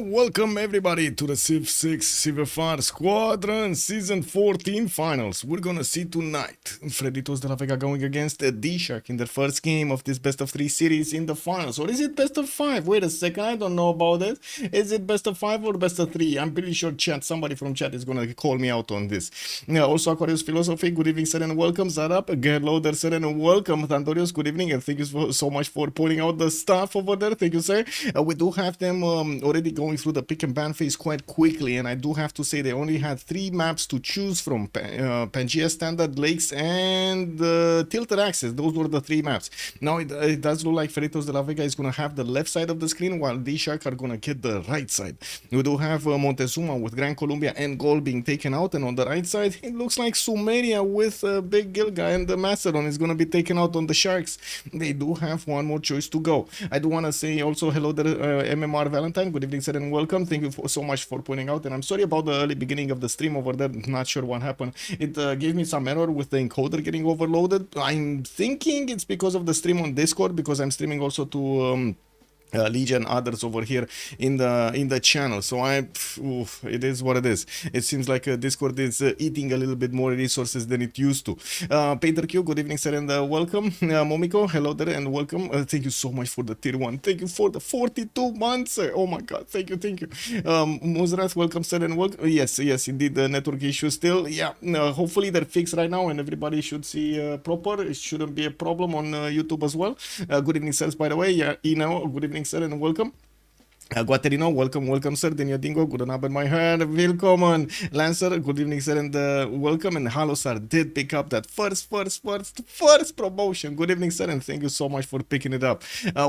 welcome everybody to the Civ6 CivFR Squadrons Season 14 Finals. We're gonna see tonight Freritos de la Vega going against DShark in the first game of this best of 3 series in the finals. Or is it best of 5? Wait a second, I don't know about this. Is it best of 5 or best of 3? I'm pretty sure somebody from chat is gonna call me out on this. Also Aquarius Philosophy, good evening sir and welcome. Zarap, Gerloader sir and welcome. Thandorius, good evening and thank you so much for pointing out the stuff over there. Thank you sir. We do have them already going through the pick and ban phase quite quickly, and I do have to say they only had 3 maps to choose from: Pangea, Standard, Lakes, and Tilted Access. Those were the 3 maps. Now it does look like Freritos de la Vega is going to have the left side of the screen, while DShark are going to get the right side. We do have Montezuma with Gran Colombia and Gold being taken out, and on the right side it looks like Sumeria with Big Gilga and the Macedon is going to be taken out on the Sharks. They do have one more choice to go. I do want to say also hello there, MMR Valentine, good evening sir and welcome. Thank you so much for pointing out, and I'm sorry about the early beginning of the stream over there. Not sure what happened. It gave me some error with the encoder getting overloaded. I'm thinking it's because of the stream on Discord, because I'm streaming also to Legion others over here in the channel. So it is what it is. It seems like Discord is eating a little bit more resources than it used to. Peter Q, good evening sir and welcome. Momiko, hello there and welcome. Thank you so much for the tier 1. Thank you for the 42 months. Oh my god, thank you. Muzrat, welcome sir and welcome. Yes indeed, the network issue still. Yeah, hopefully they're fixed right now and everybody should see proper. It shouldn't be a problem on YouTube as well. Good evening sirs, by the way. Yeah, Ino, good evening sir and welcome. Guaterino, welcome sir. Daniel Dingo, good Abend, my head, welcome. Lancer, good evening sir and welcome. And Halosar did pick up that first promotion. Good evening sir and thank you so much for picking it up.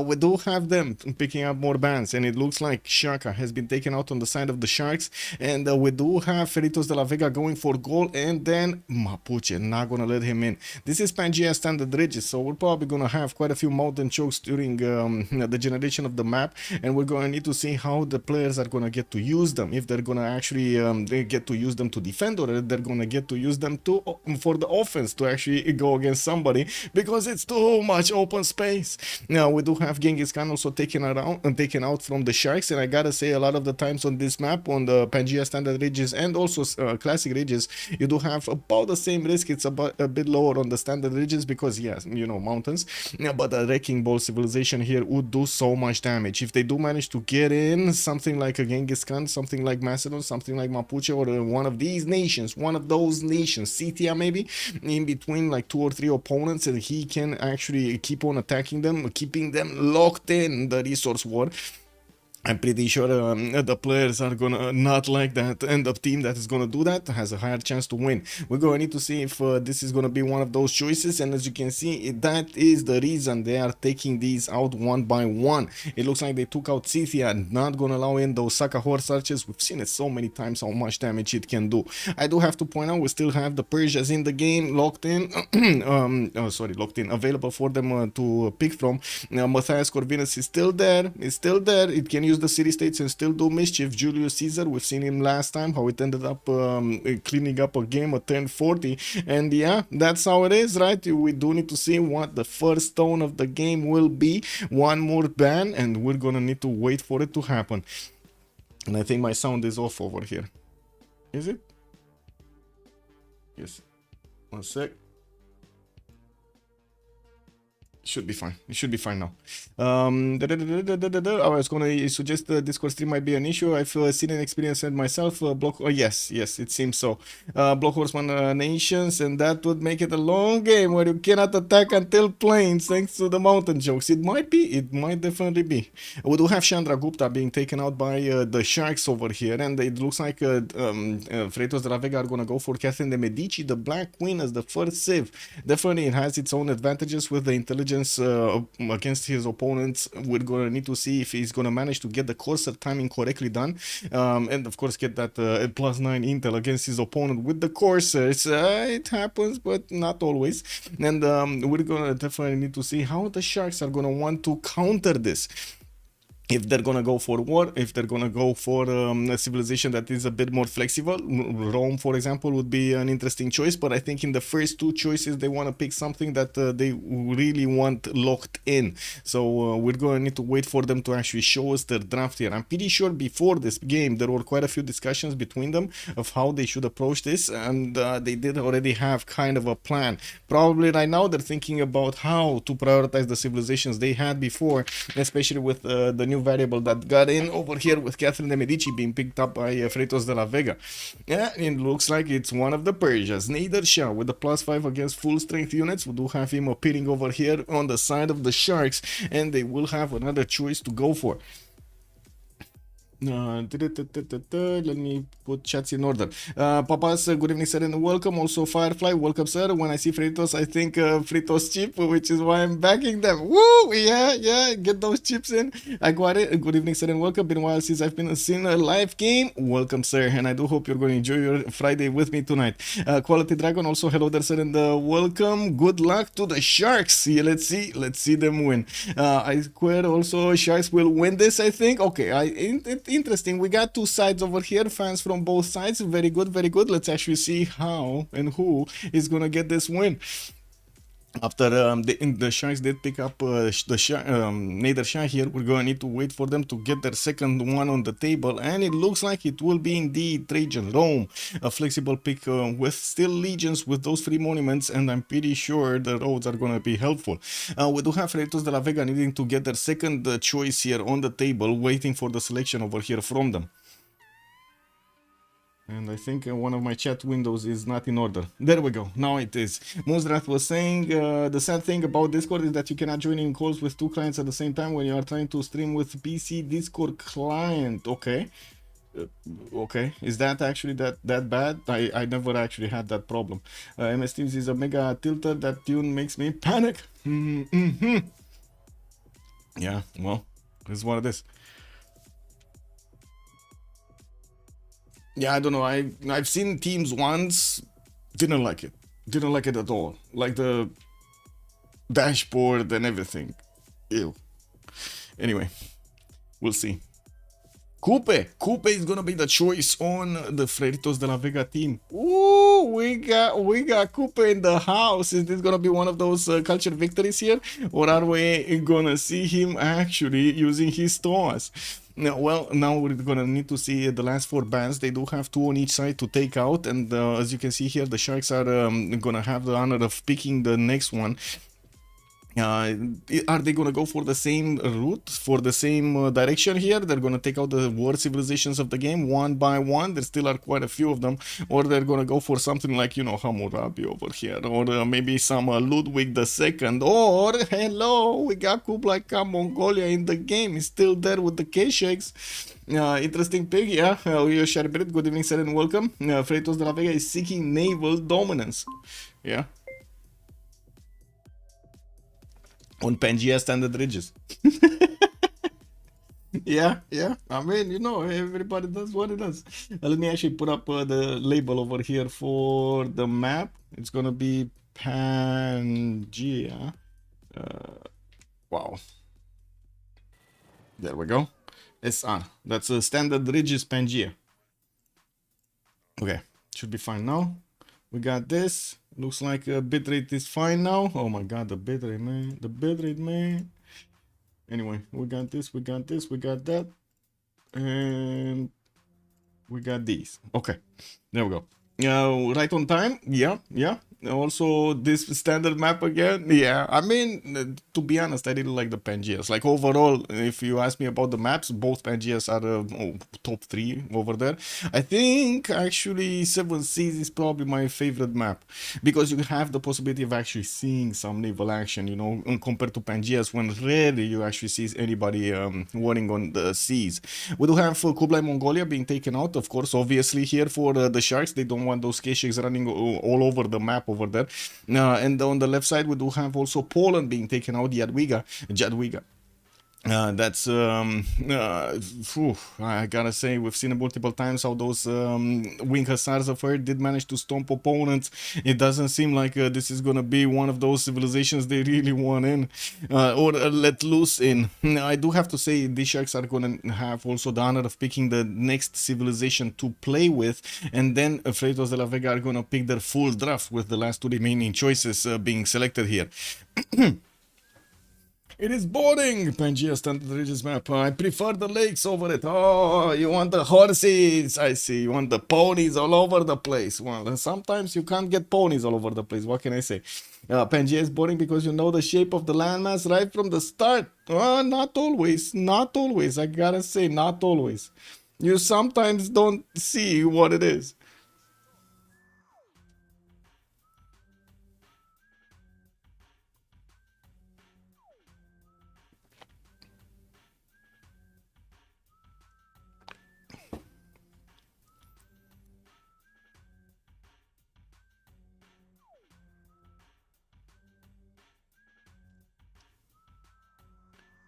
We do have them picking up more bans, and it looks like Shaka has been taken out on the side of the Sharks, and we do have Freritos de la Vega going for goal, and then Mapuche not gonna let him in. This is Pangea Standard Ridges, so we're probably gonna have quite a few mountain chokes during the generation of the map, and we're gonna need to see how the players are gonna get to use them, if they're gonna actually they get to use them to defend, or they're gonna get to use them to for the offense to actually go against somebody, because it's too much open space. Now we do have Genghis Khan also taken out from the Sharks, and I gotta say a lot of the times on this map, on the Pangea Standard Ridges and also Classic Ridges, you do have about the same risk. It's about a bit lower on the Standard Ridges because yes, you know, mountains, but the Wrecking Ball civilization here would do so much damage if they do manage to get in something like a Genghis Khan, something like Macedon, something like Mapuche, or one of these nations, one of those nations, Scythia maybe, in between like 2 or 3 opponents, and he can actually keep on attacking them, keeping them locked in the resource war. I'm pretty sure the players are gonna not like that, and the team that is gonna do that has a higher chance to win. We're gonna need to see if this is gonna be one of those choices, and as you can see, that is the reason they are taking these out one by one. It looks like they took out Scythia, not gonna allow in those Saka horse archers. We've seen it so many times how much damage it can do. I do have to point out we still have the Persias in the game, locked in. Locked in, available for them to pick from. Matthias Corvinus is still there. It can use the city states and still do mischief. Julius Caesar, we've seen him last time, how it ended up cleaning up a game at 1040, and yeah, that's how it is, right? We do need to see what the first stone of the game will be. One more ban, and we're gonna need to wait for it to happen. And I think my sound is off over here. Is it? Yes. One sec. Should be fine. It should be fine now. I was gonna suggest the Discord stream might be an issue. I've seen and experienced it myself. Yes, it seems so. Block Horseman Nations, and that would make it a long game where you cannot attack until plains thanks to the mountain jokes. It might be. It might definitely be. We do have Chandra Gupta being taken out by the Sharks over here, and it looks like Freritos de la Vega are gonna go for Catherine de Medici, the Black Queen, as the first Civ. Definitely, it has its own advantages with the intelligence against his opponents. We're gonna need to see if he's gonna manage to get the cursor timing correctly done, and of course get that +9 intel against his opponent with the coursers. It happens, but not always, and we're gonna definitely need to see how the Sharks are gonna want to counter this. if they're gonna go for war, if they're gonna go for a civilization that is a bit more flexible. Rome, for example, would be an interesting choice, but I think in the first two choices they want to pick something that they really want locked in. So we're gonna need to wait for them to actually show us their draft here. I'm pretty sure before this game there were quite a few discussions between them of how they should approach this, and they did already have kind of a plan. Probably right now they're thinking about how to prioritize the civilizations they had before, especially with the new variable that got in over here with Catherine de Medici being picked up by Freritos de la Vega. Yeah, it looks like it's one of the Persias. Nader Shah with the +5 against full strength units. We do have him appearing over here on the side of the Sharks, and they will have another choice to go for. Let me put chats in order. Papas, good evening, sir, and welcome. Also, Firefly, welcome, sir. When I see Freritos, I think Freritos cheap, which is why I'm backing them. Woo! Yeah, get those chips in. I got it. Good evening, sir, and welcome. Been a while since I've been seen a live game. Welcome, sir, and I do hope you're going to enjoy your Friday with me tonight. Quality Dragon, also hello there, sir, and welcome. Good luck to the Sharks. Yeah, let's see them win. I swear also Sharks will win this, I think. Okay, interesting. We got two sides over here, fans from both sides. Very good, very good. Let's actually see how and who is gonna get this win. After the Sharks did pick up Nader Shah here, we're gonna need to wait for them to get their second one on the table, and it looks like it will be indeed Trajan, Rome, a flexible pick with still legions with those 3 monuments, and I'm pretty sure the roads are gonna be helpful. We do have Freritos de la Vega needing to get their second choice here on the table, waiting for the selection over here from them. And I think one of my chat windows is not in order. There we go. Now it is. Moonsdrath was saying the sad thing about Discord is that you cannot join in calls with 2 clients at the same time when you are trying to stream with PC Discord client. Okay. Okay, is that actually that bad? I never actually had that problem. MS Teams is a mega tilter. That tune makes me panic. Yeah, well, this is what it is. Yeah, I don't know. I've seen teams once, didn't like it at all. Like the dashboard and everything. Ew. Anyway, we'll see. Kupe is gonna be the choice on the Freritos de la Vega team. Ooh, we got Kupe in the house. Is this gonna be one of those culture victories here, or are we gonna see him actually using his stores? Well, now we're gonna need to see the last 4 bands. They do have 2 on each side to take out, and as you can see here, the Sharks are gonna have the honor of picking the next one. Are they gonna go for the same route, for the same direction here? They're gonna take out the worst civilizations of the game one by one. There still are quite a few of them, or they're gonna go for something like, you know, Hammurabi over here, or maybe some Ludwig II, or hello, we got Kublai Khan Mongolia in the game. He's still there with the K-Shakes. Interesting pick, yeah. Good evening, sir, and welcome. Freritos de la Vega is seeking naval dominance. Yeah. On Pangea standard ridges. yeah. I mean, you know, everybody does what it does. Let me actually put up the label over here for the map. It's gonna be Pangea. Wow. There we go. SR. That's a standard ridges Pangea. Okay, should be fine now. We got this. Looks like bitrate is fine now. Oh my god, the bitrate, man. The bitrate, man. Anyway, we got this, we got that. And we got these. Okay, there we go. Right on time. Yeah. Also, this standard map again. Yeah, I mean, to be honest, I didn't like the Pangeas. Like, overall, if you ask me about the maps, both Pangeas are top 3 over there. I think, actually, 7 Seas is probably my favorite map, because you have the possibility of actually seeing some naval action, you know, compared to Pangeas, when rarely you actually see anybody warring on the seas. We do have Kublai Mongolia being taken out, of course, obviously, here for the Sharks. They don't want those K-Shakes running all over the map over there. And on the left side, we do have also Poland being taken out, Jadwiga. That's phew, I gotta say, we've seen it multiple times how those wing hussars of her did manage to stomp opponents. It doesn't seem like this is gonna be one of those civilizations they really want in or let loose in. I do have to say, these sharks are gonna have also the honor of picking the next civilization to play with, and then Freritos de la Vega are gonna pick their full draft with the last two remaining choices being selected here. It is boring! Pangea Standard Regions map. I prefer the lakes over it. Oh, you want the horses? I see. You want the ponies all over the place. Well, sometimes you can't get ponies all over the place. What can I say? Pangea is boring because you know the shape of the landmass right from the start. Not always. Not always. I gotta say, not always. You sometimes don't see what it is.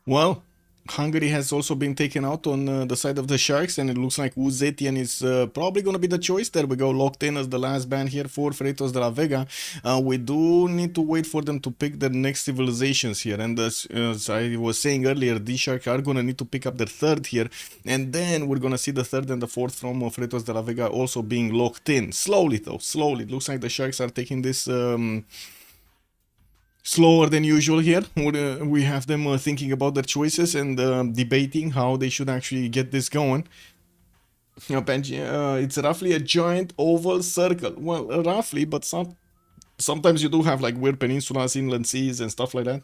Well, Hungary has also been taken out on the side of the Sharks, and it looks like Uzetian is probably going to be the choice. There we go, locked in as the last ban here for Freritos de la Vega. We do need to wait for them to pick their next civilizations here, and as I was saying earlier, DShark are going to need to pick up their third here, and then we're going to see the third and the fourth from Freritos de la Vega also being locked in. Slowly though, slowly. It looks like the Sharks are taking this slower than usual here. We have them thinking about their choices and debating how they should actually get this going. It's roughly a giant oval circle. Well, roughly, but sometimes you do have like weird peninsulas, inland seas, and stuff like that.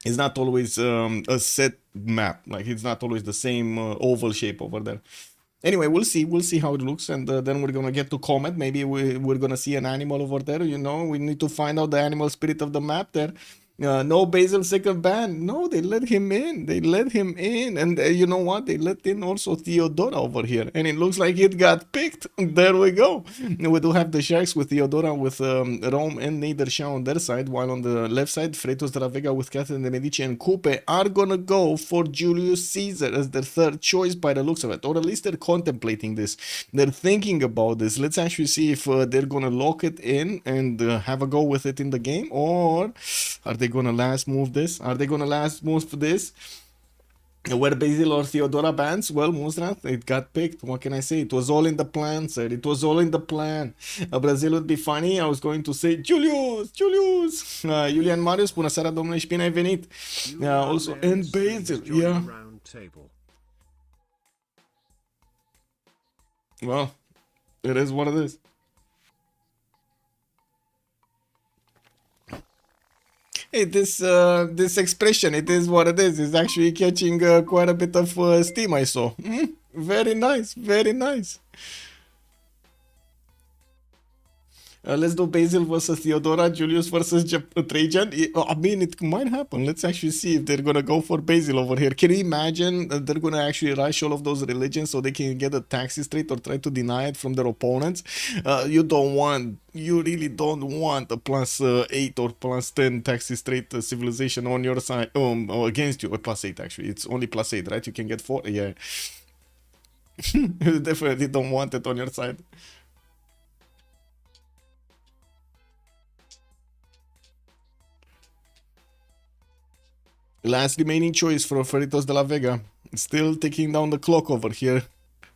It's not always a set map. Like, it's not always the same oval shape over there. Anyway, we'll see how it looks, and then we're gonna get to comment. Maybe we're gonna see an animal over there, you know. We need to find out the animal spirit of the map there. No Basil second ban. No, they let him in. They let him in. And you know what? They let in also Theodora over here. And it looks like it got picked. There we go. We do have the Sharks with Theodora, with Rome and Nader Shah on their side. While on the left side, Freritos de la Vega with Catherine de Medici and Kupe are gonna go for Julius Caesar as their third choice by the looks of it. Or at least they're contemplating this. They're thinking about this. Let's actually see if they're gonna lock it in and have a go with it in the game. Or are they gonna last move this? Are they gonna last move this? Where Basil or Theodora bans? Well, Musrat, it got picked. What can I say? It was all in the plan, sir. It was all in the plan. Brazil would be funny. I was going to say Julius, Julius. Julian Marius, bună seara, domnule, și bine ai venit. Also, and Basil, yeah. Well, it is what it is. Hey, this expression, it is what it is actually catching quite a bit of steam, I saw. Very nice, very nice. Let's do Basil versus Theodora, Julius versus Trajan. I mean, it might happen. Let's actually see if they're gonna go for Basil over here. Can you imagine they're gonna actually rush all of those religions so they can get a taxi straight or try to deny it from their opponents? You really don't want a +8 or +10 taxi straight civilization on your side, or against you, or +8 actually. It's only +8, right? You can get 4, yeah. You definitely don't want it on your side. Last remaining choice for Freritos de la Vega. Still ticking down the clock over here.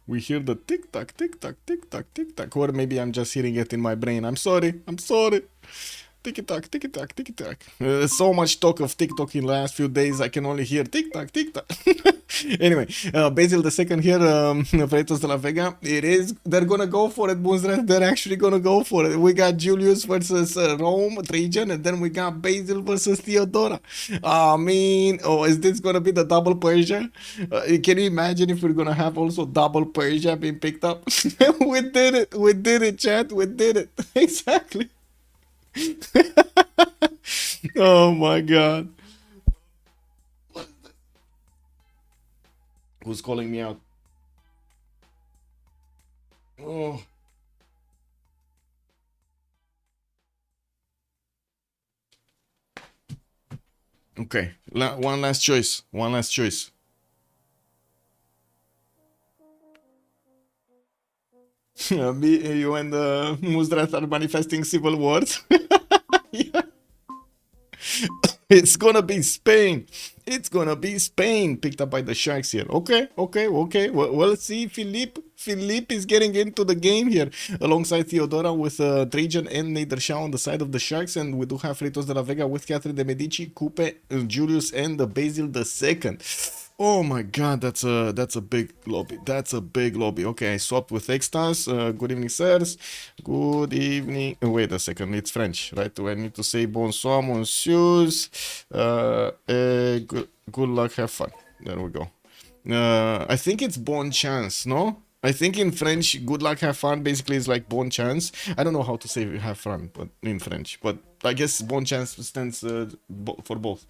We hear the tick-tock, tick-tock, tick-tock, tick-tock. Or maybe I'm just hearing it in my brain. I'm sorry. I'm sorry. Tick-tock, tick-tock, tick-tock. So much talk of TikTok in the last few days, I can only hear tick-tock, tick-tock. Anyway, Basil the second here, Freritos de la Vega. They're gonna go for it, Bunzra. They're actually gonna go for it. We got Julius versus Rome, Trajan, and then we got Basil versus Theodora. I mean, is this gonna be the double Persia? Can you imagine if we're gonna have also double Persia being picked up? We did it, chat, we did it. Exactly. Oh my god. Who's calling me out? Oh. Okay, one last choice. One last choice. Me, you and Muzdrat are manifesting civil wars. Yeah. It's gonna be Spain. It's gonna be Spain. Picked up by the Sharks here. Okay, okay, okay. Well, let's see. Philippe is getting into the game here alongside Theodora with Trajan and Nader Shah on the side of the Sharks, and we do have Freritos de la Vega with Catherine de Medici, Kupe, Julius, and the Basil II. Oh my god, that's a big lobby. That's a big lobby. Okay, I swapped with Extazzz. Good evening, sirs. Good evening. Wait a second, it's French, right? Do I need to say bonsoir, monsieurs? Good luck, have fun. There we go. I think it's bon chance, no? I think in French, good luck, have fun basically is like bon chance. I don't know how to say have fun but in French, but I guess bon chance stands for both.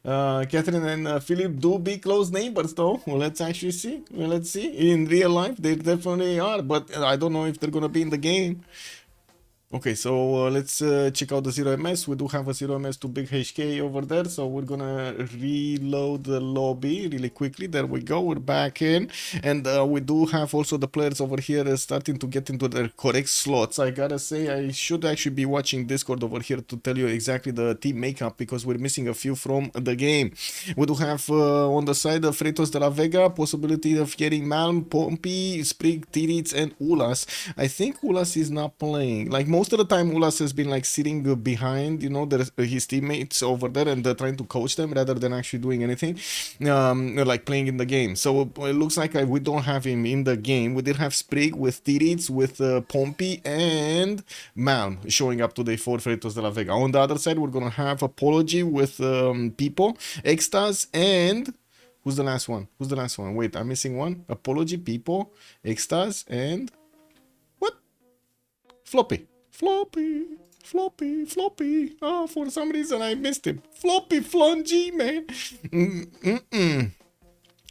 Catherine and Philip do be close neighbors though. Well, let's actually see. Well, let's see. In real life, they definitely are, but I don't know if they're gonna be in the game. Okay, so let's check out the 0ms. We do have a 0ms to big HK over there, so we're gonna reload the lobby really quickly. There we go, we're back in, and we do have also the players over here starting to get into their correct slots. I gotta say, I should actually be watching Discord over here to tell you exactly the team makeup, because we're missing a few from the game. We do have on the side of Freritos de la Vega, possibility of getting Malm, Pompi, Sprig, Titiits, and Ulas. I think Ulas is not playing. Like, most of the time Ulas has been like sitting behind, you know, his teammates over there, and trying to coach them rather than actually doing anything, like playing in the game. So it looks like we don't have him in the game. We did have Sprig with Titiits, with Pompi, and Malm showing up today for Freritos de la Vega. On the other side, we're gonna have Apology with Pipo, Extazzz, and who's the last one? Who's the last one? Wait, I'm missing one. Apology, Pipo, Extazzz, and what? Floppy. Oh, for some reason I missed him. Floppyflong, man.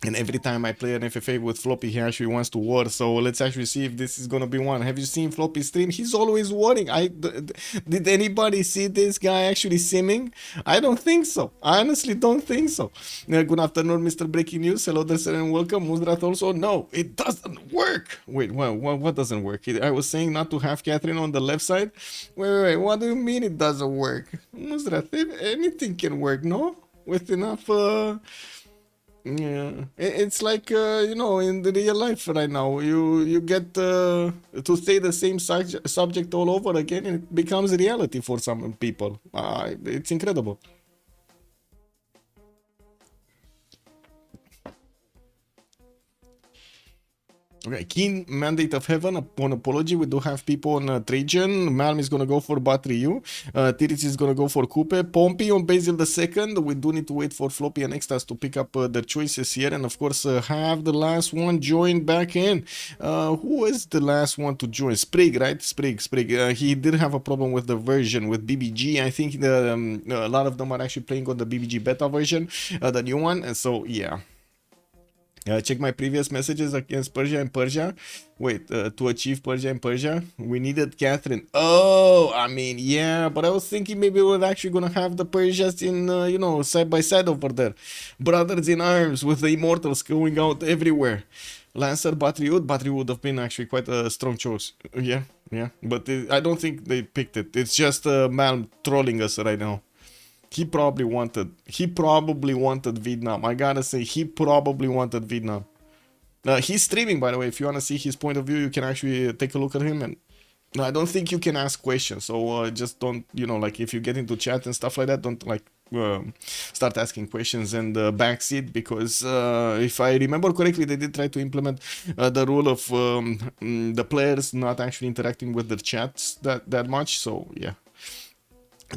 And every time I play an FFA with Floppy, he actually wants to war. So let's actually see if this is gonna be one. Have you seen Floppy stream? He's always warring. Did anybody see this guy actually simming? I don't think so. I honestly don't think so. Good afternoon, Mr. Breaking News. Hello there, sir, and welcome. Muzdrat also. No, it doesn't work. Wait, what doesn't work? I was saying not to have Catherine on the left side. Wait. What do you mean it doesn't work? Muzdrat, anything can work, no? With enough yeah, it's like you know, in the real life right now, you get to say the same subject all over again, and it becomes reality for some people. It's incredible. Okay, Keen, Mandate of Heaven, upon Apology, we do have people on Trajan. Malm is gonna go for Battery U. Titiits is gonna go for Kupe. Pompi on Basil II. We do need to wait for Floppy and Extazzz to pick up their choices here. And of course, have the last one join back in. Who is the last one to join? Sprig, right? Sprig. He did have a problem with the version with BBG. I think a lot of them are actually playing on the BBG beta version, the new one. And so, yeah. Check my previous messages against Persia and Persia. Wait, to achieve Persia and Persia, we needed Catherine. Oh, I mean, yeah, but I was thinking maybe we're actually gonna have the Persians in, you know, side by side over there. Brothers in arms with the immortals going out everywhere. Lancer, Battery would have been actually quite a strong choice. Yeah, but I don't think they picked it. It's just Malm trolling us right now. He probably wanted Vietnam. I gotta say, he probably wanted Vietnam. He's streaming, by the way. If you wanna see his point of view, you can actually take a look at him. And I don't think you can ask questions, so just don't, you know, like if you get into chat and stuff like that, don't like start asking questions and backseat, because if I remember correctly, they did try to implement the rule of the players not actually interacting with their chats that much. So yeah.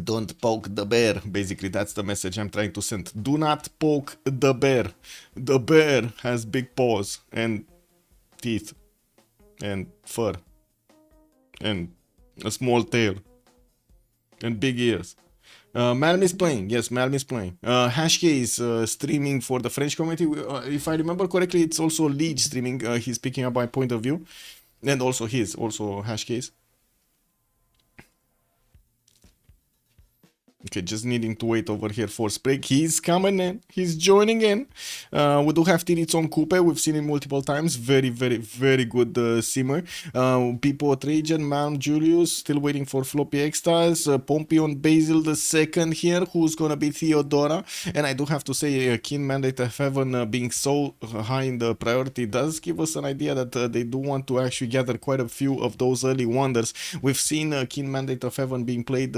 Don't poke the bear. Basically, that's the message I'm trying to send. Do not poke the bear. The bear has big paws and teeth and fur and a small tail and big ears. Malm is playing. Yes, Malm is playing. Hashk is streaming for the French community. If I remember correctly, it's also Lead streaming. He's picking up my point of view, and also Hashk is. Okay, just needing to wait over here for Sprig. He's coming in. He's joining in. We do have Titiits on Kupe. We've seen him multiple times. Very, very, very good simmer. Pipo, Trajan, Malm, Julius. Still waiting for Floppy Extazzz. Pompi on Basil II here, who's gonna be Theodora. And I do have to say, King Mandate of Heaven being so high in the priority does give us an idea that they do want to actually gather quite a few of those early wonders. We've seen King Mandate of Heaven being played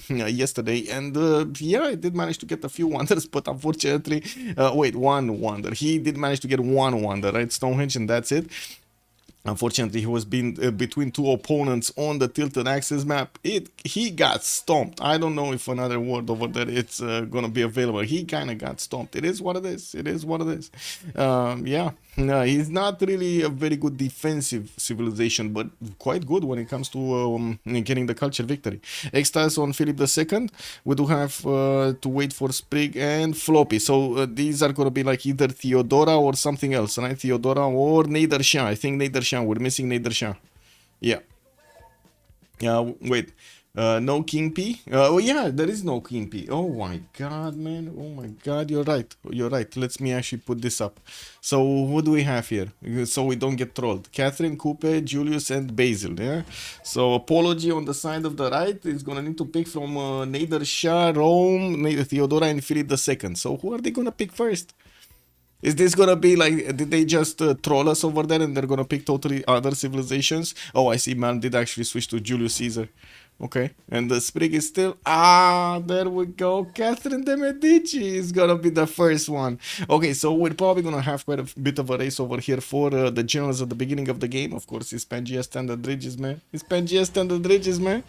yesterday. And yeah, I did manage to get a few wonders, but unfortunately, wait, one wonder. He did manage to get one wonder, right? Stonehenge, and that's it. Unfortunately, he was being between two opponents on the tilted axis map. He got stomped. I don't know if another word over there it's gonna be available. He kind of got stomped. It is what it is. It is what it is. Yeah, no, he's not really a very good defensive civilization, but quite good when it comes to getting the culture victory. Extazzz on Philip II. We do have to wait for Sprig and Floppy. So these are gonna be like either Theodora or something else, right? Theodora or Nader Shah. I think Nader Shah. We're missing Nader Shah. Yeah. Wait. No King P? Oh yeah, there is no King P. Oh my god, man. Oh my god, you're right. You're right. Let me actually put this up. So what do we have here? So we don't get trolled. Catherine, Kupe, Julius, and Basil, yeah? So apology on the side of the right is gonna need to pick from Nader Shah, Rome, Theodora, and Philip II. So who are they gonna pick first? Is this gonna be like, did they just troll us over there and they're gonna pick totally other civilizations? Oh, I see, man, did actually switch to Julius Caesar. Okay, and the Sprig is still, there we go. Catherine de Medici is gonna be the first one. Okay, so we're probably gonna have quite a bit of a race over here for the generals at the beginning of the game. Of course, it's Pangea standard ridges, man. It's Pangea standard ridges, man.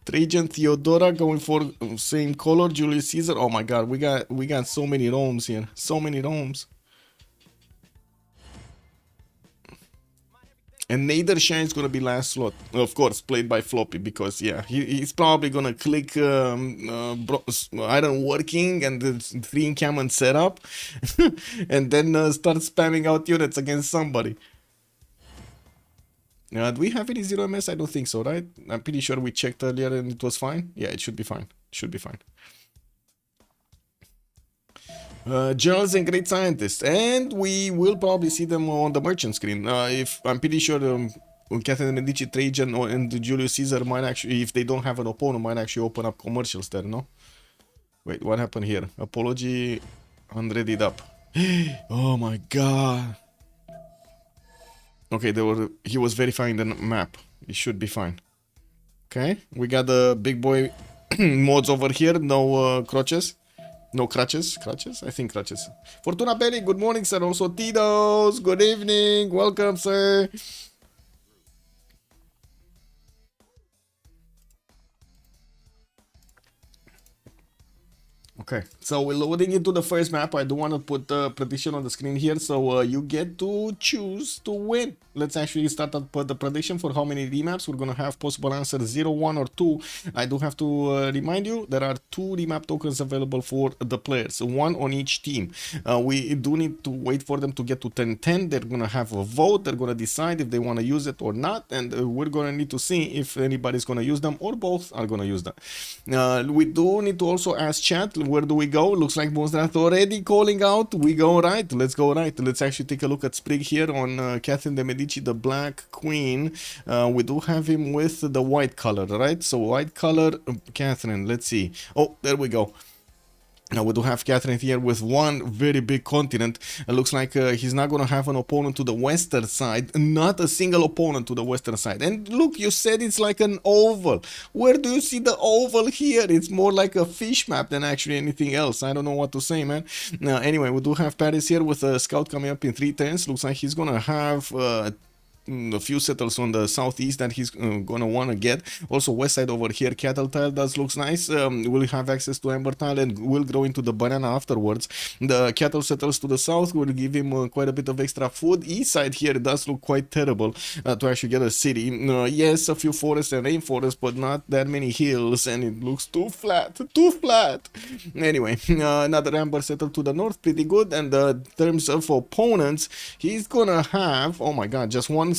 Trajan, Theodora going for same color, Julius Caesar. Oh my god, we got so many Romes here. So many Romes. And Nader Shah is gonna be last slot. Of course, played by Floppy, because yeah, he's probably gonna click iron working and the 3 encampment setup and then start spamming out units against somebody. Do we have any 0 MS? I don't think so, right? I'm pretty sure we checked earlier and it was fine. Yeah, it should be fine. Should be fine. Generals and great scientists, and we will probably see them on the merchant screen. If I'm pretty sure Catherine de Medici, Trajan, and Julius Caesar might actually, if they don't have an opponent, might actually open up commercials there, no? Wait, what happened here? Apology unreadied up. Oh my god. Okay, he was verifying the map. It should be fine. Okay, we got the big boy mods over here. No crutches. No crutches. Crutches? I think crutches. Fortuna Belly, good morning, sir. Also Tito's, good evening. Welcome, sir. Okay, so we're loading into the first map. I do want to put the prediction on the screen here, so you get to choose to win. Let's actually start up the prediction for how many remaps. We're going to have possible answers 0, 1, or 2. I do have to remind you, there are 2 remap tokens available for the players, 1 on each team. We do need to wait for them to get to 10-10. They're going to have a vote. They're going to decide if they want to use it or not, and we're going to need to see if anybody's going to use them or both are going to use them. We do need to also ask chat, where do we go? Looks like Monstrat already calling out. We go right. Let's go right. Let's actually take a look at Sprig here on Catherine de Medici, the Black Queen. We do have him with the white color, right? So white color, Catherine. Let's see. Oh, there we go. Now we do have Catherine here with one very big continent. It looks like he's not going to have an opponent to the western side. Not a single opponent to the western side. And look, you said it's like an oval. Where do you see the oval here? It's more like a fish map than actually anything else. I don't know what to say, man. Anyway, we do have Paris here with a scout coming up in 3 turns. Looks like he's going to have a few settles on the southeast that he's gonna want to get. Also west side over here, cattle tile does looks nice. We'll have access to amber tile and will grow into the banana afterwards. The cattle settles to the south will give him quite a bit of extra food. East side here does look quite terrible to actually get a city. Yes, a few forests and rainforests, but not that many hills, and it looks too flat. Anyway, another amber settle to the north, pretty good. And in terms of opponents, he's gonna have, oh my god, just one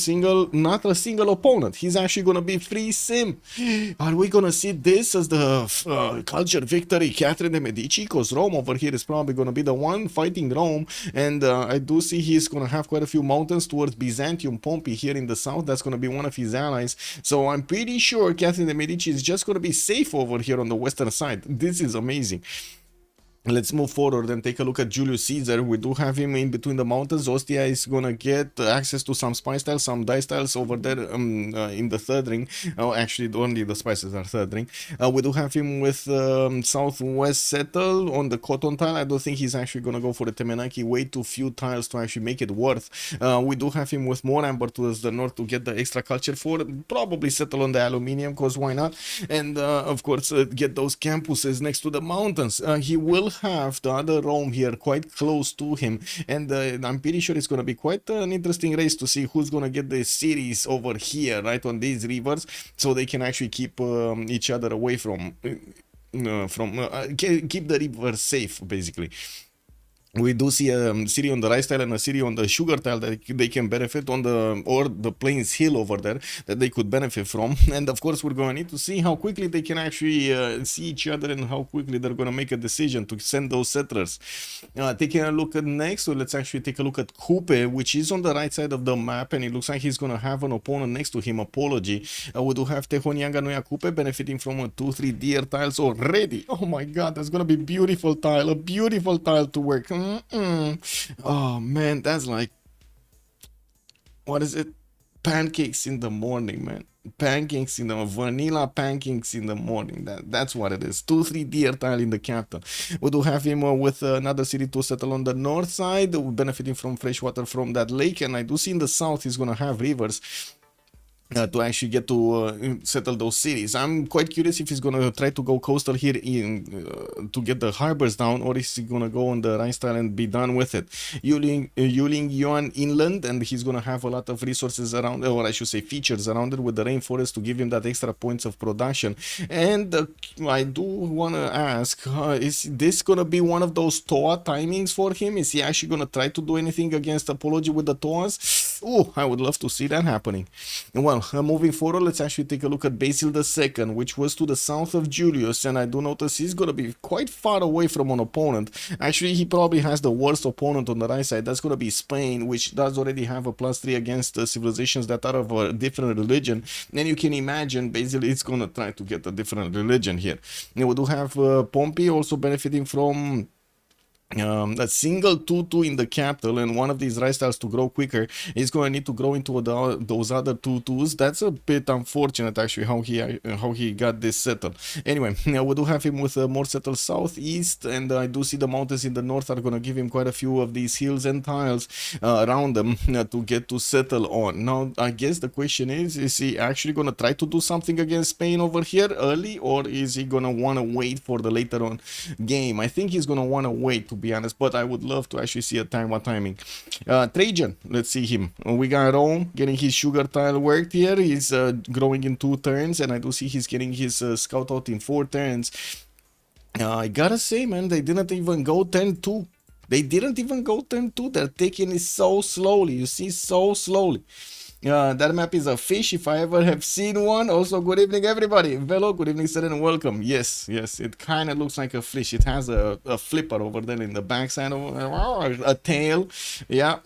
not a single opponent. He's actually gonna be free sim. Are we gonna see this as the culture victory, Catherine de Medici? Because Rome over here is probably gonna be the one fighting Rome, and I do see he's gonna have quite a few mountains towards Byzantium, Pompi here in the south. That's gonna be one of his allies. So I'm pretty sure Catherine de Medici is just gonna be safe over here on the western side. This is amazing. Let's move forward and take a look at Julius Caesar. We do have him in between the mountains. Ostia is gonna get access to some spice tiles, some dice tiles over there in the third ring. Oh, actually, only the spices are third ring. We do have him with southwest settle on the cotton tile. I don't think he's actually gonna go for the Temenaki. Way too few tiles to actually make it worth. We do have him with more amber towards the north to get the extra culture for. Probably settle on the aluminium, cause why not? And of course, get those campuses next to the mountains. He will have the other Rome here quite close to him, and I'm pretty sure it's going to be quite an interesting race to see who's going to get the cities over here, right on these rivers, so they can actually keep each other away from keep the river safe, basically. We do see a city on the rice tile and a city on the sugar tile that they can benefit on the plains hill over there that they could benefit from. And of course, we're going to need to see how quickly they can actually see each other and how quickly they're going to make a decision to send those settlers. Taking a look at next, so let's actually take a look at Kupe, which is on the right side of the map, and it looks like he's going to have an opponent next to him, Apology. We do have Tehonianga Noia Kupe benefiting from a 2-3 deer tiles already. Oh my god, that's going to be beautiful tile, a beautiful tile to work. Oh man, that's like, what is it? Pancakes in the morning, man. Pancakes in the vanilla pancakes in the morning. That's what it is. 2-3 deer tile in the capital. We do have him with another city to settle on the north side, benefiting from fresh water from that lake, and I do see in the south he's gonna have rivers to actually get to settle those cities. I'm quite curious if he's gonna try to go coastal here to get the harbors down, or is he gonna go on the Rhine style and be done with it. Yuling Yuan inland, and he's gonna have a lot of resources around, or I should say features around it, with the rainforest to give him that extra points of production. And I do wanna ask, is this gonna be one of those Toa timings for him? Is he actually gonna try to do anything against Apology with the Toas? Oh, I would love to see that happening. Well, moving forward, let's actually take a look at Basil II, which was to the south of Julius, and I do notice he's going to be quite far away from an opponent. Actually, he probably has the worst opponent on the right side. That's going to be Spain, which does already have a +3 against civilizations that are of a different religion. And you can imagine Basil is going to try to get a different religion here. And we do have Pompi also benefiting from a single 2-2 in the capital, and one of these rice tiles to grow quicker is going to need to grow into those other 2-2s. That's a bit unfortunate, actually, how he got this settled. Anyway, we do have him with a more settled southeast, and I do see the mountains in the north are going to give him quite a few of these hills and tiles around them to get to settle on. Now, I guess the question is he actually going to try to do something against Spain over here early, or is he going to want to wait for the later on game? I think he's going to want to wait, to be honest, but I would love to actually see a timing. Trajan, let's see him. We got Rome getting his sugar tile worked here. He's growing in 2 turns, and I do see he's getting his scout out in 4 turns. I gotta say, man, they didn't even go turn 2. They didn't even go turn 2. They're taking it so slowly. You see, so slowly. That map is a fish if I ever have seen one. Also, good evening, everybody. Velo, good evening, sir, and welcome. Yes, it kind of looks like a fish. It has a flipper over there in the backside, a tail. Yeah.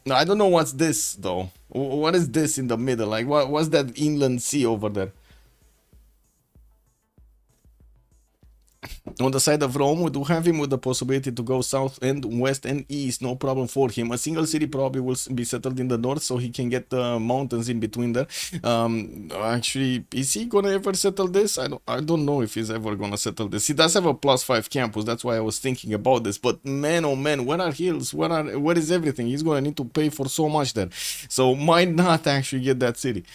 No, I don't know what's this, though. What is this in the middle? Like, what's that inland sea over there? On the side of Rome, we do have him with the possibility to go south and west and east, no problem for him. A single city probably will be settled in the north, so he can get the mountains in between there. Actually, is he gonna ever settle this? I don't know if he's ever gonna settle this. He does have a +5 campus, that's why I was thinking about this. But man, oh man, where are hills? Where is everything? He's gonna need to pay for so much there, so might not actually get that city.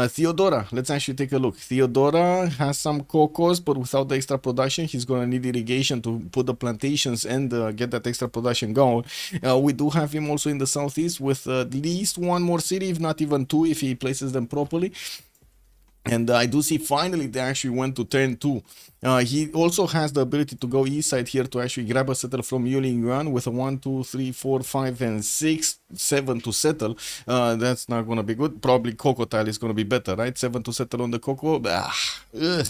Theodora, let's actually take a look. Theodora has some cocos, but without the extra production, he's going to need irrigation to put the plantations and get that extra production going. We do have him also in the southeast with at least 1 more city, if not even 2, if he places them properly. And I do see finally they actually went to turn 2. He also has the ability to go east side here to actually grab a settle from Yuli Yuan with a 1, 2, 3, 4, 5, and 6, 7 to settle. That's not gonna be good. Probably Coco tile is gonna be better, right? 7 to settle on the Coco. Ugh.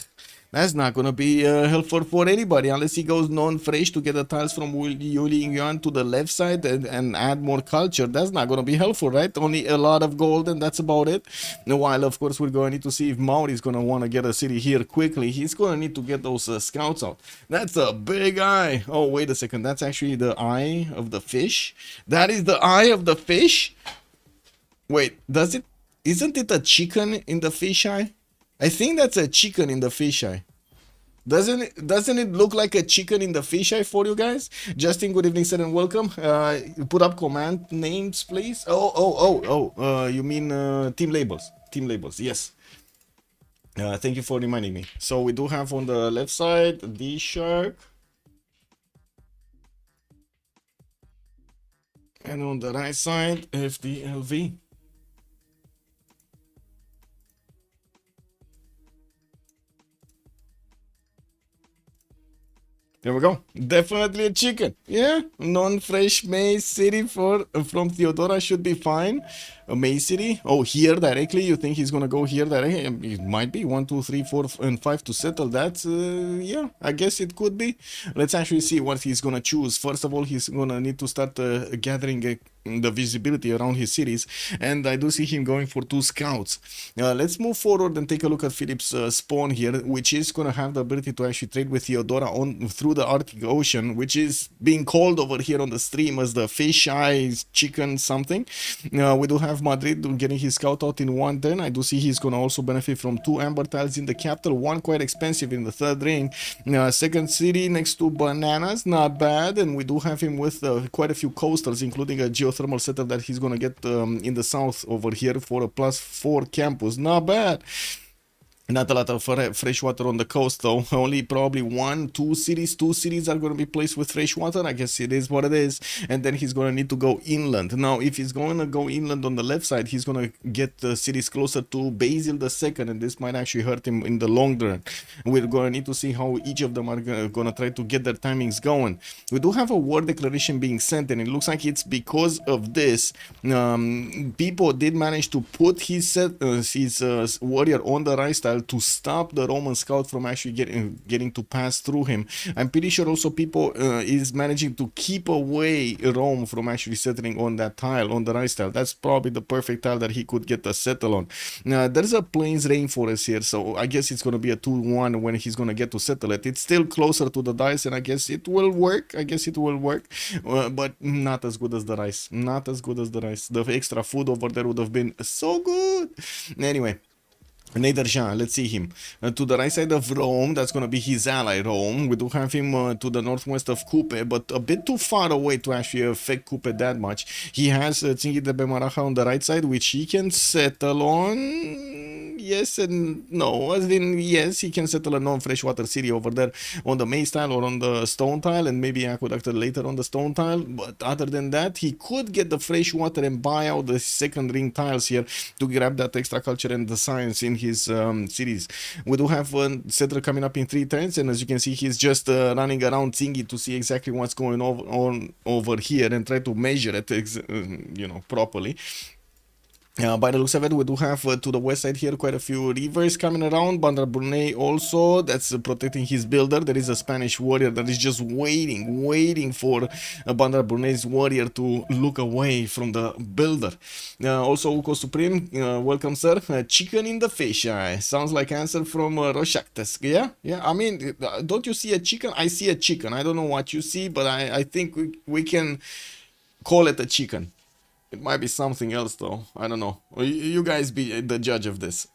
That's not gonna be helpful for anybody unless he goes non-fresh to get the tiles from Yuli Yuan to the left side and add more culture. That's not gonna be helpful, right? Only a lot of gold and that's about it. While of course we're going to need to see if Maori is gonna want to get a city here quickly. He's gonna need to get those scouts out. That's a big eye. Oh, wait a second. That's actually the eye of the fish. That is the eye of the fish. Wait, isn't it a chicken in the fish eye? I think that's a chicken in the fisheye. Doesn't it look like a chicken in the fisheye for you guys? Justin, good evening, sir, and welcome. Put up command names, please. You mean team labels? Team labels, yes. Thank you for reminding me. So we do have on the left side DShark, and on the right side FDLV. There we go. Definitely a chicken. Yeah. Non-fresh maize city from Theodora should be fine. A maize city. Oh, here directly. You think he's gonna go here directly? It might be 1, 2, 3, 4, and 5 to settle. That's yeah. I guess it could be. Let's actually see what he's gonna choose. First of all, he's gonna need to start gathering the visibility around his cities, and I do see him going for 2 scouts. Let's move forward and take a look at Philip's spawn here, which is gonna have the ability to actually trade with Theodora through the Arctic Ocean, which is being called over here on the stream as the fish eyes chicken something. We do have Madrid getting his scout out in 1 turn. I do see he's gonna also benefit from 2 amber tiles in the capital, 1 quite expensive in the 3rd ring. Second city next to bananas, not bad, and we do have him with quite a few coastals, including a geothermal setup that he's gonna get in the south over here for a +4 campus. Not bad. Not a lot of fresh water on the coast though. Only probably 1, 2 cities. 2 cities are going to be placed with fresh water. I guess it is what it is. And then he's going to need to go inland. Now, if he's going to go inland on the left side, he's going to get the cities closer to Basil II, and this might actually hurt him in the long run. We're going to need to see how each of them are going to try to get their timings going. We do have a war declaration being sent, and it looks like it's because of this. Pipo did manage to put his warrior on the right side to stop the Roman scout from actually getting to pass through him. I'm pretty sure also Pipo is managing to keep away Rome from actually settling on that tile, on the right tile. That's probably the perfect tile that he could get a settle on. There's a plains rainforest here, so I guess it's going to be a 2-1 when he's going to get to settle it. It's still closer to the dice, and I guess it will work. But not as good as the rice. Not as good as the rice. The extra food over there would have been so good. Anyway, Nader Shah, let's see him. To the right side of Rome, that's going to be his ally Rome. We do have him to the northwest of Kupe, but a bit too far away to actually affect Kupe that much. He has Tsingi de Bemaraja on the right side, which he can settle on. Yes and no. As in, yes, he can settle a non-freshwater city over there on the maize tile or on the stone tile, and maybe aqueduct later on the stone tile. But other than that, he could get the freshwater and buy out the second ring tiles here to grab that extra culture and the science in his cities. We do have one settler coming up in 3 turns, and as you can see, he's just running around Tsingi to see exactly what's going on over here and try to measure it, properly. By the looks of it, we do have to the west side here quite a few rivers coming around. Bandar Brunei also, that's protecting his builder. There is a Spanish warrior that is just waiting for Bandar Brunei's warrior to look away from the builder. Also, Uko Supreme, welcome sir. Chicken in the fish eye. Sounds like answer from Roshaktes. Yeah, I mean, don't you see a chicken? I see a chicken. I don't know what you see, but I think we can call it a chicken. It might be something else though. I don't know. You guys be the judge of this.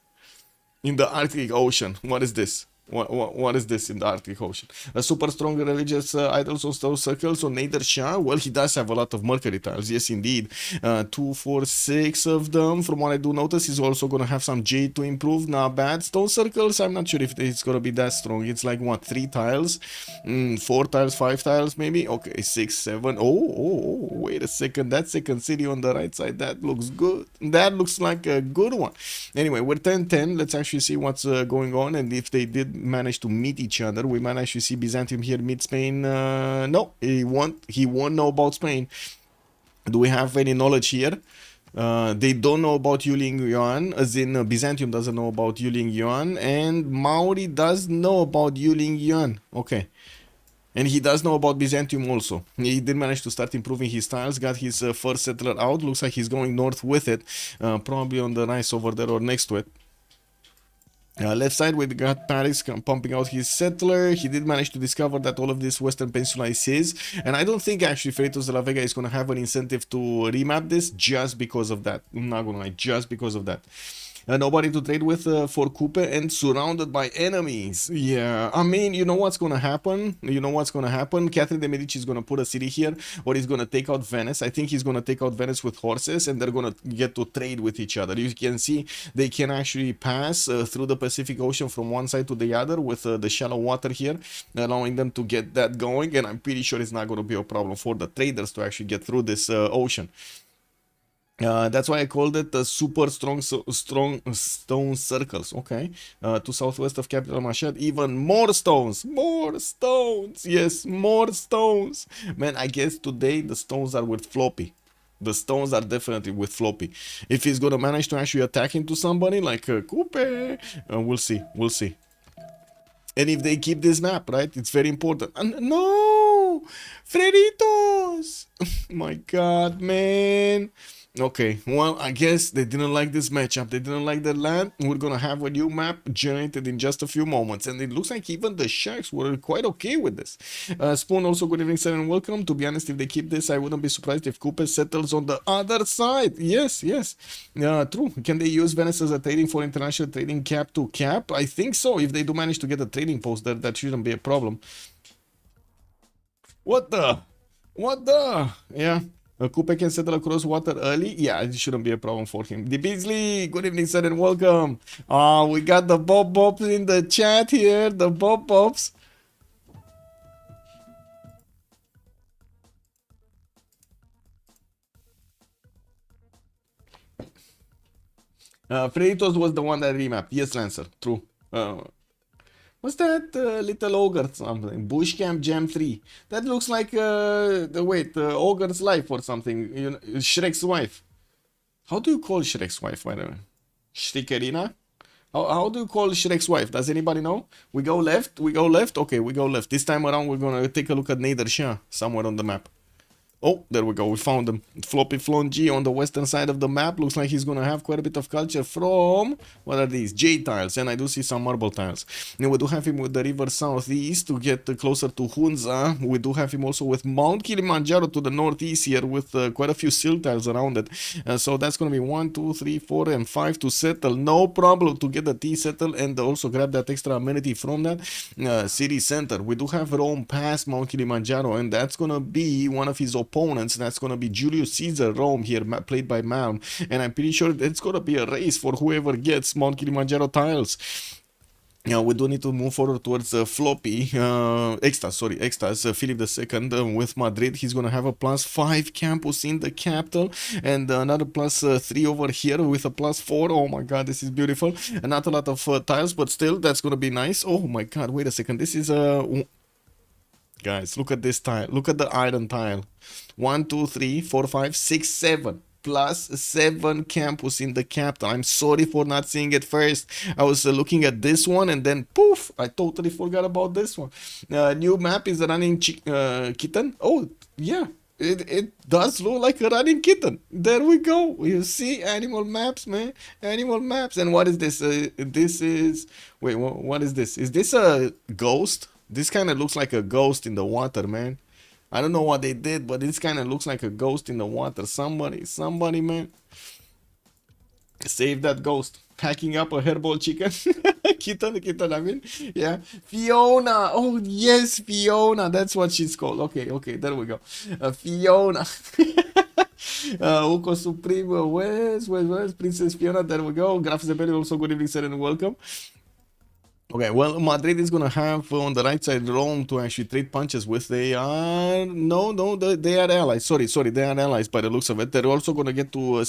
In the Arctic Ocean, what is this? What is this in the Arctic Ocean? A super strong religious idols on stone circles on Nader Shah. Well, he does have a lot of Mercury tiles. Yes, indeed. 2, 4, 6 of them. From what I do notice, he's also going to have some jade to improve. Not bad. Stone circles, I'm not sure if it's going to be that strong. It's like, what, 3 tiles? 4 tiles, 5 tiles maybe? Okay, 6, 7. Oh, wait a second. That second city on the right side, that looks good. That looks like a good one. Anyway, we're 10-10. Let's actually see what's going on, and if they did manage to meet each other. We might actually see Byzantium here meet Spain. No, he won't know about Spain. Do we have any knowledge here? They don't know about Yuling Yuan, as in Byzantium doesn't know about Yuling Yuan, and Maori does know about Yuling Yuan. Okay. And he does know about Byzantium also. He did manage to start improving his tiles, got his first settler out. Looks like he's going north with it, probably on the rise over there or next to it. Left side, we got Paris pumping out his settler. He did manage to discover that all of this western peninsula is his. And I don't think actually Freritos de la Vega is going to have an incentive to remap this just because of that. I'm not going to lie, just because of that. Nobody to trade with for Kupe and surrounded by enemies. Yeah, I mean, you know what's gonna happen? Catherine de Medici is gonna put a city here, or he's gonna take out Venice. I think he's gonna take out Venice with horses, and they're gonna get to trade with each other. You can see they can actually pass through the Pacific Ocean from one side to the other with the shallow water here, allowing them to get that going. And I'm pretty sure it's not gonna be a problem for the traders to actually get through this ocean. That's why I called it the super strong stone circles. Okay, to southwest of capital Mashhad, even more stones, yes, more stones. Man, I guess today the stones are with Floppy. The stones are definitely with Floppy. If he's gonna manage to actually attack into somebody like Kupe, we'll see. And if they keep this map, right, it's very important. No, Freritos. My God, man. Okay, well, I guess they didn't like this matchup. They didn't like the land. We're gonna have a new map generated in just a few moments, and it looks like even the Sharks were quite okay with this. Spoon also, good evening, sir, and welcome. To be honest, if they keep this, I wouldn't be surprised if Kupe settles on the other side. Yes. True. Can they use Venice as a trading for international trading cap to cap? I think so. If they do manage to get a trading post there, that shouldn't be a problem. What the? Yeah. Kupe can settle across water early. Yeah, it shouldn't be a problem for him. The Beasley, good evening, sir, and welcome. We got the Bob in the chat here. The Bobs. Freritos was the one that remapped. Yes, Lancer. True. What's that little ogre something? Bush Camp Jam 3. That looks like Ogre's life or something. You know, Shrek's wife. How do you call Shrek's wife, by the way? Shrikerina? How do you call Shrek's wife? Does anybody know? We go left? Okay, we go left. This time around we're gonna take a look at Nader Shah somewhere on the map. Oh, there we go. We found him. Floppyflong G on the western side of the map. Looks like he's going to have quite a bit of culture from... What are these? Jade tiles. And I do see some marble tiles. And we do have him with the river southeast to get closer to Hunza. We do have him also with Mount Kilimanjaro to the northeast here with quite a few sill tiles around it. So that's going to be 1, 2, 3, 4, and 5 to settle. No problem to get the T settle and also grab that extra amenity from that city center. We do have Rome past Mount Kilimanjaro, and that's going to be one of his opponents. That's going to be Julius Caesar Rome here, played by Malm, and I'm pretty sure it's going to be a race for whoever gets Mount Kilimanjaro tiles. Yeah, we do need to move forward towards Extazzz, Philip II with Madrid. He's going to have a +5 campus in the capital and another +3 over here with a +4. Oh my god, this is beautiful. And not a lot of tiles, but still, that's going to be nice. Oh my god, wait a second. This is guys, look at this tile. Look at the iron tile. 1, 2, 3, 4, 5, 6, 7. +7 campus in the capital. I'm sorry for not seeing it first. I was looking at this one and then poof, I totally forgot about this one. New map is a running kitten. Oh, yeah. It does look like a running kitten. There we go. You see, animal maps, man. Animal maps. And what is this? This is... Wait, what is this? Is this a ghost? This kind of looks like a ghost in the water, man. I don't know what they did, but this kind of looks like a ghost in the water. Somebody, man. Save that ghost. packing up a hairball chicken. Kitten, I mean, yeah. Fiona, oh yes, Fiona, that's what she's called. Okay, there we go. Fiona. Uko Supreme, where's Princess Fiona? There we go. Graf Zebeli, also good evening, sir, and welcome. Okay, well, Madrid is gonna have on the right side Rome to actually trade punches with. They are they are allies. Sorry, they are allies by the looks of it. They're also gonna get to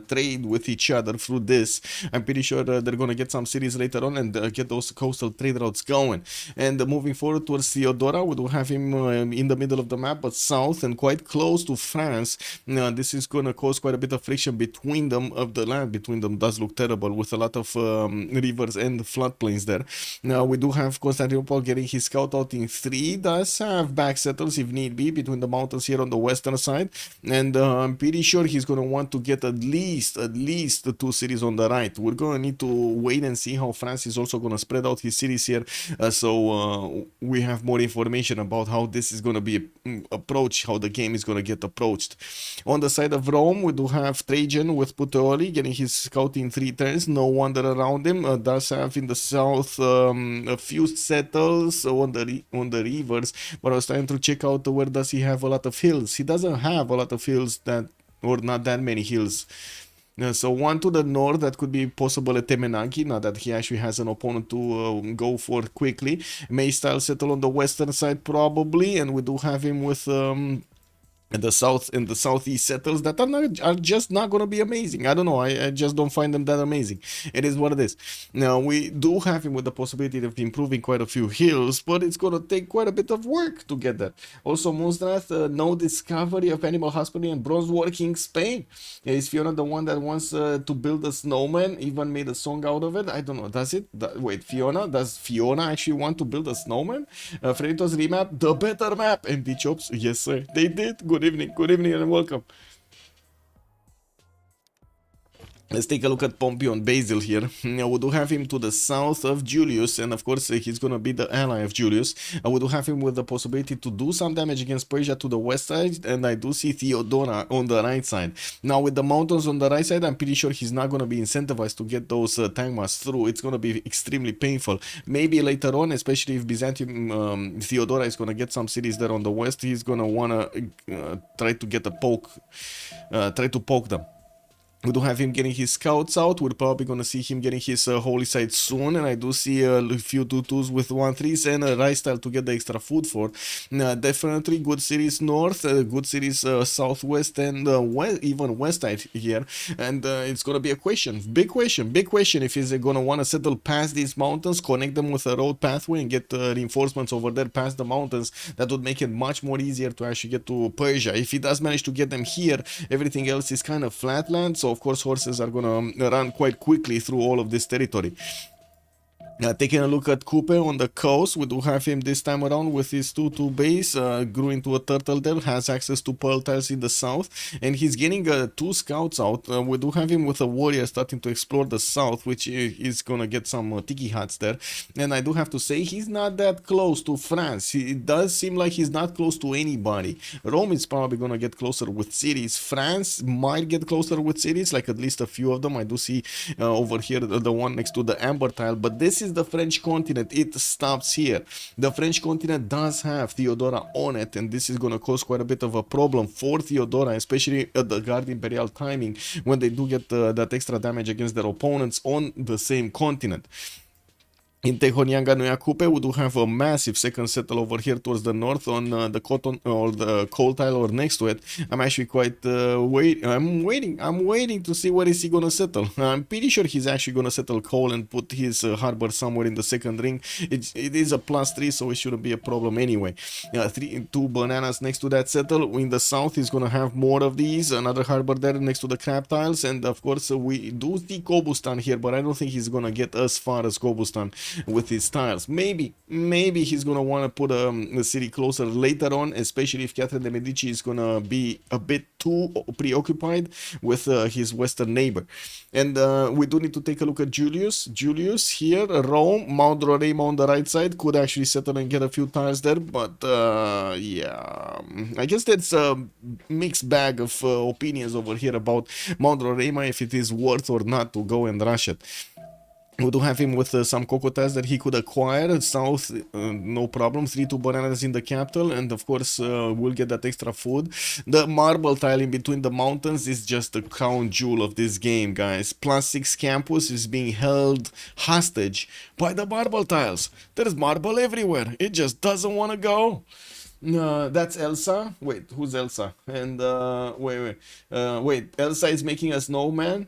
trade with each other through this. I'm pretty sure they're gonna get some cities later on and get those coastal trade routes going. And moving forward towards Theodora, we do have him in the middle of the map, but south and quite close to France. This is gonna cause quite a bit of friction between them. Of the land between them does look terrible with a lot of rivers and floodplains there. Now we do have Constantinople getting his scout out in 3, does have back settles if need be between the mountains here on the western side, and I'm pretty sure he's gonna want to get at least the 2 cities on the right. We're gonna need to wait and see how France is also gonna spread out his cities here, so we have more information about how this is gonna be approached, how the game is gonna get approached. On the side of Rome, we do have Trajan with Puteoli getting his scout in 3 turns, no wonder around him. Does have in the south a few settles on the rivers, but I was trying to check out where does he have a lot of hills. He doesn't have a lot of hills, or not that many hills. So one to the north, that could be possible at Temenaki, now that he actually has an opponent to go for quickly. May style settle on the western side probably, and we do have him with the south and the southeast settles that are just not gonna be amazing. I don't know, I just don't find them that amazing. It is what it is. Now we do have him with the possibility of improving quite a few hills, but it's gonna take quite a bit of work to get that. Also Monstrath, no discovery of animal husbandry and bronze working Spain. Is Fiona the one that wants to build a snowman, even made a song out of it? I don't know, does it? Wait, Fiona, does Fiona actually want to build a snowman? Freritos remap, the better map. MD Chops, yes sir, they did. Good evening and welcome. Let's take a look at Pompi on Basil here. We do have him to the south of Julius, and of course he's gonna be the ally of Julius. We do have him with the possibility to do some damage against Persia to the west side, and I do see Theodora on the right side. Now with the mountains on the right side, I'm pretty sure he's not gonna be incentivized to get those tank mass through. It's gonna be extremely painful. Maybe later on, especially if Byzantium, Theodora is gonna get some cities there on the west, he's gonna wanna try to get a poke, try to poke them. We do have him getting his scouts out. We're probably going to see him getting his holy site soon. And I do see a few 2-2s with 1-3s and a rice style to get the extra food for. Definitely good cities north, good cities southwest and even west side here. And it's going to be a question, big question if he's going to want to settle past these mountains, connect them with a road pathway and get reinforcements over there past the mountains. That would make it much more easier to actually get to Persia. If he does manage to get them here, everything else is kind of flatland. So of course horses are gonna run quite quickly through all of this territory. Taking a look at Kupe on the coast, we do have him this time around with his 2-2 base, grew into a turtle there, has access to pearl tiles in the south, and he's getting 2 scouts out. We do have him with a warrior starting to explore the south, which is gonna get some tiki huts there. And I do have to say, he's not that close to France. It does seem like he's not close to anybody. Rome is probably gonna get closer with cities. France might get closer with cities, like at least a few of them. I do see over here the one next to the amber tile, but this is the French continent. It stops here. The French continent does have Theodora on it, and this is going to cause quite a bit of a problem for Theodora, especially at the Guard Imperial timing when they do get that extra damage against their opponents on the same continent. In Tehonianga Noia Kupe, we do have a massive second settle over here towards the north on the cotton or the coal tile or next to it. I'm actually quite I'm waiting to see where is he gonna settle. I'm pretty sure he's actually gonna settle coal and put his harbor somewhere in the second ring. It is a +3, so it shouldn't be a problem anyway. 2 bananas next to that settle. In the south, he's gonna have more of these. Another harbor there next to the crab tiles, and of course we do see Kobustan here, but I don't think he's gonna get as far as Kobustan with his tiles. Maybe he's gonna want to put a city closer later on, especially if Catherine de Medici is gonna be a bit too preoccupied with his western neighbor. And we do need to take a look at Julius here. Rome, Mount Roraima on the right side, could actually settle and get a few tiles there, but yeah, I guess that's a mixed bag of opinions over here about Mount Roraima, if it is worth or not to go and rush it. We do have him with some cocotas that he could acquire south, no problem. 3-2 bananas in the capital, and of course we'll get that extra food. The marble tile in between the mountains is just the crown jewel of this game, guys. +6 campus is being held hostage by the marble tiles. There's marble everywhere. It just doesn't want to go. That's Elsa. Wait, who's Elsa? And wait, Elsa is making a snowman.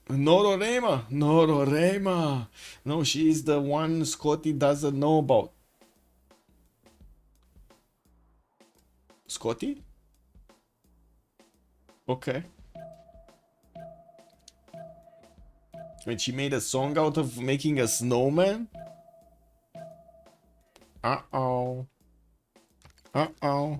Nororema. No, she's the one Scotty doesn't know about. Scotty? Okay. Wait, she made a song out of making a snowman? Uh-oh. Uh-oh.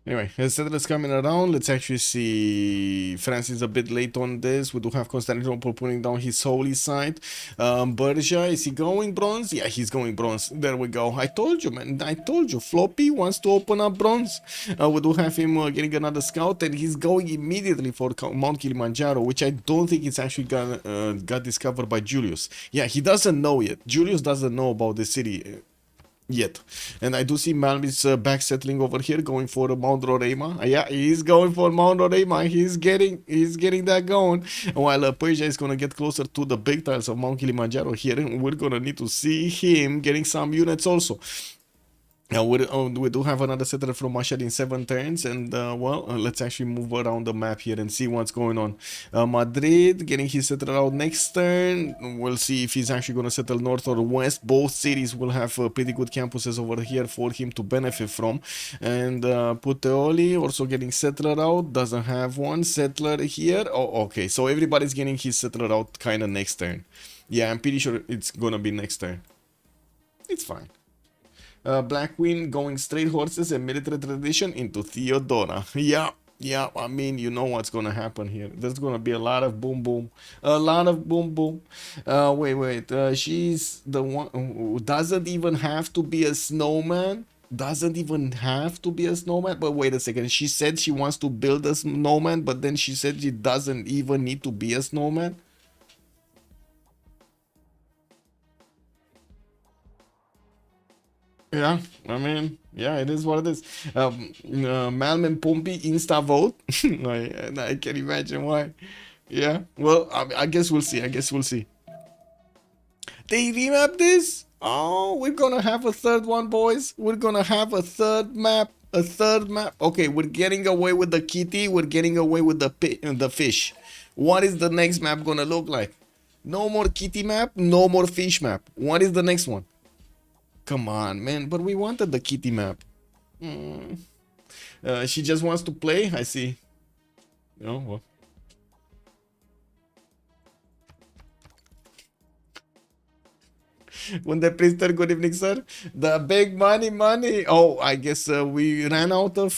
Anyway, settlers coming around. Let's actually see. France is a bit late on this. We do have Constantinople putting down his holy site. Persia, is he going bronze? Yeah, he's going bronze. There we go. I told you, man. I told you. Floppy wants to open up bronze. We do have him getting another scout, and he's going immediately for Mount Kilimanjaro, which I don't think it's actually got discovered by Julius. Yeah, he doesn't know yet. Julius doesn't know about the city yet. And I do see Malm is back settling over here, going for Mount Roraima. Yeah, he's going for Mount Roraima. He's getting that going. While Persia is gonna get closer to the big tiles of Mount Kilimanjaro here, and we're gonna need to see him getting some units also. Now we do have another settler from Mashhad in 7 turns, and let's actually move around the map here and see what's going on. Madrid getting his settler out next turn. We'll see if he's actually going to settle north or west. Both cities will have pretty good campuses over here for him to benefit from. And Puteoli also getting settler out, doesn't have one settler here. Oh, okay, so everybody's getting his settler out kind of next turn. Yeah, I'm pretty sure it's going to be next turn. It's fine. Black Queen going straight horses and military tradition into Theodora. Yeah, I mean, you know what's gonna happen here. There's gonna be a lot of boom boom. A lot of boom boom. Wait. She's the one who doesn't even have to be a snowman. Doesn't even have to be a snowman. But wait a second. She said she wants to build a snowman, but then she said she doesn't even need to be a snowman. Yeah, I mean, yeah, it is what it is. Malm and Pompi insta vote. I can imagine why. Yeah, well, I guess we'll see. They remap this? Oh, we're gonna have a third one, boys. We're gonna have a third map. Okay, we're getting away with the kitty. We're getting away with the fish. What is the next map gonna look like? No more kitty map. No more fish map. What is the next one? Come on, man, but we wanted the kitty map. She just wants to play, I see. Oh, well. When the priester, good evening, sir. The big money. Oh, I guess we ran out of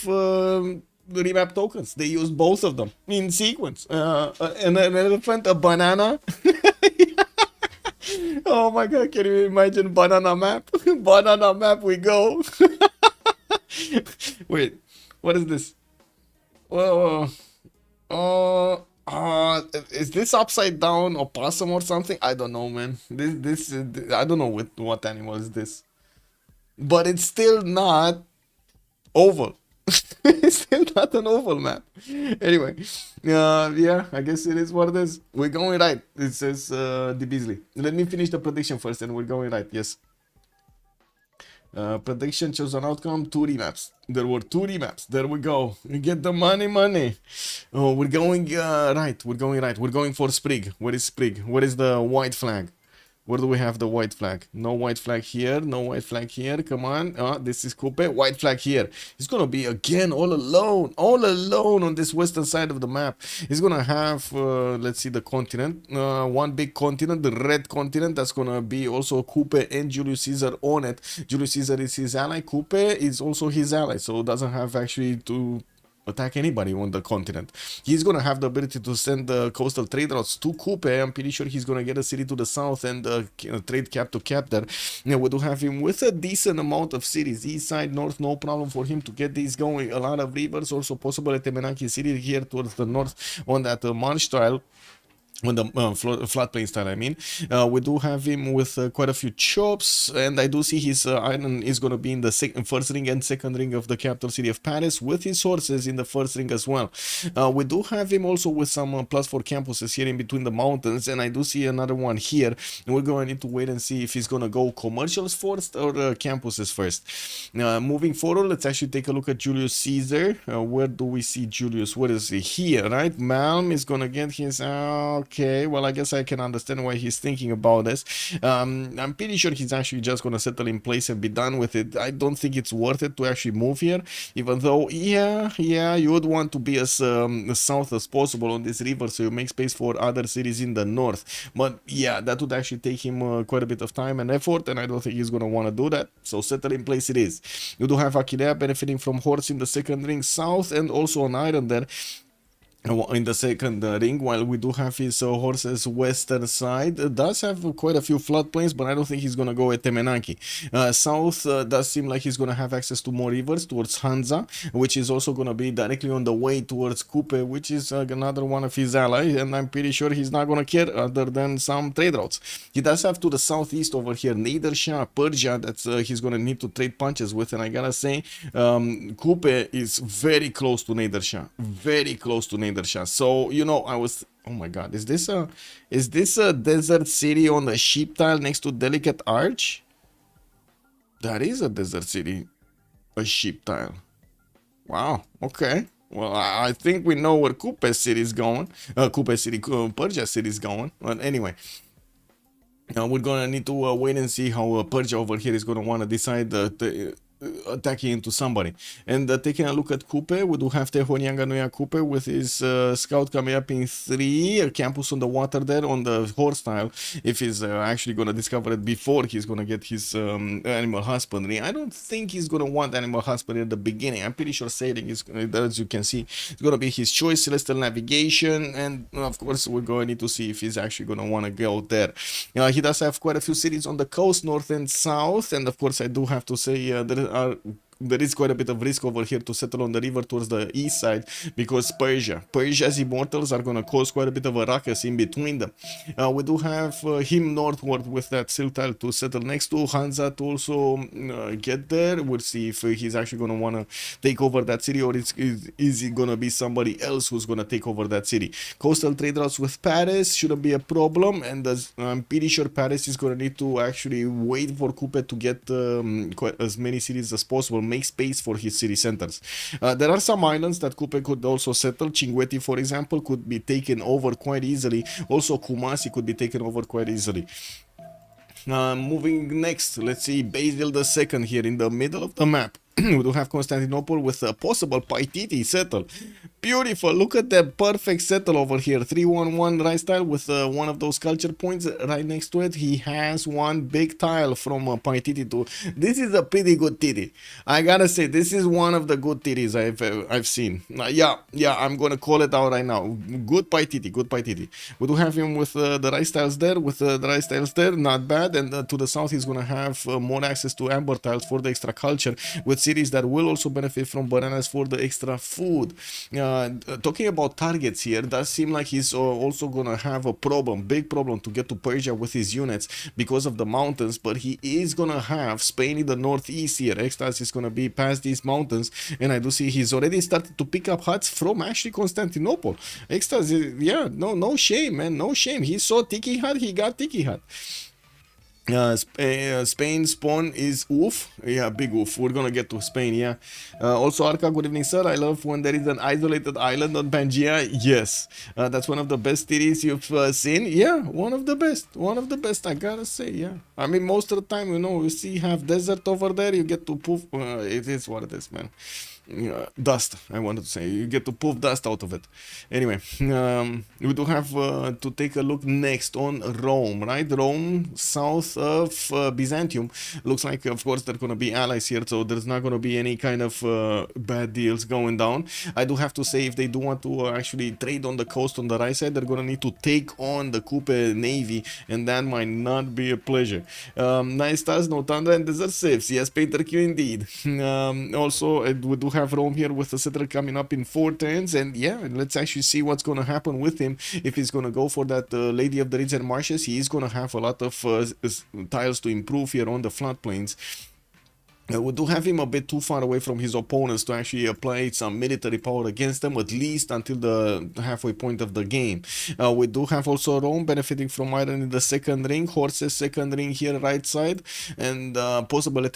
remap tokens. They used both of them in sequence. An elephant, a banana. Oh my god, can you imagine banana map? Banana map we go. Wait, what is this? Whoa. Is this upside down opossum or something? I don't know, man. This I don't know what animal is this. But it's still not oval. It's still not an oval map. Anyway, yeah, I guess it is what it is. We're going right. It says the Beasley. Let me finish the prediction first, and we're going right. Yes. Prediction chose an outcome. 2 remaps. There were 2 remaps. There we go. We get the money. Oh, we're going right. We're going for Sprig. Where is Sprig? Where is the white flag? Where do we have the white flag? No white flag here. No white flag here. Come on. This is Kupe. White flag here. He's going to be again all alone. All alone on this western side of the map. He's going to have, let's see the continent. One big continent. The red continent. That's going to be also Kupe and Julius Caesar on it. Julius Caesar is his ally. Kupe is also his ally. So doesn't have actually to attack anybody on the continent. He's gonna have the ability to send the coastal trade routes to Kupe. I'm pretty sure he's gonna get a city to the south and trade cap to cap there. We do have him with a decent amount of cities, east side, north, no problem for him to get these going. A lot of rivers, also possible at Temenaki city here towards the north on that march tile. On the floodplain style, I mean. We do have him with quite a few chops, and I do see his island is going to be in the first ring and second ring of the capital city of Paris, with his horses in the first ring as well. We do have him also with some +4 campuses here in between the mountains, and I do see another one here. And we're going to need to wait and see if he's going to go commercials first or campuses first. Moving forward, let's actually take a look at Julius Caesar. Where do we see Julius? Where is he? Here, right? Malm is going to get his... Okay, well, I guess I can understand why he's thinking about this. I'm pretty sure he's actually just going to settle in place and be done with it. I don't think it's worth it to actually move here, even though, yeah, you would want to be as south as possible on this river, so you make space for other cities in the north. But yeah, that would actually take him quite a bit of time and effort, and I don't think he's going to want to do that. So settle in place it is. You do have Aquilea benefiting from horse in the second ring south, and also an iron there in the second ring, while we do have his horses western side. Does have quite a few floodplains, but I don't think he's gonna go at Temenaki. South does seem like he's gonna have access to more rivers towards Hansa, which is also gonna be directly on the way towards Kupe, which is another one of his allies, and I'm pretty sure he's not gonna care other than some trade routes. He does have to the southeast over here Nader, Shah, Persia, that's he's gonna need to trade punches with, and I gotta say Kupe is very close to Nader Shah, very close to Nader Shah. So, you know, I was, oh my god, is this a desert city on the sheep tile next to Delicate Arch? That is a desert city, a sheep tile. Wow, okay. Well, I think we know where Kupe city is going. Persia city is going. But anyway, we're gonna need to wait and see how Persia over here is gonna want to decide attacking into somebody. And taking a look at Kupe, we do have Tehonianga Noya Kupe with his scout coming up in 3, a campus on the water there on the horse tile. If he's actually going to discover it before he's going to get his animal husbandry. I don't think he's going to want animal husbandry at the beginning. I'm pretty sure sailing is, as you can see, it's going to be his choice. Celestial navigation, and of course we're going to need to see if he's actually going to want to go there. He does have quite a few cities on the coast, north and south, and of course I do have to say there is quite a bit of risk over here to settle on the river towards the east side, because Persia's immortals are going to cause quite a bit of a ruckus in between them. We do have him northward with that silk tile to settle next to Hansa to also get there. We'll see if he's actually going to want to take over that city, or is it going to be somebody else who's going to take over that city. Coastal trade routes with Paris shouldn't be a problem, and I'm pretty sure Paris is going to need to actually wait for Kupe to get quite as many cities as possible, make space for his city centers. There are some islands that Kupe could also settle. Cinguetti, for example, could be taken over quite easily. Also Kumasi could be taken over quite easily. Moving next, let's see Basil II here in the middle of the map. We do have Constantinople with a possible Paititi settle. Beautiful, look at that perfect settle over here. 3-1-1 right tile with one of those culture points right next to it. He has one big tile from Paititi to... This is a pretty good titty. I gotta say, this is one of the good titties I've seen. Yeah, I'm gonna call it out right now. Good Paititi, good Paititi. We do have him with the rice tiles there, not bad. And to the south, he's gonna have more access to amber tiles for the extra culture, with cities that will also benefit from bananas for the extra food. Talking about targets here, does seem like he's also gonna have a big problem to get to Persia with his units because of the mountains, but he is gonna have Spain in the northeast here. Extazzz is gonna be past these mountains, and I do see he's already started to pick up huts from actually Constantinople. Extazzz, yeah, no shame, man, no shame. He saw Tiki Hut, he got Tiki Hut. Spain spawn is oof. Yeah, big oof. We're gonna get to Spain, yeah. Also, Arca, good evening, sir. I love when there is an isolated island on Pangaea. Yes, that's one of the best cities you've seen. Yeah, one of the best, I gotta say, yeah. I mean, most of the time, you know, you see have desert over there, you get to poof. It is what it is, man. dust, I wanted to say. You get to poof dust out of it. Anyway, we do have to take a look next on Rome, right? Rome, south of Byzantium. Looks like, of course, they're going to be allies here, so there's not going to be any kind of bad deals going down. I do have to say, if they do want to actually trade on the coast on the right side, they're going to need to take on the Kupe navy, and that might not be a pleasure. Nice stars, no thunder, and desert Civs. Yes, Painter Q indeed. Also, we do have Rome here with the settler coming up in 4 turns, and yeah, let's actually see what's going to happen with him. If he's going to go for that Lady of the Ridge and Marshes, he is going to have a lot of tiles to improve here on the floodplains. We do have him a bit too far away from his opponents to actually apply some military power against them, at least until the halfway point of the game. We do have also Rome benefiting from iron in the second ring, horses second ring here right side, and possible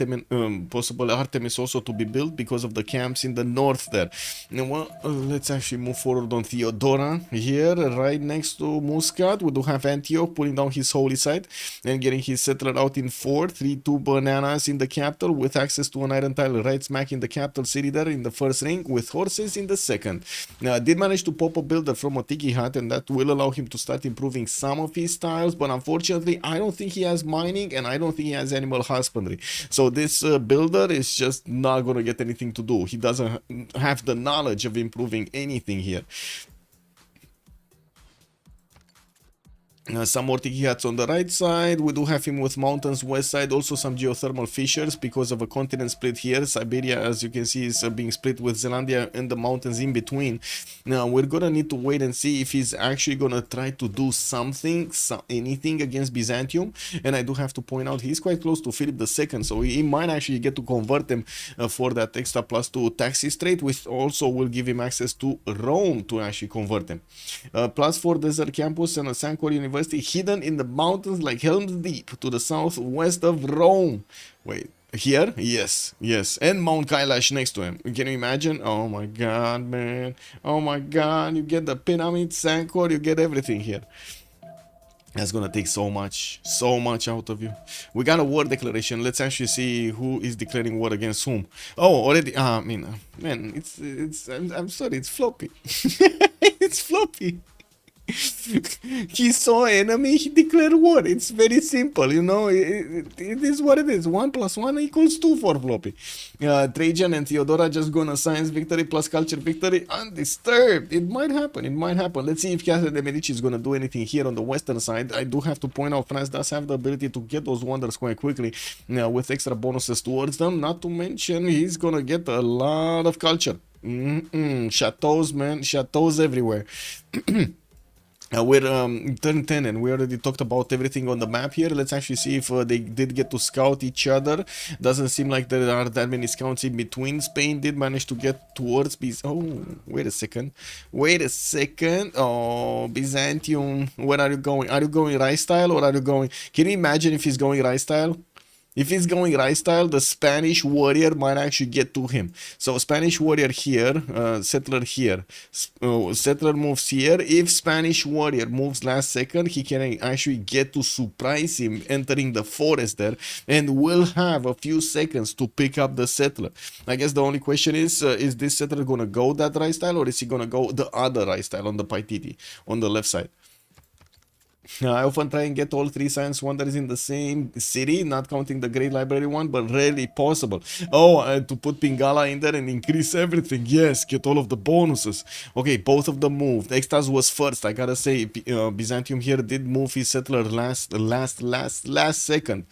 Artemis also to be built because of the camps in the north there. Now, well, let's actually move forward on Theodora here, right next to Muscat. We do have Antioch pulling down his holy site and getting his settler out in 4, 3-2 bananas in the capital with access to an iron tile right smack in the capital city there in the first ring, with horses in the second. Now, I did manage to pop a builder from a tiki hut, and that will allow him to start improving some of his tiles, but unfortunately I don't think he has mining, and I don't think he has animal husbandry, so this builder is just not gonna get anything to do. He doesn't have the knowledge of improving anything here. Some more tiki huts on the right side. We do have him with mountains west side, also some geothermal fissures because of a continent split here. Siberia, as you can see, is being split with Zealandia and the mountains in between. Now we're gonna need to wait and see if he's actually gonna try to do something, anything against Byzantium. And I do have to point out he's quite close to Philip II, so he might actually get to convert him for that extra +2 taxes trade, which also will give him access to Rome to actually convert him. +4 desert campus and a Sancor University hidden in the mountains like Helm's Deep to the southwest of Rome. Wait, here? Yes, yes. And Mount Kailash next to him. Can you imagine? Oh my god, man. Oh my god. You get the pyramid, Sancor, you get everything here. That's gonna take so much out of you. We got a war declaration. Let's actually see who is declaring war against whom. Oh, already. I mean, man, I'm sorry, it's Floppy. It's Floppy. He saw enemy, he declared war. It's very simple, you know. It is what it is. 1 + 1 = 2 for Floppy. Trajan and Theodora just gonna science victory plus culture victory undisturbed. It might happen, it might happen. Let's see if Casa de Medici is gonna do anything here on the western side. I do have to point out France does have the ability to get those wonders quite quickly with extra bonuses towards them. Not to mention he's gonna get a lot of culture. Chateaus, man, chateaus everywhere. We're turn 10 and we already talked about everything on the map here. Let's actually see if they did get to scout each other. Doesn't seem like there are that many scouts in between. Spain did manage to get towards Oh, wait a second. Wait a second. Oh, Byzantium. Where are you going? Are you going right style or are you going... Can you imagine if he's going right style? If he's going right style, the Spanish warrior might actually get to him. So Spanish warrior here, settler here. Settler moves here. If Spanish warrior moves last second, he can actually get to surprise him entering the forest there, and will have a few seconds to pick up the settler. I guess the only question is this settler gonna go that right style, or is he gonna go the other right style on the Paititi, on the left side? I often try and get all 3 science wonders in the same city, not counting the Great Library one, but rarely possible. Oh, to put Pingala in there and increase everything. Yes, get all of the bonuses. Okay, both of them moved. Extazzz was first. I gotta say, Byzantium here did move his settler last second.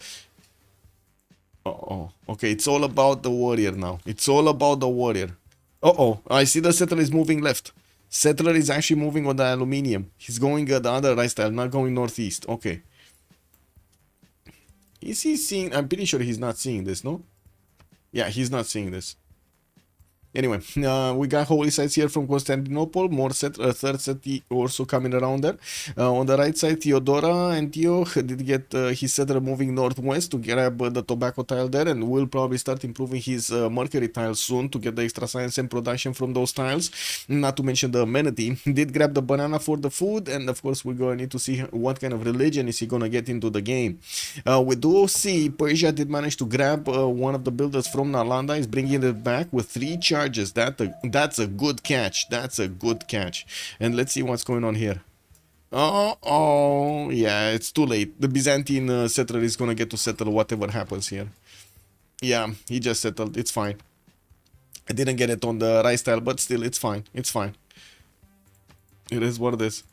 Oh, okay, it's all about the warrior now. It's all about the warrior. Oh, I see the settler is moving left. Settler is actually moving on the aluminium. He's going the other right style, not going northeast. Okay. Is he seeing? I'm pretty sure he's not seeing this, no? Yeah, he's not seeing this. Anyway, we got holy sites here from Constantinople. More third set also coming around there. On the right side, Theodora and Antioch did get his settler moving northwest to grab the tobacco tile there, and will probably start improving his mercury tile soon to get the extra science and production from those tiles. Not to mention the amenity. Did grab the banana for the food, and of course we're going to need to see what kind of religion is he going to get into the game. We do see Persia did manage to grab one of the builders from Nalanda. He's bringing it back with 3 charges charges. That's a good catch. That's a good catch. And let's see what's going on here. Oh, yeah, it's too late. The Byzantine settler is gonna get to settle whatever happens here. Yeah, he just settled. It's fine. I didn't get it on the right style, but still, it's fine. It's fine. It is what it is.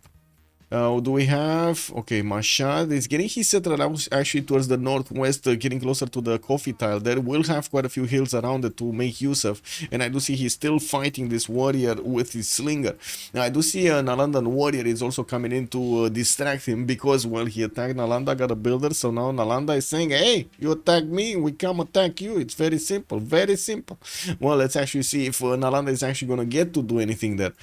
Do we have... Okay, Mashad is getting his settler actually towards the northwest, getting closer to the coffee tile. There will have quite a few hills around it to make use of. And I do see he's still fighting this warrior with his slinger. Now, I do see a Nalandan warrior is also coming in to distract him because, well, he attacked Nalanda, got a builder. So now Nalanda is saying, hey, you attack me, we come attack you. It's very simple, very simple. Well, let's actually see if Nalanda is actually going to get to do anything there.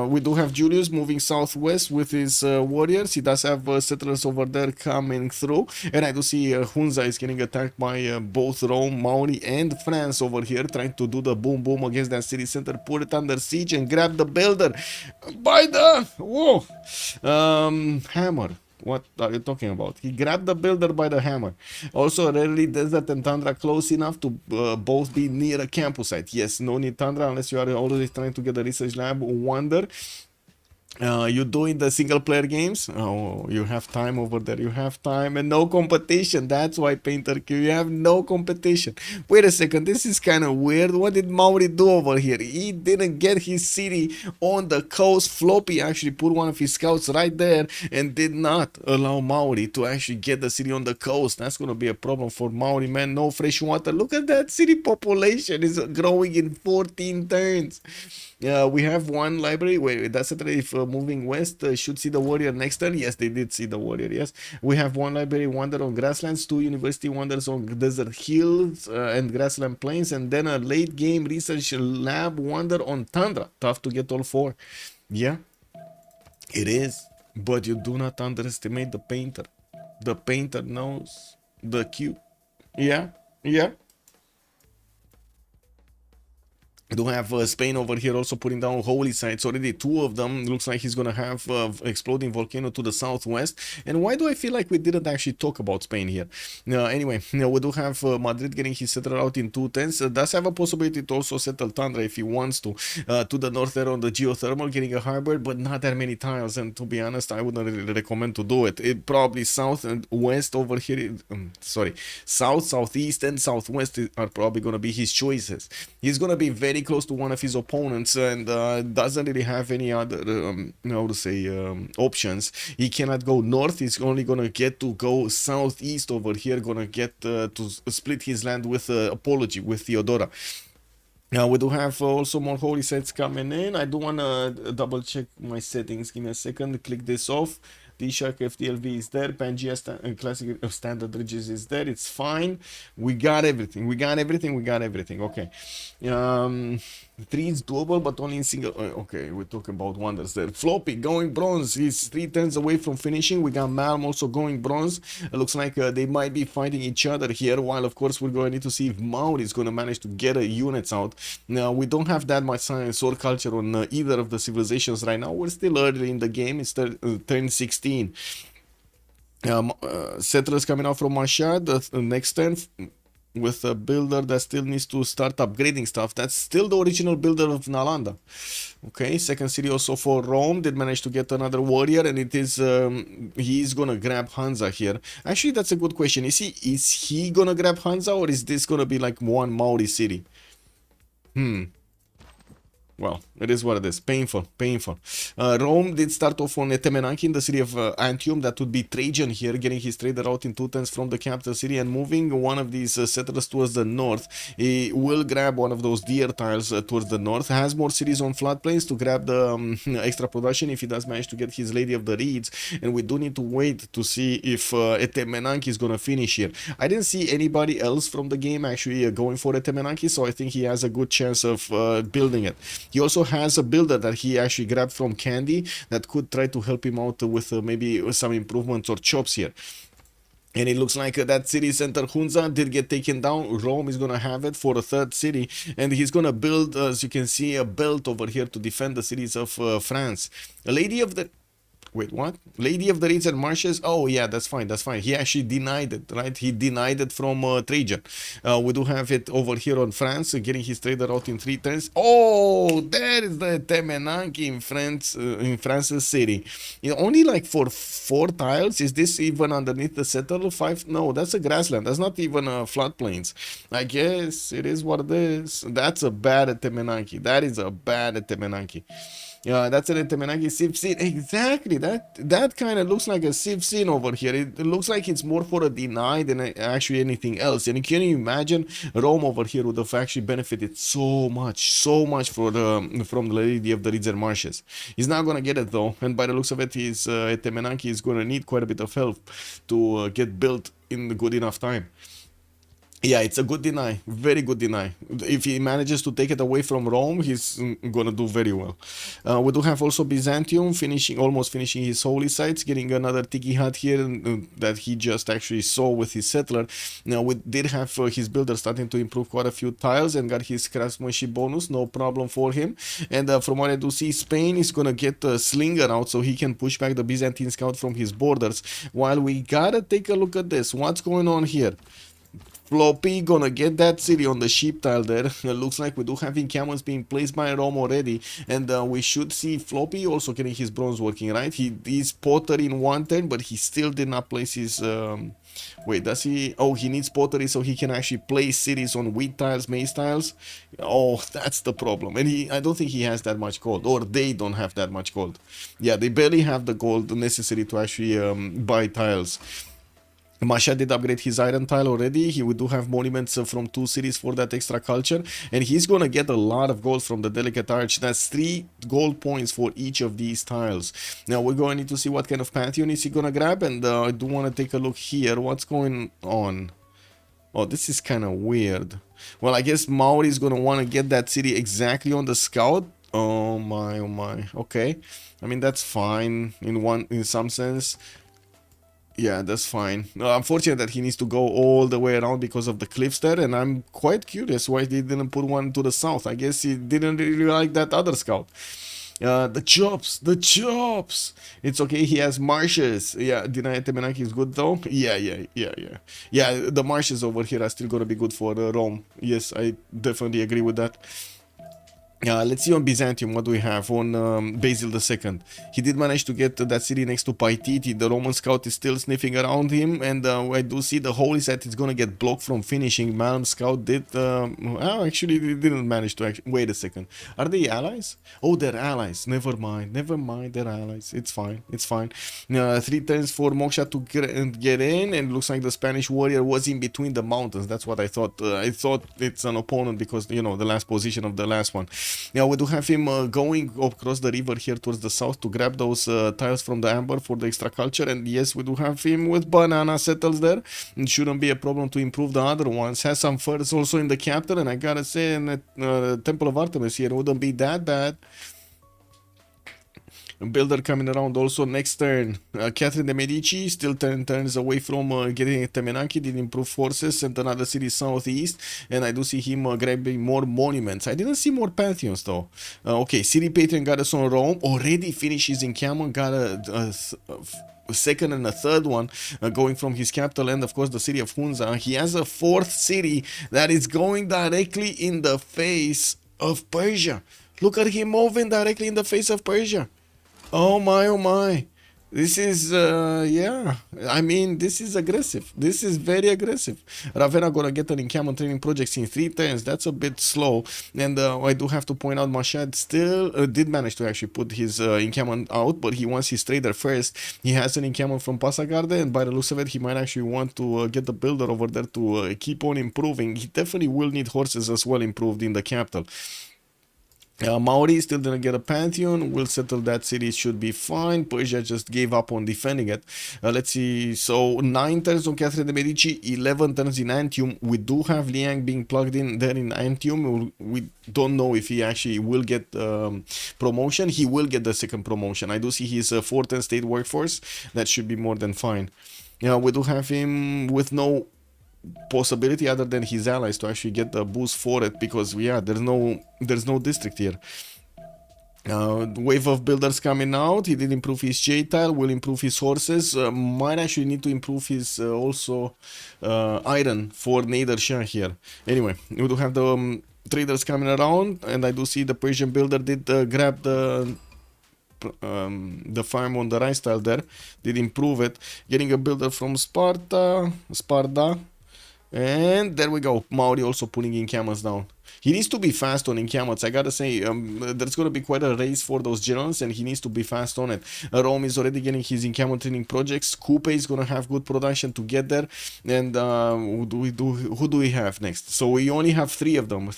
We do have Julius moving southwest with his warriors. He does have settlers over there coming through, and I do see Hunza is getting attacked by both Rome, Mauri, and France over here, trying to do the boom boom against that city center, put it under siege, and grab the builder by the hammer. What are you talking about? He grabbed the builder by the hammer. Also, rarely Desert and Tundra close enough to both be near a campus site. Yes, no need Tundra unless you are already trying to get a research lab. Wonder. You doing the single player games? Oh, you have time over there. You have time and no competition. That's why, Painter Q, you have no competition. Wait a second, this is kind of weird. What did Mauri do over here? He didn't get his city on the coast. Floppy actually put one of his scouts right there and did not allow Mauri to actually get the city on the coast. That's going to be a problem for Mauri, man. No fresh water. Look at that city population is growing in 14 turns. We have one library. Wait, that's it. If moving west, should see the warrior next turn. Yes, they did see the warrior. Yes, we have one library wonder on grasslands, 2 university wonders on desert hills and grassland plains, and then a late game research lab wonder on tundra. Tough to get all 4. Yeah, it is. But you do not underestimate the painter. The painter knows the Q. Yeah, yeah. We do have Spain over here also putting down holy sites already, 2 of them. Looks like he's gonna have exploding volcano to the southwest. And why do I feel like we didn't actually talk about Spain here? Anyway, we do have Madrid getting his settler out in 2 turns. Does have a possibility to also settle Tundra if he wants to the north there on the geothermal, getting a harbor, but not that many tiles. And to be honest, I wouldn't really recommend to do it. It probably south and west over here, south, southeast, and southwest are probably gonna be his choices. He's gonna be very close to one of his opponents and doesn't really have any other options. He cannot go north. He's only gonna get to go southeast over here, gonna get to split his land with Apology, with Theodora. Now we do have also more holy sites coming in. I do want to double check my settings. Give me a second. Click this off. DShark FTLV is there. Pangea classic standard ridges is there. It's fine. We got everything. We got everything. We got everything. Okay. 3 is doable, but only in single. Okay, we talk about wonders there. Floppy going bronze. He's 3 turns away from finishing. We got Malm also going bronze. It looks like they might be fighting each other here. While of course we're going to need to see if Mauri is going to manage to get units out. Now we don't have that much science or culture on either of the civilizations right now. We're still early in the game. It's turn 16. Settlers coming out from Mashad next turn with a builder that still needs to start upgrading stuff. That's still the original builder of Nalanda. Okay, second city also for Rome. Did manage to get another warrior, and it is he's gonna grab Hansa here. Actually, that's a good question. Is he gonna grab Hansa, or is this gonna be like one Mauri city? Well, it is what it is. Painful, painful. Rome did start off on Etemenanki in the city of Antium. That would be Trajan here, getting his trader out in 2 turns from the capital city and moving one of these settlers towards the north. He will grab one of those deer tiles towards the north. Has more cities on floodplains to grab the extra production if he does manage to get his Lady of the Reeds. And we do need to wait to see if Etemenanki is going to finish here. I didn't see anybody else from the game actually going for Etemenanki, so I think he has a good chance of building it. He also has a builder that he actually grabbed from Candy that could try to help him out with maybe some improvements or chops here. And it looks like that city center Hunza did get taken down. Rome is going to have it for a 3rd city. And he's going to build, as you can see, a belt over here to defend the cities of France. A Lady of the Wait, what? Lady of the Reeds and Marshes? Oh, yeah, that's fine, that's fine. He actually denied it, right? He denied it from Trajan. We do have it over here on France, getting his trader out in 3 turns. Oh, there is the Temenanki in France, in France's city. You know, only like for 4 tiles? Is this even underneath the settle? 5? No, that's a grassland. That's not even floodplains. I guess it is what it is. That's a bad Temenanki. That is a bad Temenanki. Yeah, that's an Temenanki Civ6. Exactly. That kind of looks like a Civ6 over here. It looks like it's more for a deny than actually anything else. And can you imagine Rome over here would have actually benefited so much from the Lady of the Reeds and Marshes. He's not gonna get it though, and by the looks of it, his Temenanki is gonna need quite a bit of help to get built in good enough time. Yeah, it's a good deny, very good deny. If he manages to take it away from Rome, he's gonna do very well. We do have also Byzantium almost finishing his holy sites, getting another tiki hut here that he just actually saw with his settler. Now we did have his builder starting to improve quite a few tiles and got his craftsmanship bonus, no problem for him. And from what I do see, Spain is gonna get a slinger out so he can push back the Byzantine scout from his borders. While we gotta take a look at this, what's going on here? Floppy gonna get that city on the sheep tile there. It looks like we do have encampments being placed by Rome already, and we should see Floppy also getting his bronze working, right? He is pottery in 1 turn, but he still did not place his wait, does he? Oh, he needs pottery so he can actually place cities on wheat tiles, maize tiles. Oh, that's the problem. And I don't think he has that much gold, or they don't have that much gold. Yeah, they barely have the gold necessary to actually buy tiles. Masha did upgrade his iron tile already. He do have monuments from 2 cities for that extra culture, and he's gonna get a lot of gold from the delicate arch. That's 3 gold points for each of these tiles. Now we're going to need to see what kind of pantheon is he gonna grab, and I do want to take a look here. What's going on? Oh, this is kind of weird. Well, I guess Maori is gonna want to get that city exactly on the scout. Oh my, oh my. Okay, I mean that's fine in some sense. Yeah, that's fine. Unfortunate that he needs to go all the way around because of the cliffs there, and I'm quite curious why they didn't put one to the south. I guess he didn't really like that other scout. The chops. It's okay, he has marshes. Yeah, Dinaya Temenanki is good though. Yeah. The marshes over here are still gonna be good for Rome. Yes, I definitely agree with that. Let's see on Byzantium what do we have on Basil II. He did manage to get that city next to Titiits. The Roman scout is still sniffing around him, and I do see the holy site is gonna get blocked from finishing. Malm scout did actually they didn't manage to actually. Wait a second, are they allies? Oh, they're allies. Never mind, they're allies. It's fine. 3 turns for Moksha to get in, and looks like the Spanish warrior was in between the mountains. That's what I thought. I thought it's an opponent because, you know, the last position of the last one. Now we do have him going across the river here towards the south to grab those tiles from the amber for the extra culture, and yes, we do have him with banana settles there. It shouldn't be a problem to improve the other ones. Has some furs also in the capital, and I gotta say, in the Temple of Artemis here, it wouldn't be that bad. Builder coming around also next turn. Catherine de Medici still 10 turns away from getting a Temenanki, did improve forces and another city southeast, and I do see him grabbing more monuments. I didn't see more pantheons though. Okay, City Patron got us on Rome, already finished his encampment, got a second and a third one going from his capital, and of course the city of Hunza. He has a 4th city that is going directly in the face of Persia. Look at him moving directly in the face of Persia. Oh my. This is, yeah, I mean, this is aggressive. This is very aggressive. Ravenna gonna get an encampment training project in 3 turns. That's a bit slow. And I do have to point out, Mashad still did manage to actually put his encampment out, but he wants his trader first. He has an encampment from Passagarde, and by the looks of it, he might actually want to get the builder over there to keep on improving. He definitely will need horses as well improved in the capital. Maori still didn't get a pantheon. We'll settle that city, should be fine. Persia just gave up on defending it. Let's see, so 9 turns on Catherine de Medici, 11 turns in Antium. We do have Liang being plugged in there in Antium. We don't know if he actually will get promotion. He will get the 2nd promotion. I do see his 4th turn state workforce. That should be more than fine. We do have him with no possibility other than his allies to actually get the boost for it, because yeah, there's no district here. Wave of builders coming out. He did improve his J tile, will improve his horses. Might actually need to improve his also iron for Nader Shah here. Anyway, we do have the traders coming around, and I do see the Persian builder did grab the farm on the right tile there, did improve it, getting a builder from Sparta, and there we go. Maori also putting encampments down. He needs to be fast on encampments. I gotta say, there's gonna be quite a race for those generals, and he needs to be fast on it. Rome is already getting his encampment training projects. Kupe is gonna have good production to get there. And who do we have next? So we only have three of them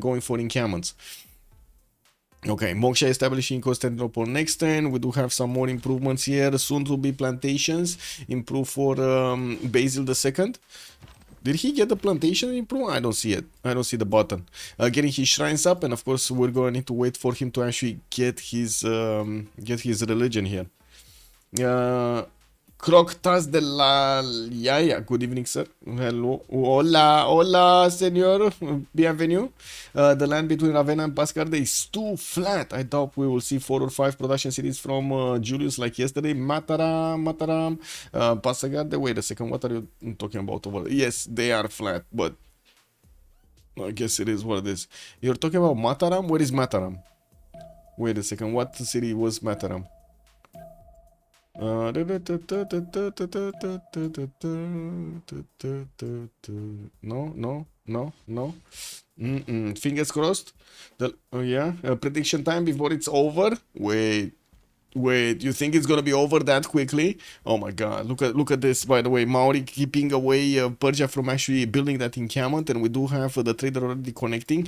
going for encampments. Okay, Moksha establishing Constantinople next turn. We do have some more improvements here. Soon to be plantations. Improve for Basil II. Did he get the plantation improvement? I don't see it. I don't see the button. Getting his shrines up, and of course we're going to need to wait for him to actually get his religion here. Croctas de la Yaya. Good evening, sir. Hello. Hola, hola, senor. Bienvenue. The land between Ravenna and Pascarde is too flat. I doubt we will see 4 or 5 production cities from Julius like yesterday. Mataram, Pascarde. Wait a second. What are you talking about over there? Yes, they are flat, but I guess it is what it is. You're talking about Mataram? Where is Mataram? Wait a second. What city was Mataram? No. Fingers crossed. Yeah. Prediction time before it's over. Wait, you think it's gonna be over that quickly? Oh my god, look at this. By the way, Maori keeping away Persia from actually building that encampment, and we do have the trader already connecting.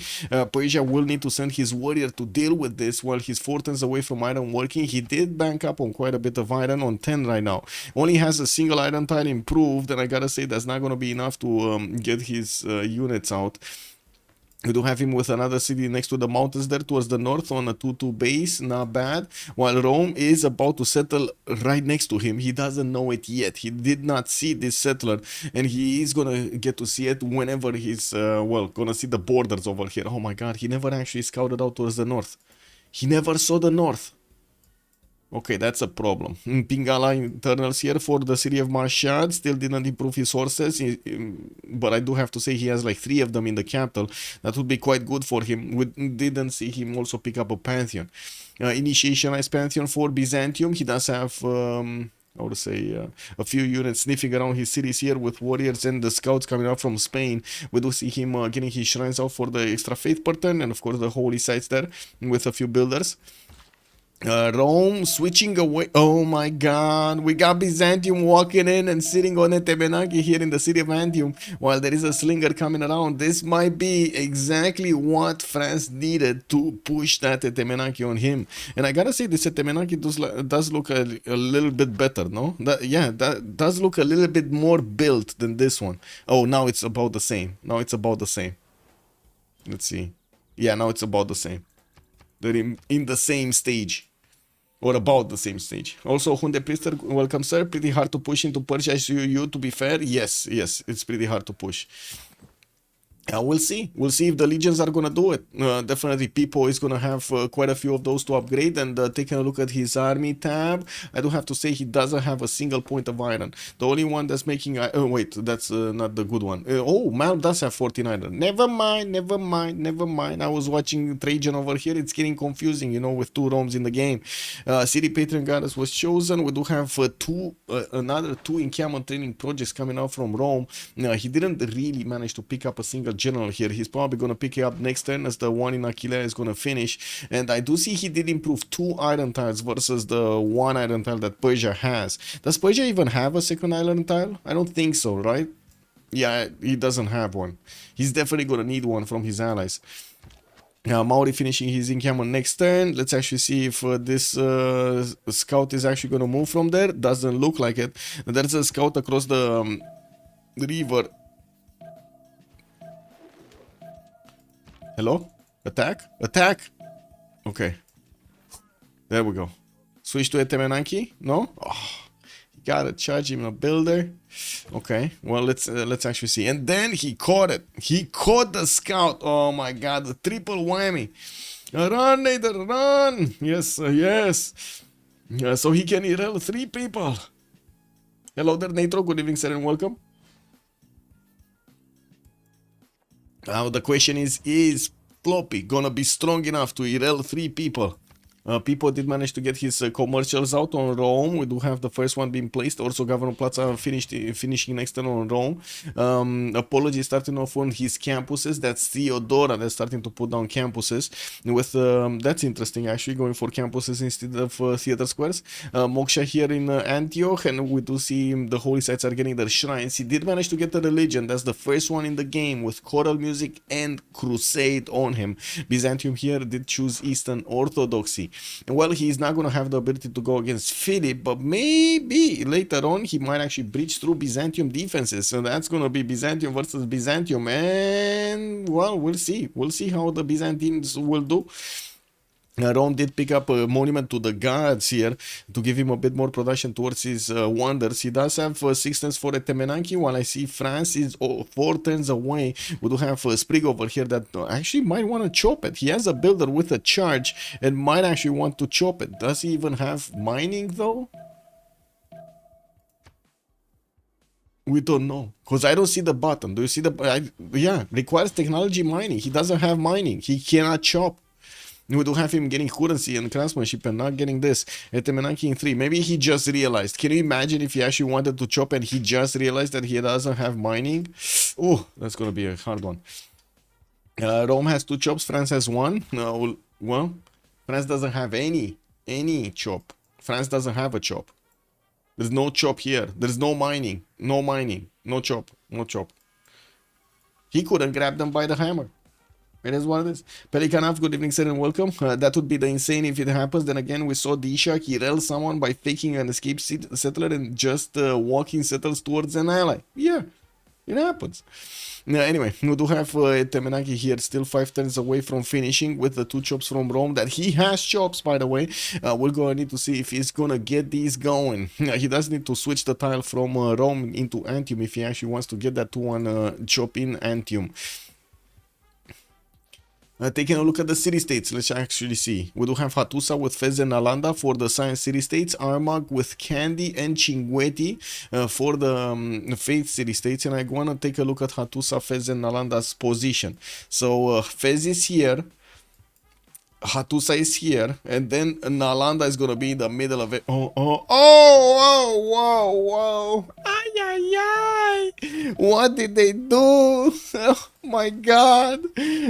Persia will need to send his warrior to deal with this while he's 4 turns away from iron working. He did bank up on quite a bit of iron, on 10 right now. Only has a single iron tile improved, and I gotta say that's not gonna be enough to get his units out. We do have him with another city next to the mountains there towards the north on a 2-2 base, not bad. While Rome is about to settle right next to him. He doesn't know it yet. He did not see this settler, and he is gonna get to see it whenever he's, gonna see the borders over here. Oh my god, he never actually scouted out towards the north. He never saw the north. Okay, that's a problem. Pingala internals here for the city of Mashhad. Still didn't improve his horses, but I do have to say he has like 3 of them in the capital. That would be quite good for him. We didn't see him also pick up a pantheon. Initiationized pantheon for Byzantium. He does have, I would say, a few units sniffing around his cities here with warriors and the scouts coming out from Spain. We do see him getting his shrines out for the extra faith per turn, and of course the holy sites there with a few builders. Rome switching away. Oh my god, we got Byzantium walking in and sitting on a Temenaki here in the city of Antium while there is a slinger coming around. This might be exactly what France needed to push that Temenaki on him. And I gotta say, this Temenaki does look a little bit better, no? That does look a little bit more built than this one. Oh, now it's about the same. Let's see. Yeah, now it's about the same. They're in the same stage. Or about the same stage. Also, Hunde Priester, welcome sir. Pretty hard to push into Persia you to be fair. Yes, it's pretty hard to push. We'll see if the legions are gonna do it. Definitely Pipo is gonna have quite a few of those to upgrade. And taking a look at his army tab, I do have to say he doesn't have a single point of iron. The only one that's making wait, that's not the good one. Malm does have 14 iron. Never mind. I was watching Trajan over here. It's getting confusing, you know, with 2 Romes in the game. City Patron Goddess was chosen. We do have another 2 encampment training projects coming out from Rome. He didn't really manage to pick up a single general here. He's probably gonna pick it up next turn as the one in Aquilea is gonna finish. And I do see he did improve 2 iron tiles versus the 1 iron tile that Persia has. Does Persia even have a second iron tile? I don't think so, right? Yeah, he doesn't have one. He's definitely gonna need one from his allies. Maori finishing his encampment next turn. Let's actually see if this scout is actually gonna move from there. Doesn't look like it. There's a scout across the river. Hello? Attack? Okay. There we go. Switch to a Temenaki? No? Oh, you gotta charge him a builder. Okay. Well, let's actually see. And then he caught it. He caught the scout. Oh my god, the triple whammy. Run, Nader, run! Yes, yes. So he can irrel 3 people. Hello there, Natro. Good evening, sir, and welcome. Now the question is Floppy gonna be strong enough to irrel 3 people? Pipo did manage to get his commercials out on Rome. We do have the first one being placed. Also, Governor Plaza finishing next turn on Rome. Apology starting off on his campuses. That's Theodora that's starting to put down campuses. With that's interesting, actually, going for campuses instead of theater squares. Moksha here in Antioch, and we do see the holy sites are getting their shrines. He did manage to get the religion. That's the first one in the game with choral music and crusade on him. Byzantium here did choose Eastern Orthodoxy. Well, he's not going to have the ability to go against Philip, but maybe later on he might actually breach through Byzantium defenses. So that's going to be Byzantium versus Byzantium, and well, we'll see. We'll see how the Byzantines will do. Rome did pick up a monument to the gods here to give him a bit more production towards his wonders. He does have 6 turns for a Temenanki, while I see France is 4 turns away. We do have Sprig over here that actually might want to chop it. He has a builder with a charge and might actually want to chop it. Does he even have mining though? We don't know, because I don't see the button. Do you see the... yeah, requires technology mining. He doesn't have mining. He cannot chop. We do have him getting currency and craftsmanship and not getting this. Temenanki in 3. Maybe he just realized. Can you imagine if he actually wanted to chop and he just realized that he doesn't have mining? Oh, that's going to be a hard one. Rome has 2 chops. France has 1. Well, France doesn't have any chop. France doesn't have a chop. There's no chop here. There's no mining. No mining. No chop. No chop. He couldn't grab them by the hammer. It is what it is. Pelikanov, good evening, sir, and welcome. That would be the insane if it happens. Then again, we saw DShark irrel someone by faking an escape settler and just walking settles towards an ally. Yeah, it happens. Anyway, we do have Temenanki here, still 5 turns away from finishing with the 2 chops from Rome that he has chops, by the way. We're going to need to see if he's going to get these going. He does need to switch the tile from Rome into Antium if he actually wants to get that 2-1 chop in Antium. Taking a look at the city-states, let's actually see. We do have Hattusa with Fez and Nalanda for the science city-states, Armagh with Kandy and Cinguetti for the faith city-states, and I want to take a look at Hattusa, Fez and Nalanda's position. So Fez is here, Hattusa is here, and then Nalanda is going to be in the middle of it. Whoa. Ay, ay, ay. What did they do? Oh my god.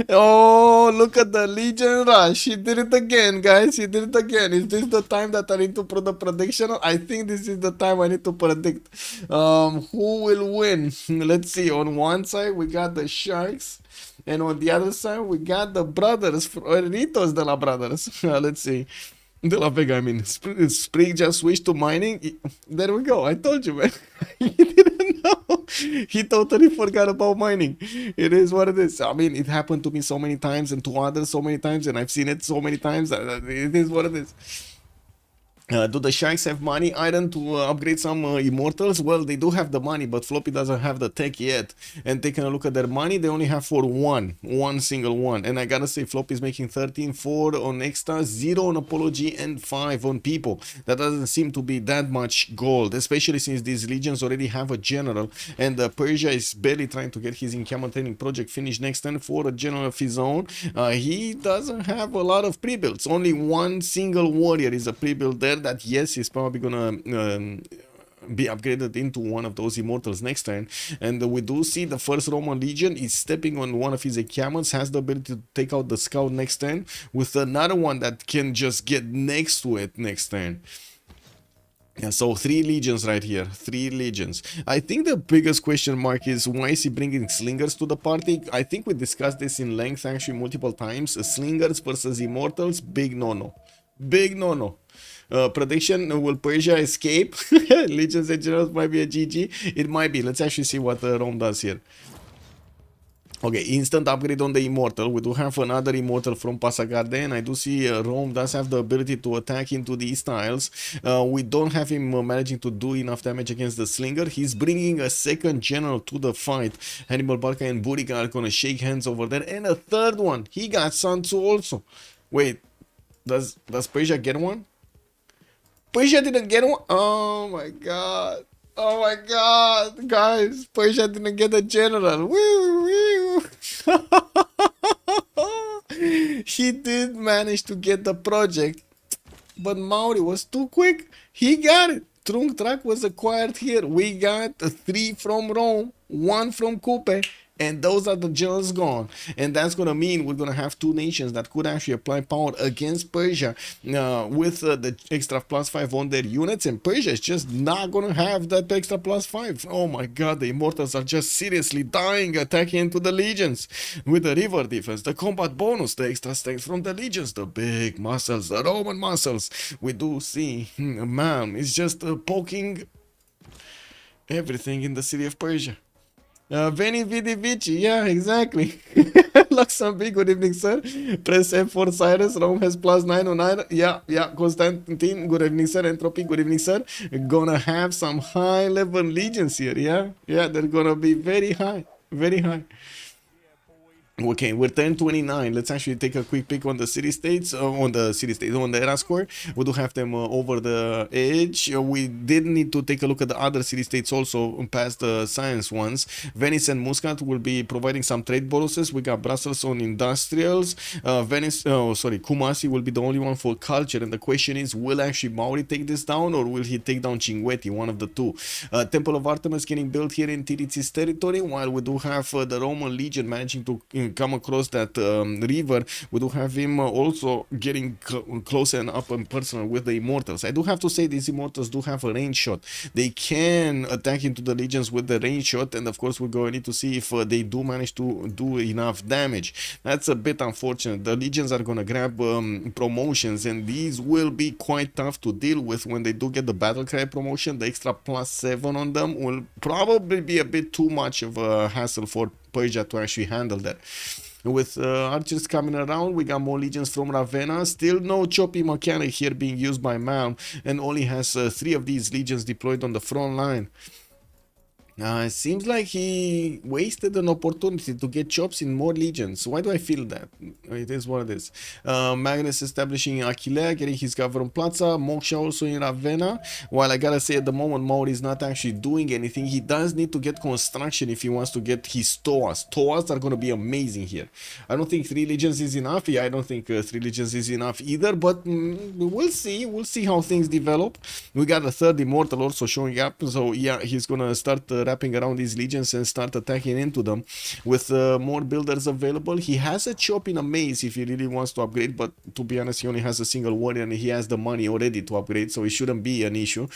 Oh, look at the Legion rush. He did it again, guys. He did it again. Is this the time that I need to put the prediction? I think this is the time I need to predict. Who will win? Let's see. On one side, we got the Sharks. And on the other side, we got the brothers, Freritos de la brothers. Let's see. De la Vega, I mean. Sprig just switched to mining. There we go. I told you, man. He didn't know. He totally forgot about mining. It is what it is. I mean, it happened to me so many times and to others so many times. And I've seen it so many times. It is what it is. Do the Sharks have money, Iron, to upgrade some immortals? Well, they do have the money, but Floppy doesn't have the tech yet. And taking a look at their money, they only have for one single one. And I gotta say, Floppy is making 13, 4 on Extazzz, 0 on Apology, and 5 on Pipo. That doesn't seem to be that much gold, especially since these legions already have a general. And Persia is barely trying to get his encampment training project finished next turn for a general of his own. He doesn't have a lot of pre-builds. Only one single warrior is a pre-build there. That yes, he's probably gonna be upgraded into one of those immortals next turn. And we do see the first Roman legion is stepping on one of his encampments, has the ability to take out the scout next turn with another one that can just get next to it next turn. Yeah, so 3 legions right here, 3 legions. I think the biggest question mark is why is he bringing slingers to the party? I think we discussed this in length actually multiple times. Slingers versus immortals, big no-no. Big no-no. Prediction, will Persia escape? Legions and generals might be a GG. It might be. Let's actually see what Rome does here. Okay, instant upgrade on the immortal. We do have another immortal from Passagarde, and I do see Rome does have the ability to attack into these tiles. We don't have him managing to do enough damage against the slinger. He's bringing a second general to the fight. Hannibal Barca and Burica are gonna shake hands over there, and a third one. He got Sun Tzu also. Wait, does Persia get one? Persia didn't get one? Oh my god. Oh my god, guys. Persia didn't get a general. Woo, woo. He did manage to get the project, but Maori was too quick. He got it. Trung Track was acquired here. We got 3 from Rome, 1 from Kupe, and those are the generals gone. And that's going to mean we're going to have 2 nations that could actually apply power against Persia with the extra +5 on their units. And Persia is just not going to have that extra +5. Oh my god, the Immortals are just seriously dying attacking into the legions. With the river defense, the combat bonus, the extra strength from the legions, the big muscles, the Roman muscles. We do see Malm is just poking everything in the city of Persia. Veni Vidi Vici, yeah, exactly. Luxembourg, good evening, sir. Press F for Cyrus, Rome has +9 on either. Yeah, Constantine, good evening, sir. Entropy, good evening, sir. Gonna have some high level legions here, yeah, they're gonna be very high, very high. Okay, we're 1029. Let's actually take a quick peek on the city-states, on the era score. We do have them over the edge. We did need to take a look at the other city-states also past the science ones. Venice and Muscat will be providing some trade bonuses. We got Brussels on industrials. Kumasi will be the only one for culture. And the question is, will actually Maori take this down, or will he take down Cinguetti? One of the two. Temple of Artemis getting built here in Titiits territory, while we do have the Roman Legion managing to come across that river. We do have him also getting close and up and personal with the Immortals. I do have to say these Immortals do have a range shot. They can attack into the legions with the range shot, and of course we're going to need to see if they do manage to do enough damage. That's a bit unfortunate. The legions are going to grab promotions, and these will be quite tough to deal with when they do get the battle cry promotion. The extra +7 on them will probably be a bit too much of a hassle for Persia to actually handle that. With archers coming around, we got more legions from Ravenna. Still no choppy mechanic here being used by Malm, and only has 3 of these legions deployed on the front line. It seems like he wasted an opportunity to get chops in more legions. Why do I feel that? It is what it is. Magnus establishing Achillea, getting his government Plaza. Moksha also in Ravenna. While I gotta say at the moment Maori is not actually doing anything, he does need to get construction if he wants to get his Toas. Toas are gonna be amazing here. I don't think 3 legions is enough. Yeah, I don't think 3 legions is enough either, but we'll see. We'll see how things develop. We got a 3rd Immortal also showing up, so yeah, he's gonna start wrapping around these legions and start attacking into them with more builders available. He has a chop in a maze if he really wants to upgrade, but to be honest, he only has a single warrior and he has the money already to upgrade, so it shouldn't be an issue.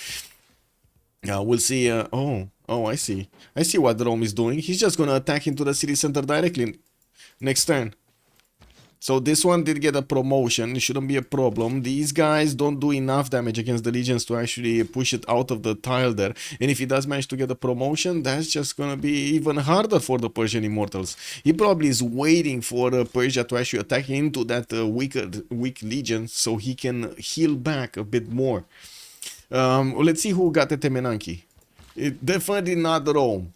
We'll see. I see what Rome is doing. He's just gonna attack into the city center directly next turn. So this one did get a promotion. It shouldn't be a problem. These guys don't do enough damage against the legions to actually push it out of the tile there. And if he does manage to get a promotion, that's just gonna be even harder for the Persian Immortals. He probably is waiting for Persia to actually attack into that weak legion so he can heal back a bit more. Let's see who got the Temenanki. Definitely not Rome.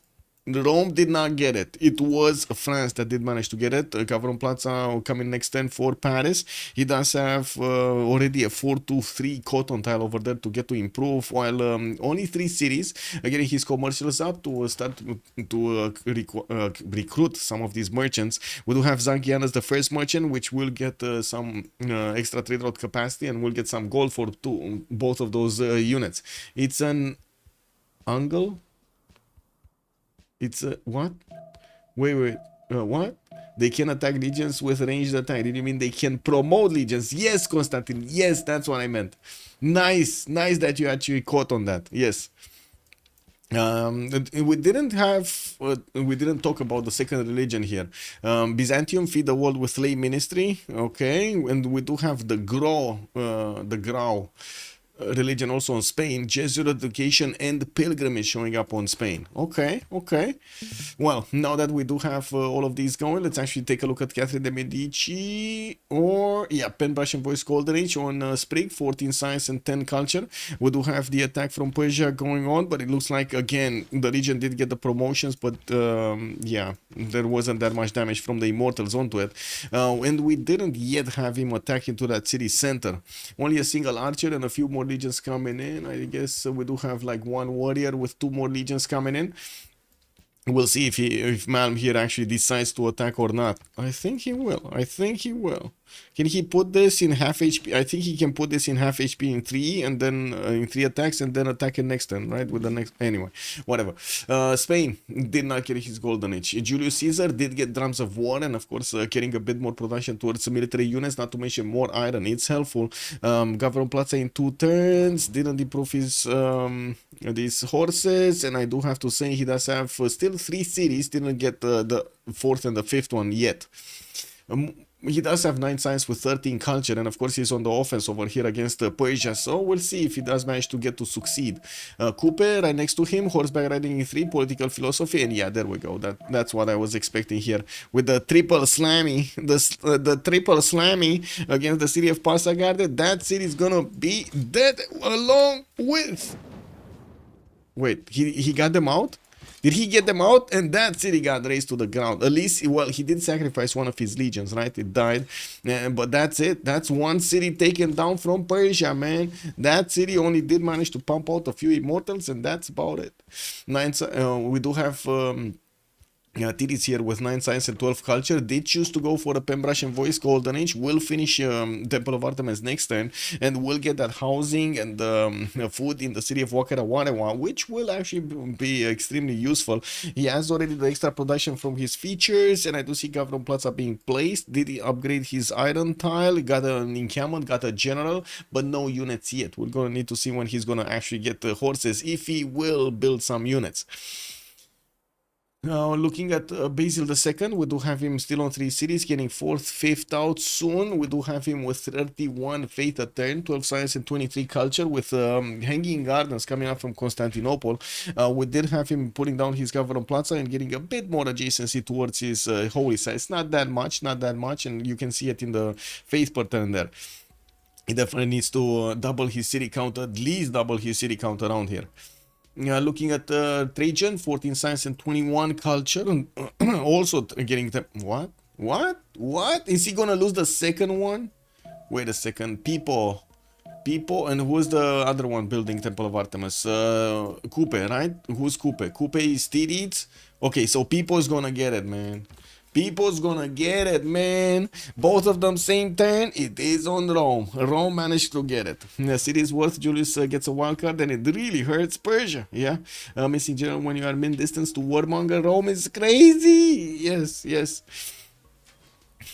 Rome did not get it. It was France that did manage to get it. Gavron Plaza coming next turn for Paris. He does have already a 4-2-3 cotton tile over there to get to improve, while only 3 cities getting his commercials up to start to recruit some of these merchants. We do have Zangian as the first merchant, which will get some extra trade route capacity, and we'll get some gold for both of those units. It's an angle. It's a what? Wait, what? They can attack legions with ranged attack. Did you mean they can promote legions? Yes, Constantine. Yes, that's what I meant. Nice that you actually caught on that. Yes. We didn't talk about the second religion here. Byzantium feed the world with lay ministry. Okay, and we do have the Grau. religion also on Spain. Jesuit education and pilgrimage showing up on Spain. Okay, okay. Well, now that we do have all of these going, let's actually take a look at Catherine de Medici, or yeah, Pen Brush and Voice Golden Age on Sprig, 14 science and 10 culture. We do have the attack from Persia going on, but it looks like again the region did get the promotions, but yeah, there wasn't that much damage from the immortals onto it, and we didn't yet have him attack into that city center. Only a single archer and a few more legions coming in. I guess we do have like one warrior with 2 more legions coming in. We'll see if Malm here actually decides to attack or not. I think he will. I think he will. Can he put this in half HP? I think he can put this in half HP in 3 and then in 3 attacks and then attack it next turn, right? With the next, anyway, whatever. Spain did not get his golden age. Julius Caesar did get drums of war and of course carrying a bit more production towards military units, not to mention more iron. It's helpful. Gavron Plaza in 2 turns didn't improve his these horses, and I do have to say he does have still 3 cities. Didn't get the 4th and the 5th one yet. He does have 9 science with 13 culture, and of course he's on the offense over here against Persia, so we'll see if he does manage to get to succeed. Kupe right next to him, horseback riding in 3, political philosophy, and yeah, there we go. That's what I was expecting here with the triple slammy, the triple slammy against the city of Passagarde. That city is gonna be dead along with. Wait, he got them out? Did he get them out? And that city got razed to the ground. At least, well, he did sacrifice one of his legions, right? It died. But that's it. That's one city taken down from Persia, man. That city only did manage to pump out a few immortals, and that's about it. We do have... Titiits here with 9 science and 12 culture did choose to go for a Pen Brush and Voice Golden Age. Will finish Temple of Artemis next turn, and will get that housing and food in the city of Wakarawarewa, which will actually be extremely useful. He has already the extra production from his features, and I do see Gavron Plaza being placed. Did he upgrade his iron tile? Got an encampment, got a general, but no units yet. We're gonna need to see when he's gonna actually get the horses, if he will build some units. Now, looking at Basil II, we do have him still on 3 cities, getting 4th, 5th out soon. We do have him with 31 faith a turn, 12 science and 23 culture, with hanging gardens coming up from Constantinople. We did have him putting down his Gavron Plaza and getting a bit more adjacency towards his holy sites. Not that much, and you can see it in the faith per turn there. He definitely needs to double his city count, at least double his city count around here. Looking at Trajan, 14 science and 21 culture, and also getting them. What? Is he gonna lose the second one? Wait a second. Pipo, and who's the other one building Temple of Artemis? Kupe, right? Who's Kupe? Kupe is Titiits. Okay, so Pipo is gonna get it, man. People's gonna get it, man. Both of them same turn. It is on Rome. Rome managed to get it. The city's worth. Julius gets a wild card, and it really hurts Persia. Yeah. Missing general when you are min distance to warmonger. Rome is crazy. Yes.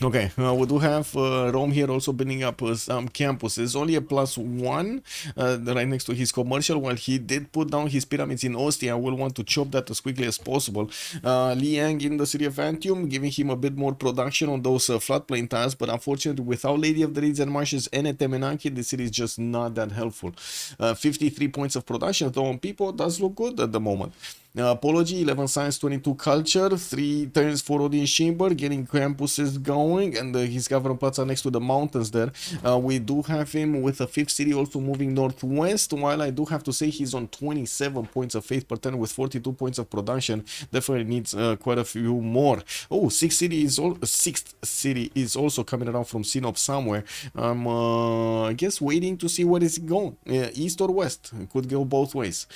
Okay, we do have Rome here also building up some campuses. Only a +1 right next to his commercial, while he did put down his pyramids in Ostia. I will want to chop that as quickly as possible. Liang in the city of Antium, giving him a bit more production on those floodplain tiles, but unfortunately without Lady of the Reeds and Marshes and Etemenanki, the city is just not that helpful. 53 points of production, though on Pipo does look good at the moment. Apology, 11 science, 22 culture, 3 turns for Odin Chamber, getting campuses going, and his Gavron Plaza next to the mountains there. We do have him with a 5th city also moving northwest, while I do have to say he's on 27 points of faith per turn with 42 points of production. Definitely needs quite a few more. Oh, 6th city is also coming around from Sinop somewhere. I'm I guess waiting to see where is it going, east or west. It could go both ways.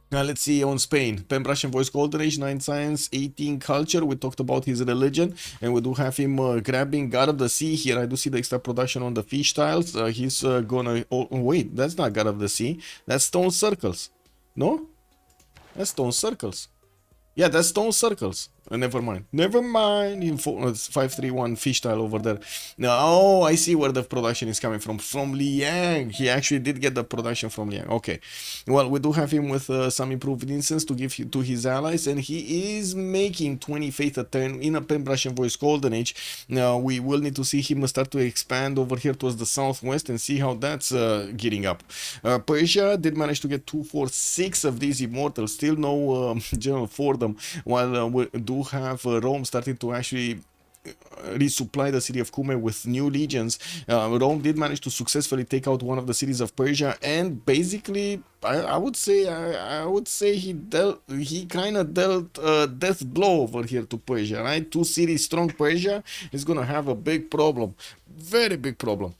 Now let's see on Spain. Pen Brush and Voice Golden Age, 9 science, 18 culture. We talked about his religion, and we do have him grabbing God of the Sea here. I do see the extra production on the fish tiles. He's gonna... Oh, wait, that's not God of the Sea. That's Stone Circles. No? That's Stone Circles. Yeah, that's Stone Circles. Never mind. Never mind. 531 fish tile over there. Now, oh, I see where the production is coming from. From Liang. He actually did get the production from Liang. Okay. Well, we do have him with some improved incense to give to his allies, and he is making 20 faith a turn in a Pembrasian voice golden age. Now, we will need to see him start to expand over here towards the southwest and see how that's getting up. Persia did manage to get 246 of these immortals. Still no general for them. While we do have Rome starting to actually resupply the city of Kupe with new legions. Rome did manage to successfully take out one of the cities of Persia, and basically I would say he kind of dealt a death blow over here to Persia, right? 2 cities strong Persia is gonna have a big problem, very big problem.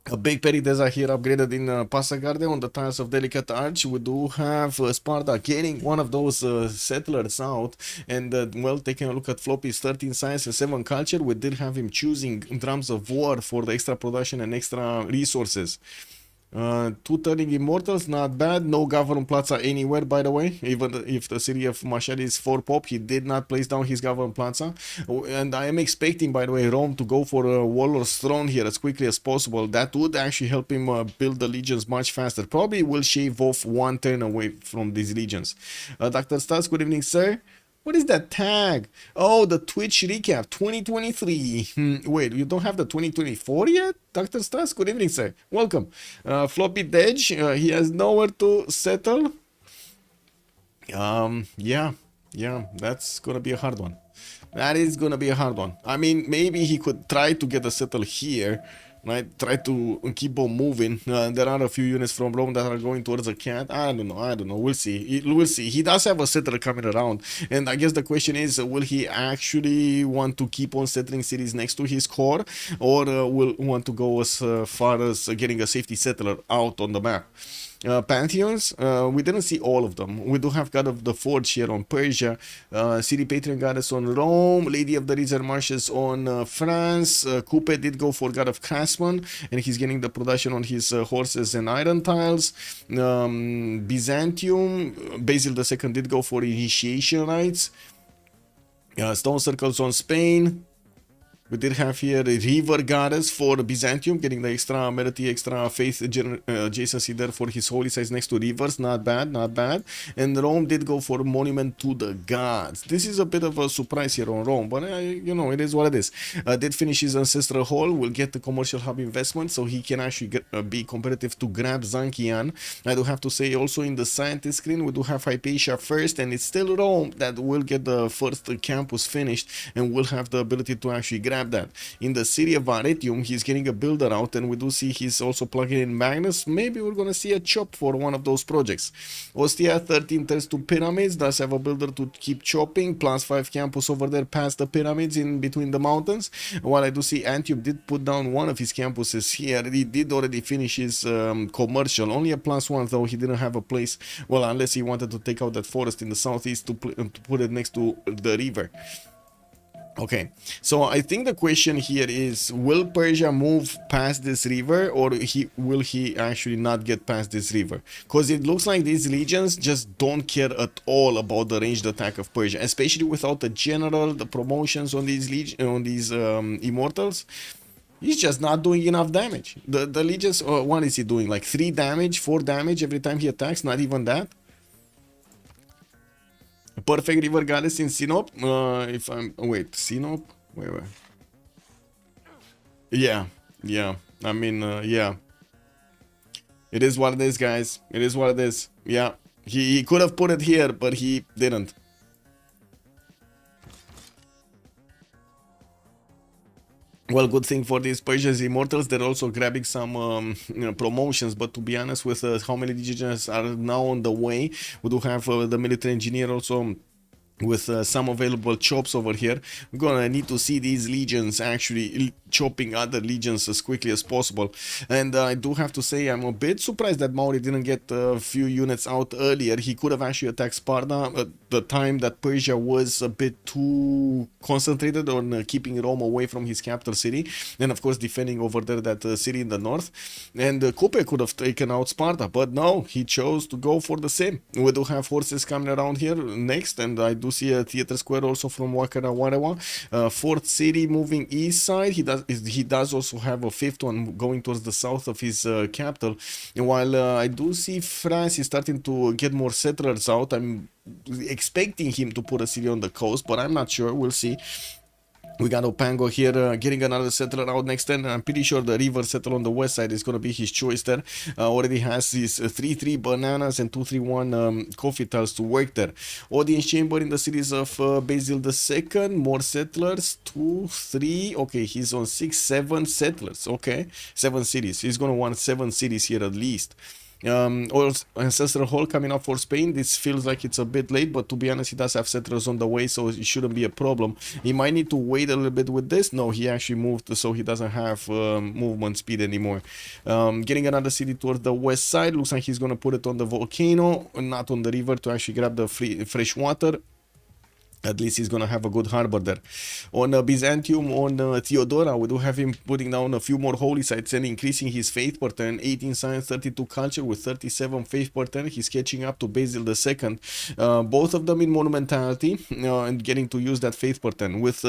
A big Perideza here upgraded in Passagarde on the tiles of Delicate Arch. We do have Sparta getting one of those settlers out, and well, taking a look at Floppy's 13 science and 7 culture, we did have him choosing drums of war for the extra production and extra resources. 2 turning immortals, not bad. No government plaza anywhere, by the way. Even if the city of Mashhad is 4 pop, he did not place down his government plaza. And I am expecting, by the way, Rome to go for a warlord's throne here as quickly as possible. That would actually help him build the legions much faster. Probably will shave off 1 turn away from these legions. Dr. Extazzz, good evening, sir. What is that tag? Oh, the Twitch recap 2023. Wait, you don't have the 2024 yet? Dr. Extazzz, good evening, sir. Welcome. Floppy Dedge, he has nowhere to settle. Yeah, that's gonna be a hard one. That is gonna be a hard one. I mean, maybe he could try to get a settle here. Right, try to keep on moving. There are a few units from Rome that are going towards a cat. I don't know. We'll see. We'll see. He does have a settler coming around, and I guess the question is, will he actually want to keep on settling cities next to his core, or will want to go as far as getting a safety settler out on the map? Pantheons, we didn't see all of them. We do have God of the Forge here on Persia, City Patron Goddess on Rome, Lady of the River Marshes on France. Kupe did go for God of Craftsman, and he's getting the production on his horses and iron tiles. Byzantium, Basil II did go for initiation rites. Stone Circles on Spain. We did have here a River Goddess for Byzantium, getting the extra merity, extra faith adjacency there for his holy sites next to rivers. Not bad, not bad. And Rome did go for Monument to the Gods. This is a bit of a surprise here on Rome, but you know, it is what it is. Did finish his Ancestral Hall, will get the commercial hub investment, so he can actually be competitive to grab Zankian. I do have to say also in the scientist screen, we do have Hypatia first, and it's still Rome that will get the first campus finished and will have the ability to actually grab that. In the city of Arretium, he's getting a builder out, and we do see he's also plugging in Magnus. Maybe we're gonna see a chop for one of those projects. Ostia 13 turns to pyramids, does have a builder to keep chopping, plus 5 campus over there past the pyramids in between the mountains. While I do see Antioch did put down one of his campuses here. He did already finish his commercial, only a +1 though. He didn't have a place, well, unless he wanted to take out that forest in the southeast to put it next to the river. Okay, so I think the question here is, will Persia move past this river, or will he actually not get past this river? Because it looks like these legions just don't care at all about the ranged attack of Persia, especially without the general, the promotions on these immortals. He's just not doing enough damage. The legions, what is he doing? Like 3 damage, 4 damage every time he attacks? Not even that. Perfect River Goddess in Sinop. If I'm Sinop. Wait. Yeah. I mean, yeah. It is what it is, guys. It is what it is. Yeah. He could have put it here, but he didn't. Well, good thing for these Persia's immortals, they're also grabbing some promotions, but to be honest with how many legions are now on the way, we do have the military engineer also with some available chops over here. We're gonna need to see these legions actually chopping other legions as quickly as possible. And I do have to say, I'm a bit surprised that Mauri didn't get a few units out earlier. He could have actually attacked Sparta at the time that Persia was a bit too concentrated on keeping Rome away from his capital city, and of course defending over there that city in the north. And Kupe could have taken out Sparta, but no, he chose to go for the same. We do have horses coming around here next, and I do do see a theater square also from Wakarawarewa. Fourth city moving east side. He does also have a fifth one going towards the south of his capital. While I do see France is starting to get more settlers out. I'm expecting him to put a city on the coast, but I'm not sure. We'll see. We got Opango here getting another settler out next turn. I'm pretty sure the river settle on the west side is going to be his choice there. Already has his 3-3 bananas and 2-3-1 coffee tiles to work there. Audience chamber in the cities of Basil II. More settlers. 2-3. Okay, he's on 6-7 settlers. Okay, 7 cities. He's going to want 7 cities here at least. Ancestral Hall coming up for Spain. This feels like it's a bit late, but to be honest, he does have settlers on the way, so it shouldn't be a problem. He might need to wait a little bit with this. No, he actually moved, so he doesn't have movement speed anymore. Getting another city towards the west side. Looks like he's gonna put it on the volcano, not on the river, to actually grab the fresh water. At least he's gonna have a good harbor there. On Byzantium, on Theodora, we do have him putting down a few more holy sites and increasing his faith per turn. 18 science, 32 culture with 37 faith per turn. He's catching up to Basil II. Both of them in monumentality and getting to use that faith per turn. With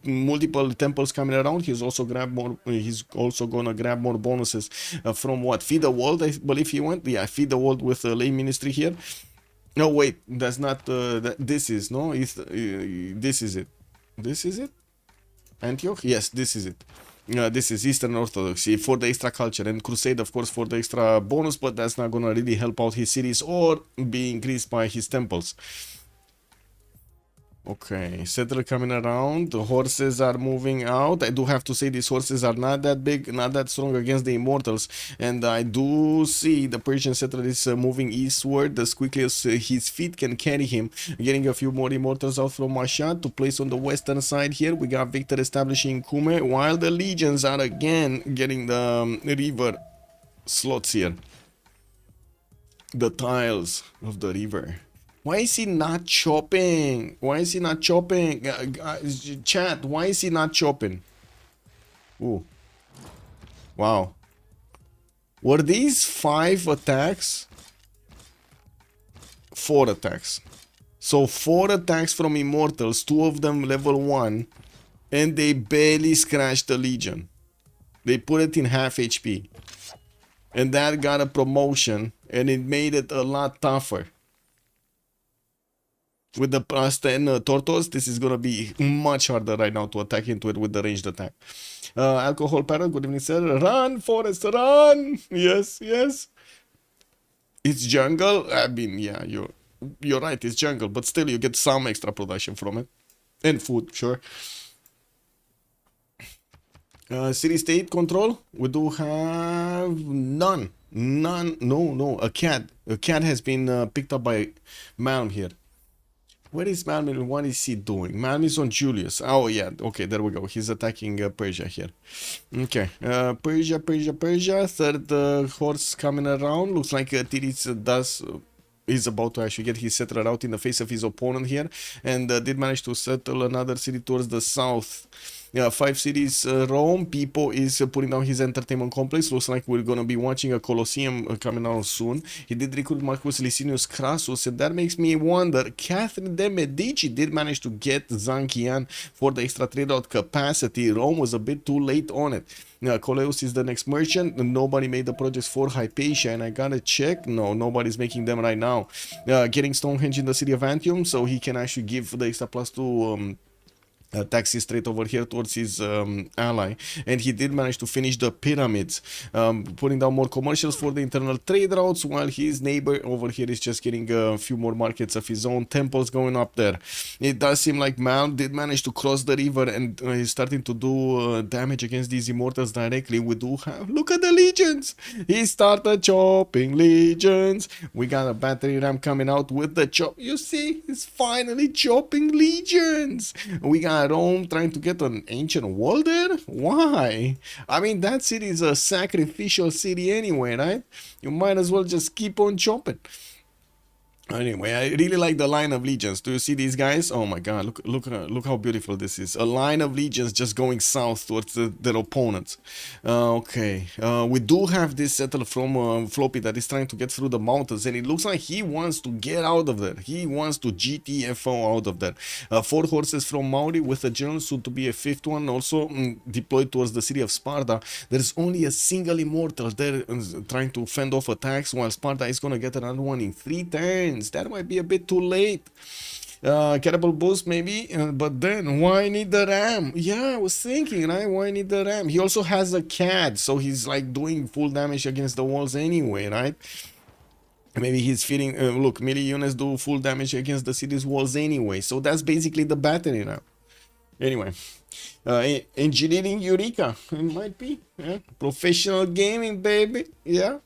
multiple temples coming around, he's also gonna grab more bonuses from what? Feed the world, I believe he went. Yeah, feed the world with lay ministry here. No, wait, that's not, this is, no, this is it. This is it? Antioch? Yes, this is it. This is Eastern Orthodoxy for the extra culture, and Crusade, of course, for the extra bonus, but that's not gonna really help out his cities or be increased by his temples. Okay, settler coming around. The horses are moving out. I do have to say these horses are not that big, not that strong against the immortals. And I do see the Persian settler is moving eastward as quickly as his feet can carry him. Getting a few more immortals out from Shah to place on the western side here. We got Victor establishing Kupe, while the legions are again getting the river slots here. The tiles of the river. Why is he not chopping? Why is he not chopping? Chat, why is he not chopping? Ooh. Wow. Were these 5 attacks? 4 attacks. So 4 attacks from Immortals, 2 of them level 1, and they barely scratched the Legion. They put it in half HP. And that got a promotion, and it made it a lot tougher. With the plus 10 Tortoise, this is gonna be much harder right now to attack into it with the ranged attack. Alcohol Parrot, good evening, sir. Run, Forest, run! Yes, yes. It's jungle. I mean, yeah, you're right, it's jungle, but still you get some extra production from it. And food, sure. City-state control, we do have none. None, no, a cat. A cat has been picked up by Malm here. Where is Malm and what is he doing? Malm is on Julius. Oh, yeah. Okay, there we go. He's attacking Persia here. Okay. Persia. Third horse coming around. Looks like Titiits is about to actually get his settler out in the face of his opponent here. And did manage to settle another city towards the south. Yeah, 5 cities Rome. Pipo is putting down his entertainment complex. Looks like we're gonna be watching a Colosseum coming out soon. He did recruit Marcus Licinius Crassus, and that makes me wonder, Catherine de Medici did manage to get Zankian for the extra trade out capacity. Rome was a bit too late on it. Coleus is the next merchant. Nobody made the projects for Hypatia, and I gotta check. No, nobody's making them right now. Getting Stonehenge in the city of Antium, so he can actually give the extra plus 2 taxis straight over here towards his ally, and he did manage to finish the pyramids, putting down more commercials for the internal trade routes, while his neighbor over here is just getting a few more markets of his own, temples going up there. It does seem like Malm did manage to cross the river, and he's starting to do damage against these immortals directly. We do have, look at the legions, he started chopping legions. We got a battery ram coming out with the chop. You see, he's finally chopping legions. We got Rome trying to get an ancient wall there? Why? I mean, that city is a sacrificial city anyway, right? You might as well just keep on chopping. Anyway, I really like the line of legions. Do you see these guys? Oh my god, look how beautiful this is. A line of legions just going south towards their opponents. Okay, we do have this settler from Floppy that is trying to get through the mountains, and it looks like he wants to get out of there. He wants to GTFO out of there. 4 horses from Mauri with a general, soon to be a 5th one, also deployed towards the city of Sparta. There's only a single immortal there trying to fend off attacks, while Sparta is gonna get another one in 3 turns. That might be a bit too late. Cannibal boost maybe, but then why need the ram? Yeah, I was thinking, right? Why need the ram? He also has a cat, so he's like doing full damage against the walls anyway, right? Maybe he's feeling, look, melee units do full damage against the city's walls anyway, so that's basically the battery now. Anyway, engineering Eureka, it might be, yeah. Professional gaming, baby, yeah.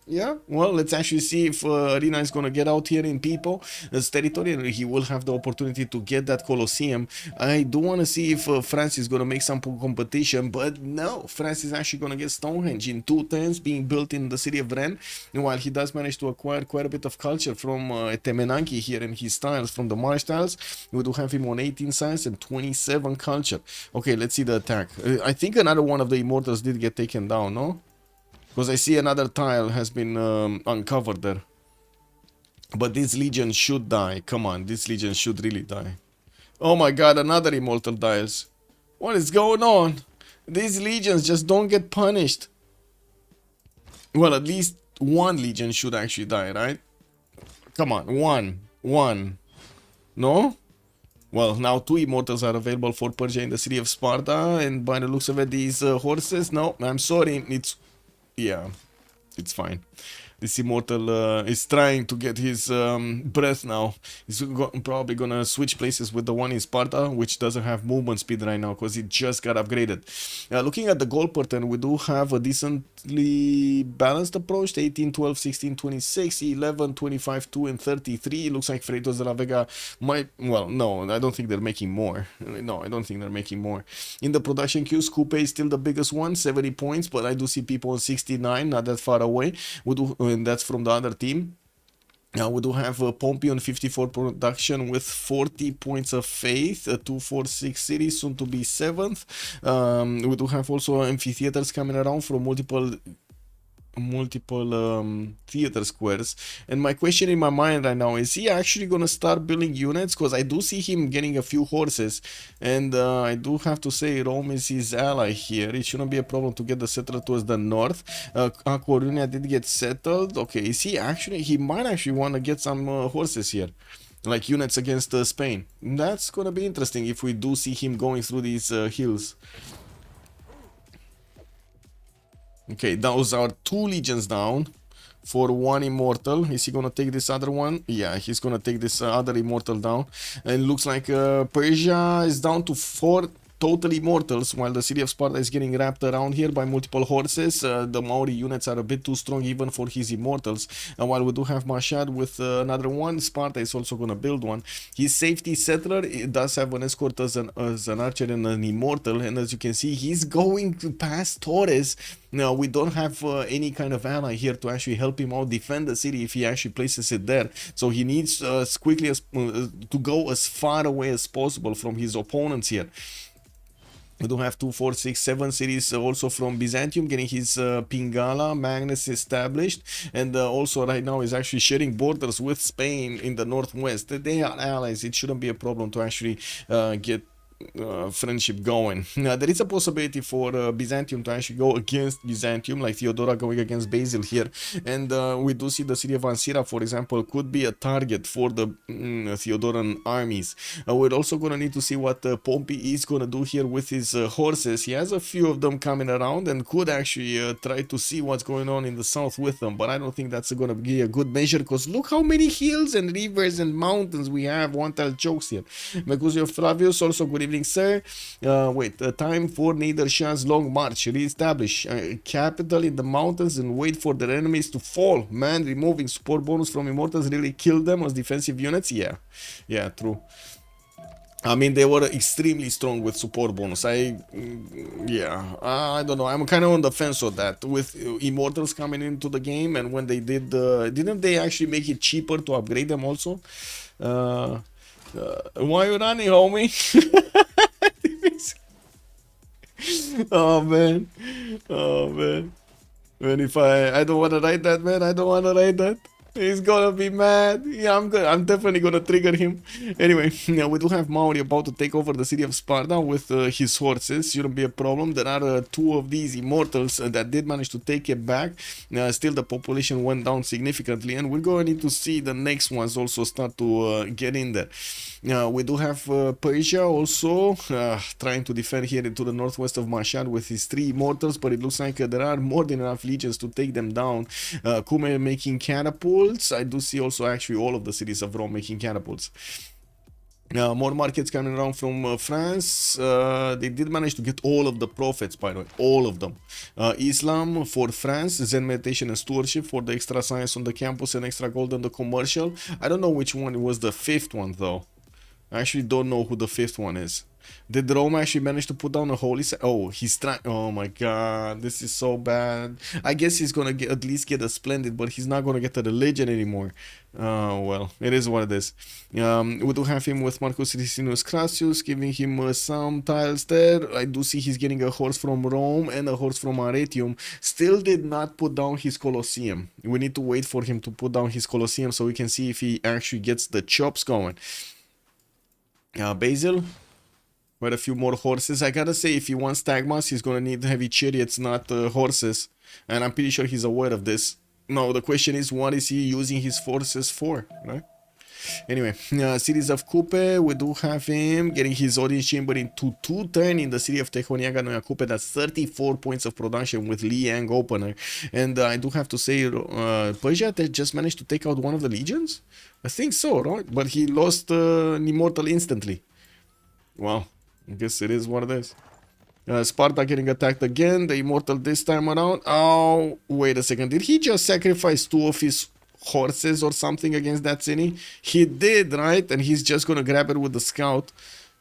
Well, let's actually see if Arena is gonna get out here in Pipo, as territory. He will have the opportunity to get that Colosseum. I do want to see if France is gonna make some competition, but no, France is actually gonna get Stonehenge in 2 turns, being built in the city of Rennes, while he does manage to acquire quite a bit of culture from Temenanki here in his tiles, from the Marsh tiles. We do have him on 18 science and 27 culture. Okay, let's see the attack. I think another one of the immortals did get taken down, no? Because I see another tile has been uncovered there. But this legion should die. Come on, this legion should really die. Oh my god, another immortal dies. What is going on? These legions just don't get punished. Well, at least one legion should actually die, right? Come on, one. No? Well, now 2 immortals are available for Persia in the city of Sparta, and by the looks of it, these horses, no, I'm sorry, it's fine. This immortal is trying to get his breath now. He's probably gonna switch places with the one in Sparta, which doesn't have movement speed right now because it just got upgraded. Looking at the goal pattern, we do have a decently balanced approach. 18, 12, 16, 26, 11, 25, 2, and 33. It looks like Freritos de la Vega might... Well, no, I don't think they're making more. No, I don't think they're making more. In the production queues, Kupe is still the biggest one, 70 points, but I do see people on 69, not that far away. We do... And that's from the other team. Now we do have Pompi on 54 production with 40 points of faith, 246 cities, soon to be 7th. We do have also amphitheaters coming around from multiple theater squares, and my question in my mind right now is he actually gonna start building units? Because I do see him getting a few horses, and I do have to say Rome is his ally here. It shouldn't be a problem to get the settler towards the north. Corunia did get settled. Okay, is he actually... He might actually want to get some horses here, like units against Spain. That's gonna be interesting if we do see him going through these hills. Okay, those are 2 legions down for 1 immortal. Is he gonna take this other one? Yeah, he's gonna take this other immortal down. And looks like Persia is down to 4 total immortals, while the city of Sparta is getting wrapped around here by multiple horses. The Maori units are a bit too strong even for his immortals. And while we do have Mashad with another one, Sparta is also going to build one. His safety settler does have an escort as an archer and an immortal, and as you can see, he's going to pass Torres. Now, we don't have any kind of ally here to actually help him out defend the city if he actually places it there. So he needs as quickly as to go as far away as possible from his opponents here. We do have 2, 4, 6, 7 cities also from Byzantium getting his Pingala Magnus established, and also right now is actually sharing borders with Spain in the northwest. They are allies. It shouldn't be a problem to actually get friendship going. Now, there is a possibility for Byzantium to actually go against Byzantium, like Theodora going against Basil here, and we do see the city of Ansira, for example, could be a target for the Theodoran armies. We're also gonna need to see what Pompi is gonna do here with his horses. He has a few of them coming around and could actually try to see what's going on in the south with them, but I don't think that's gonna be a good measure, because look how many hills and rivers and mountains we have. One tile jokes here. Mercutio Flavius, also good evening, sir. Time for Nader Shah's long march. Re-establish capital in the mountains and wait for their enemies to fall. Man, removing support bonus from immortals really killed them as defensive units. Yeah, true. I mean, they were extremely strong with support bonus. Yeah, I don't know. I'm kind of on the fence with that. With Immortals coming into the game, and when they did, didn't they actually make it cheaper to upgrade them also? Uh, why you running, homie? Oh man, oh man. Man, if I don't want to write that, man. I don't want to write that. He's gonna be mad. Yeah, I'm definitely gonna trigger him. Anyway, yeah, we do have Maori about to take over the city of Sparta with his horses. Shouldn't be a problem. There are two of these immortals that did manage to take it back. Still, the population went down significantly, and we're going to need to see the next ones also start to get in there. We do have Persia also trying to defend here into the northwest of Mashhad with his three immortals, but it looks like there are more than enough legions to take them down. Kume making catapults. I do see also actually all of the cities of Rome making catapults. More markets coming around from France. They did manage to get all of the prophets, by the way, all of them. Islam for France, Zen meditation and stewardship for the extra science on the campus and extra gold on the commercial. I don't know which one was the fifth one though. I actually don't know who the fifth one is. Did Rome actually manage to put down a holy... Oh, he's trying... Oh my god, this is so bad. I guess he's gonna at least get a splendid, but he's not gonna get a religion anymore. Oh, well, it is what it is. We do have him with Marcus Licinius Crassus, giving him some tiles there. I do see he's getting a horse from Rome and a horse from Arretium. Still did not put down his Colosseum. We need to wait for him to put down his Colosseum so we can see if he actually gets the chops going. Basil, quite a few more horses. I gotta say, if he wants Tagmas, he's gonna need heavy chariots, not horses. And I'm pretty sure he's aware of this. No, the question is, what is he using his forces for, right? Anyway, cities of Kupe, we do have him getting his audience chamber into 2 turn in the city of Tehoniaga Noia Kupe. That's 34 points of production with Liang opener. And I do have to say, Persia just managed to take out one of the legions? I think so, right? But he lost an immortal instantly. Well, I guess it is what it is. Sparta getting attacked again. The immortal this time around. Oh, wait a second. Did he just sacrifice 2 of his horses or something against that city? He did, right? And he's just gonna grab it with the scout.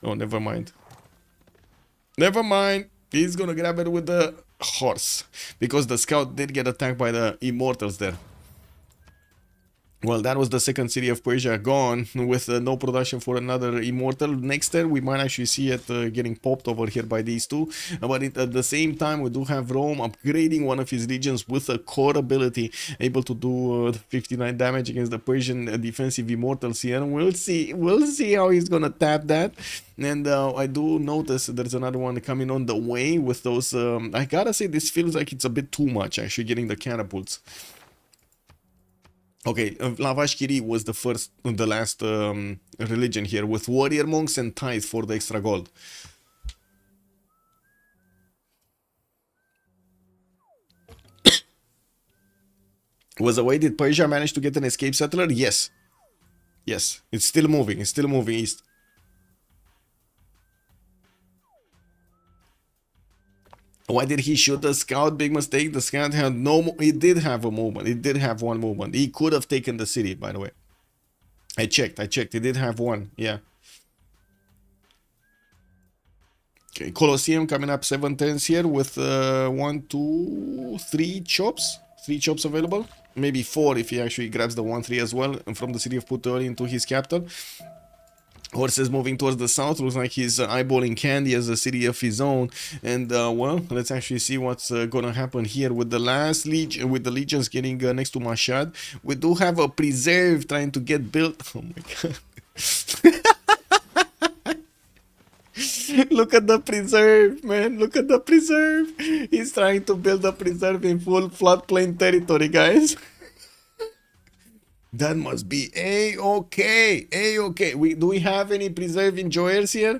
Oh, never mind. Never mind. He's gonna grab it with the horse. Because the scout did get attacked by the immortals there. Well, that was the second city of Persia gone with no production for another immortal. Next turn, we might actually see it getting popped over here by these two. But at the same time, we do have Rome upgrading one of his legions with a core ability, able to do 59 damage against the Persian defensive immortals here. We'll see how he's gonna tap that. And I do notice there's another one coming on the way with those. I gotta say, this feels like it's a bit too much actually getting the catapults. Okay, Lavashkiri was the last religion here with warrior monks and tithe for the extra gold. Was away, did Persia manage to get an escape settler? Yes. Yes, it's still moving east. Why did he shoot the scout? Big mistake. The scout had it did have a movement. It did have one movement. He could have taken the city, by the way. I checked. He did have one. Yeah. Okay, Colosseum coming up 7 turns here with 1, 2, 3 chops. 3 chops available. Maybe 4 if he actually grabs the 1-3 as well from the city of Puteoli into his capital. Horses moving towards the south. Looks like he's eyeballing Candy as a city of his own. And well, let's actually see what's gonna happen here with the last legion, with the legions getting next to Mashhad. We do have a preserve trying to get built. Oh my god. Look at the preserve, man. Look at the preserve. He's trying to build a preserve in full floodplain territory, guys. That must be A-okay. A-okay. Do we have any preserve enjoyers here?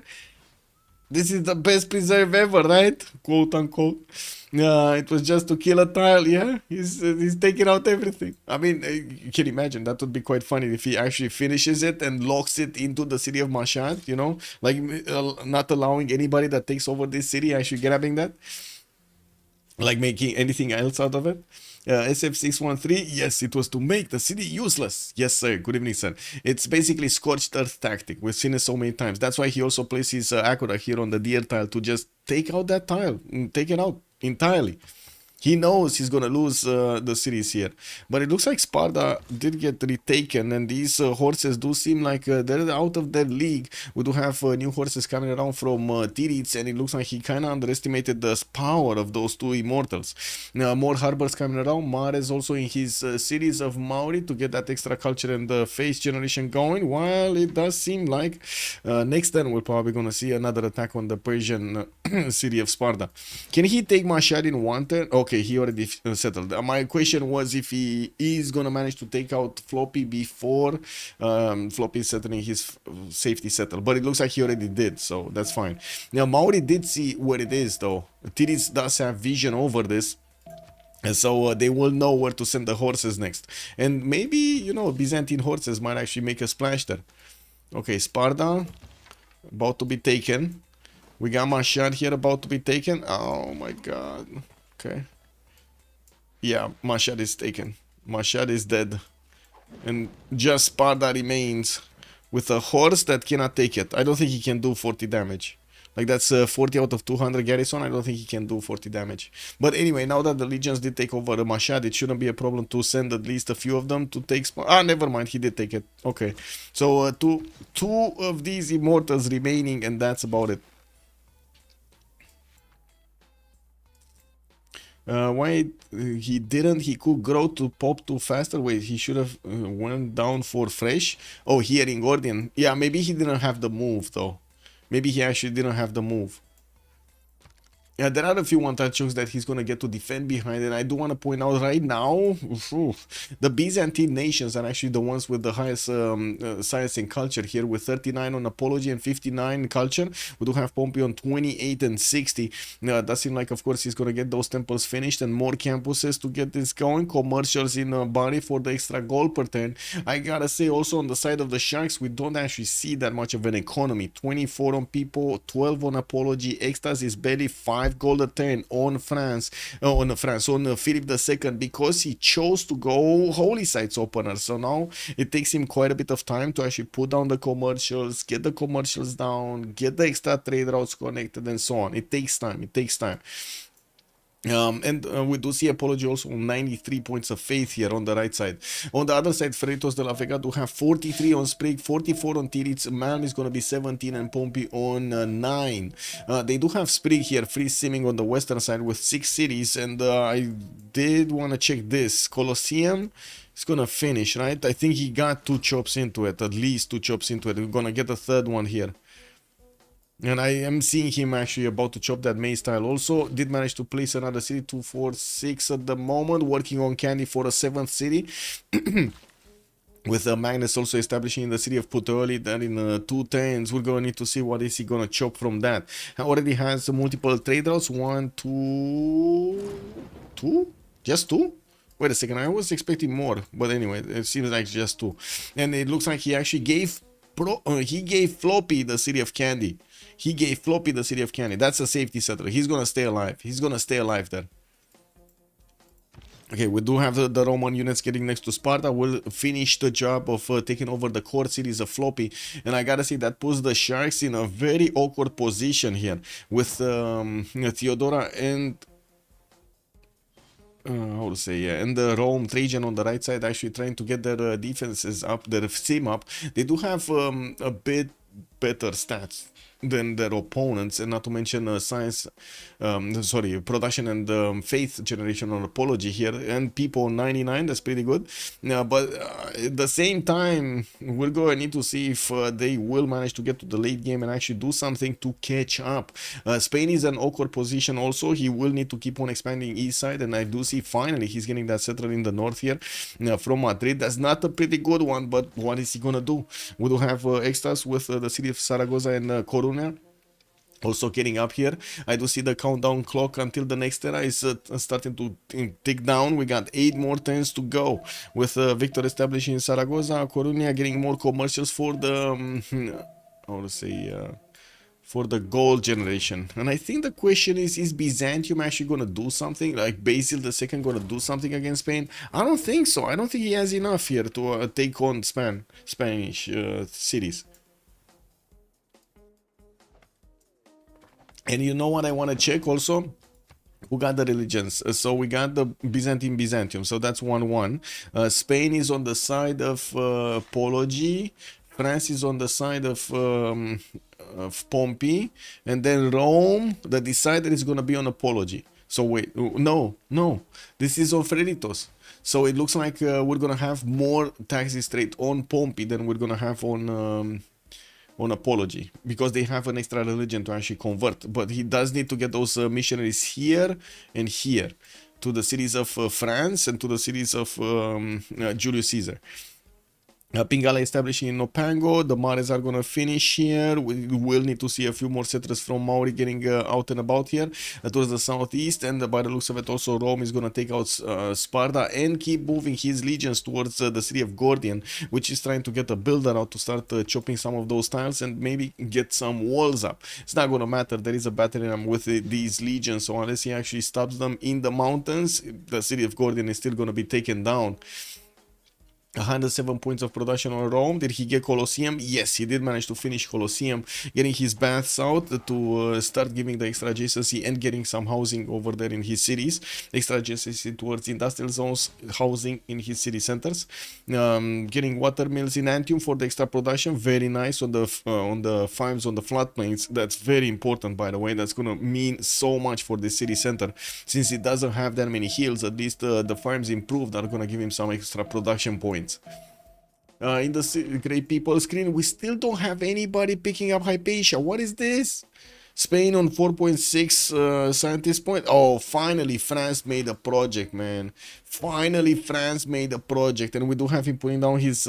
This is the best preserve ever, right? Quote unquote. It was just to kill a tile, yeah? He's taking out everything. I mean, you can imagine, that would be quite funny if he actually finishes it and locks it into the city of Mashhad, you know? Like, not allowing anybody that takes over this city actually grabbing that. Like making anything else out of it. SF613, yes, it was to make the city useless. Yes, sir. Good evening, sir. It's basically scorched earth tactic. We've seen it so many times. That's why he also places his Akura here on the DR tile to just take out that tile, take it out entirely. He knows he's gonna lose the series here, but it looks like Sparta did get retaken, and these horses do seem like they're out of their league. We do have new horses coming around from Titiits, and it looks like he kind of underestimated the power of those two immortals. More harbors coming around. Mares also in his series of Maori to get that extra culture and the face generation going. While it does seem like next turn we're probably gonna see another attack on the Persian city of Sparta. Can he take Mashhad in one turn? Okay, he already settled. My question was if he is gonna manage to take out Floppy before Floppy is settling his safety settle, but it looks like he already did, so that's fine. Now Maori did see where it is though. Titiits does have vision over this, and so they will know where to send the horses next, and maybe, you know, Byzantine horses might actually make a splash there. Okay, Sparta about to be taken. We got Mashhad here about to be taken. Oh my god. Okay. Yeah, Mashhad is taken. Mashhad is dead. And just Sparta remains with a horse that cannot take it. I don't think he can do 40 damage. Like, that's 40 out of 200 garrison. I don't think he can do 40 damage. But anyway, now that the legions did take over Mashhad, it shouldn't be a problem to send at least a few of them to take Sparta. Ah, never mind. He did take it. Okay. So, two of these immortals remaining, and that's about it. Why he didn't? He could grow to pop too faster. Wait, he should have went down for fresh. Oh, here in Gordian. Yeah, maybe he didn't have the move though. Maybe he actually didn't have the move. Yeah, there are a few one-touch chunks that he's going to get to defend behind, and I do want to point out right now, the Byzantine nations are actually the ones with the highest science and culture here, with 39 on apology and 59 culture. We do have Pompi on 28 and 60. Does seem like, of course, he's going to get those temples finished and more campuses to get this going. Commercials in Bari for the extra gold per turn. I gotta say, also on the side of the Sharks, we don't actually see that much of an economy. 24 on Pipo, 12 on apology. Extazzz is barely 5 gold a turn on France, on Philip II, because he chose to go holy sites opener. So now it takes him quite a bit of time to actually put down the commercials, get the commercials down, get the extra trade routes connected, and so on. It takes time. It takes time. We do see apology also on 93 points of faith here on the right side. On the other side, Freritos de la Vega do have 43 on Sprig, 44 on Titiits. Malm is going to be 17 and Pompi on 9. They do have Sprig here, free simming on the western side with 6 cities, and I did want to check this. Colosseum is going to finish, right? I think he got 2 chops into it, at least 2 chops into it. We're going to get a third one here. And I am seeing him actually about to chop that maze tile also. Did manage to place another city, 2, 4, 6 at the moment. Working on candy for a 7th city. With Magnus also establishing in the city of Puteoli there in 2 turns. We're going to need to see what is he going to chop from that. Already has multiple trade routes. 1, 2... 2? Just 2? Wait a second, I was expecting more. But anyway, it seems like just 2. And it looks like he actually gave... he gave Floppy the city of candy. He gave Floppy the city of candy. That's a safety settler. He's gonna stay alive. He's gonna stay alive there. Okay, we do have the Roman units getting next to Sparta. We'll finish the job of taking over the core cities of Floppy. And I gotta say, that puts the Sharks in a very awkward position here. With Theodora and... how to say, yeah, and the Rome Trajan on the right side actually trying to get their defenses up, their sim up. They do have a bit better stats than their opponents, and not to mention science, production and faith generation on apology here, and Pipo 99, that's pretty good. But at the same time, we're going to need to see if they will manage to get to the late game and actually do something to catch up. Spain is an awkward position also. He will need to keep on expanding east side, and I do see finally he's getting that settler in the north here from Madrid. That's not a pretty good one, but what is he gonna do? We do have Extazzz with the city of Zaragoza and Coruña also getting up here. I do see the countdown clock until the next era is starting to tick down. We got 8 more turns to go with Victor establishing Zaragoza. Coruña getting more commercials for the how to say for the gold generation. And I think the question is Byzantium actually going to do something? Like Basil II going to do something against Spain? I don't think so. I don't think he has enough here to take on Spanish cities. And you know what I want to check also? Who got the religions? So we got the Byzantium, so that's 1-1. Spain is on the side of apology. France is on the side of Pompi. And then Rome, the decider is going to be on apology. So wait, no. This is on Freritos. So it looks like we're going to have more taxes straight on Pompi than we're going to have on apology, because they have an extra religion to actually convert. But he does need to get those missionaries here and here to the cities of France and to the cities of Julius Caesar. Pingala establishing in Nopango. The Mares are going to finish here. We will need to see a few more settlers from Mauri getting out and about here towards the southeast. And by the looks of it, also Rome is going to take out Sparta and keep moving his legions towards the city of Gordian, which is trying to get a builder out to start chopping some of those tiles and maybe get some walls up. It's not going to matter. There is a battle ram with these legions, so unless he actually stops them in the mountains, the city of Gordian is still going to be taken down. 107 points of production on Rome. Did he get Colosseum? Yes, he did manage to finish Colosseum, getting his baths out to start giving the extra adjacency and getting some housing over there in his cities. Extra adjacency towards industrial zones, housing in his city centers. Getting water mills in Antium for the extra production. Very nice on the farms on the floodplains. That's very important, by the way. That's gonna mean so much for the city center, since it doesn't have that many hills. At least the farms improved are gonna give him some extra production points. In the great people screen, we still don't have anybody picking up Hypatia. What is this? Spain on 4.6 scientist point. Oh, finally France made a project, man. Finally France made a project, and we do have him putting down his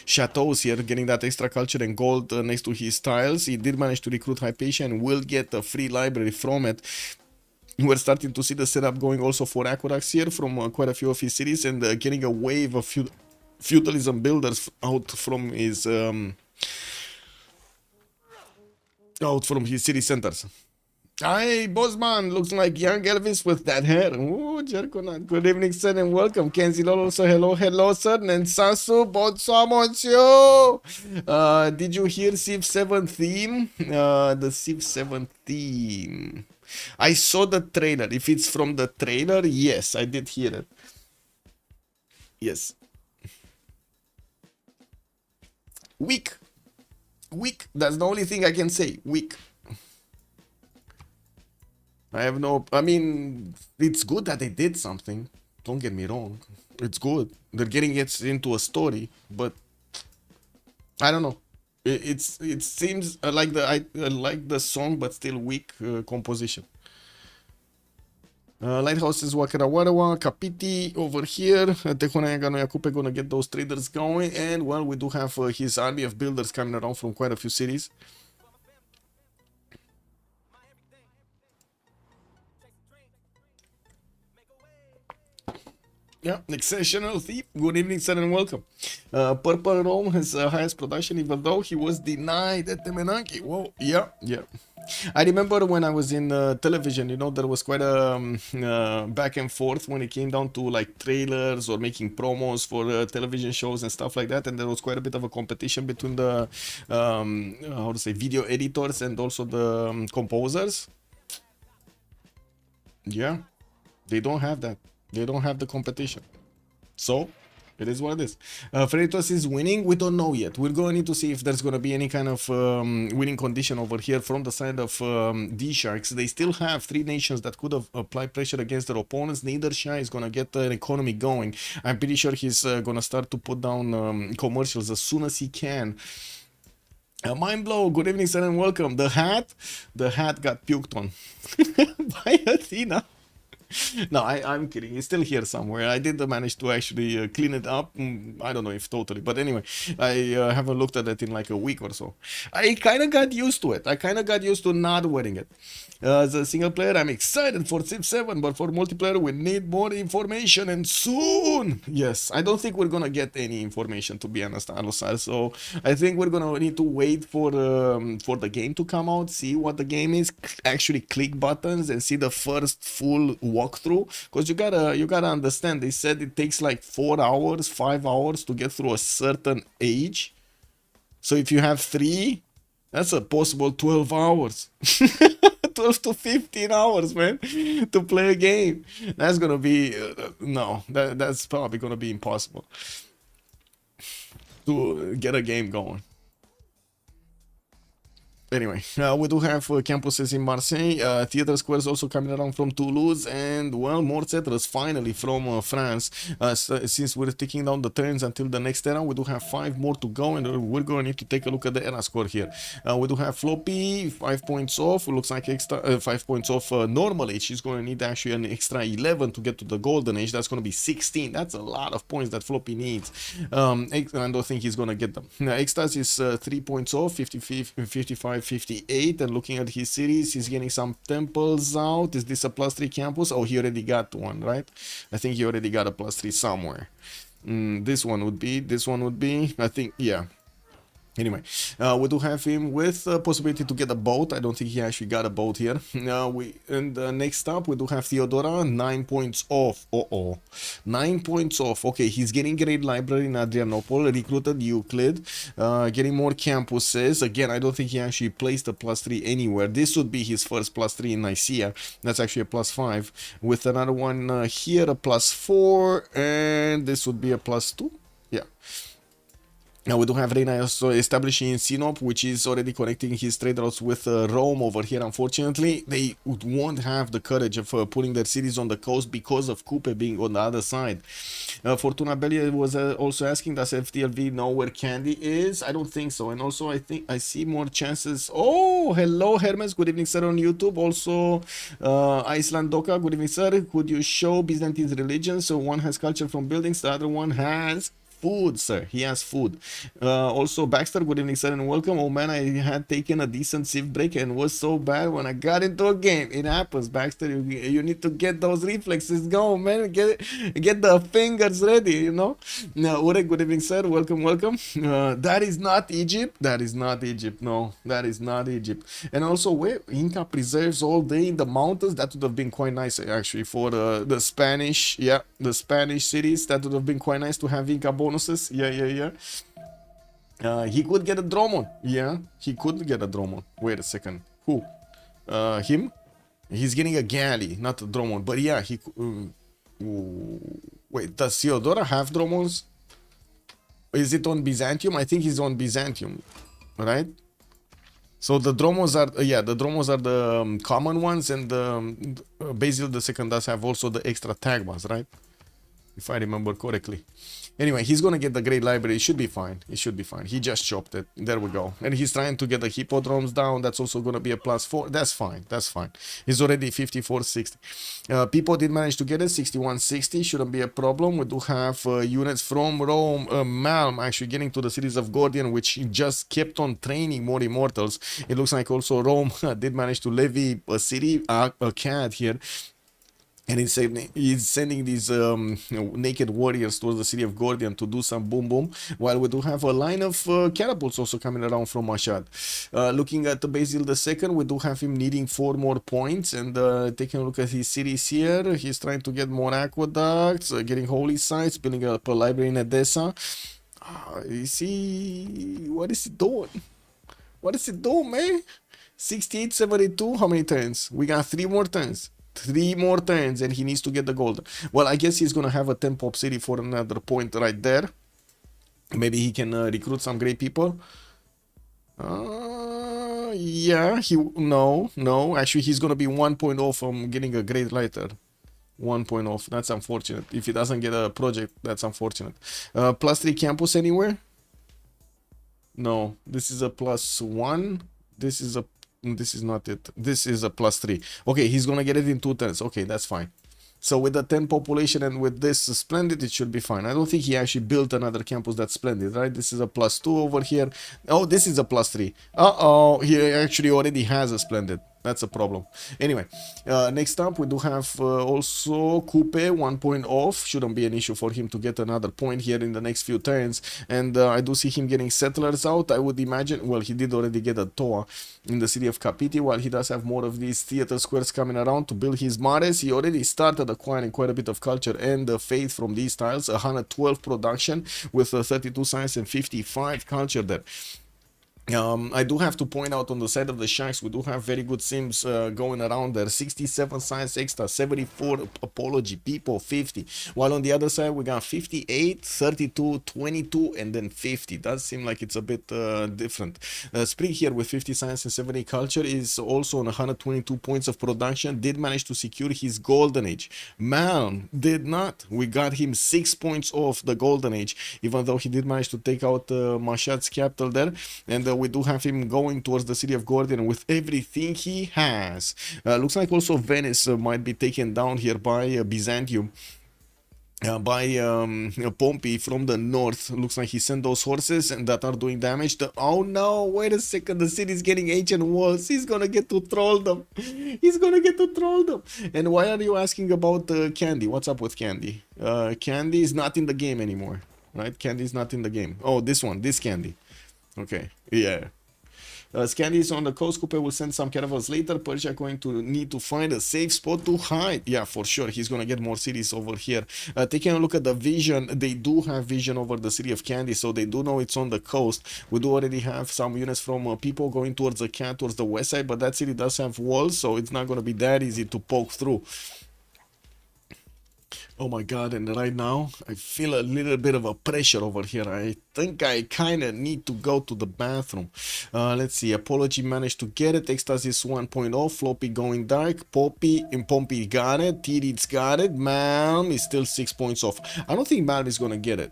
chateaus here, getting that extra culture and gold next to his tiles. He did manage to recruit Hypatia and will get a free library from it. We're starting to see the setup going also for aqueducts here from quite a few of his cities, and getting a wave of feudalism builders out from his city centers. Hi, Bossman, looks like young Elvis with that hair. Oh, Jerkonat. Good evening, sir, and welcome. Kenzie Lolo also, hello, sir. And Sasu, bonsoir, monsieur. Did you hear Civ7 theme? The Civ7 theme. I saw the trailer. If it's from the trailer, yes, I did hear it. Yes. Weak. That's the only thing I can say. Weak. I mean, it's good that they did something. Don't get me wrong. It's good. They're getting it into a story, but I don't know. It seems like I like the song, but still weak composition. Lighthouse is Wakarawa, Kapiti over here. Tehonayaga no Kupe gonna get those traders going, and well, we do have his army of builders coming around from quite a few cities. Yeah, exceptional thief. Good evening, sir, and welcome. Purple Rome has highest production, even though he was denied at Temenaki. Whoa, yeah. I remember when I was in television, you know, there was quite a back and forth when it came down to like trailers or making promos for television shows and stuff like that, and there was quite a bit of a competition between the how to say, video editors and also the composers. Yeah, they don't have that. They don't have the competition. So, it is what it is. Freritos is winning. We don't know yet. We're going to need to see if there's going to be any kind of winning condition over here from the side of DSharks. They still have 3 nations that could have applied pressure against their opponents. Nader Shah is going to get an economy going. I'm pretty sure he's going to start to put down commercials as soon as he can. Mind blow. Good evening, sir, and welcome. The hat got puked on by Athena. No, I'm kidding. It's still here somewhere. I did manage to actually clean it up. I don't know if totally, but anyway, I haven't looked at it in like a week or so. I kind of got used to it. I kind of got used to not wearing it. As a single player, I'm excited for Civ7, but for multiplayer, we need more information and soon. Yes, I don't think we're gonna get any information, to be honest, Alosar. So I think we're gonna need to wait for the game to come out, see what the game is, actually click buttons and see the first full walkthrough. Because you gotta understand, they said it takes like 4 hours, 5 hours to get through a certain age. So if you have 3, that's a possible 12 hours. 12 to 15 hours, man, to play a game. That's gonna be no, that's probably gonna be impossible to get a game going. Anyway, we do have campuses in Marseille, theater squares also coming around from Toulouse, and well, more settlers finally from France. Since we're taking down the turns until the next era, we do have 5 more to go, and we're going to need to take a look at the era score here. We do have Floppy, 5 points off. It looks like extra 5 points off normal age. She's going to need actually an extra 11 to get to the golden age. That's going to be 16. That's a lot of points that Floppy needs. I don't think he's going to get them. Extazzz is 3 points off, 55, 58, and looking at his series, he's getting some temples out. Is this a +3 campus? Oh, he already got one, right? I think he already got a +3 somewhere. This one would be, I think, yeah. Anyway, we do have him with a possibility to get a boat. I don't think he actually got a boat here. Next up, we do have Theodora, 9 points off. 9 points off. Okay, he's getting great library in Adrianople, recruited Euclid, getting more campuses. Again, I don't think he actually placed a +3 anywhere. This would be his first +3 in Nicaea. That's actually a +5. With another one here, a +4, and this would be a +2. Yeah. Now we do have Reina also establishing in Sinop, which is already connecting his trade routes with Rome over here. Unfortunately, they won't have the courage of putting their cities on the coast because of Kupe being on the other side. Fortuna Belli was also asking, does FTLV know where Candy is? I don't think so. And also, I think I see more chances. Oh, hello, Hermes. Good evening, sir, on YouTube. Also, Iceland Doka. Good evening, sir. Could you show Byzantine religion? So one has culture from buildings, the other one has food, sir. He has food. Also, Baxter, good evening, sir, and welcome. Oh man, I had taken a decent Civ break and was so bad when I got into a game. It happens, Baxter. You need to get those reflexes going, man. Get the fingers ready, you know. Now, Urek, good evening, sir. Welcome, welcome. That is not Egypt. That is not Egypt. No, that is not Egypt. And also, where Inca preserves all day in the mountains. That would have been quite nice, actually, for the Spanish. Yeah, the Spanish cities. That would have been quite nice to have Inca bonuses. Yeah. He could get a Dromon. Yeah, he could get a Dromon. Wait a second. Who? Him? He's getting a galley, not a Dromon. But yeah, he. Wait, does Theodora have Dromons? Is it on Byzantium? I think he's on Byzantium, right? So the Dromos are, the Dromos are the common ones, and Basil II does have also the extra Tagmas, right? If I remember correctly. Anyway, he's gonna get the great library. It should be fine. It should be fine. He just chopped it. There we go. And he's trying to get the hippodromes down. That's also gonna be a +4. That's fine. That's fine. He's already 5460. Pipo did manage to get it. 6160. Shouldn't be a problem. We do have units from Rome. Malm actually getting to the cities of Gordian, which just kept on training more immortals. It looks like also Rome did manage to levy a city, a CAD here. And he's sending these naked warriors towards the city of Gordian to do some boom boom. While we do have a line of catapults also coming around from Mashhad. Looking at the Basil II, we do have him needing 4 more points. And taking a look at his cities here, he's trying to get more aqueducts, getting holy sites, building up a library in Edessa. You see, what is he doing? What is he doing, man? 68, 72, how many turns? We got 3 more turns. 3 more turns and he needs to get the gold. Well, I guess he's gonna have a 10 pop city for another point right there. Maybe he can recruit some great people. Yeah, no, actually he's gonna be 1 point off from getting a great lighter. 1 point off. That's unfortunate. If he doesn't get a project, that's unfortunate. +3 campus anywhere? No, this is a +1. This is not it. This is a +3. Okay, he's gonna get it in 2 turns. Okay, that's fine. So with the 10 population and with this splendid, it should be fine. I don't think he actually built another campus that's splendid, right? This is a +2 over here. Oh, this is a +3. Uh-oh, he actually already has a splendid. That's a problem. Anyway, next up we do have also Kupe, 1 point off. Shouldn't be an issue for him to get another point here in the next few turns. And I do see him getting settlers out. I would imagine, well, he did already get a Toa in the city of Kapiti, while he does have more of these theater squares coming around to build his mares. He already started acquiring quite a bit of culture and faith from these tiles. 112 production with 32 science and 55 culture there. I do have to point out on the side of the Sharks, we do have very good sims going around there. 67 science extra, 74 apology, Pipo 50. While on the other side, we got 58, 32, 22, and then 50. Does seem like it's a bit different. Sprig here with 50 science and 70 culture is also on 122 points of production. Did manage to secure his golden age. Malm did not. We got him 6 points off the golden age, even though he did manage to take out Mashad's capital there. And we do have him going towards the city of Gordian with everything he has. Looks like also Venice might be taken down here by Byzantium. By Pompi from the north. Looks like he sent those horses and that are doing damage. Oh no, wait a second, the city is getting ancient walls. He's gonna get to troll them. He's gonna get to troll them. And why are you asking about Candy? What's up with Candy? Candy is not in the game anymore, right? Candy is not in the game. Oh, this one, this Candy. Okay, yeah. Scandi is on the coast. Kupe will send some caravans later. Persia going to need to find a safe spot to hide. Yeah, for sure. He's going to get more cities over here. Taking a look at the vision, they do have vision over the city of Candy, so they do know it's on the coast. We do already have some units from people going towards the cat, towards the west side, but that city does have walls, so it's not going to be that easy to poke through. Oh my god, and right now I feel a little bit of a pressure over here. I think I kind of need to go to the bathroom. Let's see, Apology managed to get it. Extazzz is 1.0. Floppy going dark. Pompi got it. Titiits got it. Malm is still 6 points off. I don't think Malm is gonna get it.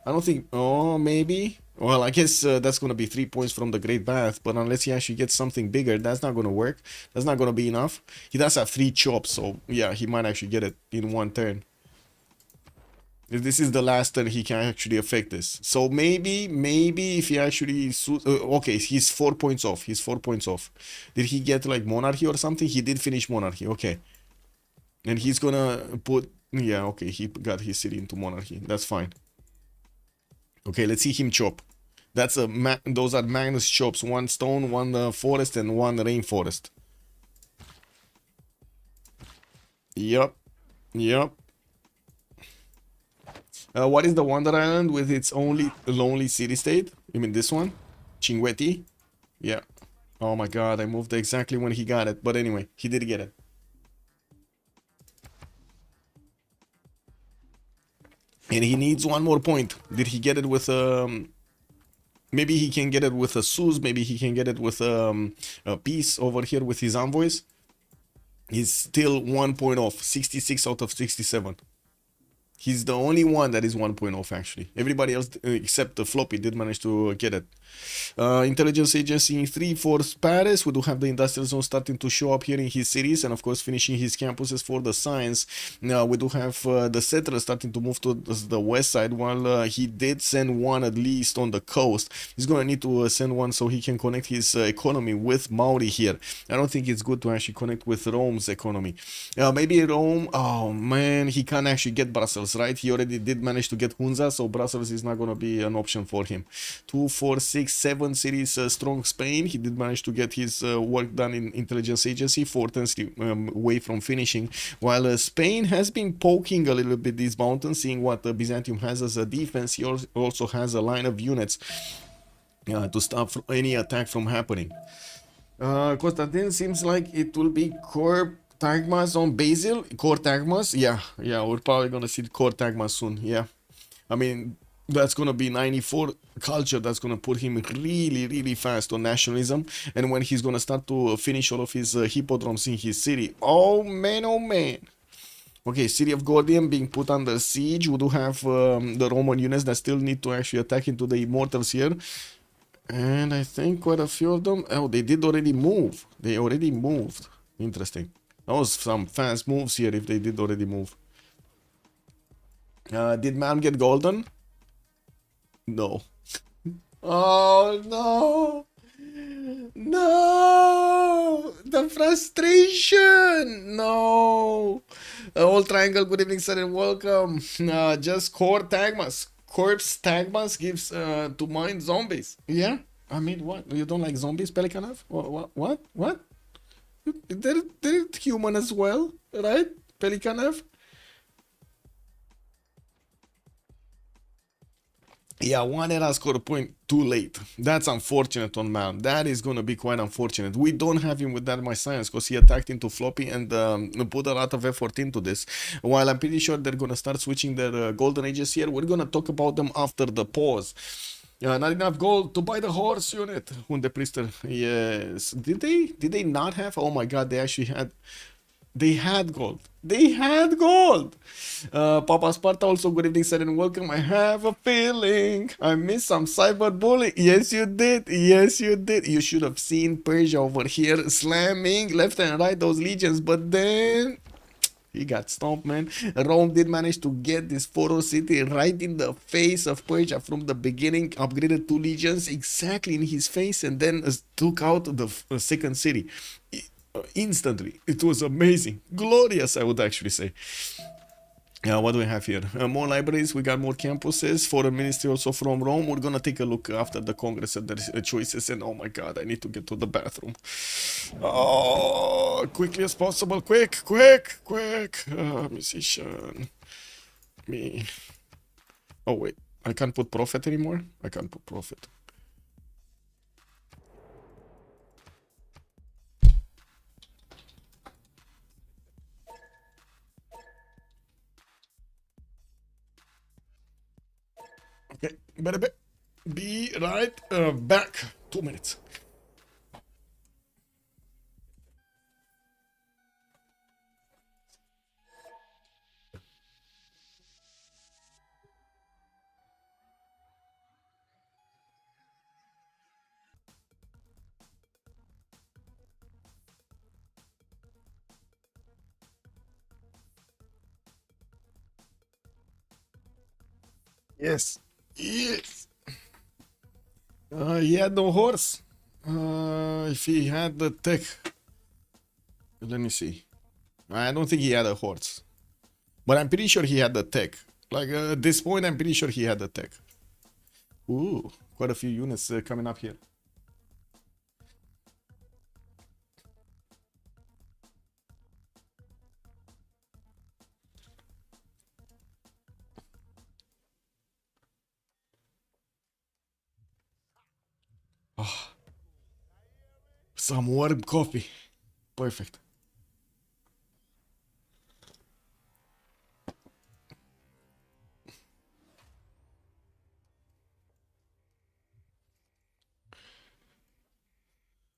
I don't think, oh, maybe. Well, I guess that's going to be 3 points from the Great Bath, but unless he actually gets something bigger, that's not going to work. That's not going to be enough. He does have 3 chops, so yeah, he might actually get it in one turn. If this is the last turn, he can actually affect this. So maybe if he actually... okay, he's 4 points off. He's 4 points off. Did he get like Monarchy or something? He did finish Monarchy, okay. And he's going to put... yeah, okay, he got his city into Monarchy. That's fine. Okay, let's see him chop. That's those are Magnus chops. 1 stone, 1 forest, and 1 rainforest. Yep. What is the Wonder Island with its only lonely city-state? You mean this one? Cinguetti? Yeah. Oh my god, I moved exactly when he got it. But anyway, he did get it. And he needs 1 more point. Did he get it with maybe he can get it with a Suz, maybe he can get it with a Peace over here with his envoys. He's still 1 point off, 66 out of 67. He's the only one that is 1 point off, actually. Everybody else, except the Floppy, did manage to get it. Intelligence Agency 3 for Paris. We do have the industrial zone starting to show up here in his cities, and of course finishing his campuses for the science. Now we do have the settlers starting to move to the west side, while he did send 1 at least on the coast. He's going to need to send 1 so he can connect his economy with Mauri here. I don't think it's good to actually connect with Rome's economy. Maybe Rome, oh man, he can't actually get Brussels, right? He already did manage to get Hunza, so Brussels is not going to be an option for him. 2, 4, 6, 7 cities strong Spain. He did manage to get his work done in intelligence agency, 4 turns away from finishing, while Spain has been poking a little bit these mountains, seeing what Byzantium has as a defense. He also has a line of units to stop any attack from happening. Constantine seems like it will be core Tagmas on Basil. Core Tagmas, yeah, we're probably gonna see Core Tagmas soon. Yeah, I mean, that's gonna be 94 culture. That's gonna put him really fast on nationalism, and when he's gonna start to finish all of his hippodromes in his city, oh man. Okay, city of Gordian being put under siege. We do have the Roman units that still need to actually attack into the immortals here, and I think quite a few of them, oh, they did already move. They already moved. Interesting. That was some fast moves here if they did already move. Did Malm get golden? No. Oh no! No! The frustration! No! Old Triangle, good evening, sir, and welcome. Just core Tagmas. Corpse Tagmas gives to mind zombies. Yeah? I mean, what? You don't like zombies, Pelikanov? What? They're human as well, right? Pelikanov? Yeah, one era scored a point too late. That's unfortunate on Malm. That is going to be quite unfortunate. We don't have him with that much science because he attacked into Floppy and put a lot of effort into this. While I'm pretty sure they're going to start switching their golden ages here, we're going to talk about them after the pause. Not enough gold to buy the horse unit. Hundepriester, yes. Did they not have? Oh my god, they actually had. They had gold. They had gold. Papa Sparta also, good evening, sir, and welcome. I have a feeling I missed some cyberbullying. Yes, you did. Yes, you did. You should have seen Persia over here slamming left and right those legions, but then he got stomped, man. Rome did manage to get this photo city right in the face of Persia from the beginning, upgraded 2 legions exactly in his face, and then took out the second city. Instantly. It was amazing. Glorious, I would actually say. What do we have here? More libraries, we got more campuses. Foreign ministry also from Rome. We're gonna take a look after the Congress at the choices. And oh my god, I need to get to the bathroom. Oh, quickly as possible. Quick. Musician. Me. Oh wait, I can't put prophet anymore? I can't put prophet. Okay, better be right back. 2 minutes. Yes. Yes. He had no horse. If he had the tech. Let me see. I don't think he had a horse. But I'm pretty sure he had the tech. Like, at this point, I'm pretty sure he had the tech. Ooh, quite a few units coming up here. Oh, some warm coffee. Perfect.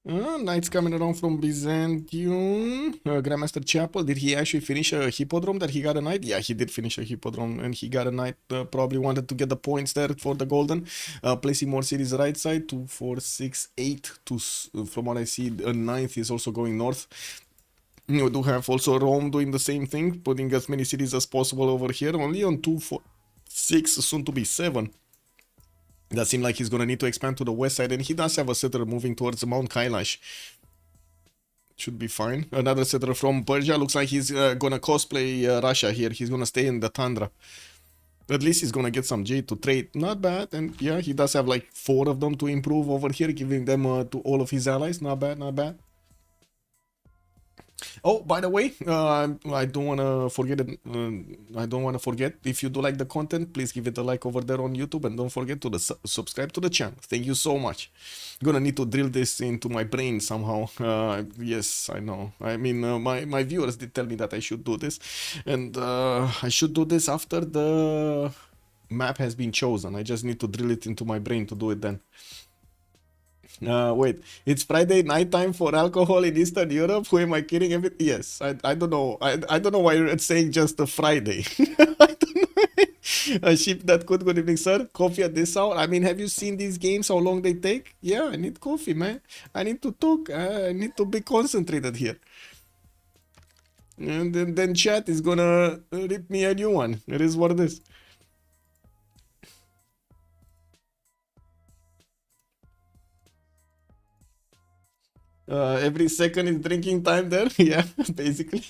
Knights coming around from Byzantium. Grandmaster Chapel. Did he actually finish a hippodrome that he got a knight? Yeah, he did finish a hippodrome and he got a knight. Probably wanted to get the points there for the golden. Placing more cities right side. 2, 4, 6, 8. From what I see, a 9th is also going north. You do have also Rome doing the same thing, putting as many cities as possible over here. Only on 2, 4, 6, soon to be 7. That seems like he's going to need to expand to the west side, and he does have a settler moving towards Mount Kailash. Should be fine. Another settler from Persia. Looks like he's going to cosplay Russia here. He's going to stay in the tundra. At least he's going to get some jade to trade. Not bad. And yeah, he does have like 4 of them to improve over here, giving them to all of his allies. Not bad, not bad. Oh, by the way, I don't want to forget it. I don't want to forget. If you do like the content, please give it a like over there on YouTube, and don't forget to subscribe to the channel. Thank you so much. Gonna need to drill this into my brain somehow. Yes, I know. I mean, my viewers did tell me that I should do this, and I should do this after the map has been chosen. I just need to drill it into my brain to do it then. Wait, it's Friday night time for alcohol in Eastern Europe? Who am I kidding? Yes, I don't know. I don't know why you're saying just a Friday. I don't know. A ship that could, good evening, sir. Coffee at this hour. I mean, have you seen these games? How long they take? Yeah, I need coffee, man. I need to talk. I need to be concentrated here. And then chat is gonna rip me a new one. It is what it is. Every second is drinking time there. Yeah, basically.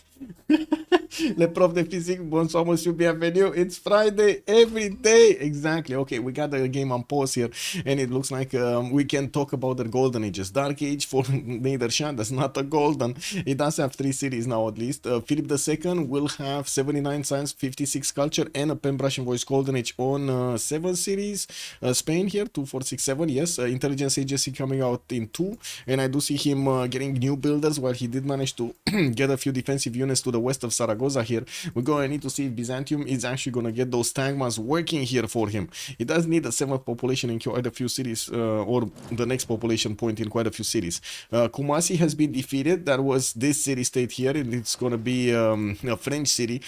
Le prof de physique, bonsoir monsieur, bienvenue. It's Friday every day. Exactly. Okay, we got the game on pause here, and it looks like we can talk about the golden ages. Dark Age for Nader Shah, that's not a golden. It does have 3 series now at least. Philip II will have 79 science, 56 culture, and a pen brush and voice golden age on 7 series. Spain here, 2467, yes. Intelligence Agency coming out in 2, and I do see him getting new builders while he did manage to get a few defensive units to the west of Zaragoza here. We're going to need to see if Byzantium is actually going to get those tagmas working here for him. He does need a 7th population in quite a few cities, or the next population point in quite a few cities. Kumasi has been defeated. That was this city state here, and it's going to be a French city.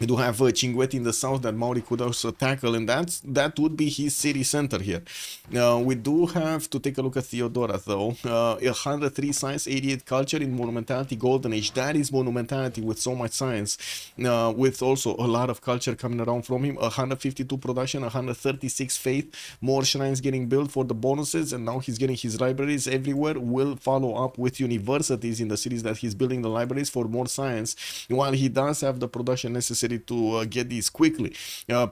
We do have Cinguetti in the south that Mauri could also tackle, and that would be his city center here. We do have to take a look at Theodora though. 103 science, 88 culture in Monumentality Golden Age. That is Monumentality with so much science, with also a lot of culture coming around from him. 152 production, 136 faith, more shrines getting built for the bonuses, and now he's getting his libraries everywhere. Will follow up with universities in the cities that he's building the libraries for more science, while he does have the production necessary to get these quickly,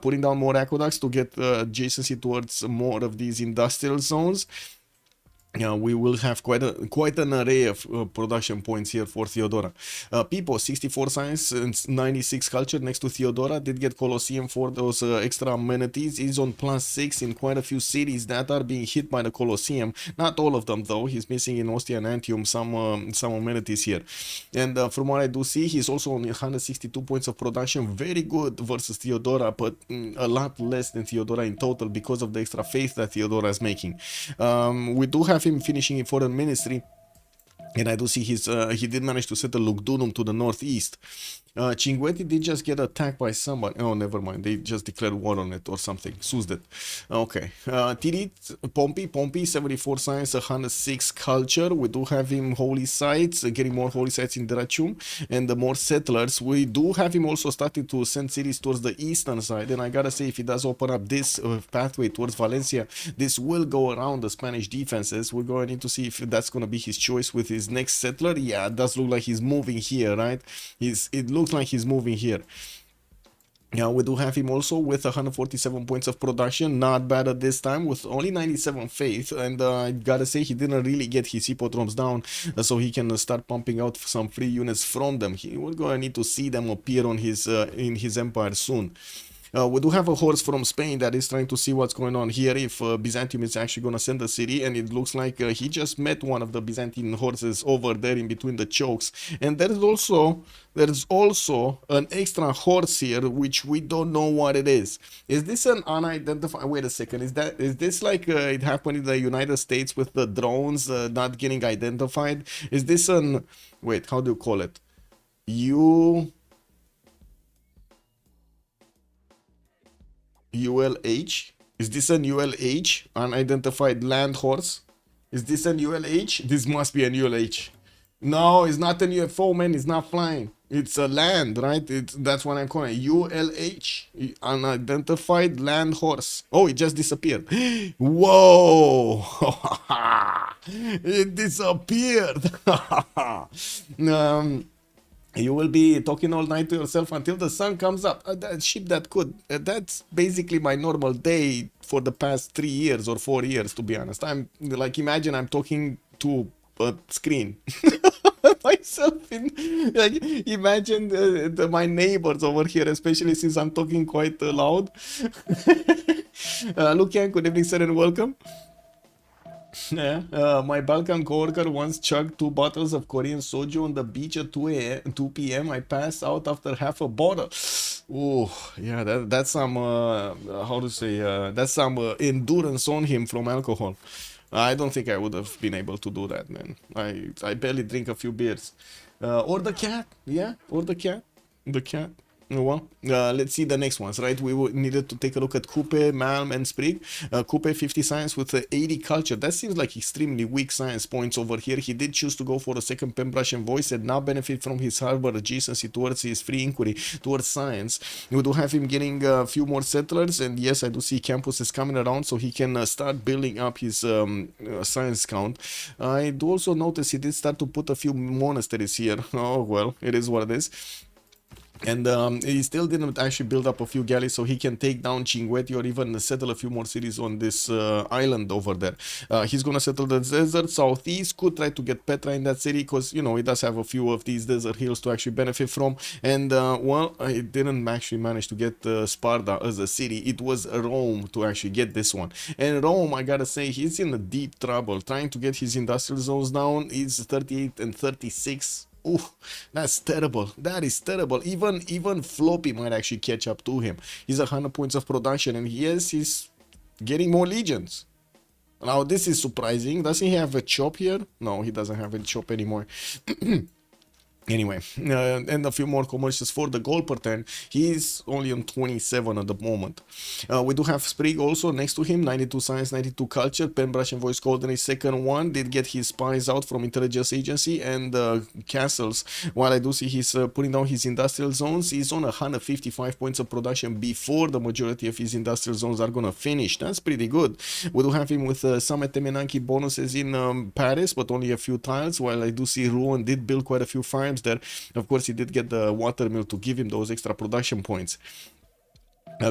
putting down more aqueducts to get adjacency towards more of these industrial zones. We will have quite an array of production points here for Theodora. Pipo, 64 science and 96 culture next to Theodora, did get Colosseum for those extra amenities. Is on +6 in quite a few cities that are being hit by the Colosseum. Not all of them though. He's missing in Ostia and Antium some amenities here. And from what I do see, he's also on 162 points of production. Very good versus Theodora, but a lot less than Theodora in total because of the extra faith that Theodora is making. We do have him finishing in foreign ministry, and I do see his he did manage to settle Lugdunum to the northeast. Cinguetti did just get attacked by somebody. Oh, never mind. They just declared war on it or something. Susdet. Okay. Titiits, Pompi, 74 science, 106 culture. We do have him holy sites, getting more holy sites in Drachum, and the more settlers. We do have him also starting to send cities towards the eastern side, and I gotta say, if he does open up this pathway towards Valencia, this will go around the Spanish defenses. We're going to need to see if that's going to be his choice with his next settler. Yeah, it does look like he's moving here, right? It looks like he's moving here. Yeah, we do have him also with 147 points of production. Not bad at this time, with only 97 faith. And I gotta say, he didn't really get his hippodromes down, so he can start pumping out some free units from them. We're gonna need to see them appear on his in his empire soon. We do have a horse from Spain that is trying to see what's going on here, if Byzantium is actually going to send a city, and it looks like he just met one of the Byzantine horses over there in between the chokes. And there's also an extra horse here, which we don't know what it is. Is this an unidentified? Wait a second. Is this like it happened in the United States with the drones not getting identified? Is this an... Wait, how do you call it? ULH? Is this an ULH? Unidentified land horse? Is this an ULH? This must be an ULH. No, it's not an UFO, man. It's not flying. It's a land, right? That's what I'm calling it. ULH. Unidentified land horse. Oh, it just disappeared. Whoa! It disappeared. You will be talking all night to yourself until the sun comes up. That ship that could. That's basically my normal day for the past 3 years or 4 years, to be honest. I'm like, imagine I'm talking to a screen. Myself in, like, imagine my neighbors over here, especially since I'm talking quite loud. Lukian, good evening, sir, and welcome. Yeah, my Balkan coworker once chugged 2 bottles of Korean soju on the beach at 2 p.m. I passed out after half a bottle. Oh, yeah, that's some, how to say, that's some endurance on him from alcohol. I don't think I would have been able to do that, man. I barely drink a few beers. Or the cat, yeah, or the cat. The cat. Well, let's see the next ones, right? We needed to take a look at Kupe, Malm, and Sprig. Kupe 50 science with 80 culture. That seems like extremely weak science points over here. He did choose to go for a second pen brush and voice and now benefit from his harbor adjacency towards his free inquiry, towards science. We do have him getting a few more settlers, and yes, I do see campuses coming around so he can start building up his science count. I do also notice he did start to put a few monasteries here. Oh, well, it is what it is. And he still didn't actually build up a few galleys so he can take down Cinguetti or even settle a few more cities on this island over there. He's gonna settle the desert southeast, could try to get Petra in that city because, you know, he does have a few of these desert hills to actually benefit from. And, well, he didn't actually manage to get Sparta as a city. It was Rome to actually get this one. And Rome, I gotta say, he's in a deep trouble. Trying to get his industrial zones down, he's 38 and 36. Ooh, that's terrible. That is terrible. Even Floppy might actually catch up to him. He's 100 points of production, and yes, he's getting more legions. Now, this is surprising. Does he have a chop here? No, he doesn't have a chop anymore. Anyway, and a few more commercials for the gold per turn. He's only on 27 at the moment. We do have Sprig also next to him, 92 science, 92 culture, pen brush and voice code in his second one. Did get his spies out from intelligence agency and castles. While I do see he's putting down his industrial zones, he's on 155 points of production before the majority of his industrial zones are gonna finish. That's pretty good. We do have him with some Temenanki bonuses in Paris, but only a few tiles. While I do see Ruan did build quite a few farms there. Of course, he did get the water mill to give him those extra production points.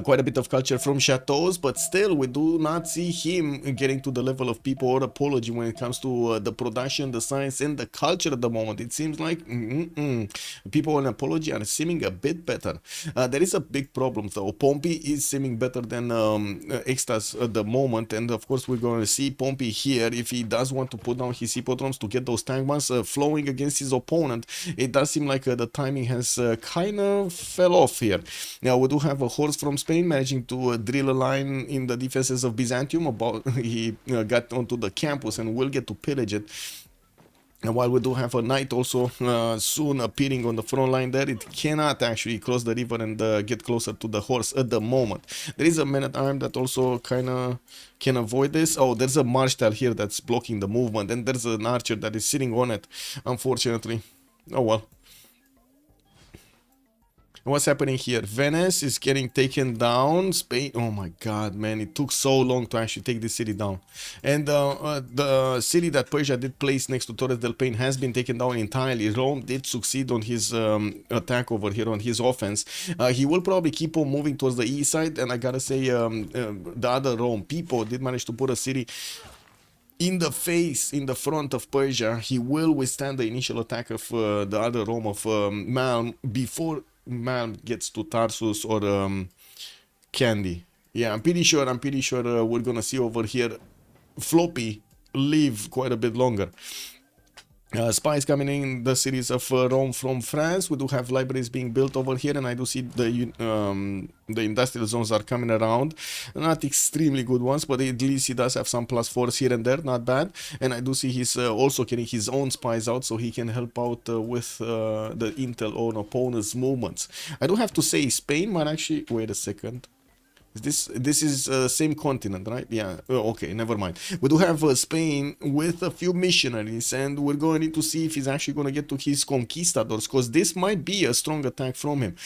Quite a bit of culture from chateaus, but still we do not see him getting to the level of Pipo or Apology when it comes to the production, the science, and the culture at the moment. It seems like Pipo and Apology are seeming a bit better. There is a big problem though. Pompi is seeming better than Extazzz at the moment, and of course we're going to see Pompi here if he does want to put down his hippodromes to get those tank bans flowing against his opponent. It does seem like the timing has kind of fell off here. Now we do have a horse from Spain managing to drill a line in the defenses of Byzantium. He got onto the campus and will get to pillage it. And while we do have a knight also soon appearing on the front line there, it cannot actually cross the river and get closer to the horse at the moment. There is a man-at-arm that also kind of can avoid this. Oh, there's a marshal here that's blocking the movement, and there's an archer that is sitting on it, unfortunately. Oh well. What's happening here? Venice is getting taken down. Spain, oh my god, man, it took so long to actually take this city down. And the city that Persia did place next to Torres del Paine has been taken down entirely. Rome did succeed on his attack over here, on his offense. He will probably keep on moving towards the east side, and I gotta say the other Rome, Pipo, did manage to put a city in the face, in the front of Persia. He will withstand the initial attack of the other Rome of Malm before Malm gets to Tarsus or Candy. Yeah, I'm pretty sure we're gonna see over here Floppy live quite a bit longer. Spies coming in the cities of Rome from France. We do have libraries being built over here, and I do see the industrial zones are coming around. Not extremely good ones, but at least he does have some +4s here and there, not bad. And I do see he's also getting his own spies out, so he can help out with the intel on opponents' movements. I do have to say Spain might actually... Wait a second. This is same continent, right? Yeah. Okay, never mind. We do have Spain with a few missionaries, and we're going to need to see if he's actually going to get to his conquistadors, because this might be a strong attack from him.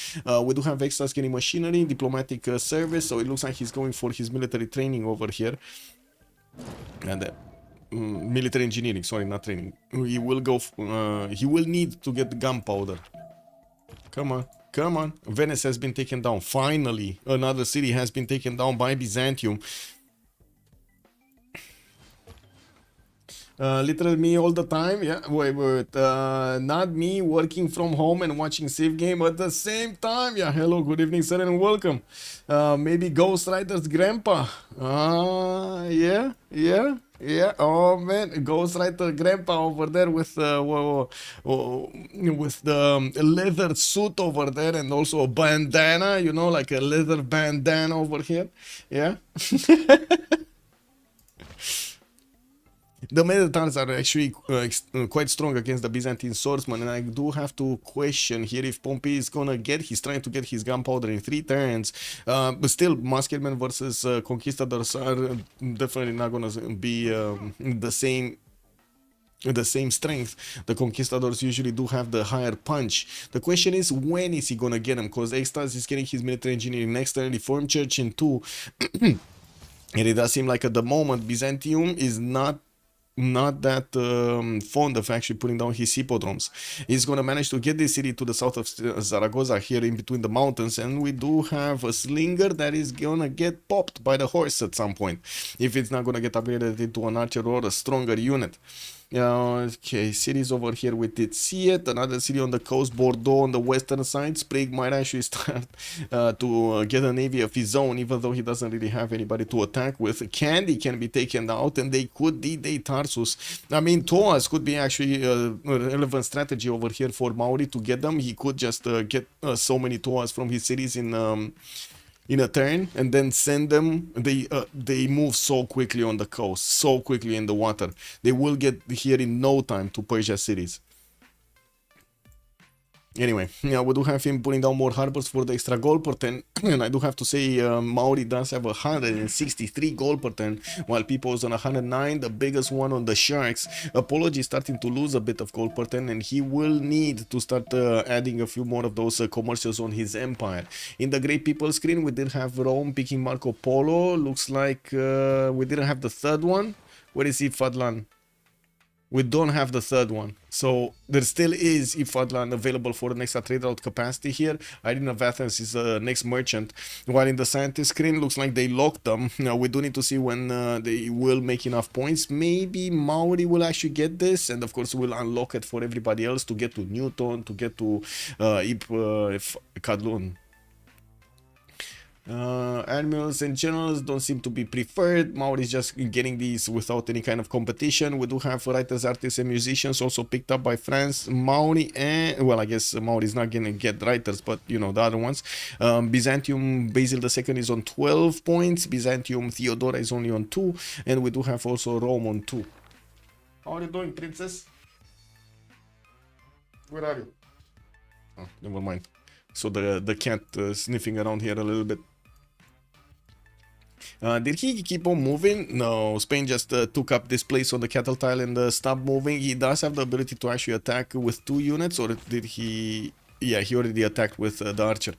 We do have Extazzz getting machinery, diplomatic service, so it looks like he's going for his military training over here. And military engineering, sorry, not training. He will go. He will need to get gunpowder. Come on. Come on. Venice has been taken down. Finally, another city has been taken down by Byzantium. Literally me all the time. Yeah, wait. Not me working from home and watching Civ game at the same time. Yeah, hello, good evening, sir, and welcome. Maybe Ghost Rider's grandpa. Yeah. Oh man, Ghost Rider grandpa over there with the leather suit over there, and also a bandana, you know, like a leather bandana over here. Yeah. The Meditans are actually quite strong against the Byzantine swordsman, and I do have to question here if Pompi is gonna get. He's trying to get his gunpowder in 3 turns, but still, Muskelmen versus Conquistadors are definitely not gonna be the same strength. The Conquistadors usually do have the higher punch. The question is, when is he gonna get him? Because Extazzz is getting his military engineering next turn, Reformed Church in 2. And it does seem like at the moment Byzantium is not that fond of actually putting down his hippodromes. He's gonna manage to get this city to the south of Zaragoza, here in between the mountains, and we do have a slinger that is gonna get popped by the horse at some point, if it's not gonna get upgraded into an archer or a stronger unit. Okay, cities over here with Titiits, another city on the coast, Bordeaux on the western side. Sprig might actually start to get a navy of his own, even though he doesn't really have anybody to attack with. Candy can be taken out, and they could D-Day Tarsus. I mean, Toas could be actually a relevant strategy over here for Mauri to get them. He could just get so many Toas from his cities in a turn, and then send them. They move so quickly on the coast, so quickly in the water. They will get here in no time to Persia cities. Anyway, yeah, we do have him putting down more harbors for the extra gold per turn, and I do have to say Mauri does have 163 gold per turn, while Pipo is on 109, the biggest one on the Sharks. Apology is starting to lose a bit of gold per turn, and he will need to start adding a few more of those commercials on his empire. In the Great People screen, we did have Rome picking Marco Polo. Looks like we didn't have the third one. Where is he, Fadlan? We don't have the third one, so there still is Ifadlan available for an extra trade route capacity here. Irene of Athens is the next merchant, while in the scientist screen looks like they locked them. Now we do need to see when they will make enough points. Maybe Mauri will actually get this, and of course we'll unlock it for everybody else to get to Newton, to get to Kadlun. Admirals and generals don't seem to be preferred. Mauri is just getting these without any kind of competition. We do have writers, artists, and musicians also picked up by France. Mauri and, well, I guess Mauri is not gonna get writers, but you know, the other ones. Byzantium Basil II is on 12 points. Byzantium Theodora is only on 2, and we do have also Rome on 2. How are you doing, princess? Where are you? Oh, never mind. So the cat sniffing around here a little bit. Did he keep on moving? No, Spain just took up this place on the cattle tile and stopped moving. He does have the ability to actually attack with 2 units, or did he... Yeah, he already attacked with the archer.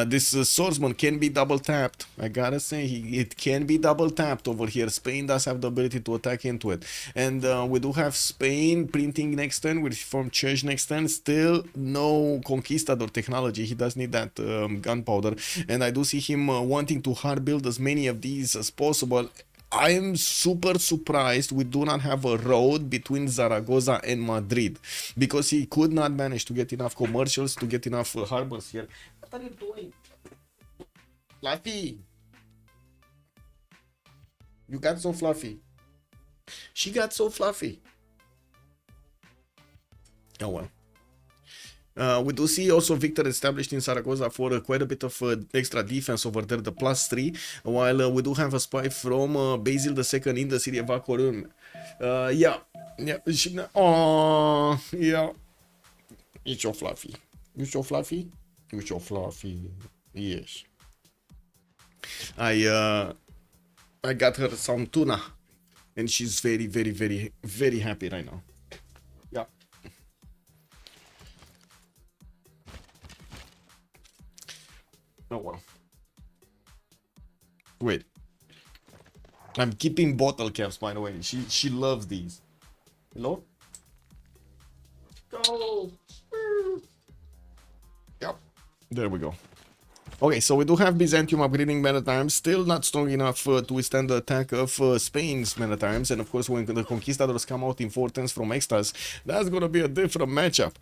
This swordsman can be double tapped. I gotta say, it can be double tapped over here. Spain does have the ability to attack into it. And we do have Spain printing next turn with Reformed Church next turn. Still no conquistador technology. He does need that gunpowder. And I do see him wanting to hard build as many of these as possible. I am super surprised we do not have a road between Zaragoza and Madrid, because he could not manage to get enough commercials, to get enough harbors here. What are you doing? Fluffy! You got so fluffy. She got so fluffy. Oh well. We do see also Victor established in Zaragoza for quite a bit of extra defense over there, the +3, while we do have a spy from Basil II in the city of Acorun. Yeah, oh, yeah. It's your fluffy. You so fluffy? You so fluffy. Yes. I got her some tuna, and she's very, very, very, very happy right now. Yeah. Oh well. Wait. I'm keeping bottle caps, by the way. She loves these. Hello? Go! Yep. There we go. Okay, so we do have Byzantium upgrading men-at-arms, still not strong enough to withstand the attack of Spain's men-at-arms, and of course when the Conquistadors come out in 4 turns from Extazzz, that's gonna be a different matchup.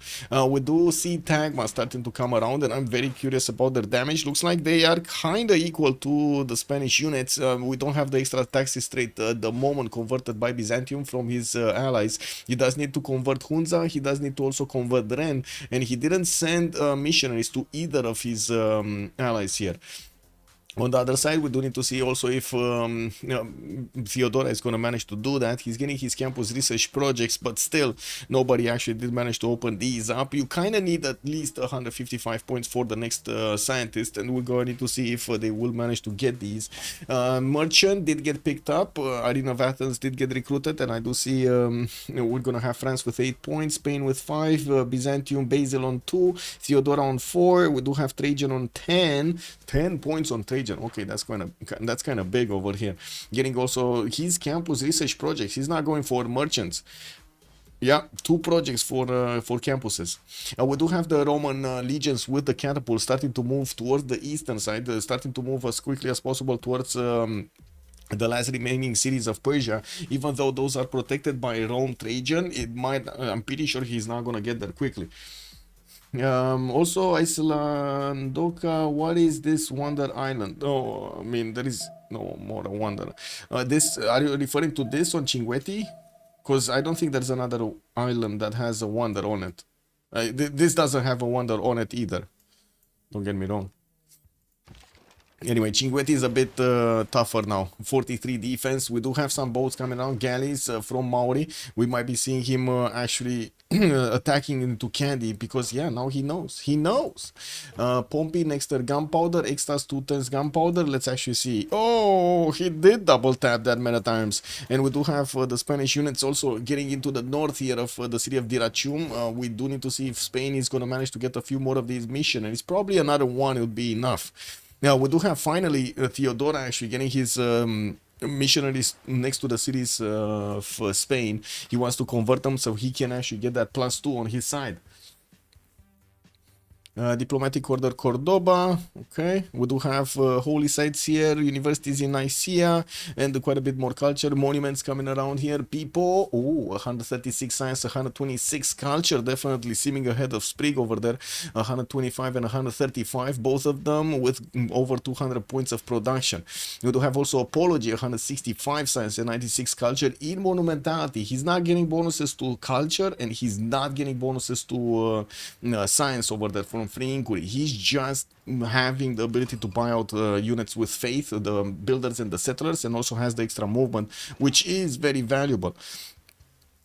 We do see Tagma starting to come around, and I'm very curious about their damage. Looks like they are kinda equal to the Spanish units. We don't have the extra taxes rate at the moment converted by Byzantium from his allies. He does need to convert Hunza, he does need to also convert Ren, and he didn't send missionaries to either of his allies here. On the other side, we do need to see also if Theodora is going to manage to do that. He's getting his campus research projects, but still, nobody actually did manage to open these up. You kind of need at least 155 points for the next scientist, and we're going to need to see if they will manage to get these. Merchant did get picked up. Arena of Athens did get recruited, and I do see we're going to have France with 8 points, Spain with 5, Byzantium, Basil on 2, Theodora on 4. We do have Trajan on 10 points on Trajan. Okay, that's kind of big over here. Getting also his campus research projects. He's not going for merchants. Yeah, 2 projects for campuses. We do have the Roman legions with the catapult starting to move towards the eastern side, starting to move as quickly as possible towards the last remaining cities of Persia. Even though those are protected by Rome Trajan, it might. I'm pretty sure he's not gonna get there quickly. Also, Icelandoka, what is this Wonder Island? Oh, I mean, there is no more wonder. This, are you referring to this on Cinquetti? Because I don't think there's another island that has a wonder on it. This doesn't have a wonder on it either. Don't get me wrong. Anyway, Cinquetti is a bit tougher now. 43 defense. We do have some boats coming out. Galleys from Maori. We might be seeing him actually attacking into Candy because, yeah, now he knows. He knows. Pompi next to gunpowder. Extazzz 2 turns gunpowder. Let's actually see. Oh, he did double tap that many times. And we do have the Spanish units also getting into the north here of the city of Dirachum. We do need to see if Spain is going to manage to get a few more of these missionaries. Probably another one would be enough. Now, we do have finally Theodora actually getting his missionaries next to the cities of Spain. He wants to convert them so he can actually get that +2 on his side. Diplomatic Order Cordoba, okay. We do have holy sites here, universities in Nicaea, and quite a bit more culture. Monuments coming around here. Pipo, oh, 136 science, 126 culture, definitely seeming ahead of Sprig over there. 125 and 135, both of them with over 200 points of production. We do have also Apology, 165 science and 96 culture. In Monumentality, he's not getting bonuses to culture, and he's not getting bonuses to science over there from free inquiry. He's just having the ability to buy out units with faith, the builders and the settlers, and also has the extra movement, which is very valuable.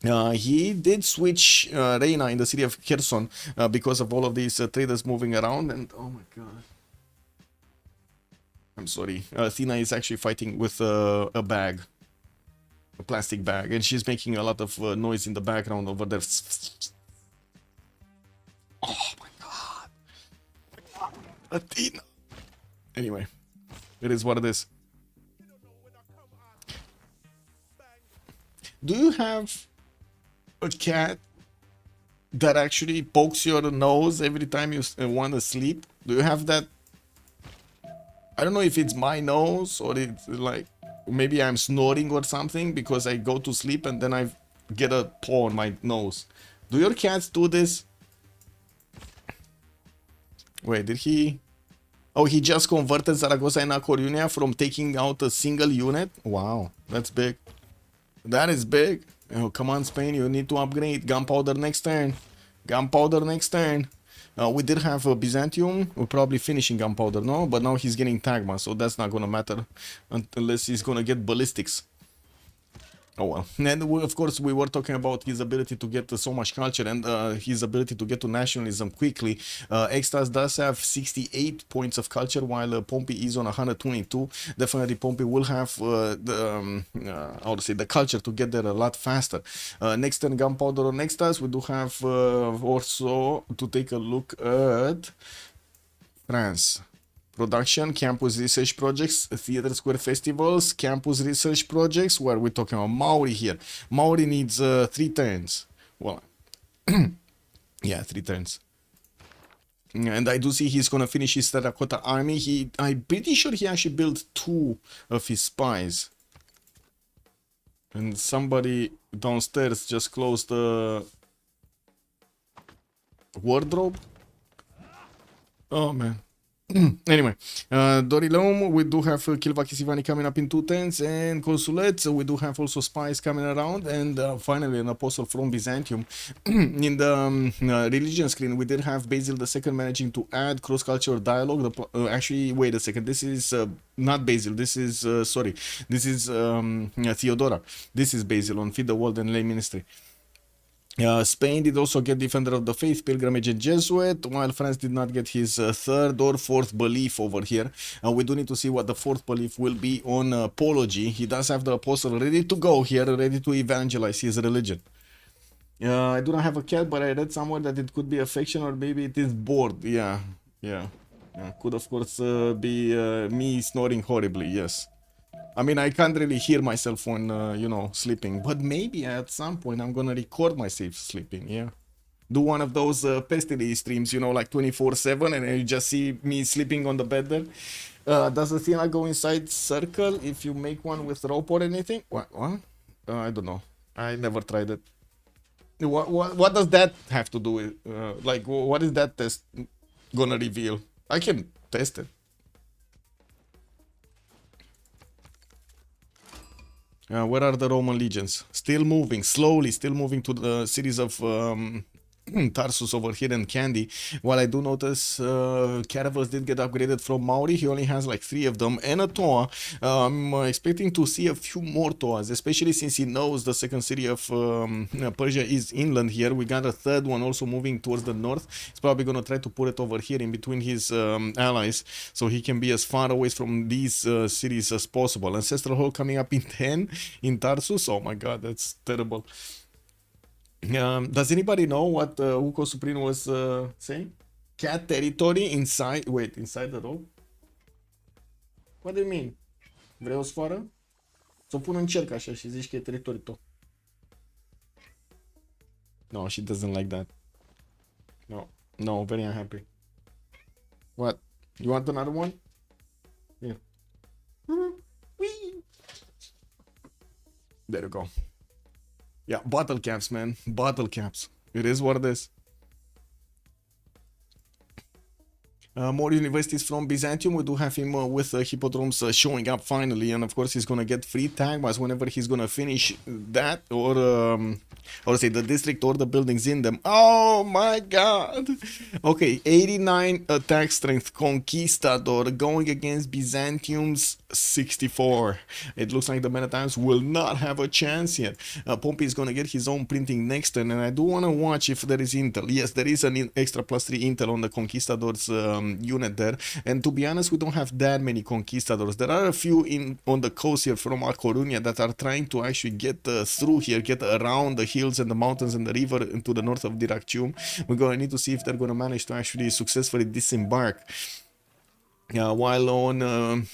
He did switch Reina in the city of Kherson because of all of these traders moving around, and oh my god, I'm sorry, Athena is actually fighting with a bag, a plastic bag, and she's making a lot of noise in the background over there. Oh my god, Athena. Anyway, it is what it is. Do you have a cat that actually pokes your nose every time you want to sleep? Do you have that? I don't know if it's my nose or it's like maybe I'm snoring or something because I go to sleep and then I get a paw on my nose. Do your cats do this? Wait, did he? Oh, he just converted Zaragoza and A Coruña from taking out a single unit? Wow, that's big. That is big. Oh, come on, Spain, you need to upgrade. Gunpowder next turn. Gunpowder next turn. We did have Byzantium. We're probably finishing gunpowder, no? But now he's getting Tagma, so that's not gonna matter unless he's gonna get ballistics. Oh well. And of course we were talking about his ability to get so much culture and his ability to get to nationalism quickly. Extazzz does have 68 points of culture while Pompi is on 122. Definitely Pompi will have how to say, the culture to get there a lot faster. Next turn gunpowder on Extazzz. We do have also to take a look at France. Production, campus research projects, theater square festivals, campus research projects. Where we're talking about Maori here. Maori needs 3 turns. Well, yeah, 3 turns. And I do see he's gonna finish his terracotta army. I'm pretty sure he actually built 2 of his spies. And somebody downstairs just closed the wardrobe. Oh man. Anyway, Dorilom, we do have Kilvakisivani coming up in 210s, and Consulates, we do have also spies coming around, and finally an apostle from Byzantium. In the religion screen, we did have Basil II managing to add cross-cultural dialogue. Actually, wait a second, this is not Basil, this is, sorry, this is Theodora. This is Basil on Feed the World and Lay Ministry. Spain did also get Defender of the Faith, Pilgrimage, and Jesuit, while France did not get his third or fourth belief over here. We do need to see what the fourth belief will be on Apology. He does have the Apostle ready to go here, ready to evangelize his religion. I do not have a cat, but I read somewhere that it could be affection or maybe it is bored. Yeah. Could of course be me snoring horribly, yes. I mean, I can't really hear myself when, you know, sleeping. But maybe at some point I'm gonna record myself sleeping, yeah. Do one of those Pestily streams, you know, like 24/7, and you just see me sleeping on the bed there. Does the Athena go inside circle if you make one with rope or anything? What? I don't know. I never tried it. What does that have to do with, like, what is that test gonna reveal? I can test it. Where are the Roman legions? Still moving, slowly, still moving to the cities of Tarsus over here and Candy. While I do notice Caravels did get upgraded from Mauri. He only has like 3 of them and a Toa. I'm expecting to see a few more Toas, especially since he knows the second city of Persia is inland here. We got a third one also moving towards the north. He's probably going to try to put it over here in between his allies so he can be as far away from these cities as possible. Ancestral Hall coming up in 10 in Tarsus. Oh my god, that's terrible. Does anybody know what Uko Supreme was saying? Cat territory inside... Wait, inside the road? What do you mean? Vreau sfoară? S-o pun în cerc așa și zici că e teritoriul tău. No, she doesn't like that. No, very unhappy. What? You want another one? Yeah. There you go. Yeah, bottle caps, man. Bottle caps. It is what it is. More universities from Byzantium. We do have him with hippodromes showing up finally, and of course he's gonna get free tagmas whenever he's gonna finish that, or say the district or the buildings in them. Oh my god! Okay, 89 attack strength Conquistador going against Byzantium's 64. It looks like the Manatimes will not have a chance yet. Pompi is gonna get his own printing next turn, and I do wanna watch if there is intel. Yes, there is an extra +3 intel on the Conquistador's unit there, and to be honest, we don't have that many Conquistadors. There are a few on the coast here from A Coruña that are trying to actually get through here, get around the hills and the mountains and the river into the north of Dyrrhachium. We're gonna need to see if they're gonna manage to actually successfully disembark. While on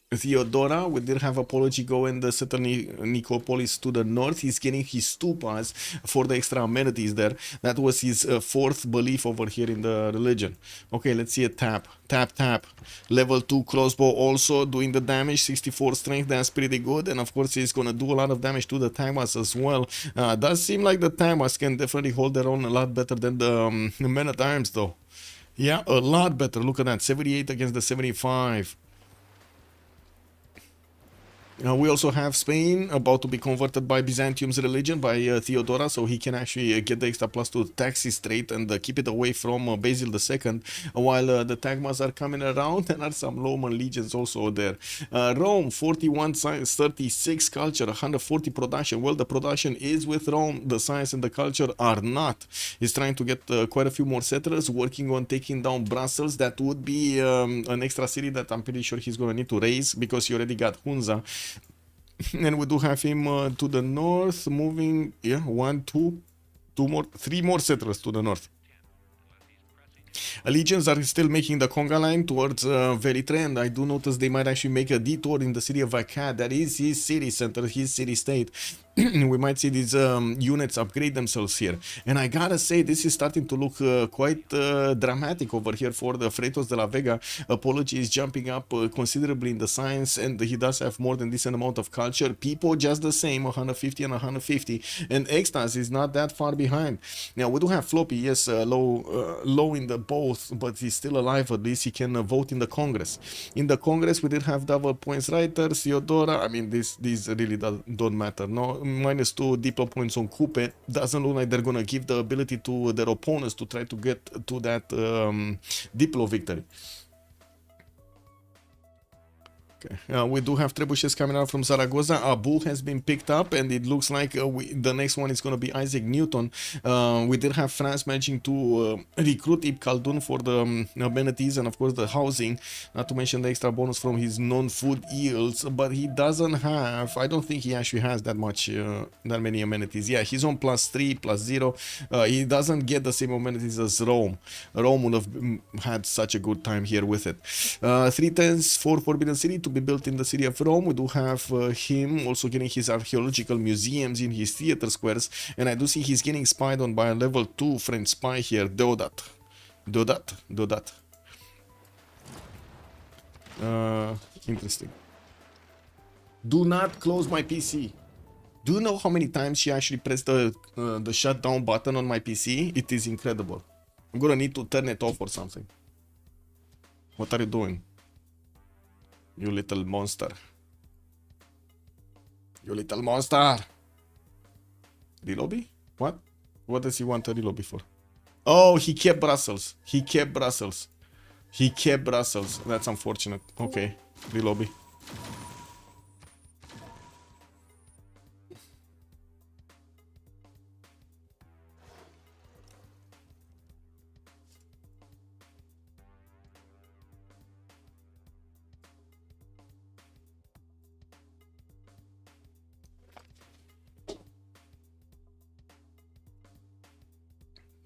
Theodora, we did have Apology go and settle Nicopolis to the north. He's getting his stupas for the extra amenities there. That was his 4th belief over here in the religion. Okay, let's see a tap. Tap. Level 2 crossbow also doing the damage. 64 strength, that's pretty good. And of course, he's gonna do a lot of damage to the tagmas as well. Does seem like the tagmas can definitely hold their own a lot better than the men at arms though. Yeah, a lot better. Look at that. 78 against the 75. We also have Spain about to be converted by Byzantium's religion by Theodora, so he can actually get the extra +2 taxes straight and keep it away from Basil II, while the Tagmas are coming around and are some Roman legions also there. Rome, 41 science, 36 culture, 140 production. Well, the production is with Rome, the science and the culture are not. He's trying to get quite a few more settlers, working on taking down Brussels. That would be an extra city that I'm pretty sure he's going to need to raise because he already got Hunza. And we do have him to the north, moving, yeah, 3 more settlers to the north. Legions are still making the conga line towards Veritre, and I do notice they might actually make a detour in the city of Vega. That is his city center, his city state. we might see these units upgrade themselves here. And I gotta say, this is starting to look quite dramatic over here for the Freritos de la Vega. Apology is jumping up considerably in the science, and he does have more than decent amount of culture. Pipo just the same, 150 and 150. And Extazzz is not that far behind. Now, we do have Floppy, yes, low in the both, but he's still alive. At least he can vote in the Congress. In the Congress, we did have double points writers, Theodora. I mean, these really don't matter. No, -2 diplo points on Kupe. Doesn't look like they're gonna give the ability to their opponents to try to get to that diplo victory. Okay. We do have trebuchets coming out from Zaragoza. Abu has been picked up, and it looks like the next one is going to be Isaac Newton. We did have France managing to recruit Ibn Khaldun for the amenities and, of course, the housing, not to mention the extra bonus from his non-food yields. But he doesn't have, I don't think he actually has that many amenities. Yeah, he's on +3, +0. He doesn't get the same amenities as Rome. Rome would have had such a good time here with it. 310s for Forbidden City to be built in the city of Rome. We do have him also getting his archaeological museums in his theater squares, and I do see he's getting spied on by a level 2 French spy here, Deodat. Interesting. Do not close my PC. Do you know how many times she actually pressed the shutdown button on my PC? It is incredible. I'm gonna need to turn it off or something. What are you doing? You little monster. You little monster. Relobby? What? What does he want a relobby for? Oh, he kept Brussels. He kept Brussels. He kept Brussels. That's unfortunate. Okay. Relobby.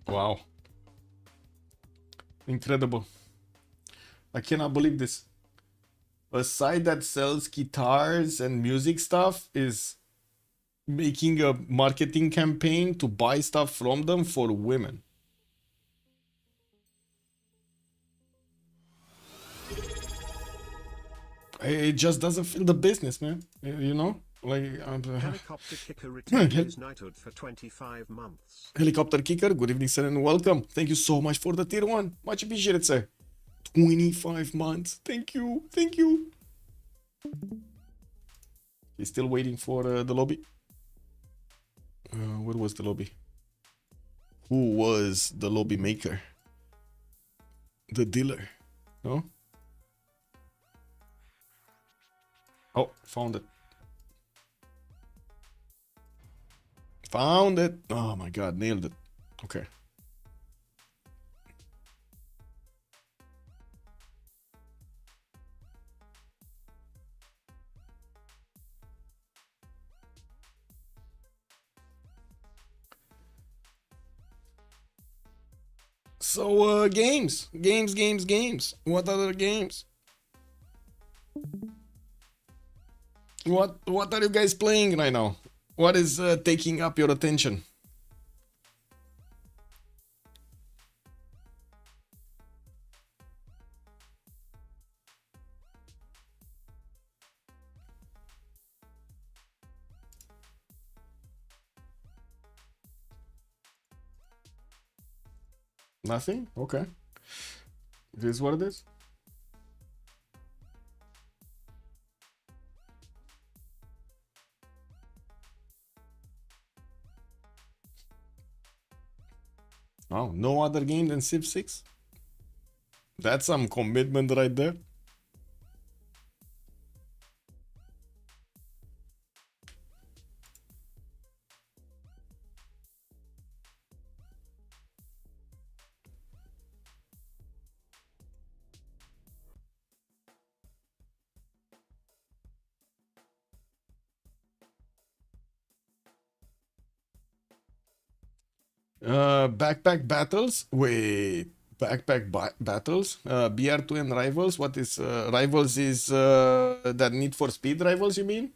Wow. Incredible. I cannot believe this. A site that sells guitars and music stuff is making a marketing campaign to buy stuff from them for women. It just doesn't feel the business, man. You know? Like, Helicopter Kicker retained his knighthood for 25 months. Helicopter Kicker, good evening, sir, and welcome. Thank you so much for the tier 1. Much appreciated, sir. 25 months. Thank you. Thank you. He's still waiting for the lobby. Where was the lobby? Who was the lobby maker? The dealer. No? Oh, found it. Found it. Oh my god, nailed it. Okay. So, games. What other games? What are you guys playing right now? What is taking up your attention? Nothing? Okay. It is what it is. Oh, no other game than Civ6? That's some commitment right there. Backpack battles. Wait, battles. BR2 and rivals. What is rivals? Is that Need for Speed rivals? You mean?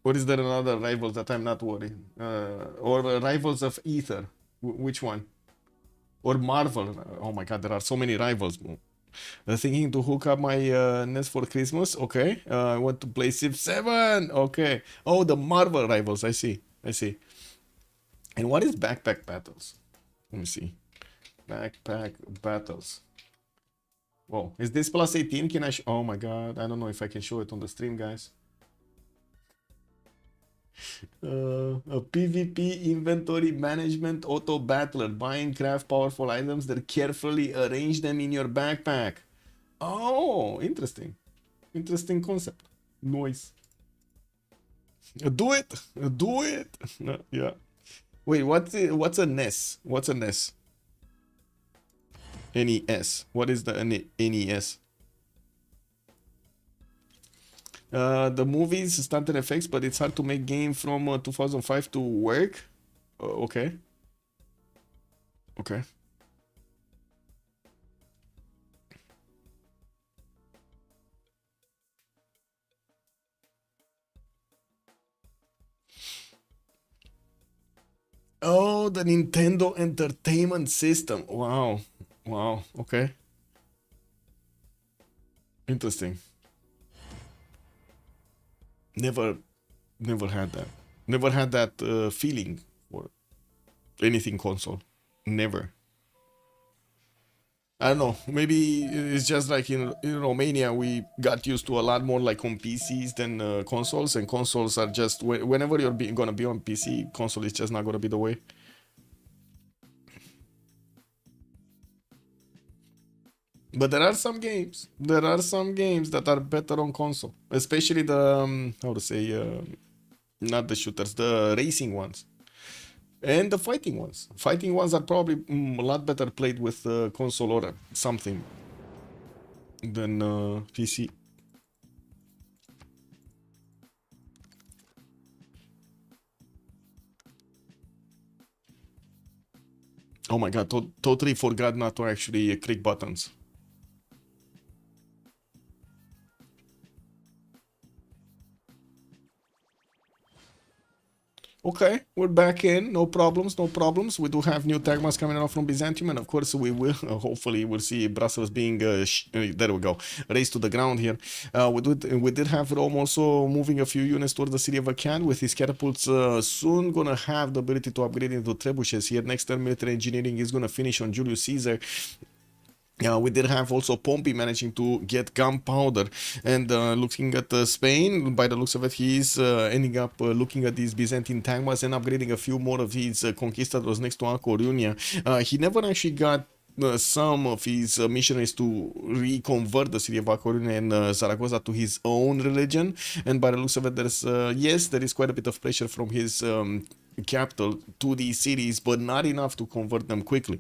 Or is there another rivals that I'm not worried? Or rivals of Ether? Which one? Or Marvel? Oh my god, there are so many rivals. Thinking to hook up my NES for Christmas. Okay. I want to play Civ7. Okay. Oh, the Marvel rivals. I see. I see. And what is backpack battles? Let me see. Backpack battles. Whoa. Is this plus 18? Can I oh my god. I don't know if I can show it on the stream, guys. A PvP inventory management auto battler. Buying craft powerful items that carefully arrange them in your backpack. Oh, interesting. Interesting concept. Noise. Do it. Do it. Yeah. Wait, what's a NES? What's a NES? NES. What is the NES? The movies started effects, but it's hard to make game from 2005 to work. Okay. Okay. Oh, the Nintendo Entertainment System. Wow. Wow. Okay. Interesting. Never had that. Never had that feeling for anything console. Never. I don't know. Maybe it's just like in Romania, we got used to a lot more like on PCs than consoles, and consoles are just whenever you're gonna be on PC, console is just not gonna be the way. But there are some games. There are some games that are better on console, especially the how to say, not the shooters, the racing ones. And the fighting ones. Fighting ones are probably a lot better played with console or something than PC. Oh my god, totally forgot not to actually click buttons. Okay, we're back in. No problems, no problems. We do have new tagmas coming out from Byzantium, and of course we will, hopefully we'll see Brussels being, there we go, raised to the ground here. We did have Rome also moving a few units toward the city of Akan with his catapults soon gonna have the ability to upgrade into trebuchets here. Next turn, military engineering is gonna finish on Julius Caesar. We did have also Pompi managing to get gunpowder, and looking at Spain, by the looks of it, he's ending up looking at these Byzantine tagmas and upgrading a few more of his conquistadors next to A Coruña. He never actually got some of his missionaries to reconvert the city of A Coruña and Zaragoza to his own religion, and by the looks of it, there's yes, there is quite a bit of pressure from his capital to these cities, but not enough to convert them quickly.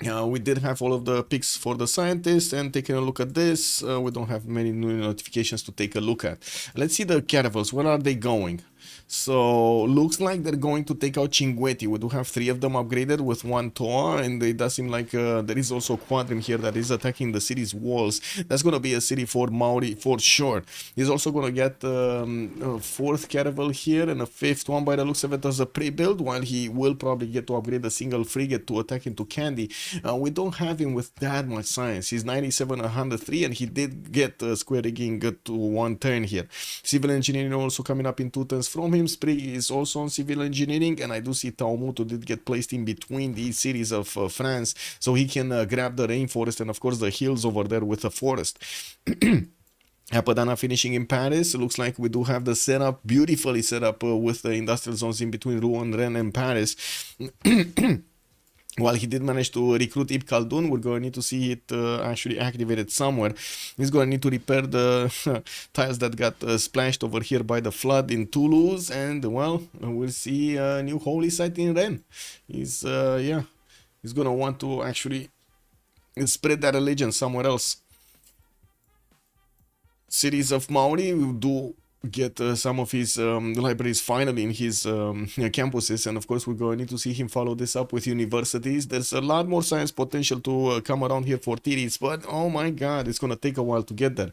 We did have all of the picks for the scientists, and taking a look at this, we don't have many new notifications to take a look at. Let's see the caravels. Where are they going? So looks like they're going to take out Cinguetti. We do have 3 of them upgraded with 1 Toa, and it does seem like there is also Quadrim here that is attacking the city's walls. That's going to be a city for Maori for sure. He's also going to get a 4th caravel here and a 5th one by the looks of it as a pre-build, while he will probably get to upgrade a single frigate to attack into Candy. We don't have him with that much science. He's 97, 103, and he did get square rigging to 1 turn here. Civil engineering also coming up in 2 turns from him. Sprig is also on civil engineering, and I do see Taumutu did get placed in between these cities of France, so he can grab the rainforest and of course the hills over there with the forest. Apadana finishing in Paris. Looks like we do have the setup beautifully set up with the industrial zones in between Rouen, Rennes and Paris. While he did manage to recruit Ibn Khaldun, we're going to need to see it actually activated somewhere. He's going to need to repair the tiles that got splashed over here by the flood in Toulouse, and well, we'll see a new holy site in Rennes. He's yeah, he's going to want to actually spread that religion somewhere else. Cities of Maori do get some of his libraries finally in his campuses, and of course we're going to need to see him follow this up with universities. There's a lot more science potential to come around here for Titiits, but oh my god, it's gonna take a while to get there.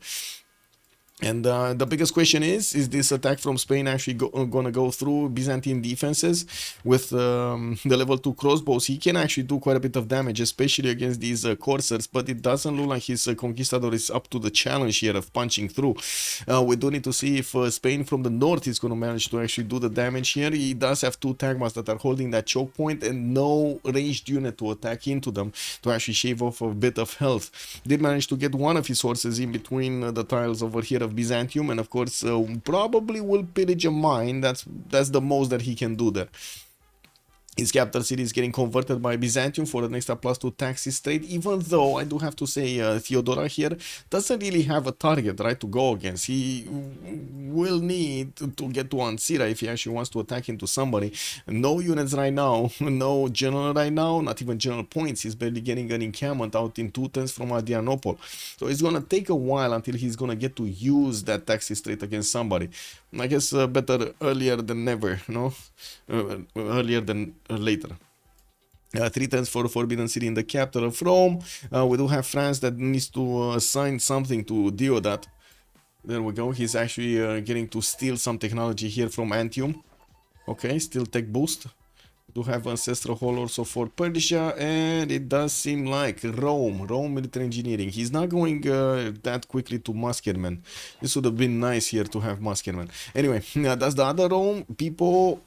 And the biggest question is this attack from Spain actually gonna go through Byzantine defenses? With the level 2 crossbows, he can actually do quite a bit of damage, especially against these corsairs, but it doesn't look like his conquistador is up to the challenge here of punching through. We do need to see if Spain from the north is gonna manage to actually do the damage here. He does have 2 Tagmas that are holding that choke point and no ranged unit to attack into them to actually shave off a bit of health. Did manage to get one of his horses in between the tiles over here of Byzantium, and of course probably will pillage a mine. That's the most that he can do there. His capital city is getting converted by Byzantium for an extra +2 taxes trade, even though I do have to say Theodora here doesn't really have a target, right, to go against. He will need to get to Ansira if he actually wants to attack into somebody. No units right now, no general right now, not even general points. He's barely getting an encampment out in 2 turns from Adrianople. So it's gonna take a while until he's gonna get to use that taxes trade against somebody. I guess better earlier than never, no? Earlier than later. 3 turns for Forbidden City in the capital of Rome. We do have France that needs to assign something to deal with that. There we go. He's actually getting to steal some technology here from Antium. Okay, still tech boost. Do have Ancestral Hall also for Persia, and it does seem like Rome military engineering. He's not going that quickly to Muskerman. This would have been nice here to have Muskerman. Anyway, that's the other Rome. Pipo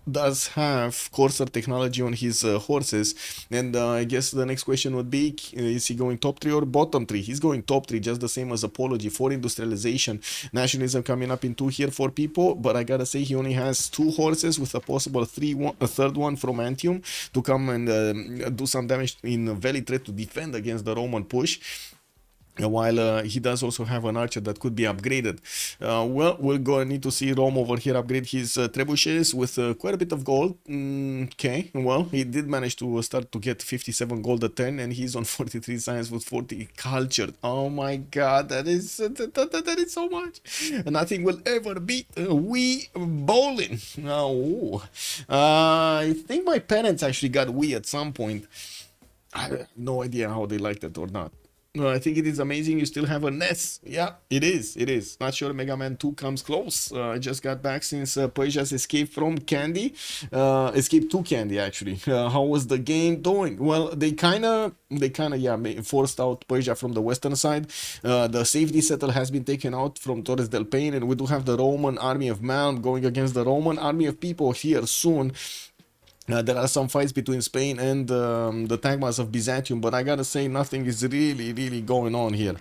does have Corsair technology on his horses, and I guess the next question would be, is he going top 3 or bottom 3? He's going top 3, just the same as Apology for industrialization. Nationalism coming up in 2 here for people, but I gotta say he only has 2 horses with a possible a third one from Antium to come and do some damage in Valley Threat to defend against the Roman push. While he does also have an archer that could be upgraded. Well, we're going to need to see Rome over here upgrade his trebuchets with quite a bit of gold. Okay, well, he did manage to start to get 57 gold a turn, and he's on 43 science with 40 cultured. Oh my god, that is so much. Nothing will ever beat Wii bowling. Oh, I think my parents actually got Wii at some point. I have no idea how they liked it or not. I think it is amazing you still have a NES. Yeah, it is. It is. Not sure Mega Man 2 comes close. I just got back since Persia's escape from Candy. Escape to Candy, actually. How was the game doing? Well, they kind of, yeah, forced out Persia from the western side. The safety settle has been taken out from Torres del Paine, and we do have the Roman army of Malm going against the Roman army of Pipo here soon. There are some fights between Spain and the Tagmas of Byzantium, but I gotta say nothing is really going on here.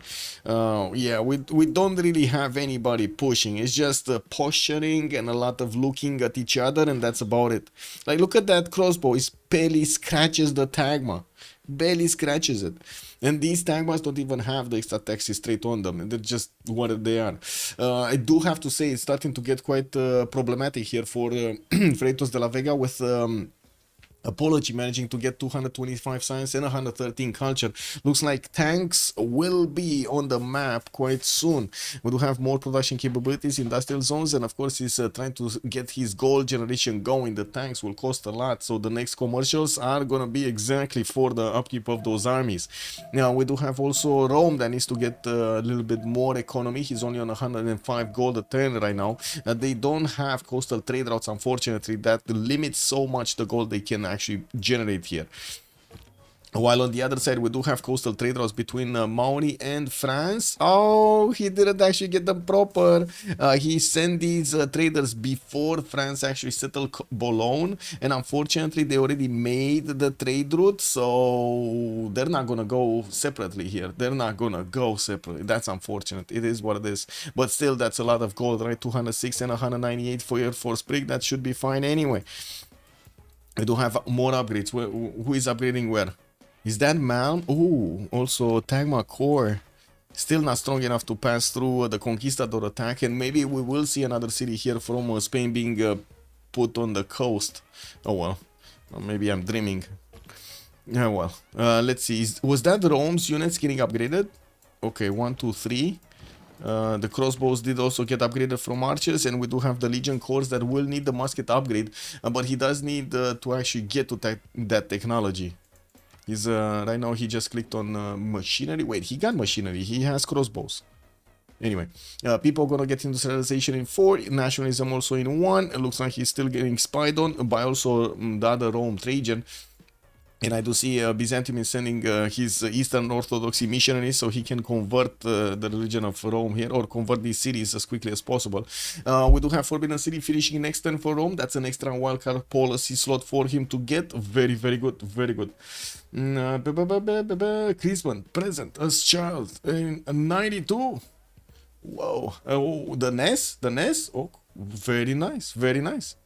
Yeah, we don't really have anybody pushing. It's just posturing and a lot of looking at each other, and that's about it. Like, look at that crossbow. It barely scratches the Tagma. Barely scratches it. And these Tagmas don't even have the extra taxes straight on them. They're just what they are. I do have to say it's starting to get quite problematic here for Freritos de la Vega with Apology managing to get 225 science and 113 culture. Looks like tanks will be on the map quite soon. We do have more production capabilities, industrial zones, and of course he's trying to get his gold generation going. The tanks will cost a lot, so the next commercials are gonna be exactly for the upkeep of those armies. Now we do have also Rome that needs to get a little bit more economy. He's only on 105 gold a turn right now. They don't have coastal trade routes, unfortunately. That limits so much the gold they can actually generate here. While on the other side we do have coastal trade routes between Maori and France. Oh, he didn't actually get them proper. He sent these traders before France actually settled Boulogne, and unfortunately they already made the trade route, so they're not gonna go separately here. They're not gonna go separately. That's unfortunate. It is what it is, but still that's a lot of gold, right? 206 and 198 for Sprig. That should be fine anyway. We do have more upgrades. Who is upgrading where? Is that Malm? Ooh, also Tagma core. Still not strong enough to pass through the Conquistador attack, and maybe we will see another city here from Spain being put on the coast. Oh well, maybe I'm dreaming. Yeah, well, let's see. Was that Rome's units getting upgraded? Okay, 1, 2, 3. The crossbows did also get upgraded from archers, and we do have the Legion cores that will need the musket upgrade, but he does need to actually get to that technology. He's right now he just clicked on machinery. Wait, he got machinery. He has crossbows. Anyway, people gonna get industrialization in 4, nationalism also in 1. It looks like he's still getting spied on by also the other Rome, Trajan. And I do see Byzantium is sending his Eastern Orthodoxy missionaries so he can convert the religion of Rome here, or convert these cities as quickly as possible. We do have Forbidden City finishing next turn for Rome. That's an extra wildcard policy slot for him to get. Very, very good. Very good. Chrisman, present as child in 92. Whoa. Oh, the NES? The NES? Oh, very nice. Very nice.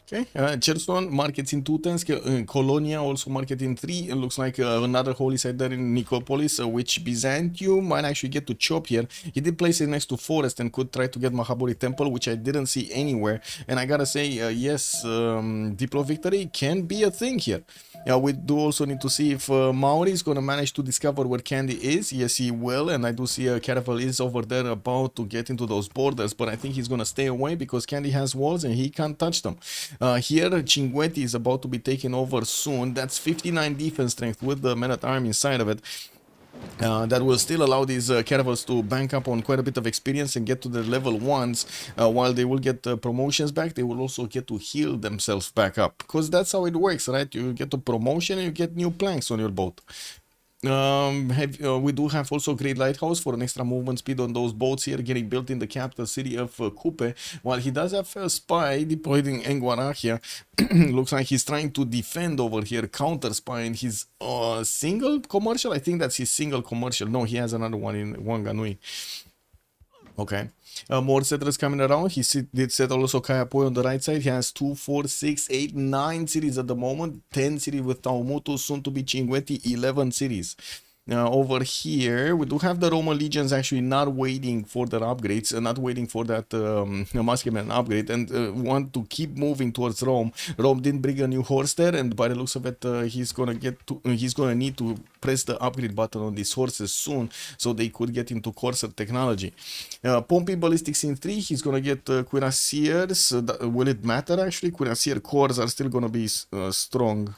Okay, Cherson markets in 2 turns, Colonia also market in 3. It looks like another holy site there in Nicopolis, which Byzantium might actually get to chop here. He did place it next to Forest and could try to get Mahabori Temple, which I didn't see anywhere. And I gotta say, yes, Diplo Victory can be a thing here. We do also need to see if Maori is gonna manage to discover where Candy is. Yes, he will, and I do see Caravel is over there about to get into those borders, but I think he's gonna stay away because Candy has walls and he can't touch them. Here, Cinguetti is about to be taken over soon. That's 59 defense strength with the men-at-arms inside of it. That will still allow these caravels to bank up on quite a bit of experience and get to the level 1s. While they will get promotions back, they will also get to heal themselves back up. Because that's how it works, right? You get a promotion and you get new planks on your boat. We do have also Great Lighthouse for an extra movement speed on those boats here getting built in the capital city of Kupe. While he does have a spy deployed in Enguarachia, looks like he's trying to defend over here, counter spy in his single commercial. I think that's his single commercial. No, he has another one in Wanganui. Okay. More settlers coming around. He did settle also Kayapoi on the right side. He has 2, 4, 6, 8, 9 cities at the moment. 10 cities with Taumutu, soon to be Cinguetti, 11 cities. Over here, we do have the Roman legions actually not waiting for their upgrades, not waiting for that Muskeman upgrade, and want to keep moving towards Rome. Rome didn't bring a new horse there, and by the looks of it, he's gonna need to press the upgrade button on these horses soon, so they could get into courser technology. Pompi ballistics in 3. He's gonna get cuirassiers. Will it matter actually? Cuirassier cores are still gonna be strong.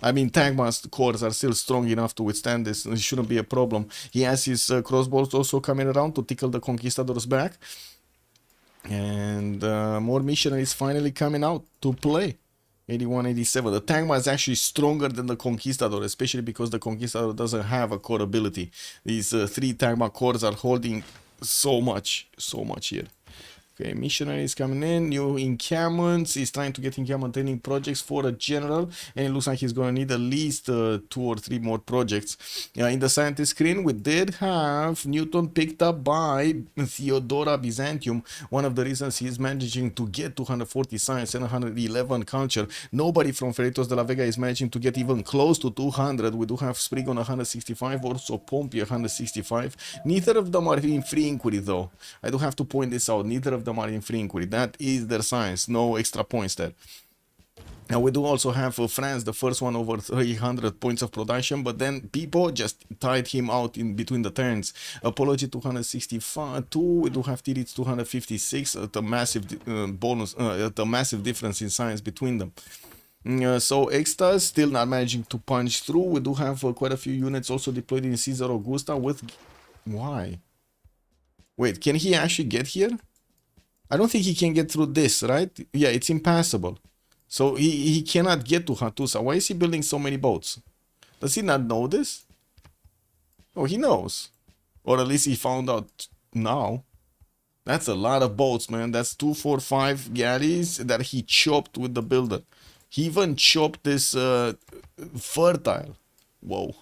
I mean, Tagma's cores are still strong enough to withstand this. It shouldn't be a problem. He has his crossbows also coming around to tickle the conquistadors back. And more missionaries finally coming out to play. 81, 87. The Tagma is actually stronger than the Conquistador, especially because the Conquistador doesn't have a core ability. These 3 Tagma cores are holding so much here. Okay, missionaries coming in, new encampments. He's trying to get encampment training projects for a general, and it looks like he's going to need at least 2 or 3 more projects. In the scientist screen, we did have Newton picked up by Theodora Byzantium. One of the reasons he's managing to get 240 science and 111 culture. Nobody from Freritos de la Vega is managing to get even close to 200. We do have Sprig on 165, also Pompi 165. Neither of them are in free inquiry though. I do have to point this out. Neither of them are in free inquiry. That is their science. No extra points there. Now we do also have France, the first one over 300 points of production, but then Pipo just tied him out in between the turns. Apology 265, we do have Titiits 256 at a massive bonus, at a massive difference in science between them. So Extazzz still not managing to punch through. We do have quite a few units also deployed in Caesar Augusta with... Why? Wait, can he actually get here? I don't think he can get through this, right? Yeah, it's impassable. So he cannot get to Hattusa. Why is he building so many boats? Does he not know this? Oh, he knows. Or at least he found out now. That's a lot of boats, man. That's 2, 4, 5 galleys that he chopped with the builder. He even chopped this fertile. Whoa.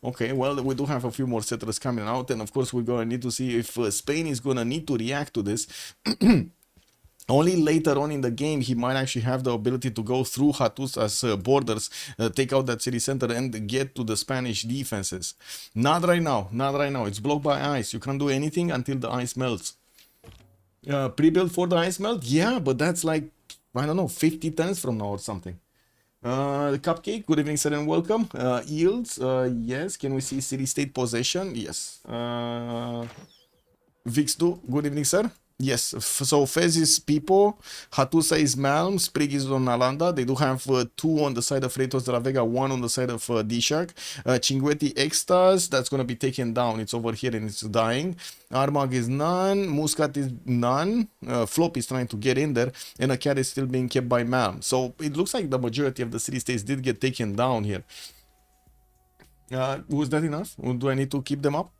Okay, well, we do have a few more settlers coming out, and of course we're going to need to see if Spain is going to need to react to this. Only later on in the game he might actually have the ability to go through Hattusa's borders, take out that city center and get to the Spanish defenses. Not right now, not right now. It's blocked by ice. You can't do anything until the ice melts. Pre-built for the ice melt? Yeah, but that's like, I don't know, 50 tons from now or something. Cupcake, good evening sir and welcome. Yields, yes. Can we see city-state possession? Yes. Vixdu, good evening sir. Yes, so Fez is Pipo, Hattusa is Malm, Sprig is on Nalanda. They do have 2 on the side of Freritos de la Vega, 1 on the side of DShark. Cinguetti Extazzz, that's going to be taken down. It's over here and it's dying. Armag is none, Muscat is none, Flop is trying to get in there, and a cat is still being kept by Malm. So it looks like the majority of the city-states did get taken down here. Was that enough? Do I need to keep them up?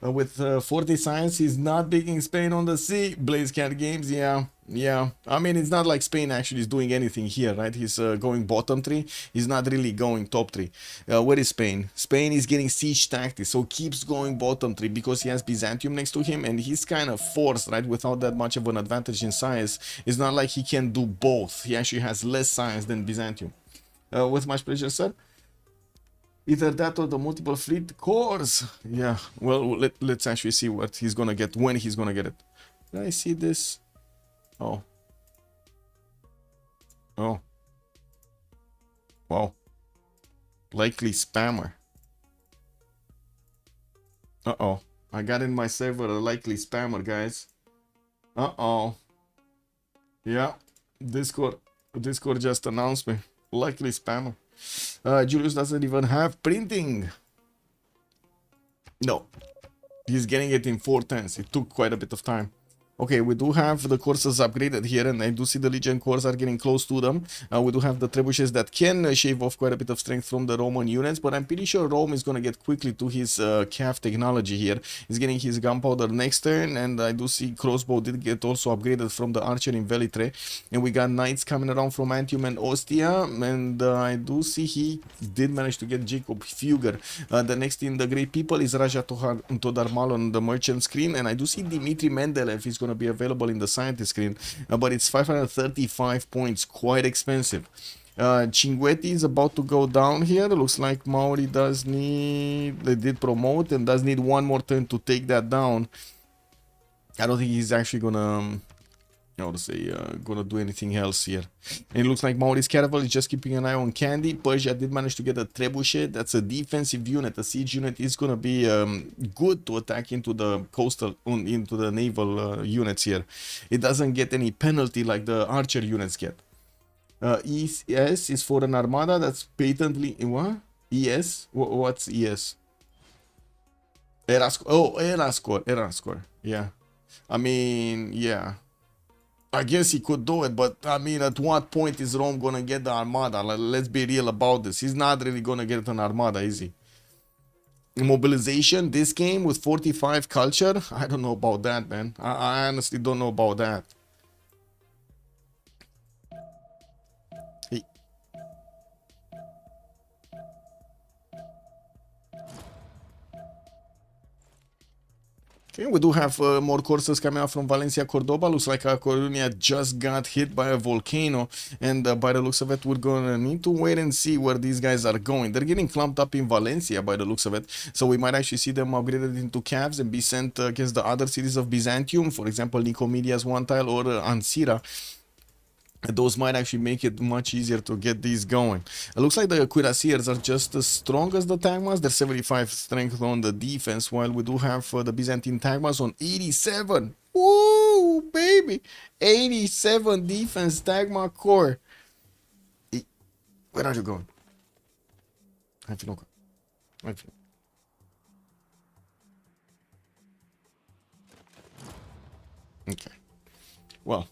With 40 science, he's not beating Spain on the sea. Blaze Cat Games, yeah. I mean, it's not like Spain actually is doing anything here, right? He's going bottom 3. He's not really going top 3. Where is Spain? Spain is getting siege tactics, so keeps going bottom 3 because he has Byzantium next to him, and he's kind of forced, right? Without that much of an advantage in science. It's not like he can do both. He actually has less science than Byzantium. With much pleasure, sir. Either that or the multiple fleet cores. Yeah, well, let's actually see what he's gonna get, when he's gonna get it. Did I see this? Oh. Wow. Likely spammer. Uh-oh. I got in my server a likely spammer, guys. Uh-oh. Yeah. Discord just announced me. Likely spammer. Julius doesn't even have printing. No. He's getting it in 4 10s. It took quite a bit of time. Okay, we do have the courses upgraded here, and I do see the Legion cores are getting close to them. We do have the trebuchets that can shave off quite a bit of strength from the Roman units, but I'm pretty sure Rome is going to get quickly to his calf technology here. He's getting his gunpowder next turn, and I do see crossbow did get also upgraded from the archer in Velitre. And we got knights coming around from Antium and Ostia, and I do see he did manage to get Jacob Fugger. The next in the Great People is Raja Todarmal on the merchant screen, and I do see Dimitri Mendeleev is going to be available in the scientist screen, but it's 535 points, quite expensive. Cinguetti is about to go down here. Looks like Maori does need, they did promote and does need 1 more turn to take that down. I don't think he's actually gonna, gonna do anything else here. And it looks like Maurice Caravel is just keeping an eye on Candy. Persia did manage to get a trebuchet. That's a defensive unit. A siege unit is gonna be good to attack into the coastal, into the naval units here. It doesn't get any penalty like the archer units get. ES is for an armada. That's patently what? ES? What's ES? Era score. Yeah. I mean, yeah. I guess he could do it, but I mean, at what point is Rome gonna get the armada? Let's be real about this. He's not really gonna get an armada, is he? Mobilization, this game with 45 culture? I don't know about that, man. I honestly don't know about that. Okay, we do have more courses coming out from Valencia, Cordoba. Looks like A Coruña just got hit by a volcano, and by the looks of it, we're gonna need to wait and see where these guys are going. They're getting clumped up in Valencia by the looks of it, so we might actually see them upgraded into calves and be sent against the other cities of Byzantium, for example, Nicomedia's one tile or Ancira. Those might actually make it much easier to get these going. It looks like the cuirassiers are just as strong as the Tagmas. They're 75 strength on the defense, while we do have the Byzantine Tagmas on 87. Woo, baby! 87 defense Tagma core. Where are you going? Okay. Well.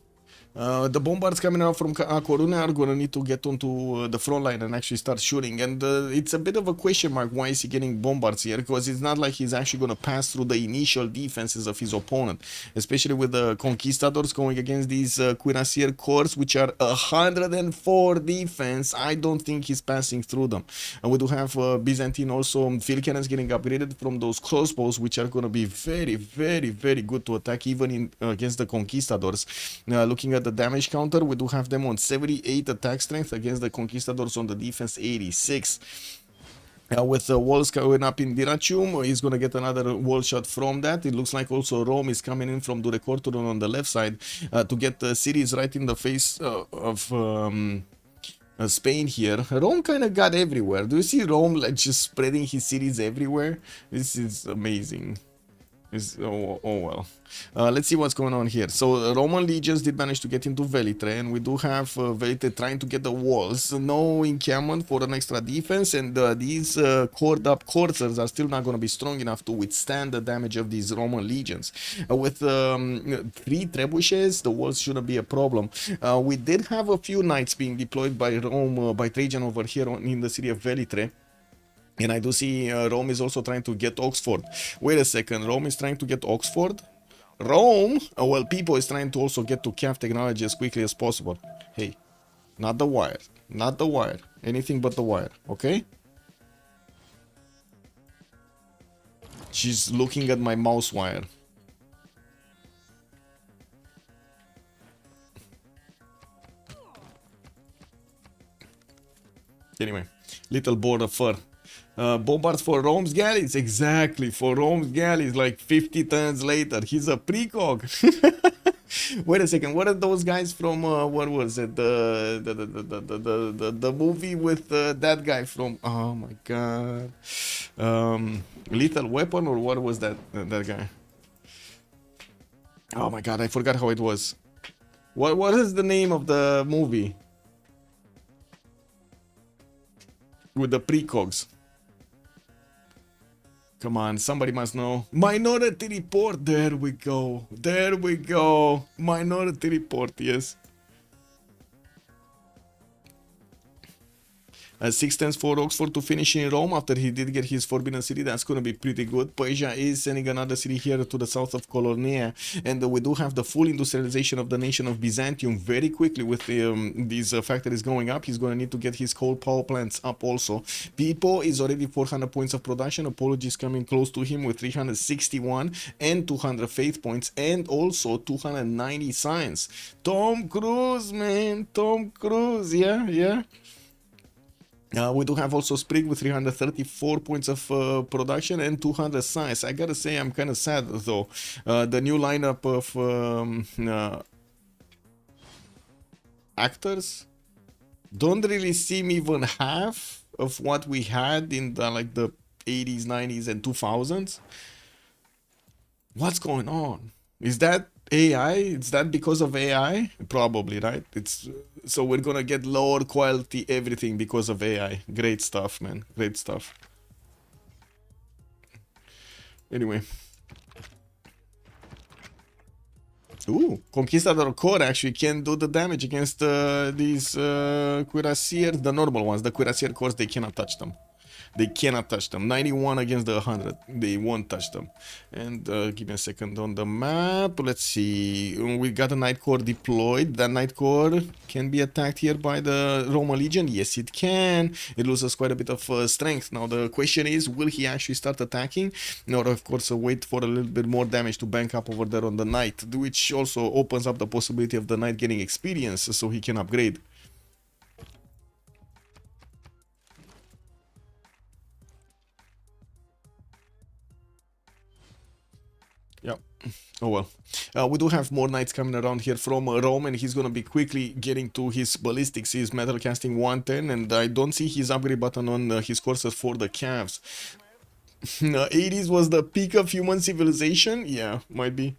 The bombards coming out from A Coruña are gonna need to get onto the front line and actually start shooting, and it's a bit of a question mark why is he getting bombards here, because it's not like he's actually gonna pass through the initial defenses of his opponent, especially with the conquistadors going against these cuirassier corps, which are 104 defense. I don't think he's passing through them. And we do have Byzantine also field cannons getting upgraded from those crossbows, which are gonna be very, very, very good to attack even in against the conquistadors. Looking at the damage counter, we do have them on 78 attack strength against the conquistadors on the defense 86. With the walls going up in Dyrrhachium, he's going to get another wall shot from that. It looks like also Rome is coming in from Durecorturon on the left side to get the cities right in the face of Spain here. Rome kind of got everywhere. Do you see Rome like just spreading his cities everywhere? This is amazing. Oh well. Let's see what's going on here. So Roman legions did manage to get into Velitre, and we do have Velitre trying to get the walls. No encampment for an extra defense, and these cored up coursers are still not going to be strong enough to withstand the damage of these Roman legions. With 3 trebuchets, the walls shouldn't be a problem. We did have a few knights being deployed by Rome, by Trajan over here in the city of Velitre. And I do see Rome is also trying to get Oxford. Wait a second, Rome is trying to get Oxford? Rome? Well, Pipo is trying to also get to CAF technology as quickly as possible. Hey, not the wire. Not the wire. Anything but the wire, okay? She's looking at my mouse wire. Anyway, little board of fur. Bombards for Rome's galleys, exactly, for Rome's galleys, like 50 turns later. He's a precog. Wait a second, what are those guys from, what was it, the movie with that guy from, oh my god, Lethal Weapon, or what was that guy? Oh my god, I forgot how it was. What is the name of the movie? With the precogs. Come on, somebody must know. Minority Report, there we go. There we go. Minority Report, yes. 6 turns for Oxford to finish in Rome after he did get his Forbidden City. That's going to be pretty good. Persia is sending another city here to the south of Colonia. And we do have the full industrialization of the nation of Byzantium very quickly with these factories going up. He's going to need to get his coal power plants up also. Pipo is already 400 points of production. Apologies coming close to him with 361 and 200 faith points and also 290 science. Tom Cruise, man. Tom Cruise, yeah. We do have also Sprig with 334 points of production and 200 science. I gotta say, I'm kind of sad though. The new lineup of actors don't really seem even half of what we had in the, like the 80s, 90s, and 2000s. What's going on? Is that AI? Is that because of AI? Probably, right? It's so we're gonna get lower quality everything because of AI. Great stuff, man. Great stuff. Anyway. Ooh, Conquistador Core actually can do the damage against these Cuirassiers, the normal ones. The Cuirassier cores, they cannot touch them. They cannot touch them. 91 against the 100. They won't touch them. And give me a second on the map. Let's see. We got a Knight Corps deployed. That Knight Corps can be attacked here by the Roman Legion. Yes, it can. It loses quite a bit of strength. Now, the question is, will he actually start attacking? Or, of course, wait for a little bit more damage to bank up over there on the Knight, which also opens up the possibility of the Knight getting experience so he can upgrade. Yep. Oh well. We do have more knights coming around here from Rome, and he's going to be quickly getting to his ballistics, his metal casting 110, and I don't see his upgrade button on his courses for the calves. 80s was the peak of human civilization? Yeah, might be.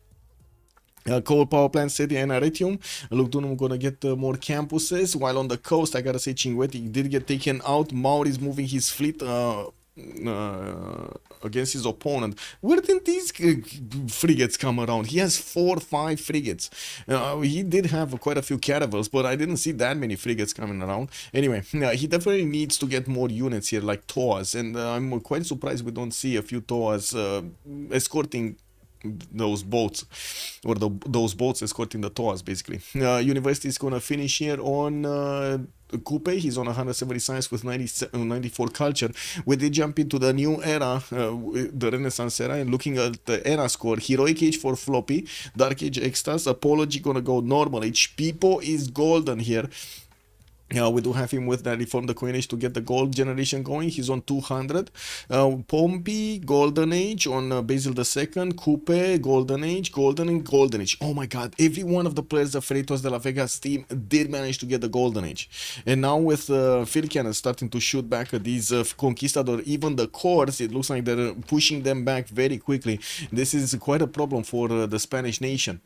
Coal power plant city and Arretium. Lugdunum gonna get more campuses, while on the coast, I gotta say, Cinguetti did get taken out. Maur is moving his fleet against his opponent. Where did these frigates come around? He has 4 or 5 frigates. He did have quite a few caravels, but I didn't see that many frigates coming around. Anyway, he definitely needs to get more units here, like TOAs, and I'm quite surprised we don't see a few TOAs escorting those boats, or those boats escorting the TOAs, basically. University is gonna finish here on Kupe. He's on 170 science with 94 culture. We did jump into the new era, the Renaissance era, and looking at the era score, Heroic Age for Floppy, Dark Age Extazzz, Apology gonna go normal age, Pipo is golden here. We do have him with that reform the coinage to get the gold generation going. He's on 200. Pompi, Golden Age on Basil II. Kupe, Golden Age, Golden Age. Oh my god, every one of the players of Freritos de la Vega's team did manage to get the Golden Age. And now with field cannons starting to shoot back at these conquistador, even the cores, it looks like they're pushing them back very quickly. This is quite a problem for the Spanish nation.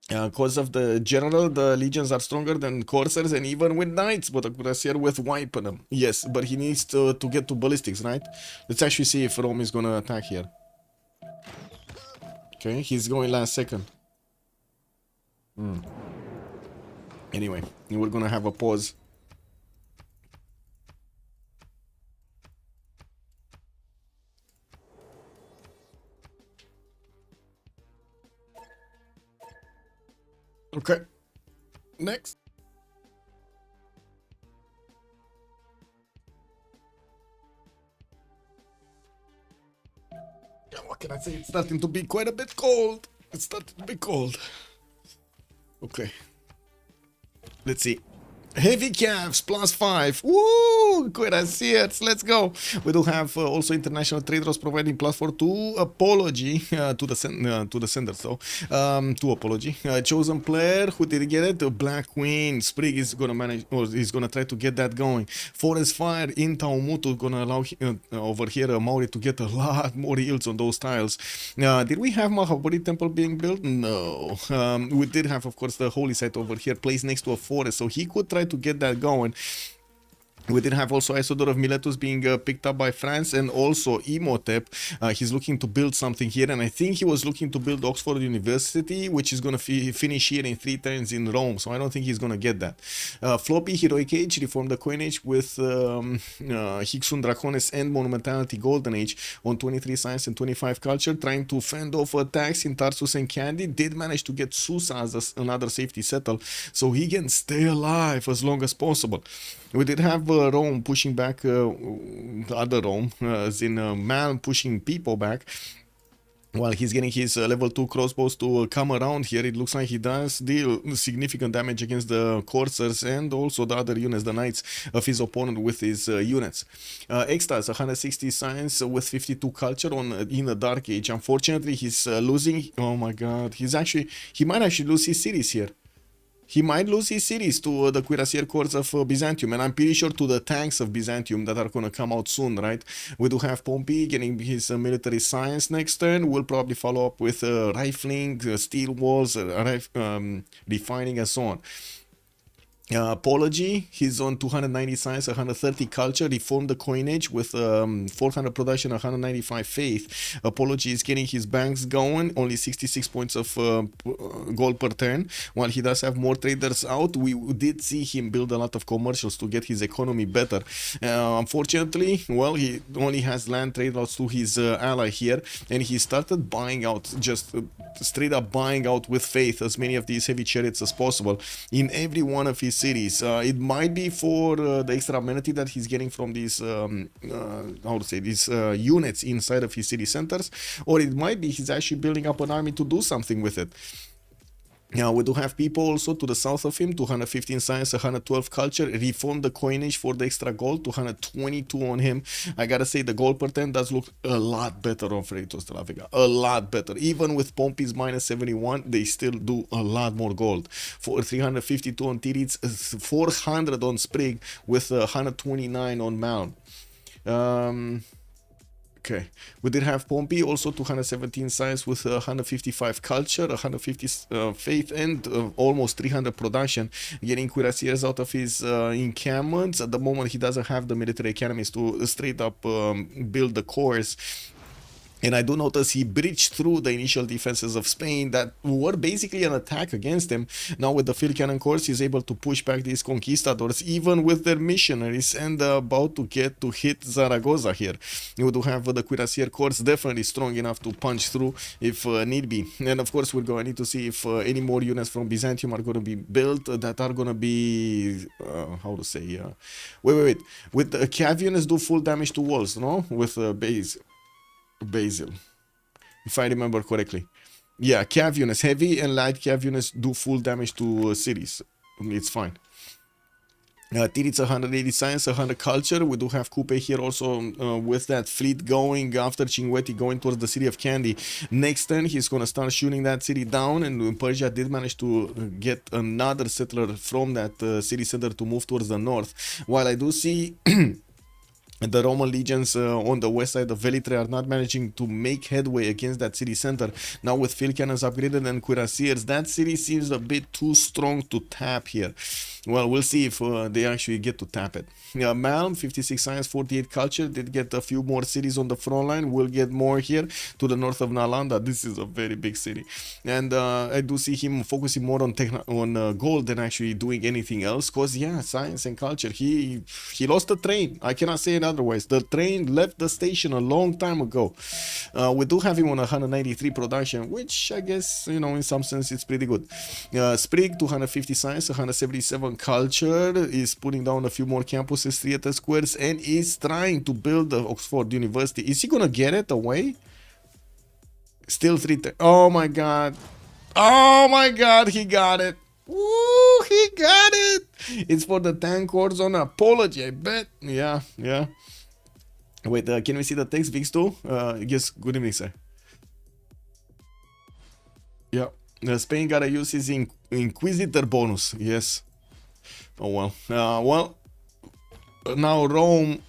Because of the general, the legions are stronger than coursers and even with knights, but a cuirassier with weapon them. Yes, but he needs to get to ballistics, right? Let's actually see if Rome is gonna attack here. Okay, he's going last second. Anyway, we're gonna have a pause. Okay, next. Yeah, what can I say? It's starting to be quite a bit cold. It's starting to be cold. Okay. Let's see. Heavy calves +5. Woo! Cuirassiers, let's go. We do have also international traders providing +4 to apology to the sender. So to apology. Chosen player who did get it. The Black Queen. Sprig is gonna manage, or is gonna try to get that going. Forest Fire in Taumutu gonna allow over here Maori to get a lot more yields on those tiles. Did we have Mahabodhi Temple being built? No. We did have, of course, the holy site over here placed next to a forest, so he could try to get that going. We did have also Isodor of Miletus being picked up by France, and also Imhotep. He's looking to build something here, and I think he was looking to build Oxford University, which is going to finish here in 3 turns in Rome, so I don't think he's going to get that. Floppy, Heroic Age, reformed the coinage with Hixun Draconis and Monumentality Golden Age on 23 Science and 25 Culture, trying to fend off attacks in Tarsus and Candy. Did manage to get Susa as another safety settle, so he can stay alive as long as possible. We did have Rome pushing back the other Rome, as in Malm pushing Pipo back, while he's getting his level 2 crossbows to come around here. It looks like he does deal significant damage against the coursers and also the other units, the knights of his opponent with his units. Extazzz, 160 science with 52 culture in the Dark Age. Unfortunately, he's losing. Oh my god, he might actually lose his cities here. He might lose his cities to the cuirassier corps of Byzantium, and I'm pretty sure to the tanks of Byzantium that are going to come out soon, right? We do have Pompi getting his military science next turn. We'll probably follow up with rifling, steel walls, refining, and so on. Apology, he's on 290 science, 130 culture, reformed the coinage with 400 production, 195 faith. Apology is getting his banks going, only 66 points of gold per turn. While he does have more traders out, we did see him build a lot of commercials to get his economy better. Unfortunately, well, he only has land trade routes to his ally here, and he started buying out, just straight up buying out with faith as many of these heavy chariots as possible in every one of his cities. It might be for the extra amenity that he's getting from these these units inside of his city centers, or it might be he's actually building up an army to do something with it. Now we do have people also to the south of him, 215 science, 112 culture, reformed the coinage for the extra gold, 222 on him. I gotta say the gold per 10 does look a lot better on Freritos de la Vega, a lot better. Even with Pompi's minus 71, they still do a lot more gold. For 352 on Titiits, 400 on Sprig with 129 on Malm. Okay, we did have Pompi, also 217 science with 155 culture, 150 faith, and almost 300 production, getting cuirassiers out of his encampments. At the moment, he doesn't have the military academies to straight up build the cores. And I do notice he breached through the initial defenses of Spain that were basically an attack against him. Now with the field cannon corps, he's able to push back these conquistadors, even with their missionaries, and about to get to hit Zaragoza here. You do have the cuirassier corps definitely strong enough to punch through if need be. And of course, we're going to need to see if any more units from Byzantium are going to be built that are going to be, wait. With the cav units do full damage to walls, no? With Basil, if I remember correctly. Yeah, cav units, heavy and light cav units do full damage to cities. It's fine. Titiits 180 science, 100 culture. We do have Kupe here also with that fleet going after Cinguetti, going towards the city of Candy. Next turn, he's going to start shooting that city down, and Persia did manage to get another settler from that city center to move towards the north. While I do see the Roman legions on the west side of Velitre are not managing to make headway against that city center. Now with field cannons upgraded and cuirassiers, that city seems a bit too strong to tap here. Well, we'll see if they actually get to tap it. Malm, 56 science, 48 culture, did get a few more cities on the front line. We'll get more here to the north of Nalanda. This is a very big city. And I do see him focusing more on gold than actually doing anything else. Because, yeah, science and culture. He lost the train. I cannot say it otherwise. The train left the station a long time ago. We do have him on 193 production, which I guess, you know, in some sense, it's pretty good. Sprig, 250 science, 177 culture, is putting down a few more campuses, theater squares, and is trying to build the Oxford University. Is he gonna get it away? Still 3. Oh my god. Oh my god, he got it. Woo, he got it. It's for the tank wars on apology, I bet. Yeah. Wait, can we see the text, Vix2? Yes, good evening, sir. Yeah. Spain gotta use his Inquisitor bonus. Yes. Oh well. Now Rome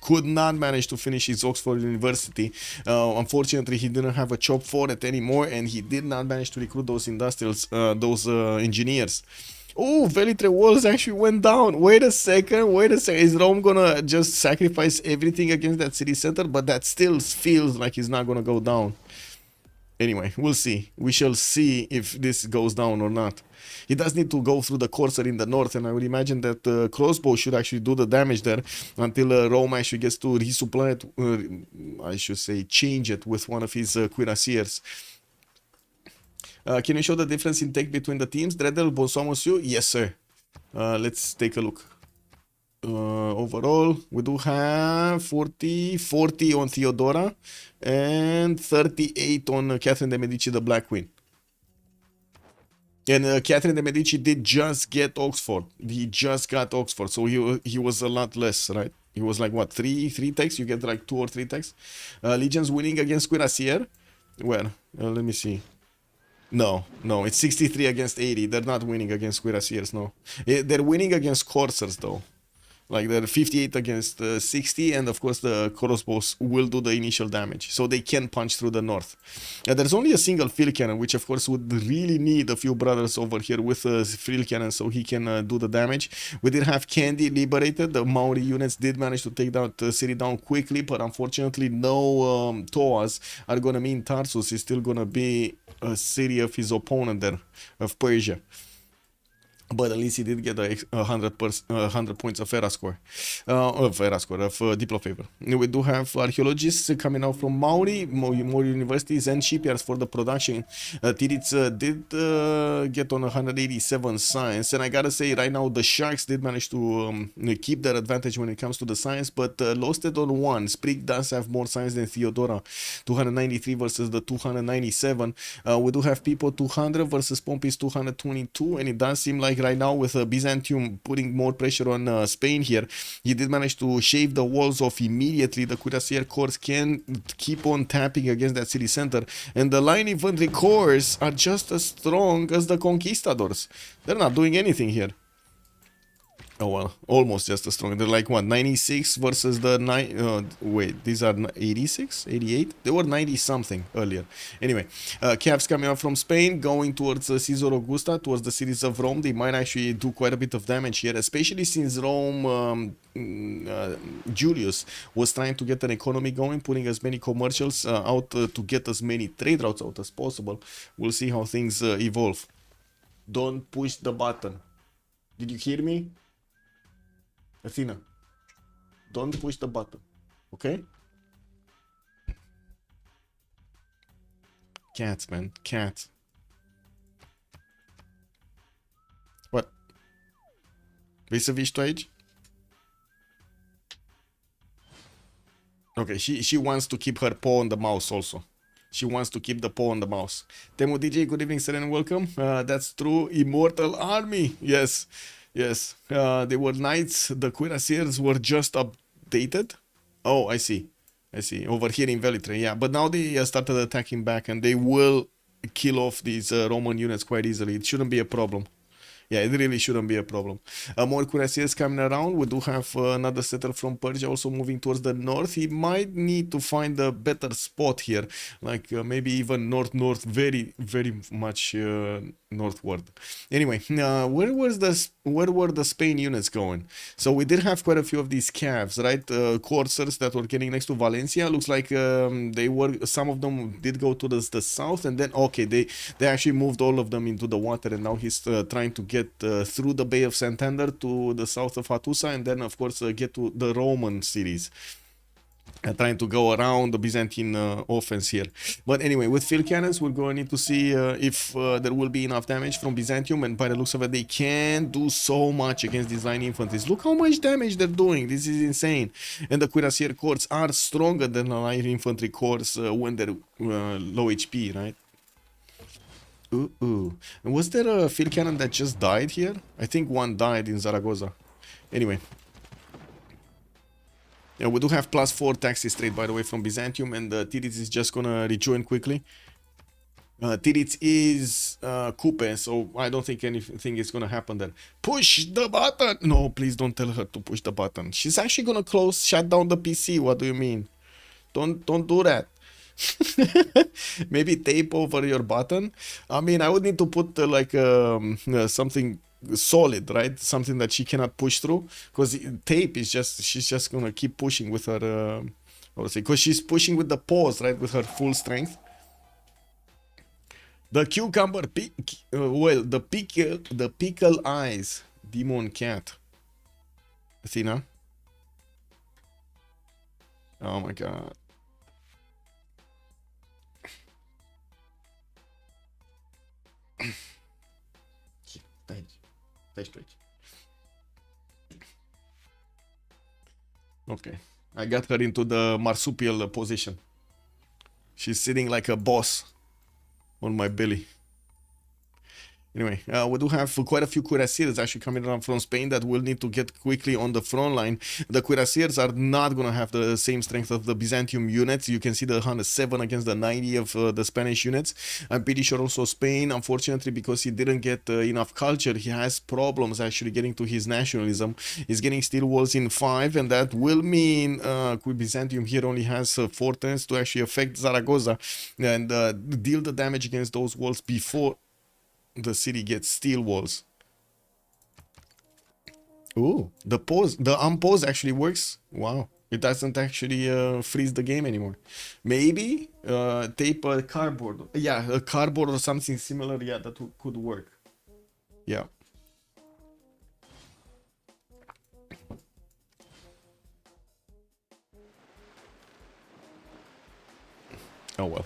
could not manage to finish his Oxford University. Unfortunately, he didn't have a chop for it anymore, and he did not manage to recruit those industrials, those engineers. Oh, Velitre walls actually went down. Wait a second. Is Rome gonna just sacrifice everything against that city center? But that still feels like he's not gonna go down. Anyway, we'll see. We shall see if this goes down or not. He does need to go through the courser in the north, and I would imagine that crossbow should actually do the damage there until Rome actually gets to resupply it, I should say change it with one of his cuirassiers. Can you show the difference in tech between the teams? Dreadel, bonsoir monsieur? Yes, sir. Let's take a look. Overall, we do have 40 on Theodora and 38 on Catherine de Medici, the Black Queen. And Catherine de Medici did just get Oxford. He just got Oxford, so he was a lot less, right? He was like, what, 3 techs? You get like 2 or 3 techs. Legions winning against Cuirassier. Where? Let me see. No, it's 63 against 80. They're not winning against Cuirassiers, no. They're winning against Coursers, though. Like they're 58 against 60, and of course the crossbows will do the initial damage, so they can punch through the north. There's only a single field cannon, which of course would really need a few brothers over here with a field cannon so he can do the damage. We did have Candy liberated. The Maori units did manage to take that city down quickly, but unfortunately no Toas are gonna mean Tarsus is still gonna be a city of his opponent there, of Persia. But at least he did get 100 points of Era score, of Diplo favor. We do have archaeologists coming out from Maori, more universities and shipyards for the production. Titiits did get on 187 science, and I gotta say right now the Sharks did manage to keep their advantage when it comes to the science, but lost it on 1. Sprig does have more science than Theodora, 293 versus the 297. We do have Pipo 200 versus Pompi's 222, and it does seem like right now with Byzantium putting more pressure on Spain here, he did manage to shave the walls off immediately. The Cuirassier Corps can keep on tapping against that city center, and the line infantry corps are just as strong as the conquistadors. They're not doing anything here. Oh well, almost just as strong. They're like what, 96 versus the 9. Wait, these are 86, 88. They were 90 something earlier. Anyway, Cavs coming up from Spain, going towards Caesar Augusta, towards the cities of Rome. They might actually do quite a bit of damage here, especially since Rome, Julius was trying to get an economy going, putting as many commercials out to get as many trade routes out as possible. We'll see how things evolve. Don't push the button. Did you hear me? Athena, don't push the button, okay? Cats, man, cats. What? Vrei să vii tu aici? Okay, she wants to keep her paw on the mouse also. She wants to keep the paw on the mouse. Temu DJ, good evening, sir, and welcome. That's true. Immortal Army. Yes. Yes. They were knights. The cuirassiers were just updated. Oh, I see. I see. Over here in Velitre, yeah. But now they started attacking back, and they will kill off these Roman units quite easily. It shouldn't be a problem. Yeah, it really shouldn't be a problem. More cuirassiers coming around. We do have another settler from Persia also moving towards the north. He might need to find a better spot here, like maybe even north, very much northward. Anyway, where were the Spain units going? So we did have quite a few of these calves, right? Coursers that were getting next to Valencia. Looks like some of them did go to the south, and then okay, they actually moved all of them into the water, and now he's trying to get through the Bay of Santander to the south of Hattusa, and then of course get to the Roman cities. Trying to go around the Byzantine offense here. But anyway, with field cannons, we're going to need to see if there will be enough damage from Byzantium, and by the looks of it, they can do so much against these line infantries. Look how much damage they're doing. This is insane. And the cuirassier corps are stronger than the line infantry corps when they're low HP, right? Ooh. And was there a field cannon that just died here? I think one died in Zaragoza. Anyway. Yeah, we do have +4 taxi straight, by the way, from Byzantium, and Titiits is just gonna rejoin quickly. Titiits is Kupe, so I don't think anything is gonna happen there. Push the button! No, please don't tell her to push the button. She's actually gonna shut down the PC. What do you mean? Don't do that. Maybe tape over your button. I mean, I would need to put like something solid, right? Something that she cannot push through, because tape is she's just gonna keep pushing with her because she's pushing with the paws, right, with her full strength. The cucumber the pickle eyes demon cat. Athena. Oh my god. Okay, I got her into the marsupial position. She's sitting like a boss on my belly. Anyway, we do have quite a few cuirassiers actually coming around from Spain that will need to get quickly on the front line. The cuirassiers are not going to have the same strength of the Byzantium units. You can see the 107 against the 90 of the Spanish units. I'm pretty sure also Spain, unfortunately, because he didn't get enough culture, he has problems actually getting to his nationalism. He's getting steel walls in 5, and that will mean Byzantium here only has 4 turns to actually affect Zaragoza and deal the damage against those walls before the city gets steel walls. Ooh, the unpause actually works. Wow, it doesn't actually freeze the game anymore. Maybe tape a cardboard. Yeah, a cardboard or something similar. Yeah, that could work. Yeah. Oh well.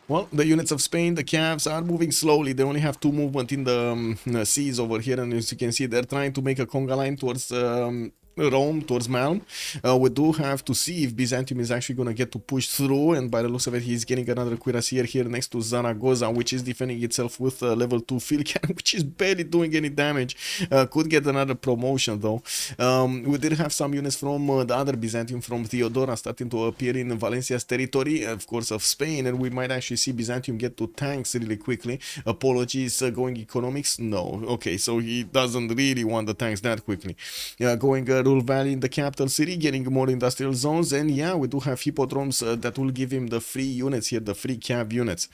Well, the units of Spain, the Cavs, are moving slowly. They only have 2 movement in the seas over here, and as you can see, they're trying to make a conga line towards Rome, towards Malm. We do have to see if Byzantium is actually going to get to push through, and by the looks of it, he's getting another cuirassier here next to Zaragoza, which is defending itself with level 2 field cannon, which is barely doing any damage. Could get another promotion though. We did have some units from the other Byzantium, from Theodora, starting to appear in Valencia's territory, of course, of Spain, and we might actually see Byzantium get to tanks really quickly. Apologies, going economics? No. Okay, so he doesn't really want the tanks that quickly. Going Rural Valley in the capital city, getting more industrial zones, and yeah, we do have hippodromes that will give him the free units here, the free cab units.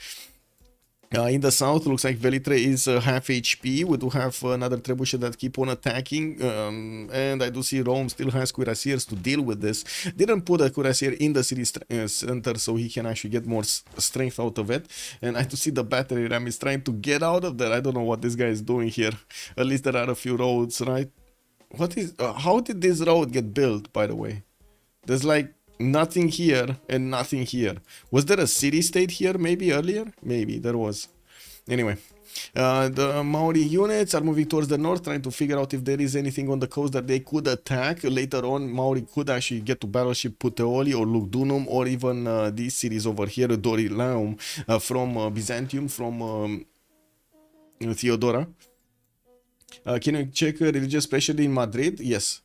In the south, looks like Velitre is half HP. We do have another trebuchet that keep on attacking, and I do see Rome still has cuirassiers to deal with this. Didn't put a cuirassier in the city center so he can actually get more strength out of it. And I do see the battery ram is trying to get out of there. I don't know what this guy is doing here. At least there are a few roads, right? What is? How did this road get built, by the way? There's like nothing here and nothing here. Was there a city-state here maybe earlier? Maybe there was. Anyway, the Maori units are moving towards the north, trying to figure out if there is anything on the coast that they could attack. Later on, Maori could actually get to battleship Puteoli or Lugdunum, or even these cities over here, Dorilaum, from Byzantium, from Theodora. Can you check religious pressure in Madrid? Yes.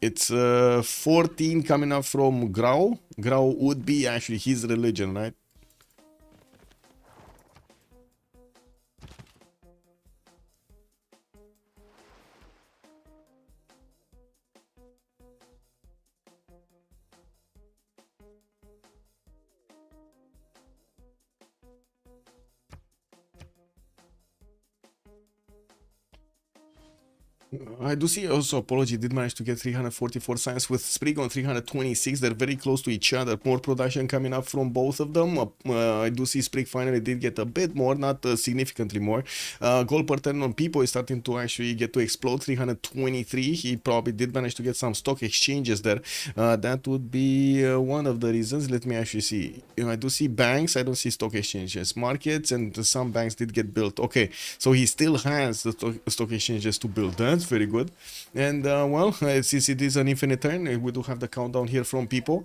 It's 14 coming up from Grau. Grau would be actually his religion, right? I do see also Apology did manage to get 344 science with Sprig on 326. They're very close to each other. More production coming up from both of them. I do see Sprig finally did get a bit more, not significantly more. Gold per turn on Pipo is starting to actually get to explode. 323. He probably did manage to get some stock exchanges there. That would be one of the reasons. Let me actually see. I do see banks. I don't see stock exchanges. Markets and some banks did get built. Okay, so he still has the stock exchanges to build. That's very good. And well, since it is an infinite turn, we do have the countdown here from Pipo.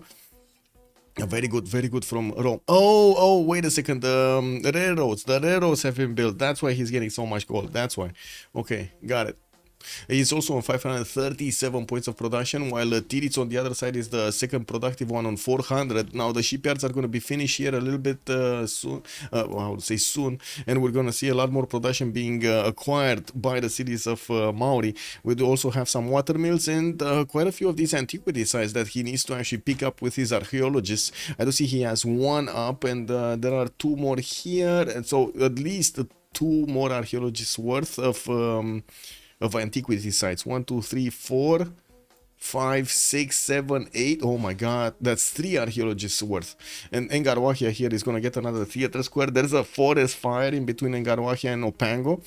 Very good from Rome. Oh, wait a second. The railroads have been built. That's why he's getting so much gold. That's why. Okay, got it. He's also on 537 points of production, while Titiits on the other side is the second productive one on 400. Now the shipyards are going to be finished here a little bit soon, I would say soon, and we're going to see a lot more production being acquired by the cities of Maori. We do also have some water mills and quite a few of these antiquity sites that he needs to actually pick up with his archaeologists. I do see he has one up, and there are two more here, and so at least two more archaeologists worth of antiquity sites. 1, 2, 3, 4, 5, 6, 7, 8. Oh my god, that's 3 archaeologists worth. And Engarwahia here is gonna get another theater square. There's a forest fire in between Engarwahia and Opango.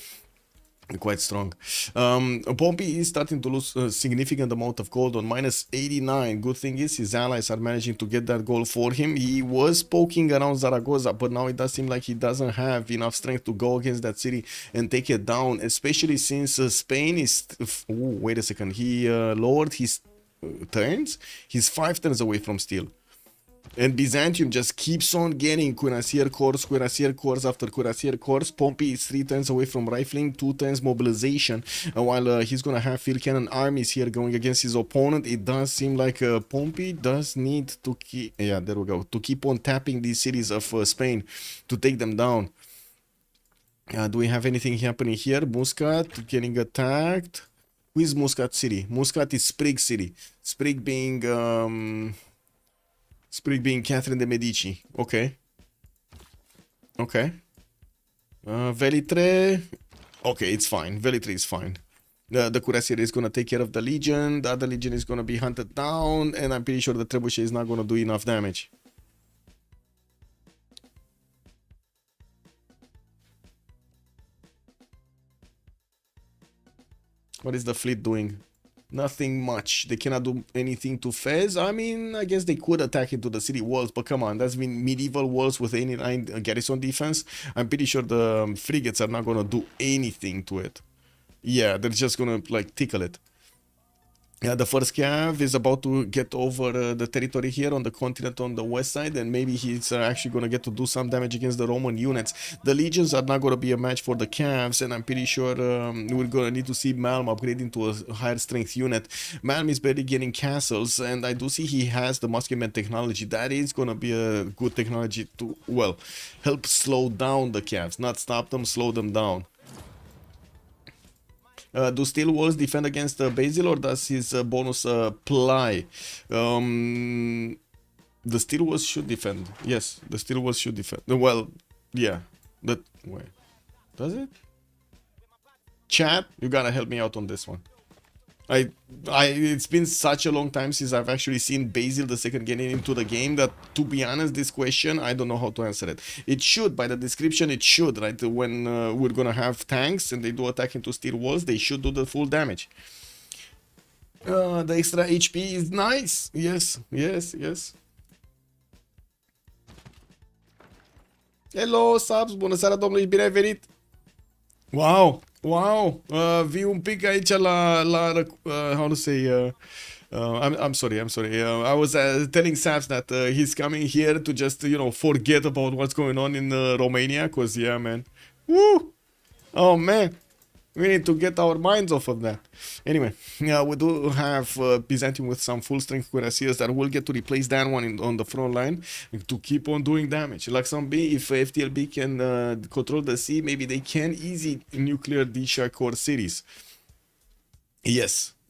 Quite strong. Pompi is starting to lose a significant amount of gold on minus 89. Good thing is his allies are managing to get that gold for him. He was poking around Zaragoza, but now it does seem like he doesn't have enough strength to go against that city and take it down, especially since Spain is... wait a second. He lowered his turns. He's 5 turns away from steel. And Byzantium just keeps on getting cuirassier cores after cuirassier cores. Pompi is 3 turns away from rifling, 2 turns mobilization. While he's gonna have field cannon armies here going against his opponent, it does seem like Pompi does need to keep... yeah, there we go. To keep on tapping these cities of Spain to take them down. Do we have anything happening here? Muscat getting attacked. Who is Muscat city? Muscat is Sprig city. Sprig being Catherine de Medici. Okay. Okay. Velitre. Okay, it's fine. Velitre is fine. The Cuirassier is gonna take care of the Legion. The other Legion is gonna be hunted down. And I'm pretty sure the Trebuchet is not gonna do enough damage. What is the fleet doing? Nothing much. They cannot do anything to Fez. I mean, I guess they could attack into the city walls, but come on, that's been medieval walls with 89 garrison defense. I'm pretty sure the frigates are not gonna do anything to it. Yeah, they're just gonna like tickle it. Yeah, the first cav is about to get over the territory here on the continent on the west side, and maybe he's actually going to get to do some damage against the Roman units. The legions are not going to be a match for the cavs, and I'm pretty sure we're going to need to see Malm upgrading to a higher strength unit. Malm is barely getting castles, and I do see he has the musketman technology. That is going to be a good technology to, well, help slow down the cavs, not stop them, slow them down. Do steel walls defend against Basil, or does his bonus apply? The steel walls should defend. Yes, the steel walls should defend. Well, yeah. That wait, does it? Chat, you gotta help me out on this one. It's been such a long time since I've actually seen Basil II getting into the game that, to be honest, this question, I don't know how to answer it. It should, by the description, it should, right? When we're gonna have tanks and they do attack into steel walls, they should do the full damage. The extra HP is nice. Yes, yes, yes. Hello, subs, bună seara, domnule, și bine ai venit! Wow, wow, vii un pic aici la how to say, I'm sorry. I was telling Saps that he's coming here to just, you know, forget about what's going on in Romania, because, yeah, man. Woo! Oh, man. We need to get our minds off of that. Anyway, yeah, we do have Byzantium with some full strength cuirassiers that will get to replace that one on the front line to keep on doing damage. Like some B, if FTLB can control the sea, maybe they can easy nuclear DShark core cities.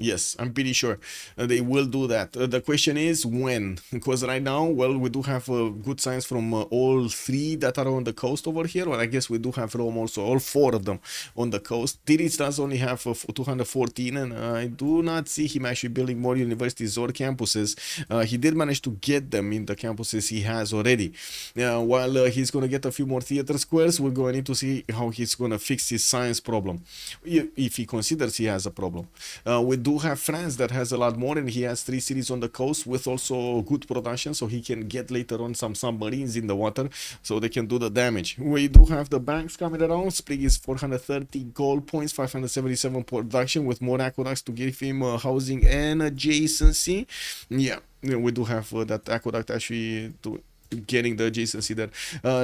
Yes, I'm pretty sure they will do that. The question is when, because right now, well, we do have good signs from all three that are on the coast over here, or I guess we do have Rome also, all four of them on the coast. Titiits does only have 214, and I do not see him actually building more universities or campuses. He did manage to get them in the campuses he has already. While he's going to get a few more theater squares, we're going to need to see how he's going to fix his science problem, if he considers he has a problem. We do have France that has a lot more, and he has 3 cities on the coast with also good production, so he can get later on some submarines in the water so they can do the damage. We do have the banks coming around. Sprig is 430 gold points, 577 production with more aqueducts to give him housing and adjacency. Yeah, we do have that aqueduct actually to getting the adjacency there.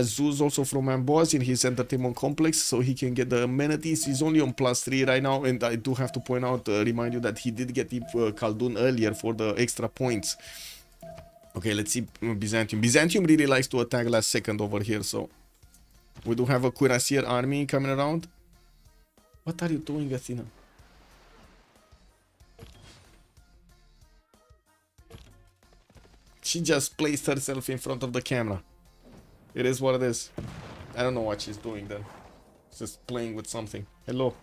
Zeus also from Amboise in his entertainment complex, so he can get the amenities. He's only on +3 right now, and I do have to point out, remind you that he did get Khaldun earlier for the extra points. Okay, let's see Byzantium. Byzantium really likes to attack last second over here, so we do have a cuirassier army coming around. What are you doing, Athena? She just placed herself in front of the camera. It is what it is. I don't know what she's doing then. She's just playing with something. Hello.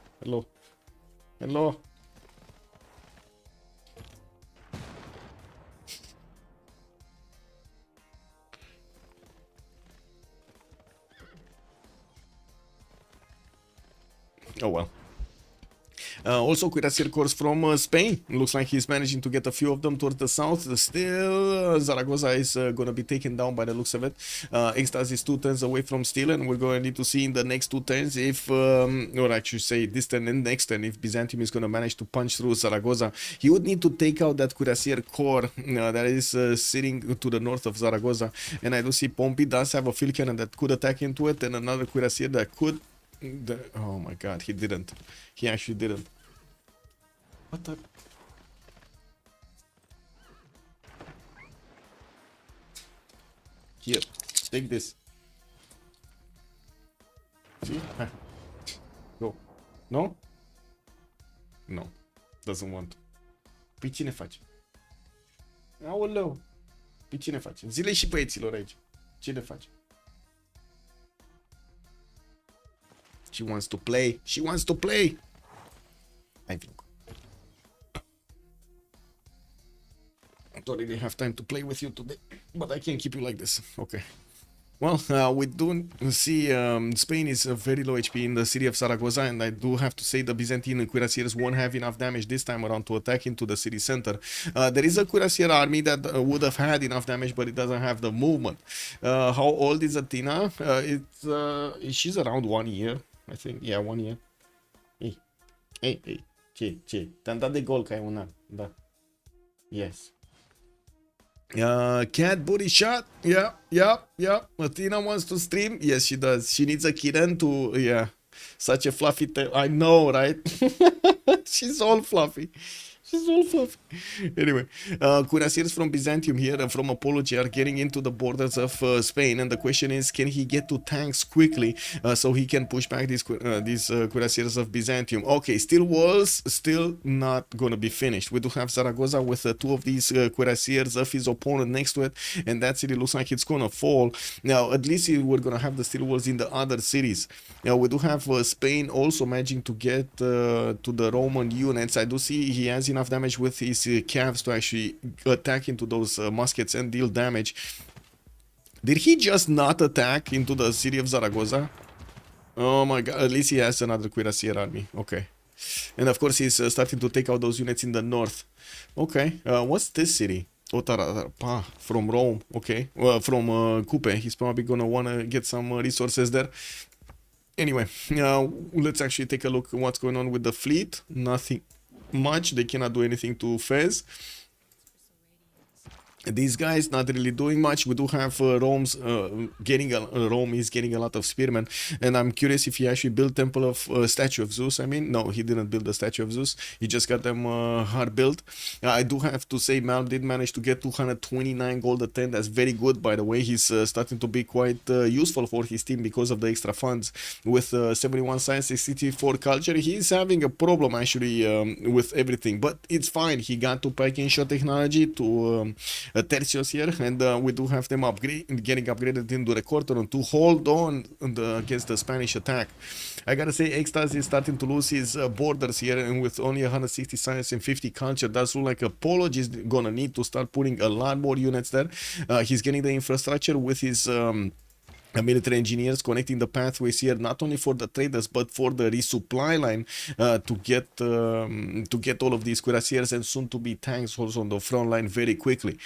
Oh well. Also, cuirassier corps from Spain. Looks like he's managing to get a few of them towards the south. Still, Zaragoza is going to be taken down by the looks of it. Extazzz is 2 turns away from Steel, and we're going to need to see in the next 2 turns if, or actually say this turn and next turn, if Byzantium is going to manage to punch through Zaragoza. He would need to take out that cuirassier corps that is sitting to the north of Zaragoza. And I do see Pompi does have a field cannon that could attack into it, and another cuirassier that could. Oh my god, he didn't. He actually didn't. What the? Here, take this. See? Go. No? No. Doesn't want. Păi cine face? Aoleu. Păi cine face? Zile și băieților aici. Cine face? She wants to play. She wants to play. I think. I don't really have time to play with you today, but I can't keep you like this. Okay. Well, we do see Spain is very low HP in the city of Zaragoza, and I do have to say the Byzantine cuirassiers won't have enough damage this time around to attack into the city center. There is a cuirassier army that would have had enough damage, but it doesn't have the movement. How old is Athena? She's around 1 year, I think. Yeah, 1 year. Hey. Ce? Te-am dat de gol că ai un an. Da. Yes. Cat booty shot. Yeah. Athena wants to stream. Yes, she does. She needs a kitten to, yeah. Such a fluffy tail. I know, right? She's all fluffy. She's all fluffy. Anyway, cuirassiers from Byzantium here and from Apology are getting into the borders of Spain, and the question is, can he get to tanks quickly so he can push back these cuirassiers of Byzantium? Okay, steel walls still not gonna be finished. We do have Zaragoza with 2 of these cuirassiers of his opponent next to it, and that city looks like it's gonna fall. Now, at least we're gonna have the steel walls in the other cities. Now, we do have Spain also managing to get to the Roman units. I do see he has enough damage with his calves to actually attack into those muskets and deal damage. Did he just not attack into the city of Zaragoza? Oh my god, at least he has another cuirassier army. Okay. And of course he's starting to take out those units in the north. Okay, what's this city? From Rome, okay. Well, from Kupe, he's probably gonna wanna get some resources there. Anyway, let's actually take a look at what's going on with the fleet. Nothing much. They cannot do anything to Fez. These guys not really doing much. We do have Rome is getting a lot of spearmen, and I'm curious if he actually built Temple of Statue of Zeus. I mean, no, he didn't build the Statue of Zeus. He just got them hard built. I do have to say, Malm did manage to get 229 gold at 10. That's very good, by the way. He's starting to be quite useful for his team because of the extra funds. With 71 science, 64 culture, he's having a problem actually with everything, but it's fine. He got to packing shot technology to Tertios here, and we do have them getting upgraded into the quarter to hold on against the Spanish attack. I gotta say, Extazzz is starting to lose his borders here, and with only 160 science and 50 culture, does look like Apollo is gonna need to start putting a lot more units there. He's getting the infrastructure with his military engineers connecting the pathways here, not only for the traders but for the resupply line to get all of these cuirassiers and soon to be tanks also on the front line very quickly.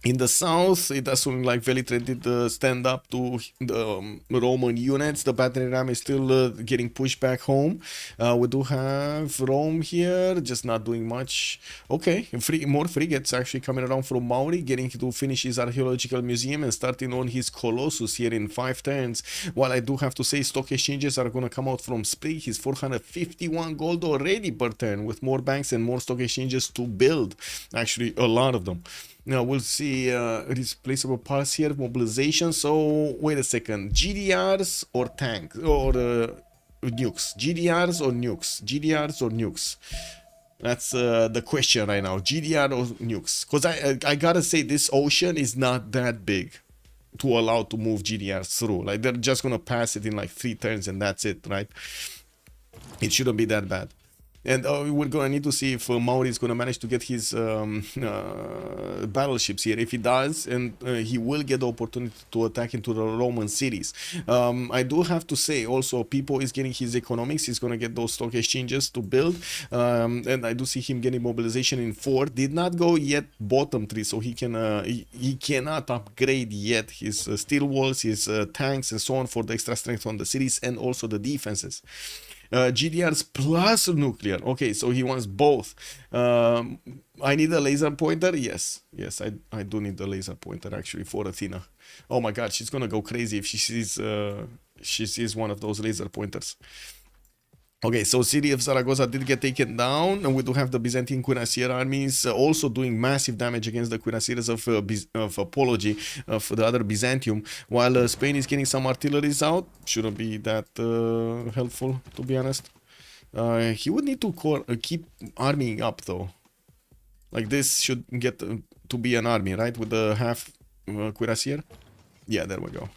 In the south, it does look like Velitre did stand up to the Roman units. The battering ram is still getting pushed back home. We do have Rome here, just not doing much. Okay, more frigates actually coming around from Mauri, getting to finish his archaeological museum and starting on his Colossus here in 5 turns. While I do have to say stock exchanges are going to come out from Sprig. He's 451 gold already per turn, with more banks and more stock exchanges to build. Actually, a lot of them. Now we'll see replaceable parts here, mobilization. So wait a second, GDRs or tanks or nukes? GDRs or nukes? GDRs or nukes? That's the question right now. GDR or nukes? Because I gotta say, this ocean is not that big to allow to move GDRs through. Like, they're just gonna pass it in like 3 turns and that's it, right? It shouldn't be that bad. And we're gonna need to see if Mauri is gonna manage to get his battleships here. If he does, and he will get the opportunity to attack into the Roman cities. I do have to say also, Pipo is getting his economics. He's gonna get those stock exchanges to build, and I do see him getting mobilization in 4. Did not go yet bottom 3, so he can he cannot upgrade yet his steel walls, his tanks, and so on for the extra strength on the cities and also the defenses. GDRs plus nuclear. Okay, so he wants both. I need a laser pointer. Yes, I do need the laser pointer actually for Athena. Oh my god, she's gonna go crazy if she sees one of those laser pointers. Okay, so city of Zaragoza did get taken down, and we do have the Byzantine cuirassier armies also doing massive damage against the cuirassiers of Apology, of the other Byzantium, while Spain is getting some artilleries out. Shouldn't be that helpful, to be honest. He would need to keep arming up, though. Like, this should get to be an army, right? With the half cuirassier. Yeah, there we go.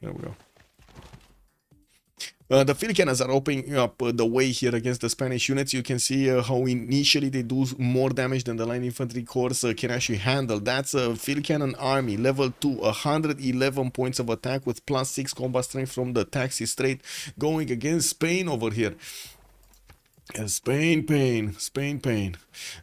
There we go. The field cannons are opening up the way here against the Spanish units. You can see how initially they do more damage than the line infantry corps can actually handle. That's a field cannon army, level 2, 111 points of attack with +6 combat strength from the Taxi Strait, going against Spain over here. Spain pain.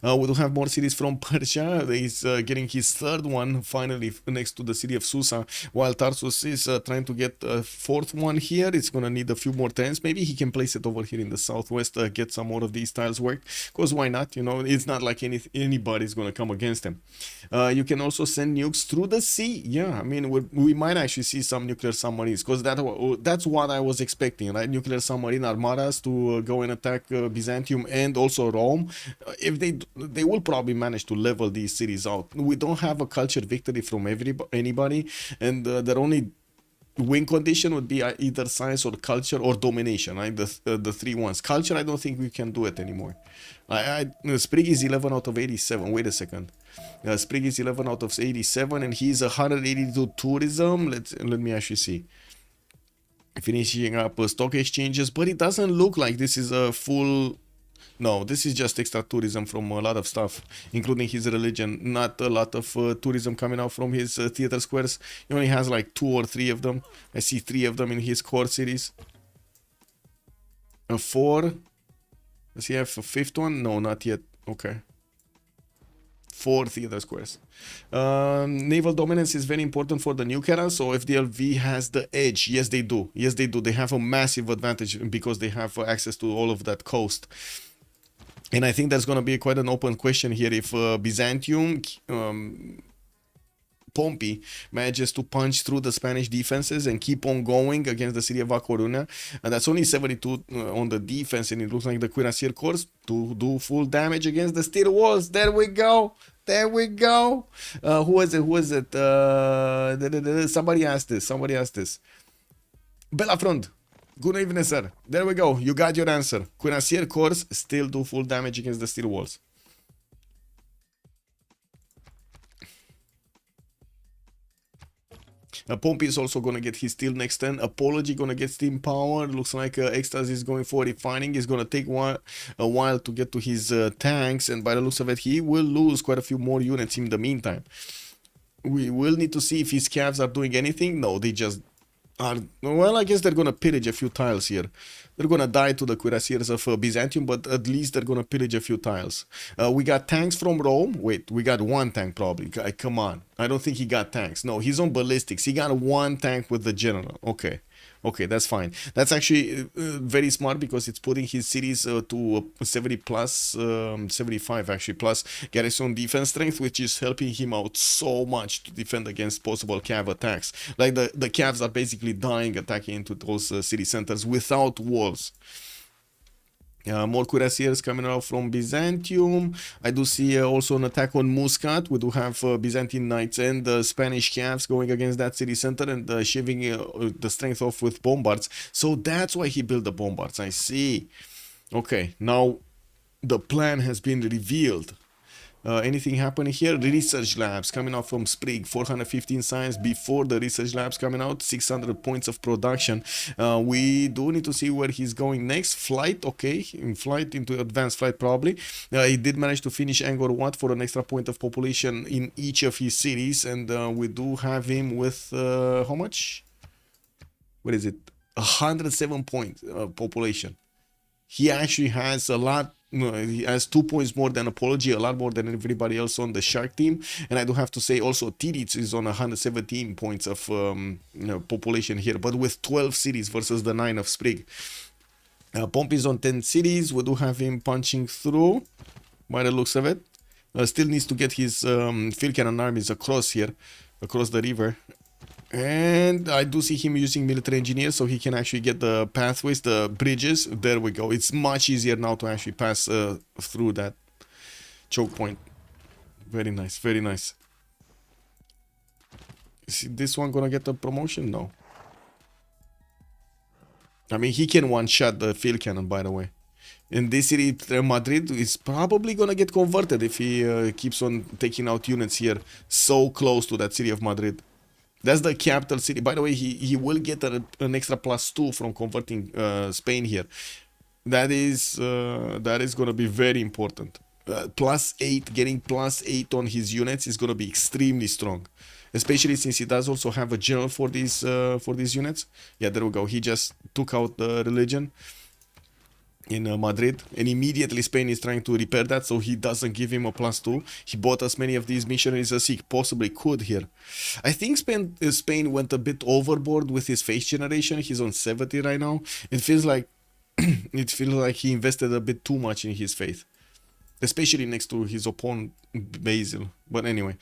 We do have more cities from Persia. He's getting his 3rd one finally next to the city of Susa, while Tarsus is trying to get a 4th one here. It's gonna need a few more turns. Maybe he can place it over here in the southwest, get some more of these tiles worked, because why not? You know, it's not like anybody's gonna come against him. You can also send nukes through the sea. Yeah, I mean, we might actually see some nuclear submarines, because that's what I was expecting, right? Nuclear submarine armadas to go and attack Byzantium and also Rome. If they will probably manage to level these cities out. We don't have a culture victory from anybody, and their only win condition would be either science or culture or domination, right? The 3 ones. Culture, I don't think we can do it anymore. Sprig is 11 out of 87. Wait a second. Sprig is 11 out of 87, and he's 182 tourism. Let me actually see. Finishing up stock exchanges, but it doesn't look like this is a full. No, this is just extra tourism from a lot of stuff, including his religion. Not a lot of tourism coming out from his theater squares. He only has like 2 or 3 of them. I see 3 of them in his core cities. 4. Does he have a 5th one? No, not yet. Okay. 4 theater squares. Naval dominance is very important for the nuke era, so FDLV has the edge. Yes, they do. Yes, they do. They have a massive advantage because they have access to all of that coast. And I think there's going to be quite an open question here if Byzantium, Pompi manages to punch through the Spanish defenses and keep on going against the city of A Coruña. And that's only 72 on the defense, and it looks like the Cuirassier Corps to do full damage against the steel walls. There we go. There we go. Who is it? Who is it? Somebody asked this. Somebody asked this. Bellafront. Good evening, sir. There we go. You got your answer. Cuirassier Corps still do full damage against the steel walls. Pompi is also going to get his steel next turn. Apology going to get steam power. Looks like Extazzz is going for refining. It's going to take a while to get to his tanks. And by the looks of it, he will lose quite a few more units in the meantime. We will need to see if his calves are doing anything. No, they just are. Well, I guess they're going to pillage a few tiles here. They're going to die to the cuirassiers of Byzantium, but at least they're going to pillage a few tiles. We got tanks from Rome. Wait, we got one tank probably. Come on. I don't think he got tanks. No, he's on ballistics. He got one tank with the general. Okay. Okay, that's fine. That's actually very smart because it's putting his cities to 70 plus, 75 actually, plus garrison defense strength, which is helping him out so much to defend against possible cav attacks. Like the cavs are basically dying attacking into those city centers without walls. More cuirassiers coming out from Byzantium. I do see also an attack on Muscat. We do have Byzantine knights and Spanish calves going against that city center and shaving the strength off with bombards. So that's why he built the bombards. I see. Okay, now the plan has been revealed. Anything happening here? Research labs coming out from Sprig, 415 science before the research labs coming out, 600 points of production. We do need to see where he's going next. Flight, okay, in flight into advanced flight probably. He did manage to finish Angkor Wat for an extra point of population in each of his cities, and we do have him with how much? What is it? 107 point population. He actually has a lot. He has 2 points more than Apology, a lot more than everybody else on the Shark team. And I do have to say also Titiits is on 117 points of population here, but with 12 cities versus the 9 of Sprig. Pompi is on 10 cities. We do have him punching through by the looks of it. Still needs to get his field cannon armies across here, across the river. And I do see him using military engineers so he can actually get the pathways, the bridges. There we go. It's much easier now to actually pass through that choke point. Very nice, very nice. Is this one gonna get a promotion? No. I mean, he can one-shot the field cannon, by the way. In this city, Madrid is probably gonna get converted if he keeps on taking out units here so close to that city of Madrid. That's the capital city. By the way, he will get an extra +2 from converting Spain here. That is going to be very important. +8, getting +8 on his units is going to be extremely strong, especially since he does also have a general for these units. Yeah, there we go. He just took out the religion in Madrid, and immediately Spain is trying to repair that, so he doesn't give him a +2. He bought as many of these missionaries as he possibly could here. I think Spain went a bit overboard with his faith generation. He's on 70 right now. It feels like he invested a bit too much in his faith, especially next to his opponent Basil. But anyway,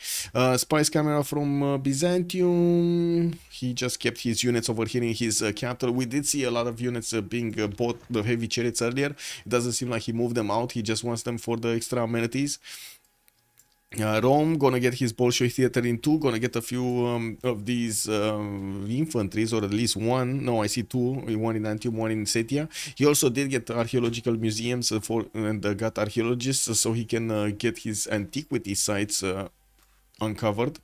spies camera from Byzantium. He just kept his units over here in his capital. We did see a lot of units being bought, the heavy chariots earlier. It doesn't seem like he moved them out. He just wants them for the extra amenities. Rome gonna get his Bolshoi theater in 2, gonna get a few of these infantries, or at least one. No, I see 2, one in Antium, one in Setia. He also did get archaeological museums and got archaeologists, so he can get his antiquity sites uncovered.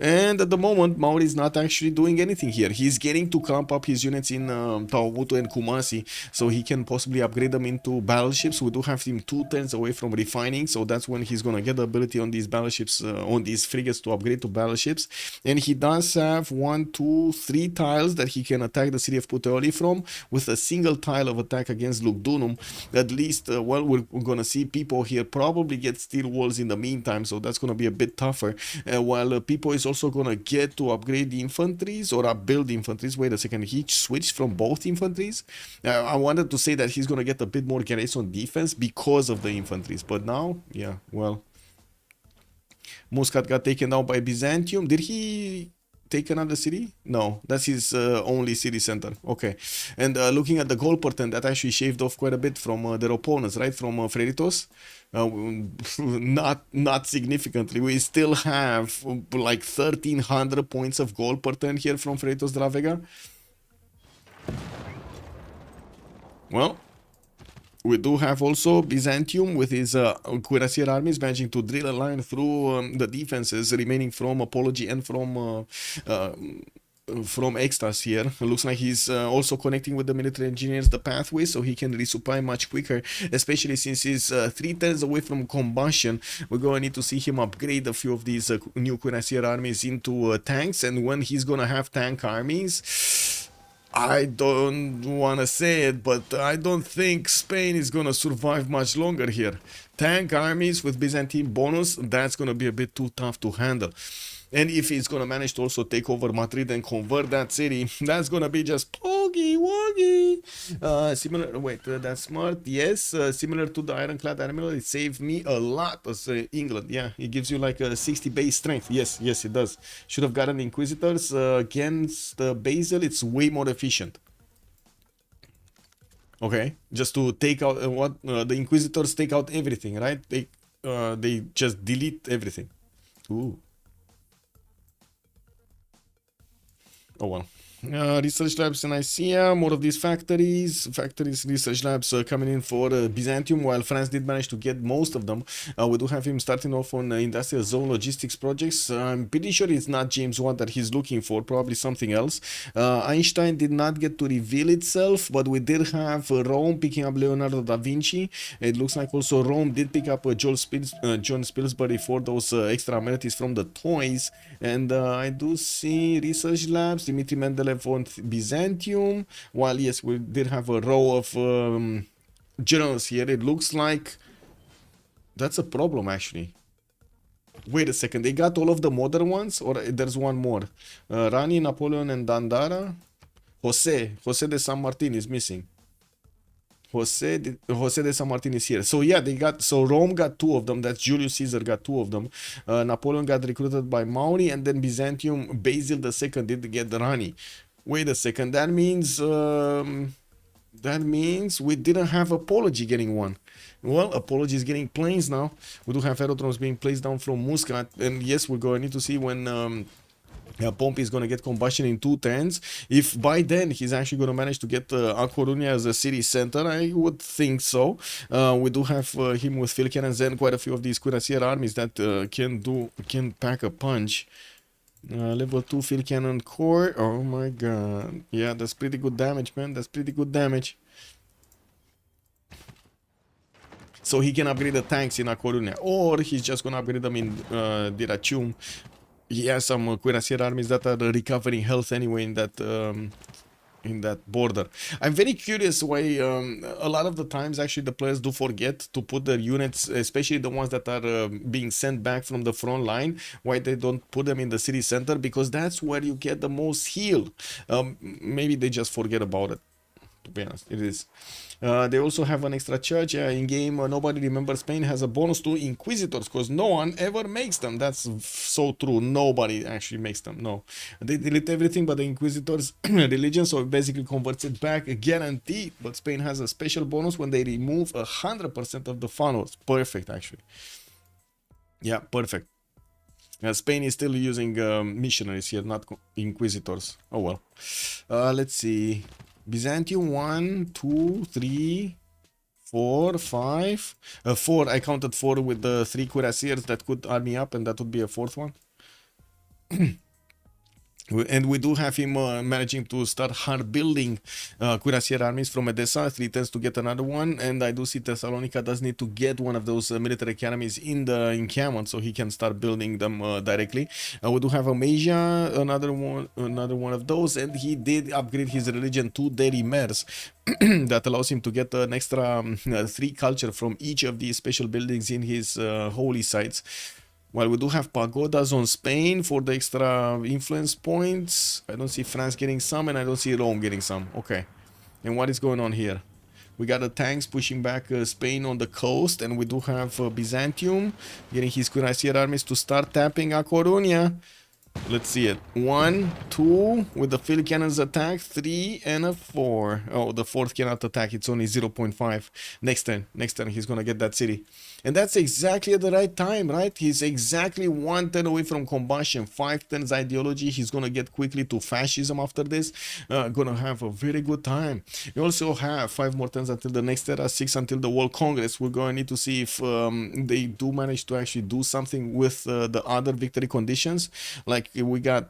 And at the moment, Maori is not actually doing anything here. He's getting to clump up his units in Tawamutu and Kumasi, so he can possibly upgrade them into battleships. We do have him 2 turns away from refining, so that's when he's gonna get the ability on these battleships, on these frigates, to upgrade to battleships. And he does have 1, 2, 3 tiles that he can attack the city of Puteoli from, with a single tile of attack against Lugdunum. At least, well, we're gonna see Pipo here probably get steel walls in the meantime, so that's gonna be a bit tougher. While Pipo is also gonna get to upgrade the infantries or upbuild the infantries. Wait a second, he switched from both infantries. I wanted to say that he's gonna get a bit more garrison defense because of the infantries, but now, yeah, well, Muscat got taken down by Byzantium. Did he take another city? No, that's his only city center. Okay. And looking at the goal portent, that actually shaved off quite a bit from their opponents, right? From Freritos. Not significantly. We still have like 1300 points of goal portent here from Freritos de la Vega. Well, we do have also Byzantium with his cuirassier armies managing to drill a line through the defenses remaining from Apology and from Extazzz here. It looks like he's also connecting with the military engineers the pathway, so he can resupply much quicker, especially since he's 3 turns away from combustion. We're going to need to see him upgrade a few of these new cuirassier armies into tanks, and when he's going to have tank armies, I don't want to say it, but I don't think Spain is going to survive much longer here. Tank armies with Byzantine bonus, that's going to be a bit too tough to handle. And if he's going to manage to also take over Madrid and convert that city, that's going to be just poggy woggy. Similar, wait, that's smart. Yes, similar to the Ironclad Admiral, it saved me a lot as England. Yeah, it gives you like a 60 base strength. Yes, it does. Should have gotten Inquisitors against Basil. It's way more efficient. Okay, just to take out what the Inquisitors take out everything, right? They just delete everything. Ooh. Oh well. Research labs in Nicaea, more of these factories, research labs coming in for Byzantium, while France did manage to get most of them. We do have him starting off on industrial zone logistics projects. I'm pretty sure it's not James Watt that he's looking for, probably something else. Einstein did not get to reveal itself, but we did have Rome picking up Leonardo da Vinci. It looks like also Rome did pick up John Spilsbury for those extra amenities from the toys. And I do see research labs, Dimitri Mendeleev on Byzantium, while yes, we did have a row of generals here. It looks like that's a problem actually. Wait a second, they got all of the modern ones, or there's one more? Rani, Napoleon, and Dandara. Jose de San Martin is missing. Jose de San Martin is here. So yeah, so Rome got 2 of them. That's Julius Caesar got 2 of them. Napoleon got recruited by Mauri, and then Byzantium, Basil II did get the Rani. Wait a second, that means we didn't have Apology getting one. Well, Apology is getting planes now. We do have aerodromes being placed down from Muscat, and yes, we're going to need to see when Pompi is going to get combustion in 2 turns. If by then he's actually going to manage to get A Coruña as a city center, I would think so. We do have him with field cannons and quite a few of these cuirassier armies that can pack a punch. Level 2 field cannon core. Oh my god. Yeah, that's pretty good damage, man. That's pretty good damage. So he can upgrade the tanks in A Coruña, or he's just going to upgrade them in Diracium. He has some cuirassier armies that are recovering health anyway in that border. I'm very curious why a lot of the times actually the players do forget to put their units, especially the ones that are being sent back from the front line, why they don't put them in the city center, because that's where you get the most heal. Maybe they just forget about it, to be honest. It is. They also have an extra church in game. Nobody remembers Spain has a bonus to Inquisitors because no one ever makes them. That's so true. Nobody actually makes them. No, they delete everything but the Inquisitors religion, so it basically converts it back, guaranteed. But Spain has a special bonus when they remove 100% of the funnels. Perfect, actually. Yeah, perfect. Spain is still using missionaries here, not Inquisitors. Oh well. Let's see. Byzantium 1, 2, 3, 4, 5, 4. I counted 4 with the 3 cuirassiers that could army up, and that would be a 4th one. And we do have him managing to start hard building cuirassier armies from Edessa. 3 turns to get another one, and I do see Thessalonica does need to get one of those military academies in the encampment so he can start building them directly. We do have Amasia, another one of those, and he did upgrade his religion to Derimers. That allows him to get an extra 3 culture from each of these special buildings in his holy sites. While we do have pagodas on Spain for the extra influence points. I don't see France getting some, and I don't see Rome getting some. Okay. And what is going on here? We got the tanks pushing back Spain on the coast, and we do have Byzantium getting his cuirassier armies to start tapping A Coruña. Let's see it. 1, 2 with the field cannons attack, 3 and a 4. Oh, the 4th cannot attack. It's only 0.5. Next turn he's gonna get that city. And that's exactly at the right time, right? He's exactly 1 turn away from combustion. 5 turns ideology. He's gonna get quickly to fascism after this. Gonna have a very good time. You also have 5 more turns until the next era, 6 until the World Congress. We're gonna need to see if they do manage to actually do something with the other victory conditions. Like we got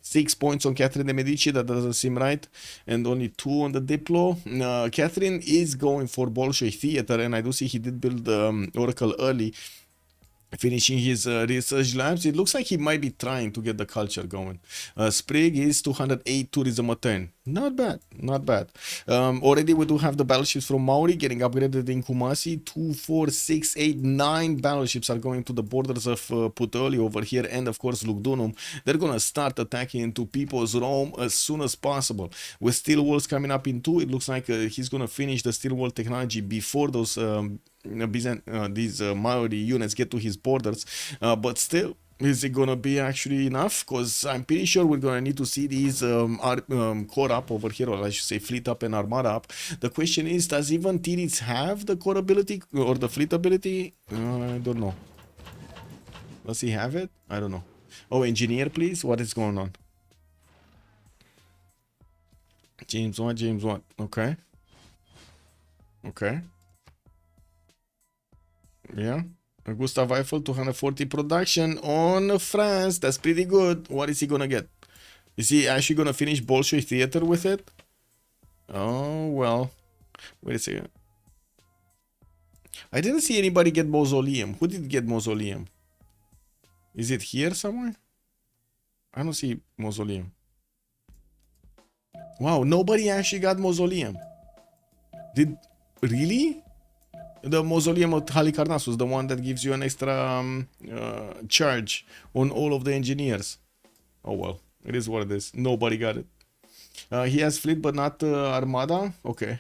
6 points on Catherine de Medici, that doesn't seem right, and only 2 on the Diplo. Catherine is going for Bolshoi Theater, and I do see he did build Oracle early, finishing his research labs. It looks like he might be trying to get the culture going. Sprig is 208 tourism a turn. Not bad, not bad. Already we do have the battleships from Mauri getting upgraded in Kumasi. 2, 4, 6, 8, 9 battleships are going to the borders of Puteoli over here, and of course Lugdunum. They're gonna start attacking into Pipo's Rome as soon as possible. With steel walls coming up in 2, it looks like he's gonna finish the steel wall technology before those these Maori units get to his borders, but still, is it gonna be actually enough? Because I'm pretty sure we're gonna need to see these core up over here, or I should say fleet up and armada up. The question is, does even Titiits have the core ability or the fleet ability? I don't know. Does he have it? I don't know. Oh, engineer, please. What is going on? James what? James what? Okay. Okay. Yeah. Gustav Eiffel, 240 production on France. That's pretty good. What is he gonna get? Is he actually gonna finish Bolshoi Theater with it? Oh, well. Wait a second. I didn't see anybody get Mausoleum. Who did get Mausoleum? Is it here somewhere? I don't see Mausoleum. Wow, nobody actually got Mausoleum. Did... Really? The Mausoleum of Halicarnassus, the one that gives you an extra charge on all of the engineers. Oh well, it is what it is. Nobody got it. He has fleet but not armada. Okay.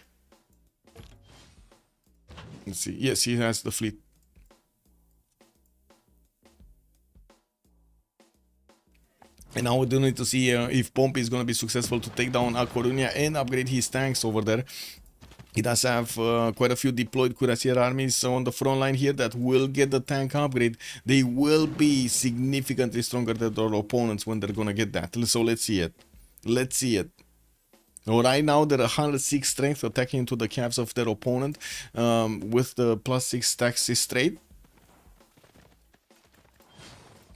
Let's see. Yes, he has the fleet. And now we do need to see if Pompi is going to be successful to take down A Coruña and upgrade his tanks over there. He does have quite a few deployed cuirassier armies on the front line here that will get the tank upgrade. They will be significantly stronger than their opponents when they're gonna get that. So let's see it. Let's see it. Right now they're 106 strength attacking into the calves of their opponent with the +6 stacks straight.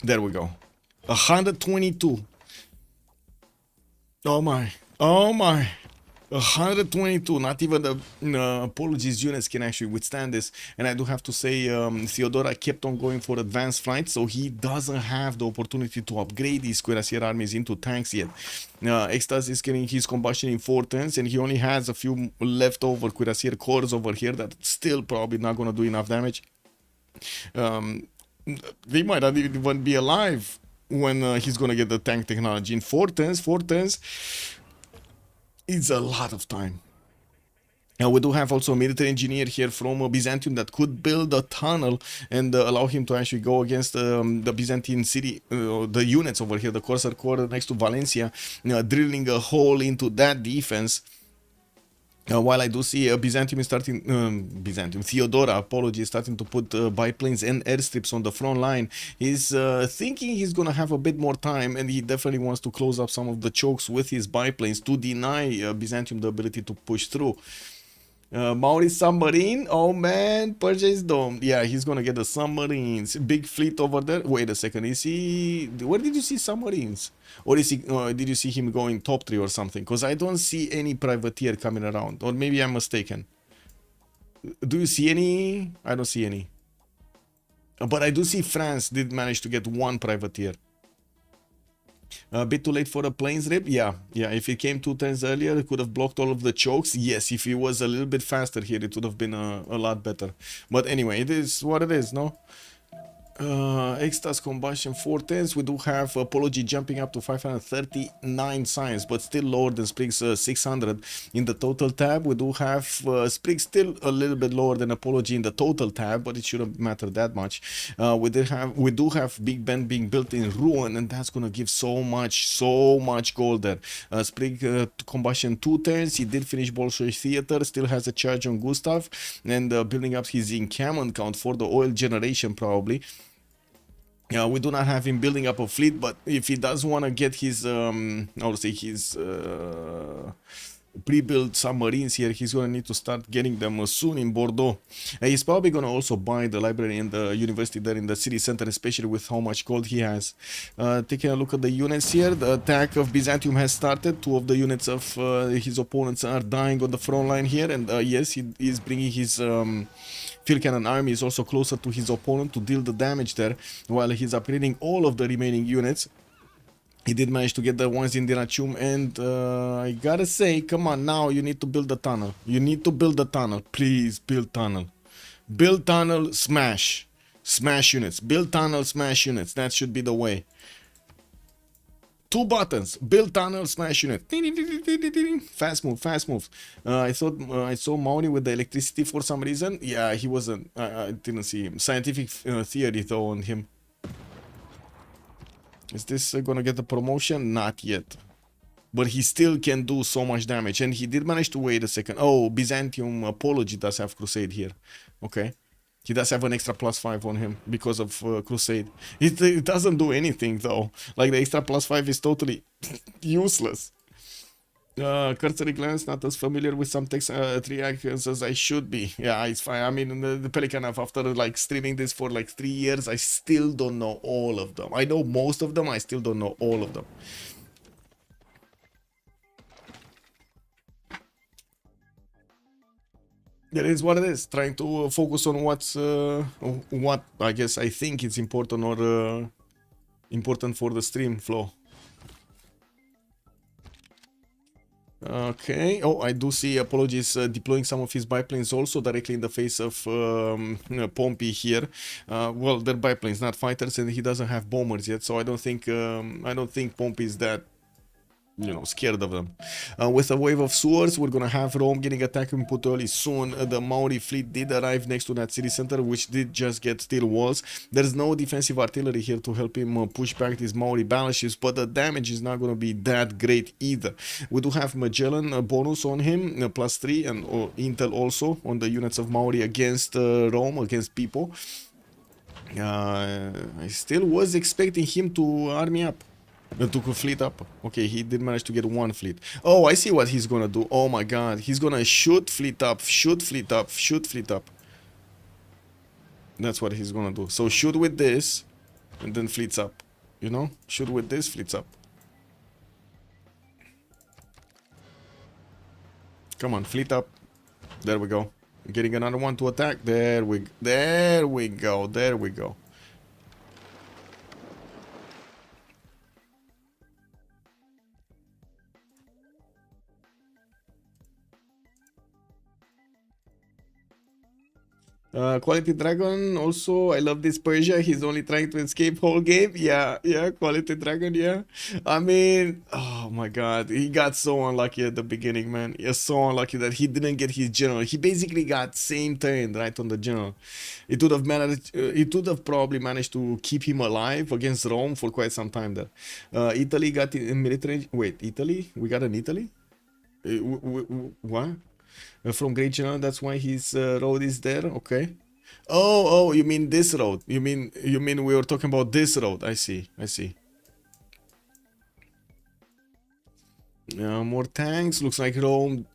There we go. 122. Oh my. Oh my. 122, not even the apologies units can actually withstand this. And I do have to say Theodora kept on going for advanced flight, so he doesn't have the opportunity to upgrade these cuirassier armies into tanks yet. Extazzz is getting his combustion in 4 turns, and he only has a few leftover cuirassier cores over here that still probably not going to do enough damage. They might not even be alive when he's going to get the tank technology in 4 turns. It's a lot of time. Now we do have also a military engineer here from Byzantium that could build a tunnel and allow him to actually go against the Byzantine city, the units over here, the Corsair Corps next to Valencia, drilling a hole into that defense. While I do see Byzantium is starting, Theodora, apologies, starting to put biplanes and airstrips on the front line. He's thinking he's going to have a bit more time, and he definitely wants to close up some of the chokes with his biplanes to deny Byzantium the ability to push through. Maori submarine. Oh man, Persia is domed. Yeah, he's gonna get the submarines. Big fleet over there. Wait a second. Is he? Where did you see submarines? Or is he? Did you see him going top 3 or something? Because I don't see any privateer coming around. Or maybe I'm mistaken. Do you see any? I don't see any. But I do see France did manage to get 1 privateer. A bit too late for a planes rip? Yeah. If it came 2 turns earlier, it could have blocked all of the chokes. Yes, if it was a little bit faster here, it would have been a lot better. But anyway, it is what it is, no? Extazzz combustion 410s. We do have Apology jumping up to 539 signs, but still lower than Sprig's 600 in the total tab. We do have Sprig still a little bit lower than Apology in the total tab, but it shouldn't matter that much. We do have Big Ben being built in Ruin, and that's gonna give so much gold there. Sprig combustion 2 turns. He did finish Bolshoi Theater, still has a charge on Gustav, and building up his encampment count for the oil generation probably. We do not have him building up a fleet, but if he does want to get his, I would say his pre-built submarines here, he's going to need to start getting them soon in Bordeaux. He's probably going to also buy the library and the university there in the city center, especially with how much gold he has. Taking a look at the units here, the attack of Byzantium has started. 2 of the units of his opponents are dying on the front line here, and yes, he is bringing his field cannon army is also closer to his opponent to deal the damage there, while he's upgrading all of the remaining units. He did manage to get the ones in Diracium, and I gotta say, come on, now you need to build the tunnel. You need to build the tunnel. Please, build tunnel. Build tunnel, smash. Smash units. Build tunnel, smash units. That should be the way. 2 buttons. Build tunnel, smash unit. Fast move, fast move. I saw Maori with the electricity for some reason. Yeah, he wasn't. I didn't see him. Scientific theory though on him. Is this gonna get the promotion? Not yet. But he still can do so much damage. And he did manage to wait a second. Oh, Byzantium Apology does have Crusade here. Okay. He does have an extra +5 on him because of Crusade. It doesn't do anything though. Like the extra +5 is totally useless. Cursory glance, not as familiar with some text 3 icons as I should be. Yeah, it's fine. I mean, the Pelican, after like streaming this for like 3 years, I still don't know all of them. I know most of them, I still don't know all of them. It is what it is. Trying to focus on what I guess I think is important or important for the stream flow. Okay. Oh, I do see Apologies deploying some of his biplanes also directly in the face of Pompi here. Well, they're biplanes, not fighters, and he doesn't have bombers yet, so I don't think Pompi is that, you know, scared of them. With a wave of swords, we're gonna have Rome getting attacked in Puteoli soon. The Maori fleet did arrive next to that city center, which did just get steel walls. There's no defensive artillery here to help him push back these Maori battleships, but the damage is not gonna be that great either. We do have Magellan bonus on him, +3, and intel also on the units of Maori against Rome, against Pipo. I still was expecting him to army up. Took a fleet up. Okay, he did manage to get 1 fleet. Oh, I see what he's gonna do. Oh my god, he's gonna shoot fleet up, shoot fleet up, shoot fleet up. That's what he's gonna do. So shoot with this, and then fleets up. You know? Shoot with this, fleets up. Come on, fleet up. There we go. Getting another one to attack. There we go. There we go. Quality Dragon also, I love this Persia. He's only trying to escape whole game. Yeah, Quality Dragon, yeah. I mean, oh my god, he got so unlucky at the beginning, man. He's so unlucky that he didn't get his general. He basically got same turn right on the general. It would have managed. It would have probably managed to keep him alive against Rome for quite some time there. Italy got in military. Wait, Italy? We got an Italy? What? From Great General, that's why his road is there. Okay. Oh, you mean this road? You mean we were talking about this road? I see. More tanks. Looks like Rome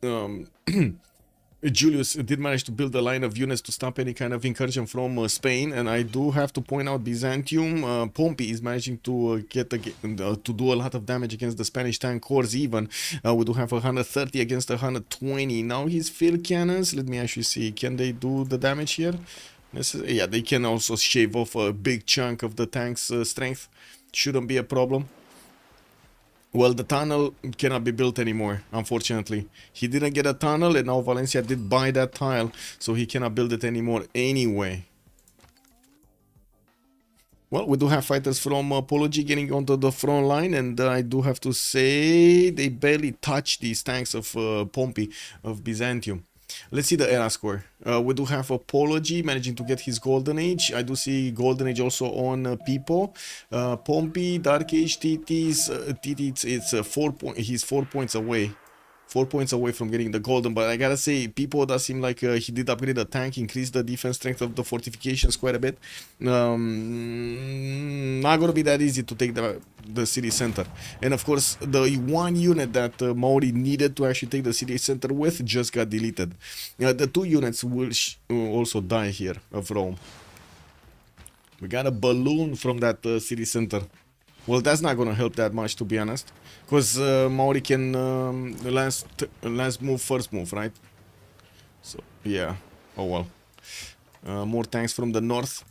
Julius did manage to build a line of units to stop any kind of incursion from Spain, and I do have to point out Byzantium. Pompi is managing to to do a lot of damage against the Spanish tank corps. Even we do have 130 against 120. Now his field cannons. Let me actually see. Can they do the damage here? Yeah, they can also shave off a big chunk of the tank's strength. Shouldn't be a problem. Well, the tunnel cannot be built anymore, unfortunately. He didn't get a tunnel, and now Valencia did buy that tile, so he cannot build it anymore anyway. Well, we do have fighters from Apology getting onto the front line, and I do have to say they barely touch these tanks of Pompi, of Byzantium. Let's see the era score. We do have Apology managing to get his Golden Age. I do see Golden Age also on Pipo. Pompi, Dark Age, Titiits. Titiits, it's 4 points. He's 4 points away. 4 points away from getting the golden, but I gotta say, Pipo does seem like he did upgrade the tank, increase the defense strength of the fortifications quite a bit. Not gonna be that easy to take the city center. And of course, the one unit that Maori needed to actually take the city center with just got deleted. The 2 units will also die here of Rome. We got a balloon from that city center. Well, that's not gonna help that much, to be honest, because Maori can last move, first move, right? So yeah. Oh well. More tanks from the north.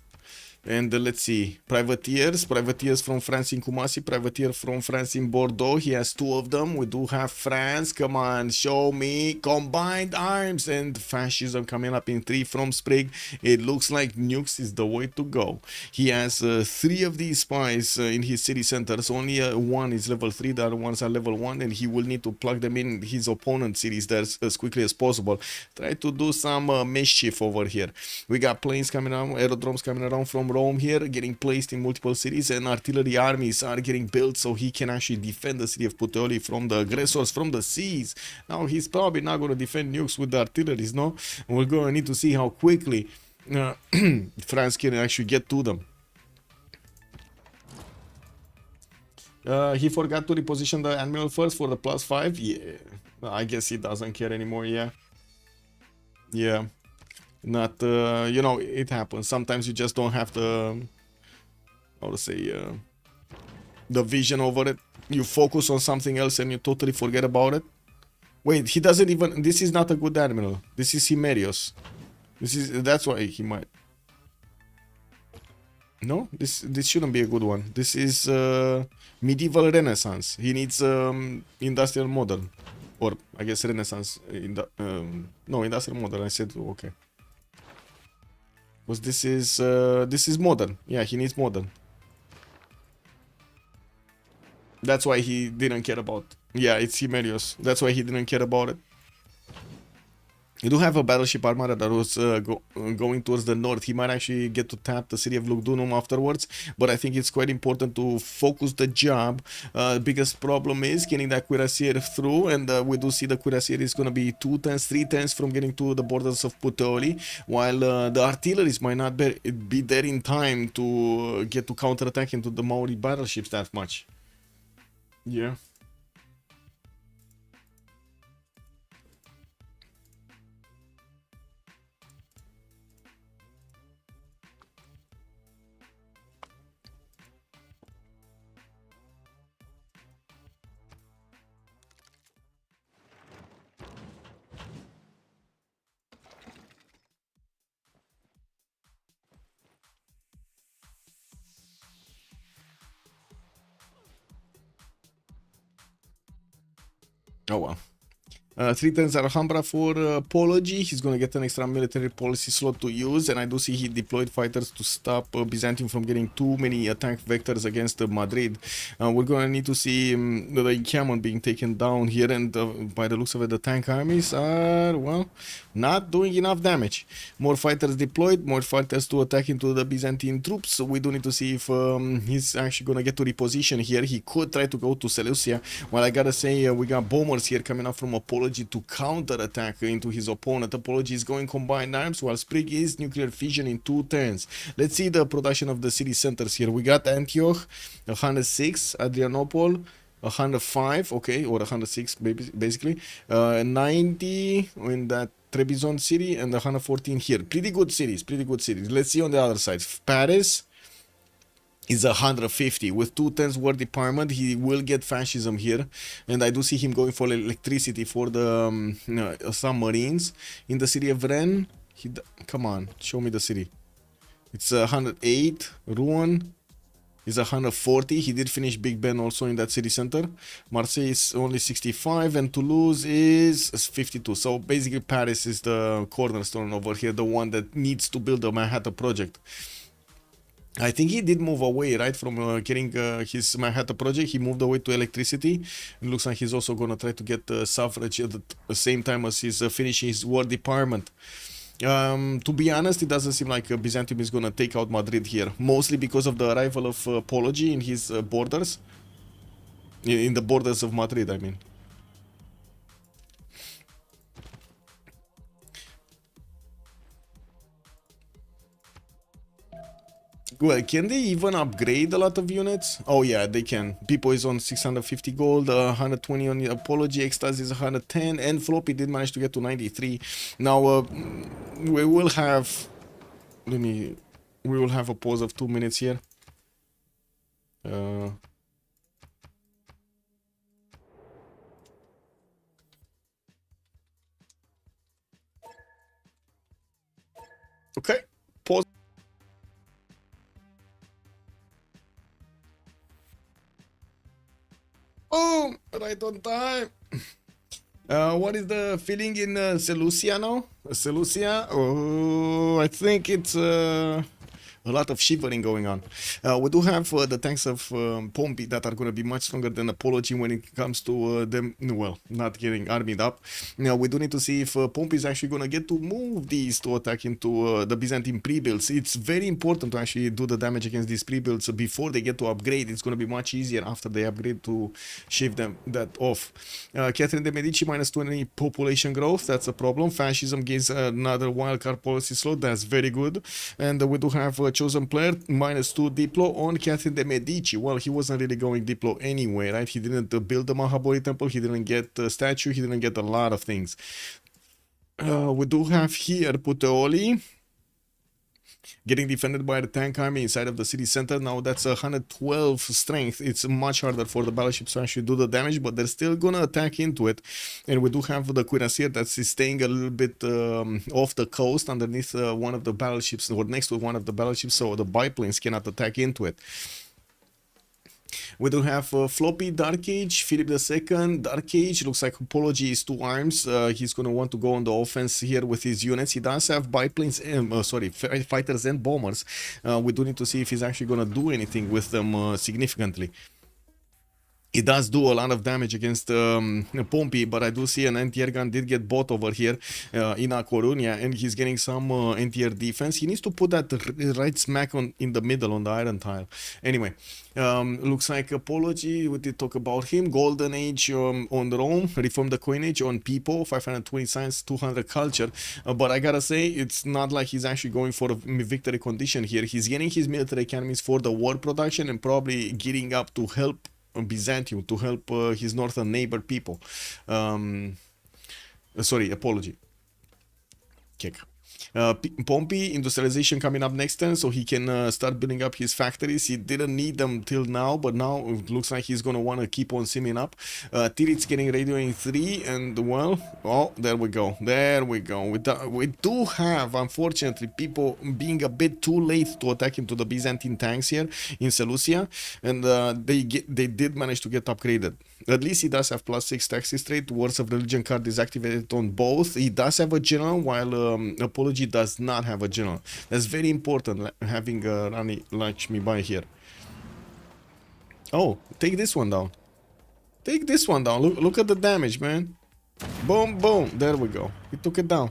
And let's see, privateers from France in Kumasi, privateer from France in Bordeaux. He has 2 of them. We do have France. Come on, show me combined arms, and fascism coming up in 3 from Sprig. It looks like nukes is the way to go. He has 3 of these spies in his city centers. Only 1 is level 3, the other ones are level 1, and he will need to plug them in his opponent's cities there as quickly as possible. Try to do some mischief over here. We got planes coming around, aerodromes coming around from Rome here, getting placed in multiple cities, and artillery armies are getting built so he can actually defend the city of Puteoli from the aggressors from the seas. Now he's probably not going to defend nukes with the artilleries, no? We're going to need to see how quickly France can actually get to them. He forgot to reposition the admiral first for the +5. Yeah, I guess he doesn't care anymore. Yeah. Not you know, it happens. Sometimes you just don't have the, how to say, the vision over it. You focus on something else and you totally forget about it. Wait, he doesn't even, this is not a good admiral. This is Himerios. That's why he might. No, this shouldn't be a good one. This is medieval Renaissance. He needs industrial modern, or I guess Renaissance. No, industrial modern. I said okay. Because this is modern. Yeah, he needs modern. That's why he didn't care about. Yeah, it's Himerios. That's why he didn't care about it. You do have a battleship armada that was going towards the north. He might actually get to tap the city of Lugdunum afterwards, but I think it's quite important to focus the job. Biggest problem is getting that cuirassier through, and we do see the cuirassier is going to be 2 turns, 3 turns from getting to the borders of Puteoli, while the artilleries might not be there in time to get to counterattack into the Maori battleships that much. Yeah. Oh well. 3 turns Alhambra for Apology. He's going to get an extra military policy slot to use, and I do see he deployed fighters to stop Byzantium from getting too many attack vectors against Madrid. We're going to need to see the encampment being taken down here, and by the looks of it, the tank armies are, well, not doing enough damage. More fighters deployed, more fighters to attack into the Byzantine troops, so we do need to see if he's actually going to get to reposition here. He could try to go to Seleucia, while I gotta say we got bombers here coming up from Apology to counter-attack into his opponent. Apology is going combined arms, while Sprig is nuclear fission in 2 turns. Let's see the production of the city centers here. We got Antioch, 106, Adrianople, 105, okay, or 106 basically, 90 in that Trebizond city and 114 here. Pretty good cities, pretty good cities. Let's see on the other side. Paris is 150 with 210s war department. He will get fascism here, and I do see him going for electricity for the submarines in the city of Rennes. Come on, show me the city. It's 108. Rouen is 140. He did finish Big Ben also in that city center. Marseille is only 65, and Toulouse is 52. So basically Paris is the cornerstone over here, the one that needs to build the Manhattan project. I think he did move away, right, from getting his Manhattan project. He moved away to electricity. It looks like he's also going to try to get suffrage at the same time as he's finishing his war department. To be honest, it doesn't seem like Byzantium is going to take out Madrid here, mostly because of the arrival of Apology in his borders. In the borders of Madrid, I mean. Well, can they even upgrade a lot of units? Oh yeah, they can. Pipo is on 650 gold, 120 on the Apology, Extazzz is 110, and Floppy did manage to get to 93. Now, we will have... We will have a pause of 2 minutes here. Okay, pause. Oh, right on time. What is the feeling in Seleucia now? Seleucia? Oh, I think it's a lot of shivering going on. We do have the tanks of Pompi that are going to be much stronger than Apology when it comes to them, well, not getting armied up. Now, we do need to see if Pompi is actually going to get to move these to attack into the Byzantine pre-builds. It's very important to actually do the damage against these pre-builds before they get to upgrade. It's going to be much easier after they upgrade to shave them that off. Catherine de Medici minus 20 population growth, that's a problem. Fascism gains another wildcard policy slot, that's very good. And we do have chosen player minus 2 Diplo on Catherine de Medici. Well, he wasn't really going Diplo anyway, right? He didn't build the Mahabodhi temple, he didn't get a statue, he didn't get a lot of things. We do have here Puteoli getting defended by the tank army inside of the city center. Now that's 112 strength. It's much harder for the battleships to actually do the damage, but they're still gonna attack into it. And we do have the cuirassier that's staying a little bit off the coast underneath one of the battleships, or next to one of the battleships, so the biplanes cannot attack into it. We do have Floppy, Dark Age, Philip II, Dark Age. Looks like Apology is 2 arms. He's going to want to go on the offense here with his units. He does have biplanes, fighters and bombers. We do need to see if he's actually going to do anything with them significantly. It does do a lot of damage against Pompi, but I do see an anti-air gun did get bought over here in A Coruña, and he's getting some anti-air defense. He needs to put that right smack in the middle on the iron tile. Anyway, looks like Apology, we did talk about him. Golden Age on Rome, Reform the Coinage on Pipo, 520 science, 200 culture. But I gotta say, it's not like he's actually going for a victory condition here. He's getting his military economies for the war production and probably gearing up to help Byzantium, to help his northern neighbor people. Sorry, Apology. Kick. Pompi, industrialization coming up next turn, so he can start building up his factories. He didn't need them till now, but now it looks like he's gonna want to keep on simming up. Titiits getting radio in 3, and well, oh, there we go. There we go. We do have, unfortunately, people being a bit too late to attack into the Byzantine tanks here in Seleucia, and they did manage to get upgraded. At least he does have +6 taxes rate. Words of Religion card is activated on both. He does have a general, while Apology does not have a general. That's very important, having Rani Lakshmi Bai here. Oh, take this one down. Take this one down. Look at the damage, man. Boom, boom. There we go. He took it down.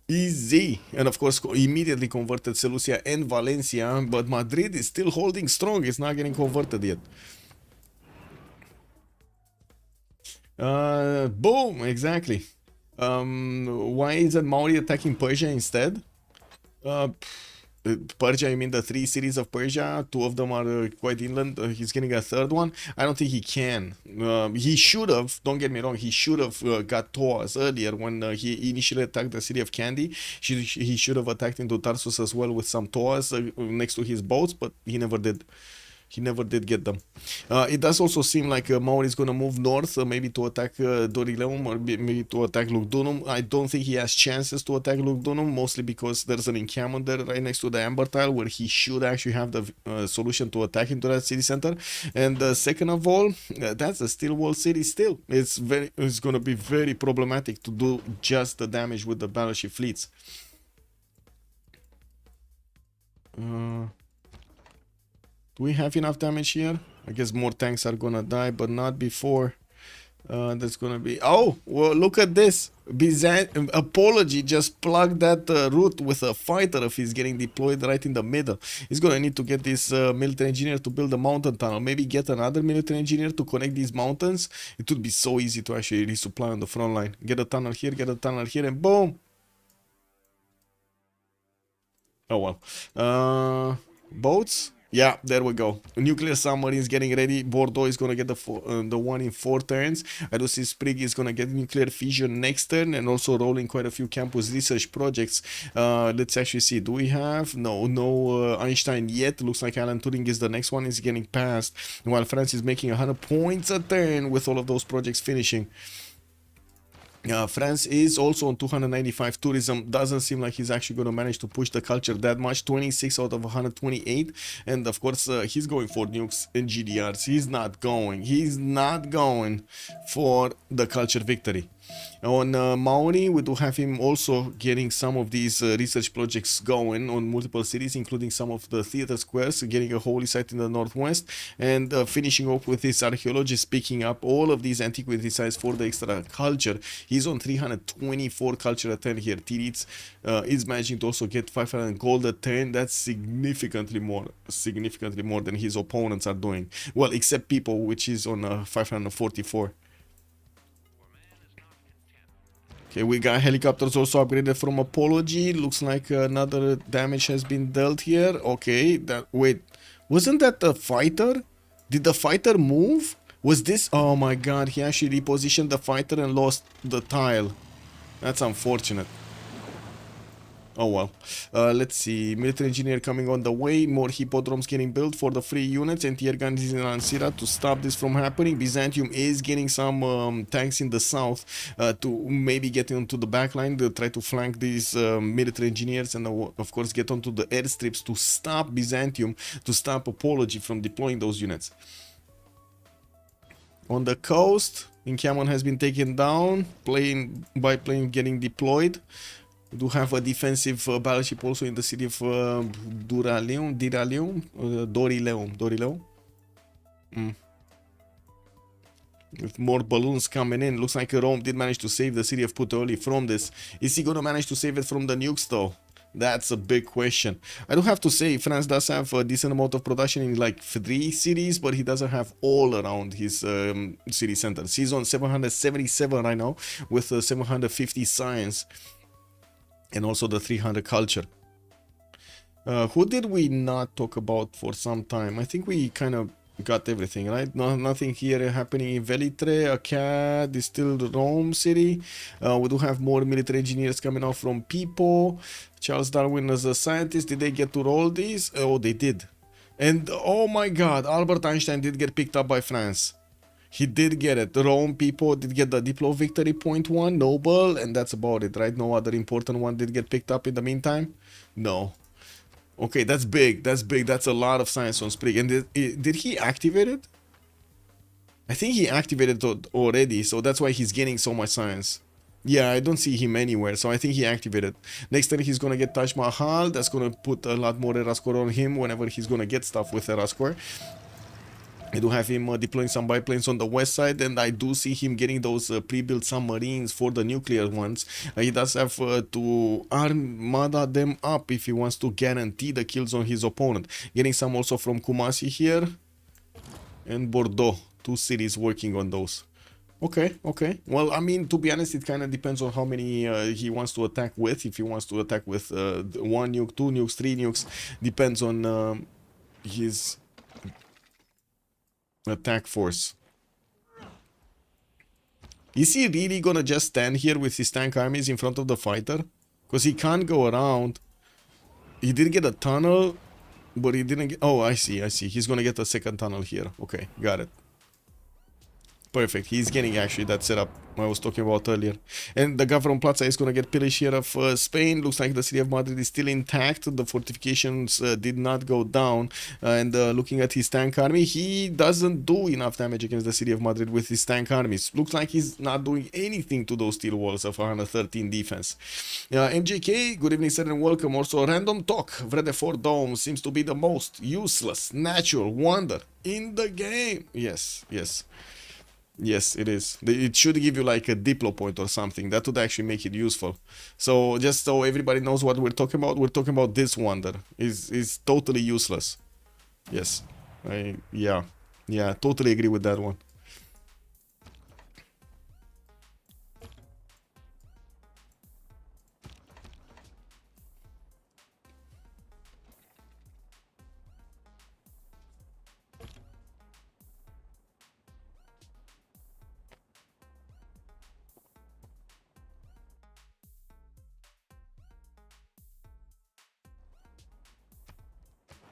Easy. And of course, immediately converted Seleucia and Valencia, but Madrid is still holding strong. It's not getting converted yet. Boom, exactly. Why isn't Maori attacking Persia instead? Persia, you mean the 3 cities of Persia? 2 of them are quite inland. He's getting a 3rd one. I don't think he can. He should have, don't get me wrong, he should have got Toas earlier when he initially attacked the city of Candy. He should have attacked into Tarsus as well with some Toas next to his boats, but he never did. He never did get them. It does also seem like Maori is going to move north, maybe to attack Dorileum or maybe to attack Lugdunum. I don't think he has chances to attack Lugdunum, mostly because there's an encampment there right next to the Amber Tile where he should actually have the solution to attack into that city center. And second of all, that's a steel wall city still. It's going to be very problematic to do just the damage with the battleship fleets. Do we have enough damage here? I guess more tanks are gonna die, but not before. There's gonna be... Oh, well, look at this. Apology just plugged that route with a fighter if he's getting deployed right in the middle. He's gonna need to get this military engineer to build a mountain tunnel. Maybe get another military engineer to connect these mountains. It would be so easy to actually resupply on the front line. Get a tunnel here, and boom! Oh well. Boats? Yeah, there we go. Nuclear submarines getting ready. Bordeaux is gonna get the one in 4 turns. I do see Sprig is gonna get nuclear fission next turn and also rolling quite a few campus research projects. Let's actually see. Do we have no Einstein yet? Looks like Alan Turing is the next one. Is getting passed while France is making 100 points a turn with all of those projects finishing. France is also on 295 tourism. Doesn't seem like he's actually going to manage to push the culture that much. 26 out of 128, and of course he's going for nukes and GDRs. He's not going for the culture victory. On Maori, we do have him also getting some of these research projects going on multiple cities, including some of the theater squares, getting a holy site in the northwest, and finishing off with his archaeologists picking up all of these antiquity sites for the extra culture. He's on 324 culture a turn here. Titiits is managing to also get 500 gold a turn. That's significantly more than his opponents are doing. Well, except Pipo, which is on 544. Okay, we got helicopters also upgraded from Apology. Looks like another damage has been dealt here. Okay, wait, wasn't that the fighter? Did the fighter move? Was this? Oh my god, he actually repositioned the fighter and lost the tile. That's unfortunate. Oh well. Let's see. Military engineer coming on the way. More hippodromes getting built for the free units. Anti-air guns in Ansira to stop this from happening. Byzantium is getting some tanks in the south to maybe get into the backline to try to flank these military engineers and of course get onto the airstrips to stop Byzantium, to stop Apology from deploying those units. On the coast, encampment has been taken down. Plane by plane getting deployed. We do have a defensive battleship also in the city of Dorileum. With more balloons coming in. Looks like Rome did manage to save the city of Puteoli from this. Is he going to manage to save it from the nukes though? That's a big question. I do have to say France does have a decent amount of production in like 3 cities, but he doesn't have all around his city centers. He's on 777 right now with 750 science. And also the 300 culture. Who did we not talk about for some time? I think we kind of got everything, right? Nothing here happening in Velitre. Akkad is still Rome city. We do have more military engineers coming out from Pipo. Charles Darwin as a scientist. Did they get to roll these? Oh, they did. And oh my god, Albert Einstein did get picked up by France. He did get it. Rome people did get the Diplo victory point 1, Noble, and that's about it, right? No other important one did get picked up in the meantime? No. Okay, that's big. That's big. That's a lot of science on Sprig. And did he activate it? I think he activated it already, so that's why he's getting so much science. Yeah, I don't see him anywhere, so I think he activated. Next turn he's gonna get Taj Mahal. That's gonna put a lot more Era score on him whenever he's gonna get stuff with Era score. I do have him deploying some biplanes on the west side, and I do see him getting those pre-built submarines for the nuclear ones. He does have to armada them up if he wants to guarantee the kills on his opponent. Getting some also from Kumasi here and Bordeaux. 2 cities working on those. Okay, okay. Well, I mean, to be honest, it kind of depends on how many he wants to attack with. If he wants to attack with 1 nuke, 2 nukes, 3 nukes, depends on his attack force. Is he really gonna just stand here with his tank armies in front of the fighter? Because he can't go around. He did get a tunnel, but he didn't get... Oh, I see, I see. He's gonna get a second tunnel here. Okay, got it. Perfect. He's getting actually that setup I was talking about earlier. And the Gavron Plaza is going to get pillaged here of Spain. Looks like the city of Madrid is still intact. The fortifications did not go down. And looking at his tank army, he doesn't do enough damage against the city of Madrid with his tank armies. Looks like he's not doing anything to those steel walls of 113 defense. MJK, good evening, sir, and welcome. Also, random talk. Vrede 4 Dome seems to be the most useless natural wonder in the game. Yes, yes. Yes, it is. It should give you like a Diplo point or something. That would actually make it useful. So just so everybody knows what we're talking about this wonder. Is totally useless. Yes. Yeah, totally agree with that one.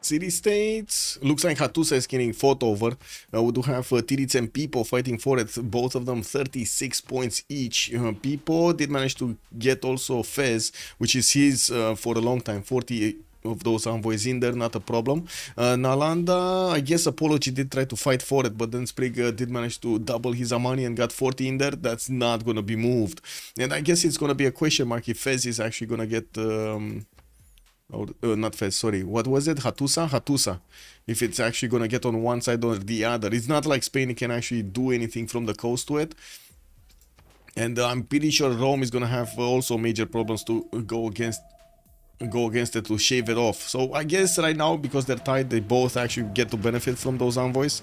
City states. Looks like Hattusa is getting fought over. We do have Titiits and Pipo fighting for it. Both of them 36 points each. Pipo did manage to get also Fez, which is his for a long time. 40 of those envoys in there, not a problem. Nalanda, I guess Apology did try to fight for it, but then Sprig did manage to double his money and got 40 in there. That's not going to be moved. And I guess it's going to be a question mark if Fez is actually going to get... not Fez, sorry. What was it? Hattusa. If it's actually gonna get on one side or the other. It's not like Spain can actually do anything from the coast to it. And I'm pretty sure Rome is gonna have also major problems to go against it, to shave it off. So I guess right now, because they're tied, they both actually get to benefit from those envoys.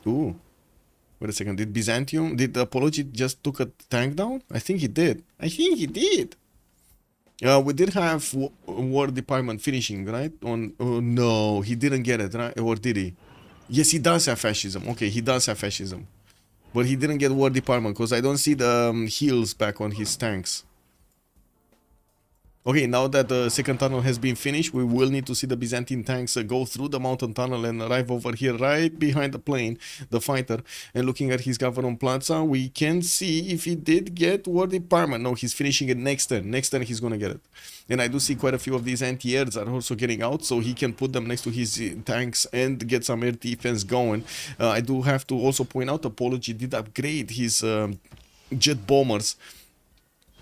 Ooh. Wait a second. Did Byzantium, did Apology just took a tank down? I think he did. We did have War Department finishing, right? No, he didn't get it, right? Or did he? Yes, he does have fascism. Okay, he does have fascism. But he didn't get War Department because I don't see the heals back on his tanks. Okay, now that the second tunnel has been finished, we will need to see the Byzantine tanks go through the mountain tunnel and arrive over here right behind the plane, the fighter. And looking at his Gavron Plaza, we can see if he did get War Department. No, he's finishing it next turn. Next turn he's gonna get it. And I do see quite a few of these anti-airs are also getting out, so he can put them next to his tanks and get some air defense going. I do have to also point out, Apology did upgrade his jet bombers.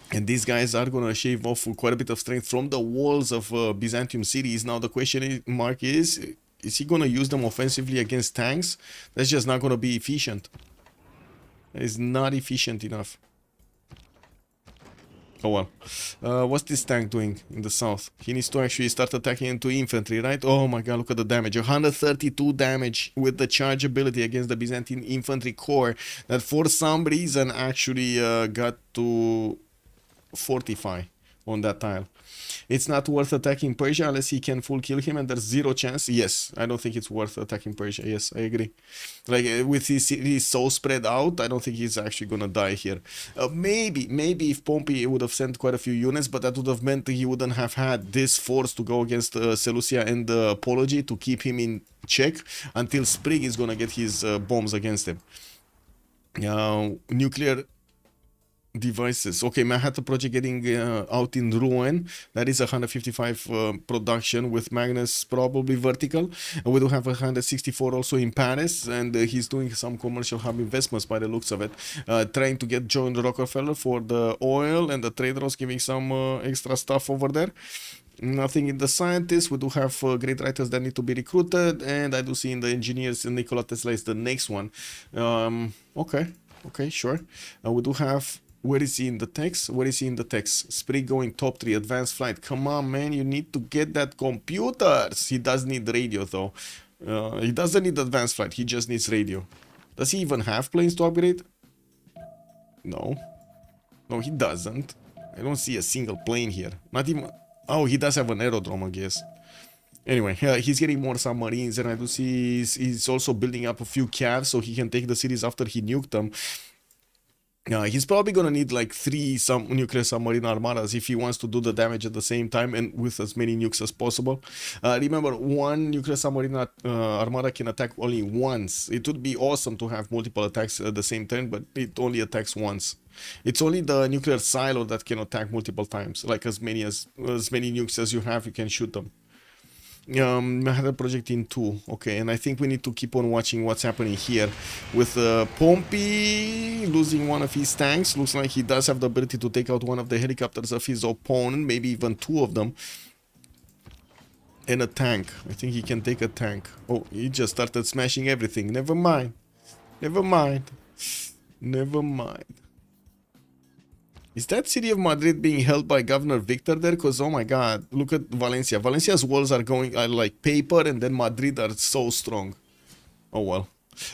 And these guys are going to shave off quite a bit of strength from the walls of Byzantium cities. Now the question mark is he going to use them offensively against tanks? That's just not going to be efficient. It's not efficient enough. Oh well. What's this tank doing in the south? He needs to actually start attacking into infantry, right? Oh my god, look at the damage. 132 damage with the charge ability against the Byzantine infantry corps that for some reason actually got to... fortify on that tile. It's not worth attacking Persia unless he can full kill him and there's zero chance. Yes, I don't think it's worth attacking Persia. Yes, I agree. Like with his cities so spread out, I don't think he's actually gonna die here. Maybe if Pompi would have sent quite a few units, but that would have meant he wouldn't have had this force to go against Seleucia and Apology to keep him in check until Sprig is gonna get his bombs against him. Nuclear devices. Okay, Manhattan Project getting out in ruin. That is 155 production with Magnus probably vertical. We do have 164 also in Paris, and he's doing some commercial hub investments by the looks of it. Trying to get joined Rockefeller for the oil, and the traders giving some extra stuff over there. Nothing in the scientists. We do have great writers that need to be recruited, and I do see in the engineers Nikola Tesla is the next one. Okay, sure. We do have... Where is he in the text? Where is he in the text? Sprig going top 3, advanced flight. Come on, man, you need to get that computers. He does need radio, though. He doesn't need advanced flight. He just needs radio. Does he even have planes to upgrade? No. No, he doesn't. I don't see a single plane here. Not even... Oh, he does have an aerodrome, I guess. Anyway, he's getting more submarines, and I do see he's also building up a few cavs so he can take the cities after he nuked them. He's probably gonna need like 3 nuclear submarine armadas if he wants to do the damage at the same time and with as many nukes as possible. Remember, 1 nuclear submarine armada can attack only once. It would be awesome to have multiple attacks at the same time, but it only attacks once. It's only the nuclear silo that can attack multiple times, like as many nukes as you have, you can shoot them. I had a project in 2. Okay, and I think we need to keep on watching what's happening here with Pompi losing one of his tanks. Looks like he does have the ability to take out one of the helicopters of his opponent, maybe even 2 of them. And a tank. I think he can take a tank. Oh, he just started smashing everything. Never mind. Never mind. Never mind. Is that city of Madrid being held by Governor Victor there? Because, oh my god, look at Valencia. Valencia's walls are like paper, and then Madrid are so strong. Oh well.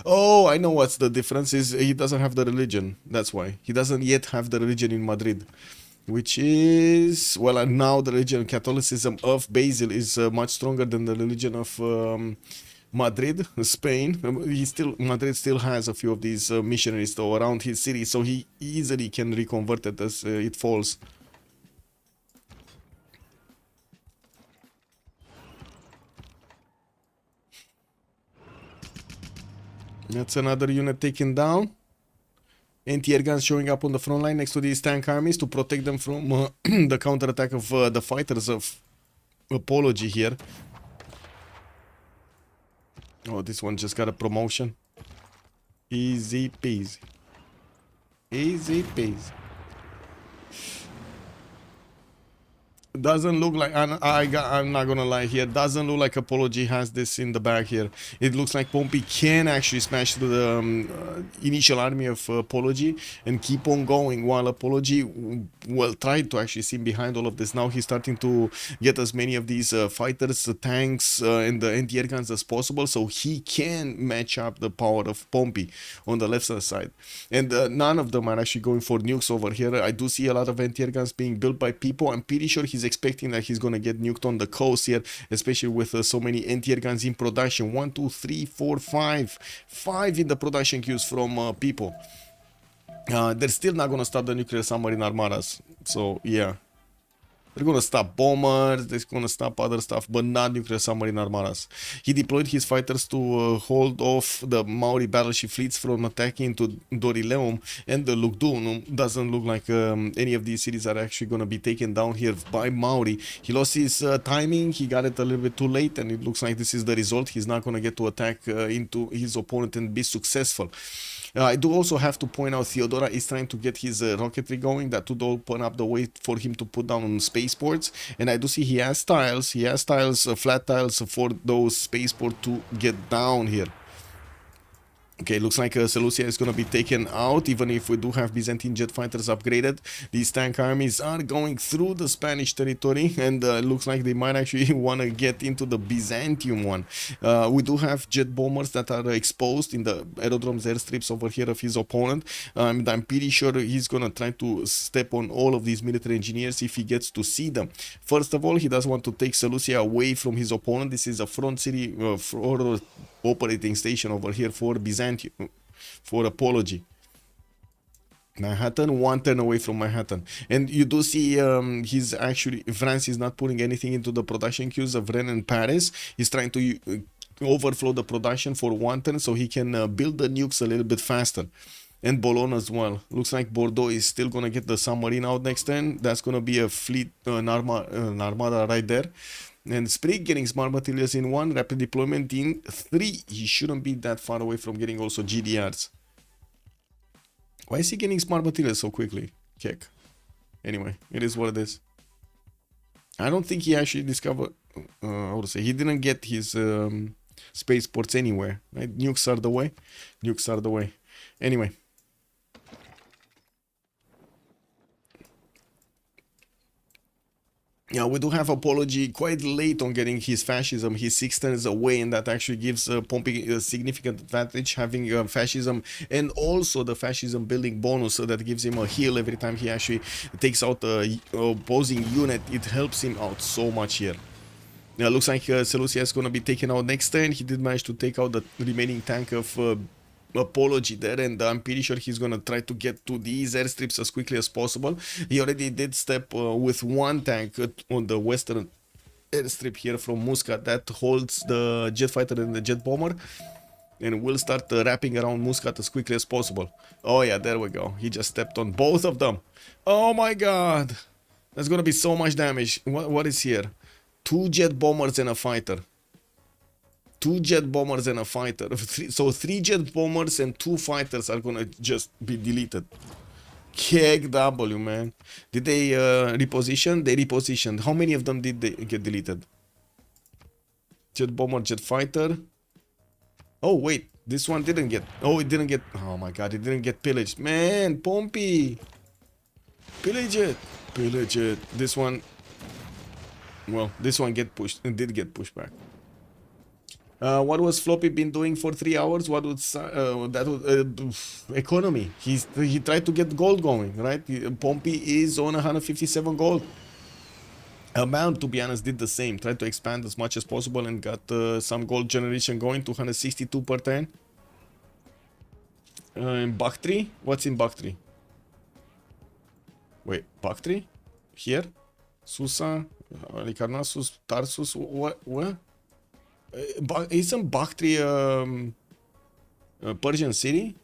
Oh, I know what's the difference is he doesn't have the religion. That's why. He doesn't yet have the religion in Madrid. Which is... Well, and now the religion, Catholicism of Basil is much stronger than the religion of... Madrid, Spain. Madrid still has a few of these missionaries though around his city, so he easily can reconvert it as it falls. That's another unit taken down. Anti-air guns showing up on the front line next to these tank armies to protect them from the counterattack of the fighters of Apology here. Oh, this one just got a promotion. Easy peasy. Easy peasy. Doesn't look like, I'm not gonna lie here, doesn't look like Apology has this in the bag here. It looks like Pompi can actually smash through the initial army of Apology and keep on going, while Apology, well, tried to actually see behind all of this. Now he's starting to get as many of these fighters, tanks, and the anti-air guns as possible, so he can match up the power of Pompi on the left side. And none of them are actually going for nukes over here. I do see a lot of anti-air guns being built by Pipo. I'm pretty sure he's expecting that he's gonna get nuked on the coast here, especially with so many anti-air guns in production. 1, 2, 3, 4, 5 in the production queues from Pipo. They're still not gonna stop the nuclear submarine armadas, so yeah. They're gonna stop bombers, they're gonna stop other stuff, but not nuclear submarine armadas. He deployed his fighters to hold off the Maori battleship fleets from attacking into Dorileum and the Lugdunum. Doesn't look like any of these cities are actually gonna be taken down here by Maori. He lost his timing, he got it a little bit too late, and it looks like this is the result. He's not gonna get to attack into his opponent and be successful. I do also have to point out Theodora is trying to get his rocketry going. That would open up the way for him to put down spaceports. And I do see he has tiles. He has tiles, flat tiles for those spaceports to get down here. Okay, looks like Seleucia is going to be taken out, even if we do have Byzantine jet fighters upgraded. These tank armies are going through the Spanish territory, and looks like they might actually want to get into the Byzantium one. We do have jet bombers that are exposed in the aerodromes, airstrips over here of his opponent. And I'm pretty sure he's going to try to step on all of these military engineers if he gets to see them. First of all, he does want to take Seleucia away from his opponent. This is a front city for operating station over here for Byzantium, for Apology. Manhattan, 1 turn away from Manhattan. And you do see he's actually, France is not putting anything into the production queues of Rennes and Paris. He's trying to overflow the production for 1 turn so he can build the nukes a little bit faster. And Boulogne as well. Looks like Bordeaux is still gonna get the submarine out next turn. That's gonna be a fleet, an armada right there. And Sprig getting smart materials in 1, rapid deployment in 3. He shouldn't be that far away from getting also GDRs. Why is he getting smart materials so quickly? Kick. Anyway, it is what it is. I don't think he actually discovered, how to say, he didn't get his spaceports anywhere. Right? Nukes are the way. Nukes are the way. Anyway. Yeah, we do have Apology quite late on getting his fascism. He's 6 turns away, and that actually gives Pompi a significant advantage, having fascism and also the fascism building bonus, so that gives him a heal every time he actually takes out the opposing unit. It helps him out so much here. Now, looks like Seleucia is going to be taken out next turn. He did manage to take out the remaining tank of Apology there, and I'm pretty sure he's going to try to get to these airstrips as quickly as possible. He already did step with one tank on the western airstrip here from Muscat that holds the jet fighter and the jet bomber, and we'll start wrapping around Muscat as quickly as possible. Oh yeah, there we go. He just stepped on both of them. Oh my god, that's going to be so much damage. What is here? 2 jet bombers and a fighter. 2 jet bombers and a fighter. So 3 jet bombers and 2 fighters are gonna just be deleted. KW, man. Did they reposition? They repositioned. How many of them did they get deleted? Jet bomber, jet fighter. Oh wait, this one didn't get. Oh, it didn't get. Oh my god, it didn't get pillaged. Man, Pompi. Pillage it. Pillage it. This one. Well, this one did get pushed back. What was Floppy been doing for 3 hours? What was that? Was economy. He tried to get gold going, right? Pompi is on 157 gold. Malm, to be honest, did the same. Tried to expand as much as possible and got some gold generation going to 162 per turn. In Bactri? What's in Bactri? Wait, Bactri? Here? Susa? Licarnassus? Tarsus? What? Isn't Bactri a Persian city?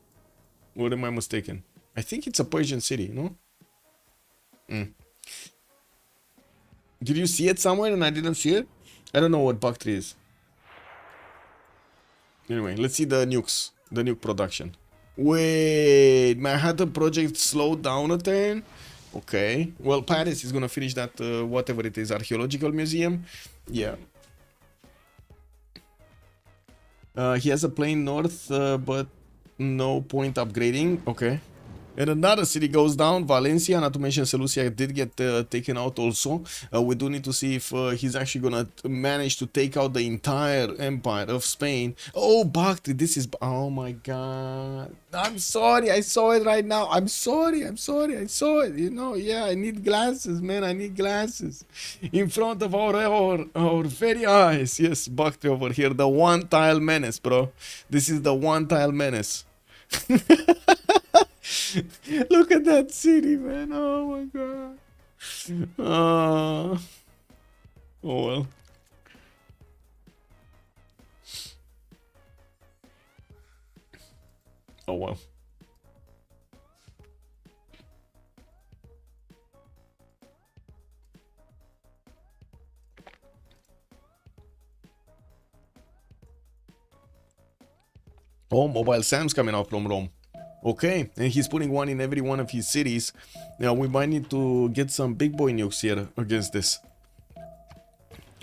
Or am I mistaken? I think it's a Persian city, no? Did you see it somewhere and I didn't see it? I don't know what Bactri is. Anyway, let's see the nukes. The nuke production. Wait, Manhattan project slowed down a turn? Okay. Well, Paris is gonna finish that, whatever it is, archaeological museum. Yeah. He has a plane north, but no point upgrading. Okay. And another city goes down, Valencia, not to mention Seleucia did get taken out also. We do need to see if he's actually gonna manage to take out the entire empire of Spain. Oh, Bactri, this is... Oh my god. I'm sorry, I saw it right now. I'm sorry, I saw it. You know, yeah, I need glasses, man, I need glasses. In front of our very eyes. Yes, Bactri over here, the one-tile menace, bro. This is the one-tile menace. Look at that city, man. Oh my god. Oh well. Oh well. Oh, Mobile Sam's coming out from Rome. Okay, and he's putting one in every one of his cities. Now we might need to get some big boy nukes here against this.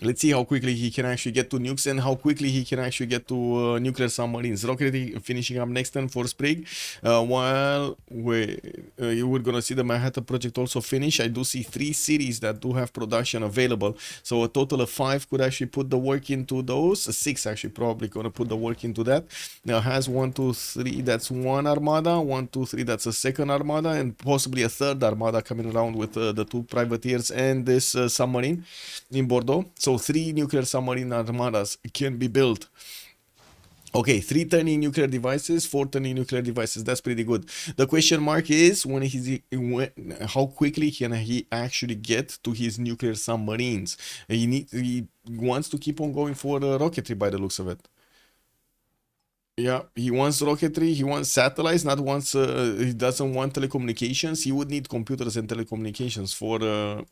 Let's see how quickly he can actually get to nukes and how quickly he can actually get to nuclear submarines. Rocketry finishing up next turn for Sprig. While we're gonna see the Manhattan project also finish. I do see 3 cities that do have production available. So a total of 5 could actually put the work into those. 6 actually probably gonna put the work into that. Now has 1, 2, 3. That's 1 armada. 1, 2, 3. That's a second armada and possibly a third armada coming around with the 2 privateers and this submarine in Bordeaux. So 3 nuclear submarine armadas can be built. Okay, 3 turning nuclear devices, 4 turning nuclear devices. That's pretty good. The question mark is how quickly can he actually get to his nuclear submarines? He wants to keep on going for rocketry by the looks of it. Yeah, he wants rocketry, he wants satellites, he doesn't want telecommunications. He would need computers and telecommunications for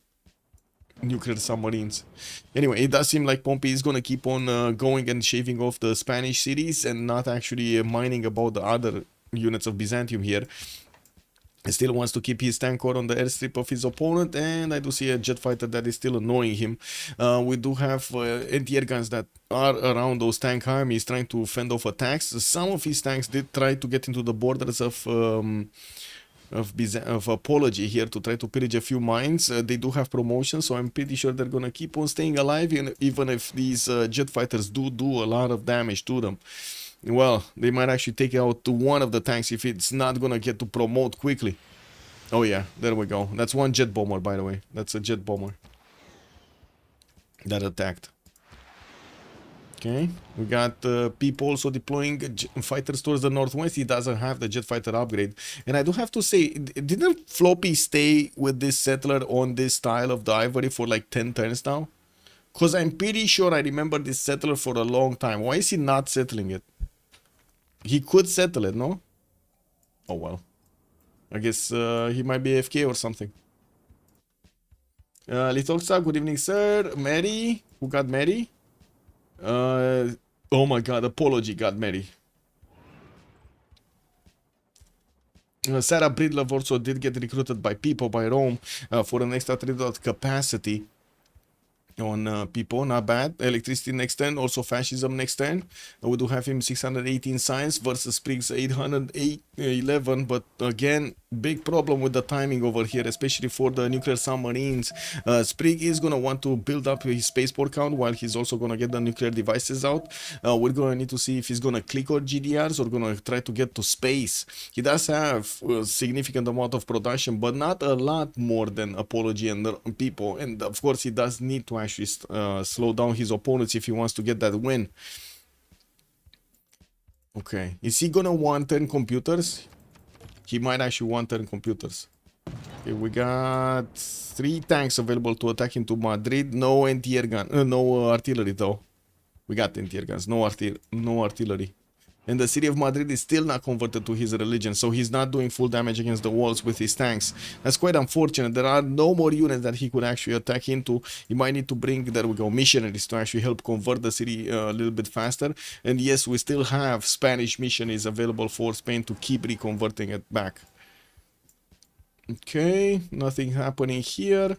nuclear submarines. Anyway, it does seem like Pompi is gonna keep on going and shaving off the Spanish cities and not actually mining about the other units of Byzantium here. He still wants to keep his tank core on the airstrip of his opponent, and I do see a jet fighter that is still annoying him. We do have anti-air guns that are around those tank armies trying to fend off attacks. Some of his tanks did try to get into the borders of of apology here to try to pillage a few mines. They do have promotions, so I'm pretty sure they're gonna keep on staying alive, even if these jet fighters do a lot of damage to them. Well, they might actually take out to one of the tanks if it's not gonna get to promote quickly. Oh yeah, there we go. That's one jet bomber, by the way. That's a jet bomber that attacked. Okay, we got Pipo also deploying fighters towards the northwest. He doesn't have the jet fighter upgrade. And I do have to say, didn't Floppy stay with this settler on this style of the ivory for like 10 turns now? Because I'm pretty sure I remember this settler for a long time. Why is he not settling it? He could settle it, no? Oh well. I guess he might be AFK or something. Little Star, good evening, sir. Mary, who got Mary? Oh my god, apology got Mary. Sarah Breedlove also did get recruited by Pipo, by Rome, for an extra 3 capacity on Pipo, not bad. Electricity next turn, also fascism next turn. We do have him 618 science versus Sprig's 811, but again, big problem with the timing over here, especially for the nuclear submarines. Sprig is gonna want to build up his spaceport count while he's also gonna get the nuclear devices out. We're gonna need to see if he's gonna click on GDRs or gonna try to get to space. He does have a significant amount of production, but not a lot more than Apology and Pipo, and of course he does need to actually slow down his opponents if he wants to get that win. Okay, is he gonna want 10 computers? He might actually want 10 computers. Okay, we got 3 tanks available to attack into Madrid. No anti-air gun, no artillery though. We got anti-air guns, no artillery. And the city of Madrid is still not converted to his religion, so he's not doing full damage against the walls with his tanks. That's quite unfortunate. There are no more units that he could actually attack into. He might need to bring, there we go, missionaries to actually help convert the city a little bit faster. And yes, we still have Spanish missionaries available for Spain to keep reconverting it back. Okay, nothing happening here.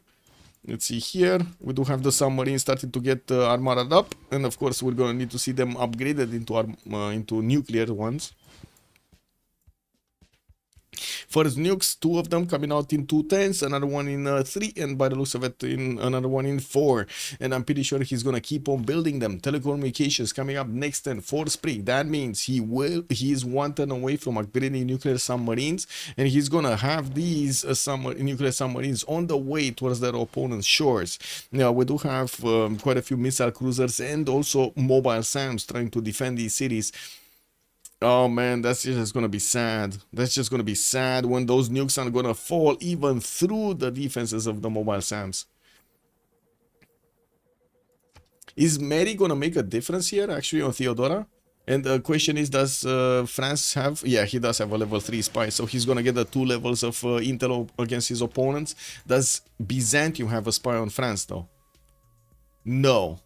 Let's see here. We do have the submarines starting to get armored up, and of course we're gonna need to see them upgraded into nuclear ones. First nukes, 2 of them coming out in 2 turns, another one in 3, and by the looks of it, in another one in 4. And I'm pretty sure he's gonna keep on building them. Telecommunications coming up next turn for Sprig. That means he is 1 turn away from upgrading nuclear submarines, and he's gonna have these nuclear submarines on the way towards their opponent's shores. Now we do have quite a few missile cruisers and also mobile SAMs trying to defend these cities. Oh man, that's just gonna be sad. That's just gonna be sad when those nukes are gonna fall even through the defenses of the mobile SAMs. Is Mary gonna make a difference here actually on Theodora? And the question is, does France have... Yeah, he does have a level 3 spy, so he's gonna get the 2 levels of intel against his opponents. Does Byzantium have a spy on France though? No.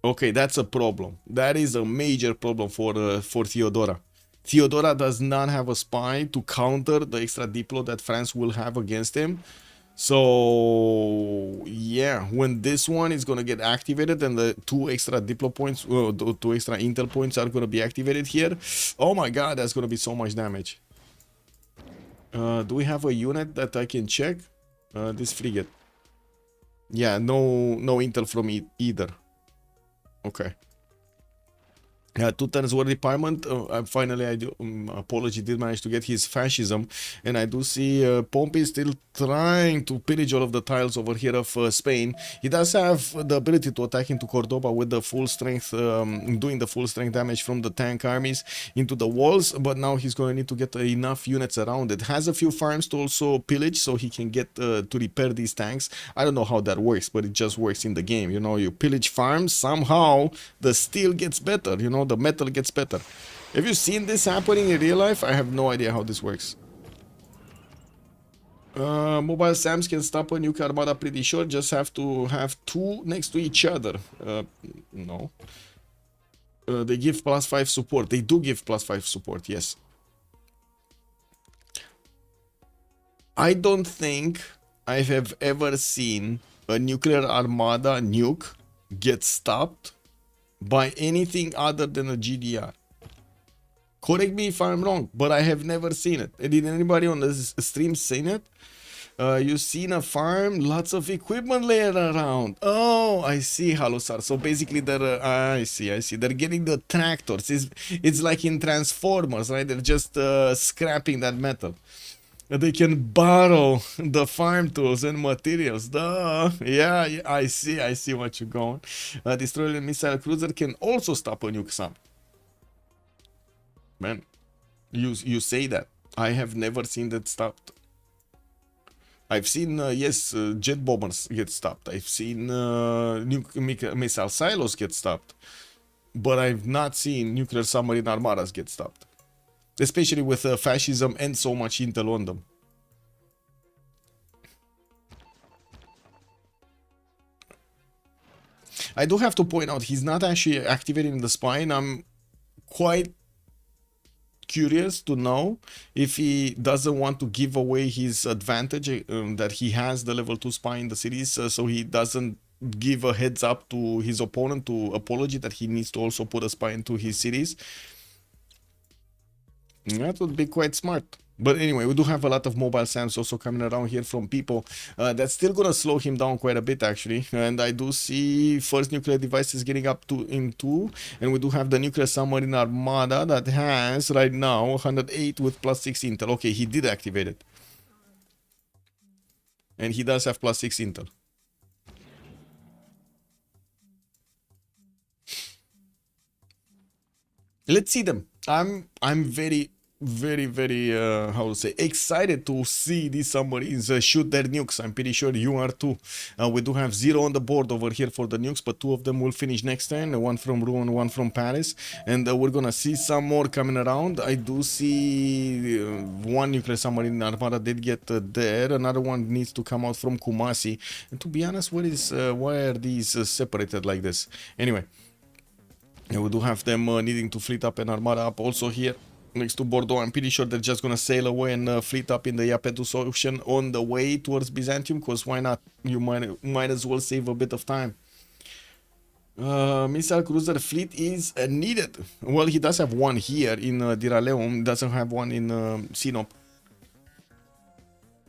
Okay, that's a problem. That is a major problem for Theodora. Theodora does not have a spy to counter the extra diplo that France will have against him. So yeah, when this one is gonna get activated and the 2 extra diplo points, 2 extra intel points are gonna be activated here, oh my god, that's gonna be so much damage. Do we have a unit that I can check? This frigate. Yeah, no intel from it either. Okay. 2 turns were requirement. Finally, I do Apology did manage to get his fascism, and I do see Pompi still trying to pillage all of the tiles over here of Spain. He does have the ability to attack into Cordoba with the full strength, doing the full strength damage from the tank armies into the walls, but now he's going to need to get enough units around it. Has a few farms to also pillage so he can get to repair these tanks. I don't know how that works, but it just works in the game. You know, you pillage farms, somehow the steel gets better, you know, the metal gets better. Have you seen this happening in real life? I have no idea how this works. Mobile SAMs can stop a nuclear armada pretty sure, just have to have 2 next to each other. No. They give +5 support. They do give +5 support, yes. I don't think I have ever seen a nuclear armada nuke get stopped by anything other than a GDR. Correct me if I'm wrong, but I have never seen it. Did anybody on the stream seen it? You've seen a farm, lots of equipment laying around. Oh, I see, Halusar. So basically, they're I see. They're getting the tractors. It's like in Transformers, right? They're just scrapping that metal. They can borrow the farm tools and materials. Duh. Yeah, I see what you're going. Destroyer missile cruiser can also stop a nuke sub. Man, you say that. I have never seen that stopped. I've seen, yes, jet bombers get stopped. I've seen missile silos get stopped. But I've not seen nuclear submarine armadas get stopped. Especially with fascism and so much intel on them. I do have to point out, he's not actually activating the spine. I'm quite curious to know if he doesn't want to give away his advantage that he has the level 2 spy in the series, so he doesn't give a heads up to his opponent to apology that he needs to also put a spy into his series. That would be quite smart. But anyway, we do have a lot of mobile SAMs also coming around here from Pipo. That's still gonna slow him down quite a bit actually. And I do see first nuclear devices getting up to in 2. And we do have the nuclear submarine armada that has right now 108 with +6 intel. Okay, he did activate it. And he does have +6 intel. Let's see them. I'm very how to say, excited to see these submarines shoot their nukes. I'm pretty sure you are too. We do have 0 on the board over here for the nukes, but 2 of them will finish next turn, one from Rouen, one from Paris, and we're gonna see some more coming around. I do see one nuclear submarine armada did get there. Another one needs to come out from Kumasi, and to be honest, why are these separated like this? Anyway, we do have them needing to fleet up and armada up also here next to Bordeaux. I'm pretty sure they're just gonna sail away and fleet up in the Iapetus Ocean on the way towards Byzantium, because why not? You might as well save a bit of time. Missile cruiser fleet is needed. Well, he does have one here in Diraleum, doesn't have one in Sinop.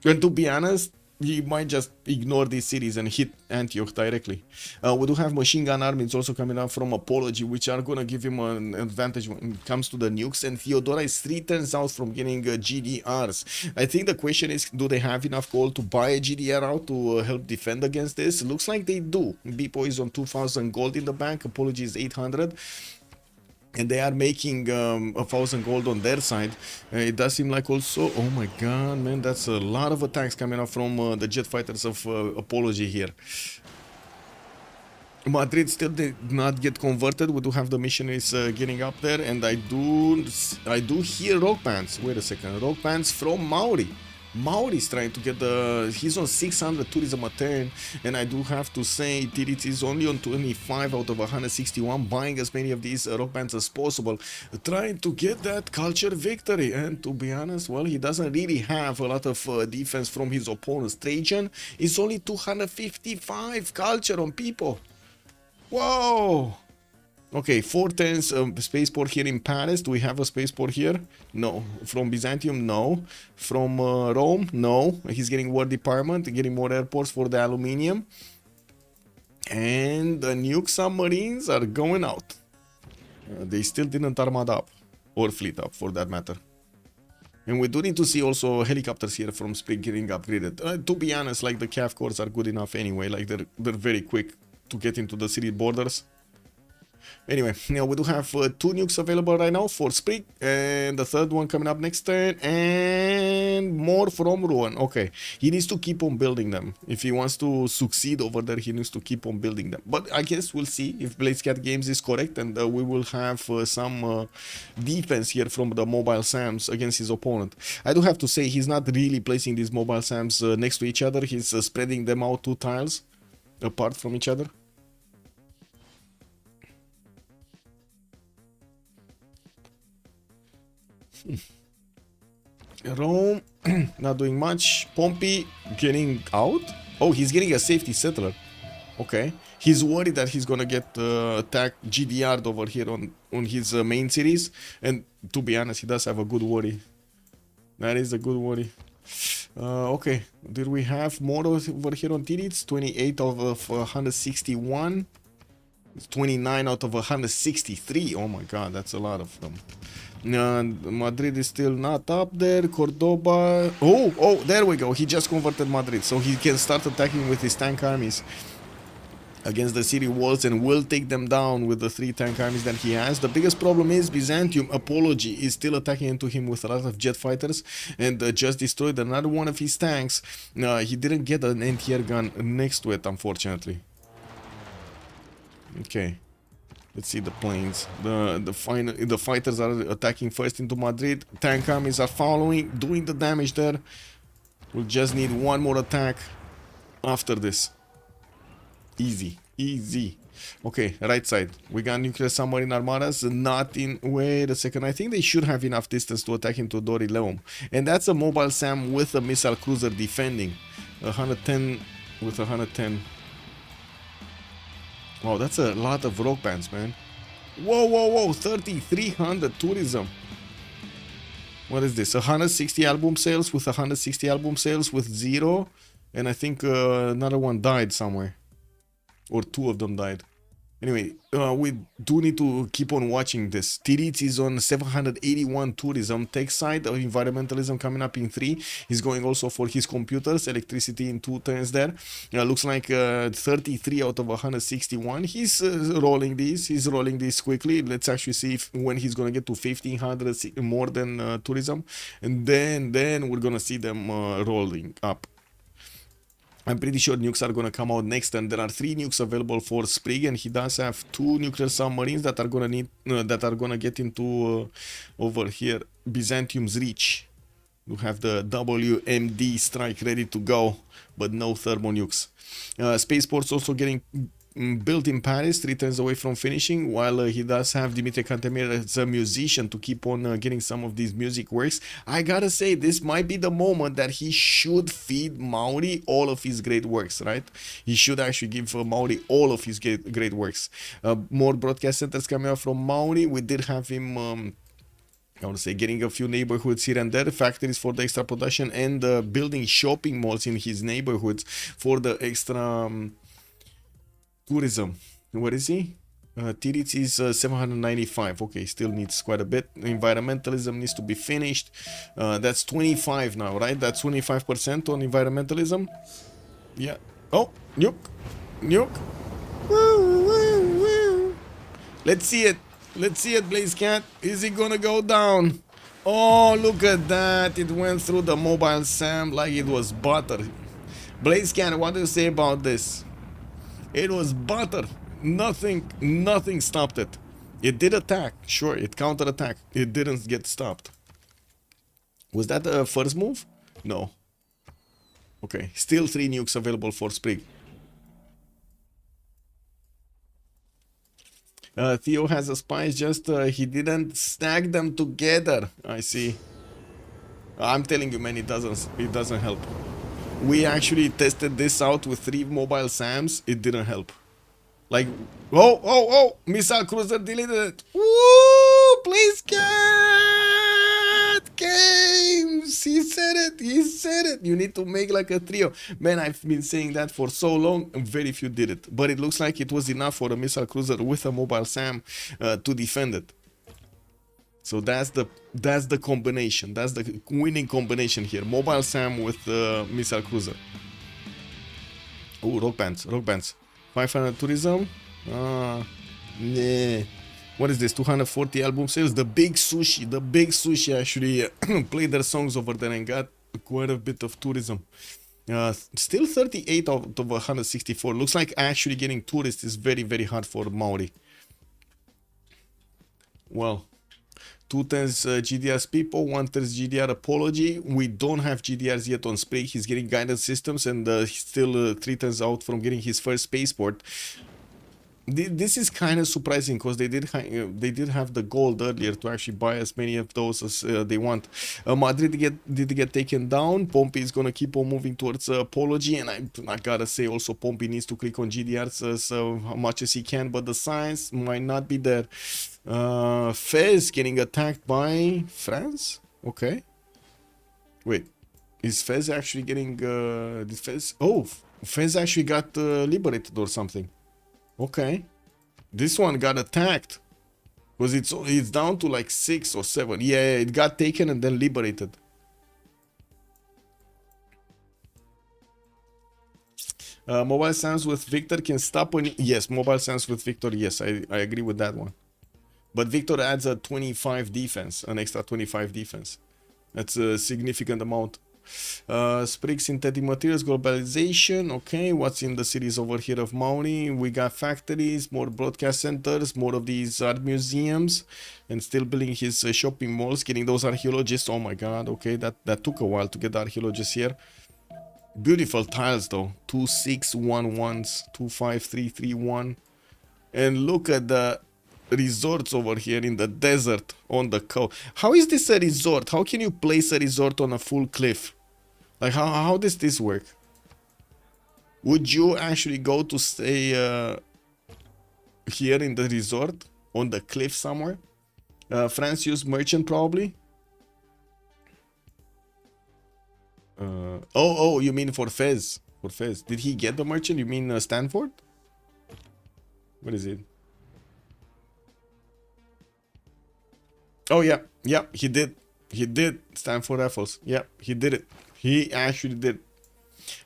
And to be honest, he might just ignore this series and hit Antioch directly. We do have machine gun armies also coming up from Apology, which are gonna give him an advantage when it comes to the nukes. And Theodora is 3 turns out from getting GDRs. I think the question is, do they have enough gold to buy a GDR out to help defend against this? Looks like they do. Pipo is on 2,000 gold in the bank. Apology is 800. And they are making 1,000 gold on their side. It does seem like also, oh my god, man, that's a lot of attacks coming up from the jet fighters of Apology here. Madrid still did not get converted. We do have the missionaries getting up there, and I do hear rock bands. Wait a second, rock bands from Maori. Mauri's trying to get he's on 600 tourism a turn, and I do have to say Titiits is only on 25 out of 161, buying as many of these rock bands as possible, trying to get that culture victory. And to be honest, well, he doesn't really have a lot of defense from his opponents. Trajan is only 255 culture on people. Whoa! Okay, 4 turns spaceport here in Paris. Do we have a spaceport here? No. From Byzantium? No. From Rome? No. He's getting War Department, getting more airports for the aluminium. And the nuke submarines are going out. They still didn't armada up. Or fleet up, for that matter. And we do need to see also helicopters here from Sprig getting upgraded. To be honest, like the CAF cores are good enough anyway. Like they're very quick to get into the city borders. Anyway, now we do have 2 nukes available right now for Sprig, and the third one coming up next turn, and more from Rouen. Okay, he needs to keep on building them. If he wants to succeed over there, he needs to keep on building them. But I guess we'll see if BlazeCat Games is correct, and we will have some defense here from the mobile SAMs against his opponent. I do have to say, he's not really placing these mobile SAMs next to each other. He's spreading them out 2 tiles apart from each other. Rome, not doing much. Pompi getting out. Oh, he's getting a safety settler. Okay. He's worried that he's gonna get attacked GDR'd over here on his main series, and to be honest, he does have a good worry. That is a good worry. Okay, did we have more over here on Titiits? 28 out of 161. 29 out of 163. Oh my god, that's a lot of them. Madrid is still not up there. Cordoba. Oh, there we go. He just converted Madrid, so he can start attacking with his tank armies against the city walls and will take them down with the 3 tank armies that he has. The biggest problem is Byzantium, Apology, is still attacking into him with a lot of jet fighters and just destroyed another one of his tanks. He didn't get an anti-air gun next to it, unfortunately. Okay, let's see the planes. The fighters are attacking first into Madrid. Tank armies are following, doing the damage there. We'll just need one more attack after this. Easy, easy. Okay, right side. We got nuclear submarine armadas. Not in. Wait a second. I think they should have enough distance to attack into Dorileum. And that's a mobile SAM with a missile cruiser defending. 110 with 110. Wow, that's a lot of rock bands, man. Whoa. 3,300 tourism. What is this? 160 album sales with 160 album sales with 0. And I think another one died somewhere. Or 2 of them died. Anyway, we do need to keep on watching this. Titiits is on 781 tourism. Tech side of environmentalism coming up in 3. He's going also for his computers. Electricity in 2 turns there. Looks like 33 out of 161. He's rolling these. He's rolling these quickly. Let's actually see if when he's gonna get to 1,500 more than tourism. And then we're gonna see them rolling up. I'm pretty sure nukes are gonna come out next, and there are 3 nukes available for Sprig, and he does have 2 nuclear submarines that are gonna need get into over here Byzantium's reach. We have the WMD strike ready to go, but no thermo nukes. Spaceport's also getting built in Paris, 3 turns away from finishing, while he does have Dimitri Cantemir as a musician to keep on getting some of these music works. I gotta say, this might be the moment that he should feed Mauri all of his great works, right? He should actually give Mauri all of his great works. More broadcast centers coming out from Mauri. We did have him I want to say getting a few neighborhoods here and there, factories for the extra production, and building shopping malls in his neighborhoods for the extra tourism. What is he? Titiits is 795. Okay, still needs quite a bit. Environmentalism needs to be finished. That's 25 now, right? That's 25% on environmentalism. Yeah. Oh, nuke. Let's see it. Let's see it, BlazeCat. Is he gonna go down? Oh, look at that. It went through the mobile SAM like it was butter. BlazeCat, what do you say about this? It was butter. Nothing stopped it. It did attack. Sure, it counter-attacked. It didn't get stopped. Was that a first move? No. Okay, still 3 nukes available for Sprig. Theo has a spice, just he didn't stack them together. I see. I'm telling you, man, it doesn't help. We actually tested this out with 3 mobile SAMs. It didn't help. Like, oh, missile cruiser deleted it. Woo, please cat games. He said it. You need to make like a trio. Man, I've been saying that for so long, and very few did it. But it looks like it was enough for a missile cruiser with a mobile SAM to defend it. So that's the combination. That's the winning combination here. Mobile SAM with missile cruiser. Oh, rock bands. 500 tourism. Nah. What is this? 240 album sales. The big sushi actually played their songs over there and got quite a bit of tourism. Still 38 out of 164. Looks like actually getting tourists is very, very hard for Mauri. Well, 2 turns GDR's Pipo, 1 turns GDR Apology. We don't have GDRs yet on Sprig. He's getting guidance systems, and he's still 3 turns out from getting his first spaceport. This is kind of surprising because they did have the gold earlier to actually buy as many of those as they want. Madrid did get taken down. Pompi is gonna keep on moving towards Apology, and I gotta say also Pompi needs to click on GDRs so much as he can, but the science might not be there. Fez getting attacked by France. Okay, wait, is Fez actually getting did Fez? Oh, Fez actually got liberated or something. Okay, this one got attacked because it's down to like 6 or 7. Yeah, it got taken and then liberated. Mobile stance with Victor can stop when... Yes, mobile stance with Victor, yes, I agree with that one. But Victor adds a 25 defense, an extra 25 defense. That's a significant amount. Sprig synthetic materials, globalization. Okay, what's in the cities over here of Maori? We got factories, more broadcast centers, more of these art museums, and still building his shopping malls, getting those archaeologists. Oh my god, okay, that took a while to get the archaeologists here. Beautiful tiles though, 2611s, 25331, and look at the resorts over here in the desert on the coast. How is this a resort? How can you place a resort on a full cliff? Like how does this work? Would you actually go to stay here in the resort on the cliff somewhere? France used merchant probably. Oh, you mean for Fez? For Fez, did he get the merchant? You mean Stanford? What is it? Oh yeah, he did. He did Stanford Raffles. Yeah, he did it. He actually did.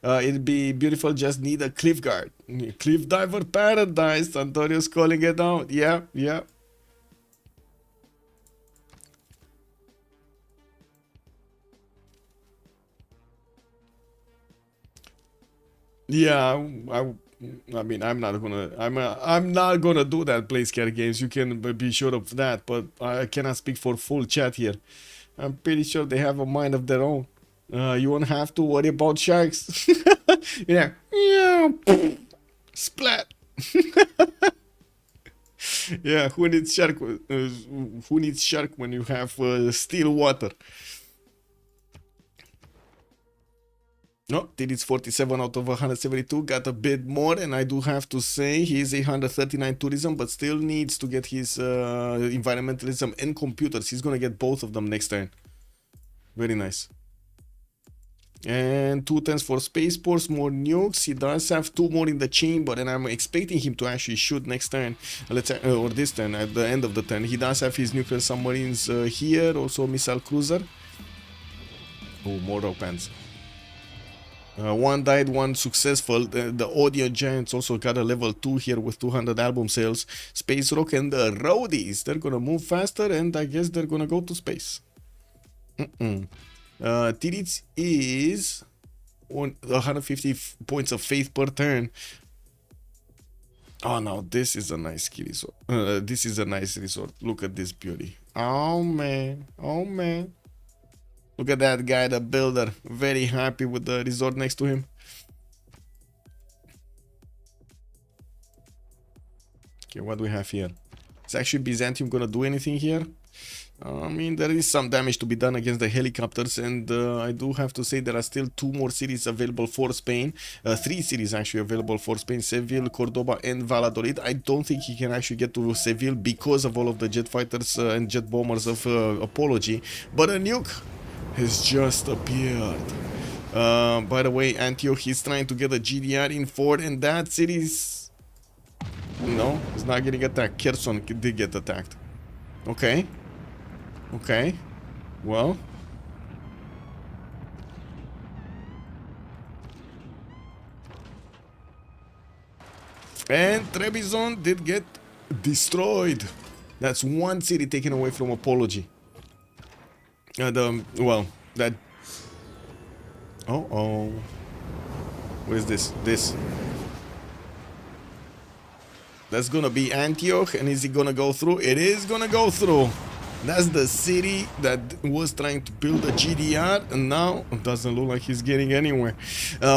It'd be beautiful. Just need a cliff guard. Cliff diver paradise. Antonio's calling it out. Yeah. Yeah, I mean, I'm not gonna do that. Play scare games. You can be sure of that. But I cannot speak for full chat here. I'm pretty sure they have a mind of their own. You won't have to worry about sharks. Yeah. Splat. Yeah. Who needs shark? Who needs shark when you have still water? No, Titiits 47 out of 172, got a bit more, and I do have to say he is 139 tourism, but still needs to get his environmentalism and computers. He's gonna get both of them next turn. Very nice. And 2 10s for spaceports, more nukes. He does have 2 more in the chamber, and I'm expecting him to actually shoot next turn, or this turn, at the end of the turn. He does have his nuclear submarines here, also missile cruiser. Oh, more rope pants. One died, one successful. The audio giants also got a level 2 here with 200 album sales. Space Rock and the Roadies, they're gonna move faster, and I guess they're gonna go to space. Titiits is 150 points of faith per turn. Oh no, this is a nice ski resort. This is a nice resort. Look at this beauty. Oh man, oh man. Look at that guy, the builder. Very happy with the resort next to him. Okay, what do we have here? Is actually Byzantium gonna do anything here? I mean, there is some damage to be done against the helicopters, and I do have to say there are still 2 more cities available for Spain. 3 cities actually available for Spain: Seville, Cordoba, and Valladolid. I don't think he can actually get to Seville because of all of the jet fighters and jet bombers of Apology. But a nuke has just appeared. By the way, Antioch is trying to get a GDR in Ford, and that city's... No, it's not getting attacked. Kherson did get attacked. Okay. Okay. Well. And Trebizond did get destroyed. That's 1 city taken away from Apology. Well, that... Oh. What is this? That's gonna be Antioch, and is it gonna go through? It is gonna go through. That's the city that was trying to build a GDR, and now it doesn't look like he's getting anywhere.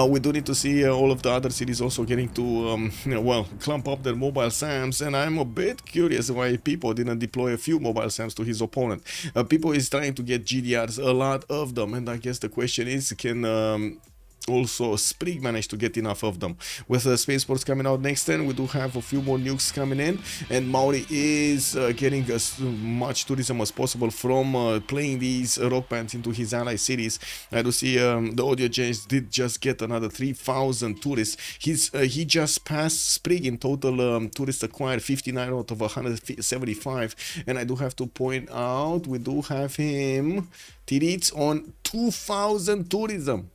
We do need to see all of the other cities also getting to, well, clump up their mobile SAMs, and I'm a bit curious why Pipo didn't deploy a few mobile SAMs to his opponent. Pipo is trying to get GDRs, a lot of them, and I guess the question is, can also Sprig managed to get enough of them. With spaceports coming out next turn, we do have a few more nukes coming in, and Maori is getting as much tourism as possible from playing these rock bands into his ally cities. I do see the audio change did just get another 3,000 tourists. He just passed Sprig in total tourists acquired, 59 out of 175, and I do have to point out we do have him Titiits on 2,000 tourism.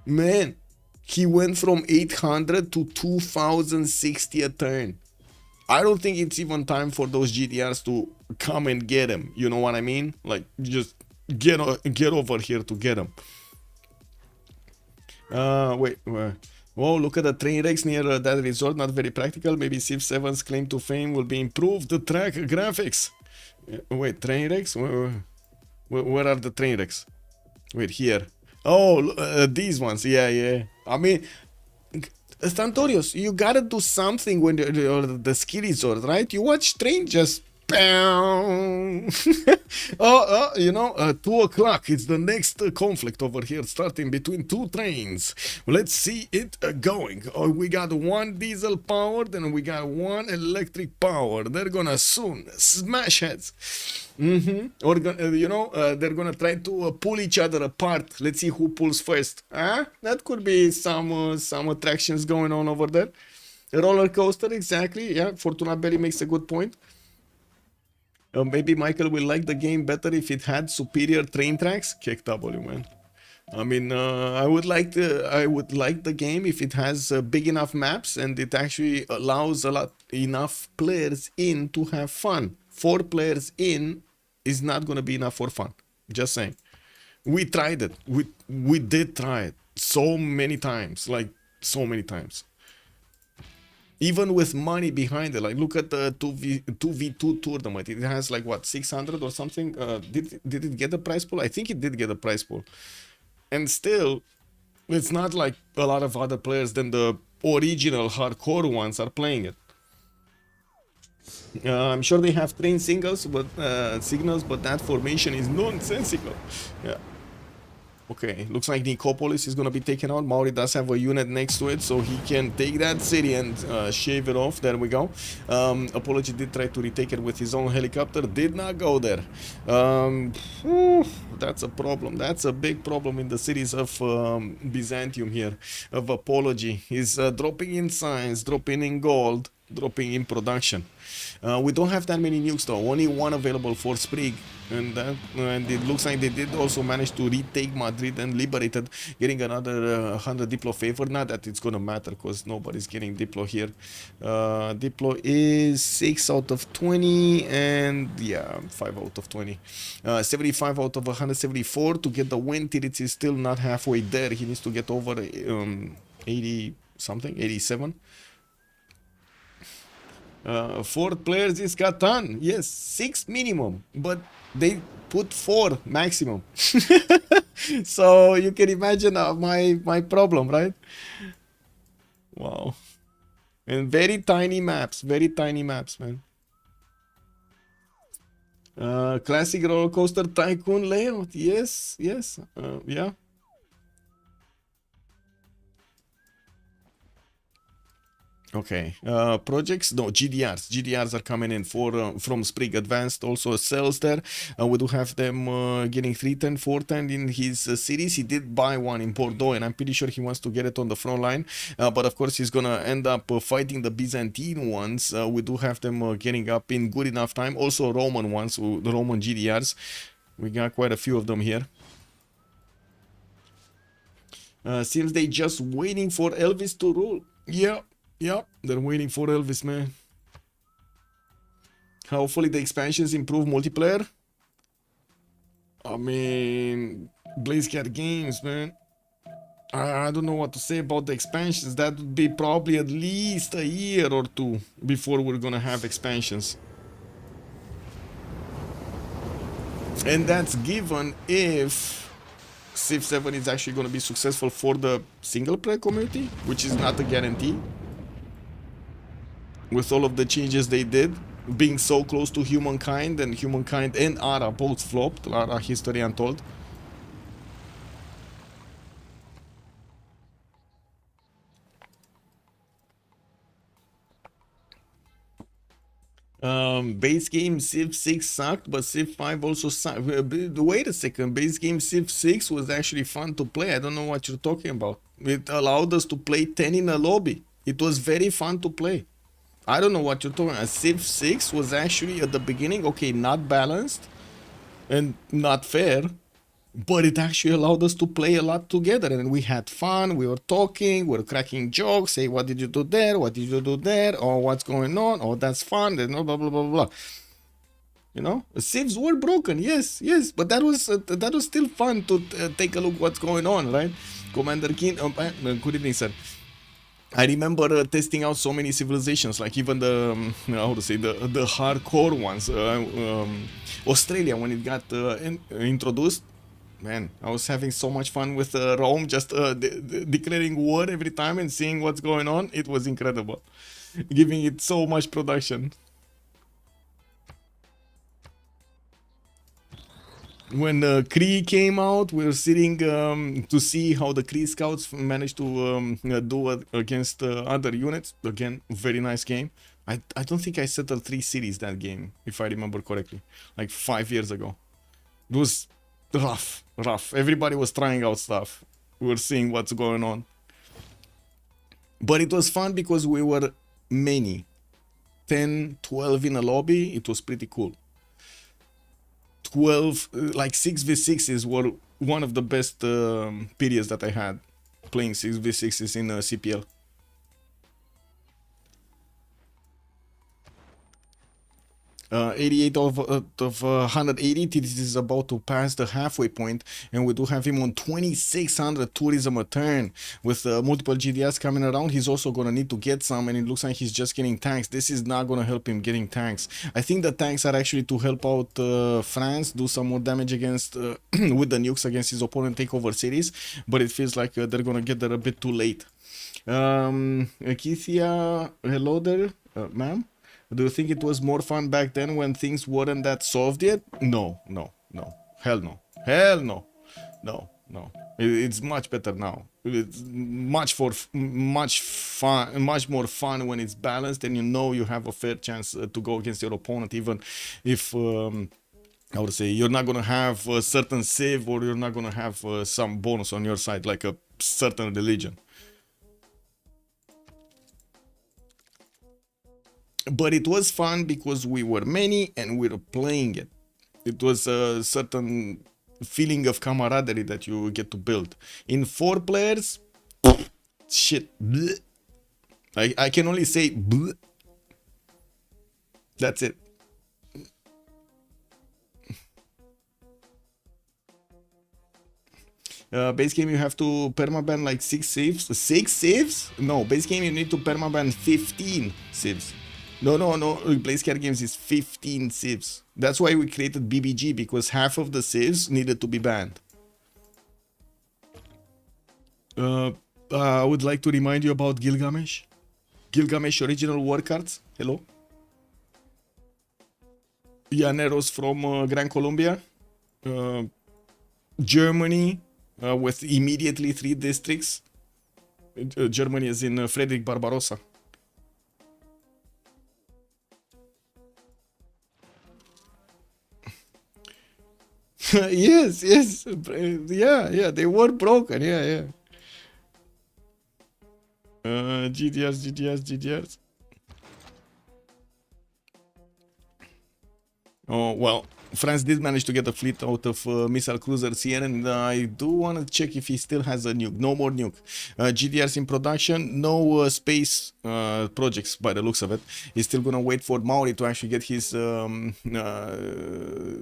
Man, he went from 800 to 2060 a turn. I don't think it's even time for those GDRs to come and get him. You know what I mean? Like, just get over here to get him. Wait. Oh, look at the train wrecks near that resort. Not very practical. Maybe Civ7's claim to fame will be improved. The track graphics. Wait, train wrecks? Where are the train wrecks? Wait, here. Oh, these ones. Yeah. I mean, Stantorius, you gotta do something when the ski resort, right? You watch train just bam. You know, 2 o'clock. It's the next conflict over here, starting between two trains. Let's see it going. We got one diesel powered and we got one electric power. They're gonna soon smash heads. Or you know, they're gonna try to pull each other apart. Let's see who pulls first. That could be some attractions going on over there. A roller coaster, exactly. Yeah, Fortuna Belly makes a good point. Maybe Michael will like the game better if it had superior train tracks. Kick W, man. I mean, I would like the game if it has big enough maps and it actually allows enough players in to have fun. 4 players in is not gonna be enough for fun. Just saying. We tried it. We did try it so many times, like so many times. Even with money behind it, like look at the 2v2 tournament. It has like what, 600 or something. Did it get a prize pool? I think it did get a prize pool. And still, it's not like a lot of other players than the original hardcore ones are playing it. I'm sure they have train signals, but that formation is nonsensical. Yeah. Okay, looks like Nicopolis is gonna be taken out. Maori does have a unit next to it, so he can take that city and shave it off. There we go. Apology did try to retake it with his own helicopter. Did not go there. That's a problem. That's a big problem in the cities of Byzantium here. Of Apology. He's dropping in science, dropping in gold, dropping in production. We don't have that many nukes though, only one available for Sprig, and it looks like they did also manage to retake Madrid and liberate it, getting another 100 Diplo favor. Not that it's gonna matter because nobody's getting Diplo here. Diplo is 6 out of 20 and yeah, 5 out of 20. 75 out of 174 to get the win. Titiits is still not halfway there. He needs to get over 80 something, 87. 4 players is Catan. Yes, 6 minimum, but they put 4 maximum. So you can imagine my problem, right? Wow. And very tiny maps, man. Classic roller coaster tycoon layout. Yes. Yeah. Okay, projects, no, GDRs are coming in from Sprig Advanced, also sells there. We do have them getting 310, 410 in his cities. He did buy one in Bordeaux, and I'm pretty sure he wants to get it on the front line. But of course, he's gonna end up fighting the Byzantine ones. We do have them getting up in good enough time. Also Roman ones, the Roman GDRs. We got quite a few of them here. Seems they just waiting for Elvis to rule. Yeah, they're waiting for Elvis, man. Hopefully the expansions improve multiplayer. I mean, BlazeCat Games, man. I don't know what to say about the expansions. That would be probably at least a year or 2 before we're gonna have expansions. And that's given if Civ7 is actually going to be successful for the single player community, which is not a guarantee. With all of the changes they did, being so close to Humankind and Ara both flopped, Ara History Untold. Base game Civ6 sucked, but Civ5 also sucked. Wait a second, base game Civ6 was actually fun to play. I don't know what you're talking about. It allowed us to play 10 in a lobby. It was very fun to play. I don't know what you're talking about. Civ6 was actually at the beginning, okay, not balanced and not fair, but it actually allowed us to play a lot together, and we had fun. We were talking, we were cracking jokes. Hey, what did you do there? What did you do there? Oh, what's going on? Oh, that's fun. There's no blah blah blah blah. You know, civs were broken. Yes, but that was still fun to take a look what's going on, right? Commander King. Good evening, sir. I remember testing out so many civilizations, like even the how to say the hardcore ones. Australia, when it got introduced. Man, I was having so much fun with Rome, just declaring war every time and seeing what's going on. It was incredible, giving it so much production. When Kree came out, we were sitting to see how the Kree scouts managed to do against other units. Again, very nice game. I don't think I settled 3 cities that game, if I remember correctly, like 5 years ago. It was rough. Everybody was trying out stuff. We were seeing what's going on. But it was fun because we were many. 10, 12 in a lobby. It was pretty cool. 12, like 6v6s were one of the best periods that I had playing 6v6s in CPL. 88 of 180. Titiits is about to pass the halfway point, and we do have him on 2600 tourism a turn. With multiple GDS coming around, he's also gonna need to get some, and it looks like he's just getting tanks. This is not gonna help him getting tanks. I think the tanks are actually to help out France do some more damage against with the nukes against his opponent, take over cities, but it feels like they're gonna get there a bit too late. Kithia, hello there, ma'am. Do you think it was more fun back then when things weren't that solved yet? No. Hell no. It's much better now. It's much more fun when it's balanced and you know you have a fair chance to go against your opponent, even if I would say you're not gonna have a certain save or you're not gonna have some bonus on your side, like a certain religion. But it was fun because we were many and we were playing it. It was a certain feeling of camaraderie that you get to build. In 4 players, shit. Bleh. I can only say bleh. That's it. Base game you have to permaban like 6 saves. 6 saves? No, base game you need to permaban 15 saves. No, Blazecar Games is 15 civs. That's why we created BBG, because half of the civs needed to be banned. I would like to remind you about Gilgamesh. Gilgamesh original war cards. Hello. Llaneros from Gran Colombia. Germany with immediately 3 districts. Germany is in Frederick Barbarossa. Yes, yeah, they were broken, yeah. GDRs. Oh, well, France did manage to get a fleet out of missile cruiser CN, and I do want to check if he still has a nuke. No more nuke. GDRs in production, no space projects by the looks of it. He's still gonna wait for Maori to actually get his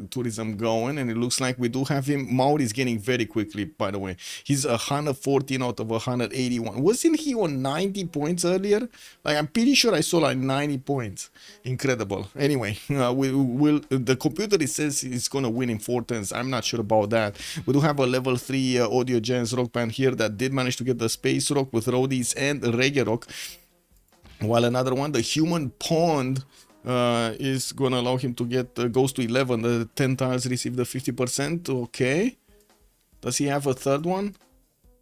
tourism going, and it looks like we do have him. Maori is getting very quickly, by the way. He's 114 out of 181. Wasn't he on 90 points earlier? Like, I'm pretty sure I saw like 90 points. Incredible. Anyway, the computer is says he's gonna win in 4 turns. I'm not sure about that. We do have a level 3 Audio Giants rock band here that did manage to get the Space Rock with Roadies and Reggae Rock. While another one, the Human Pond, is gonna allow him to get goes to 11. The 10 tiles receive the 50%. Okay. Does he have a third one?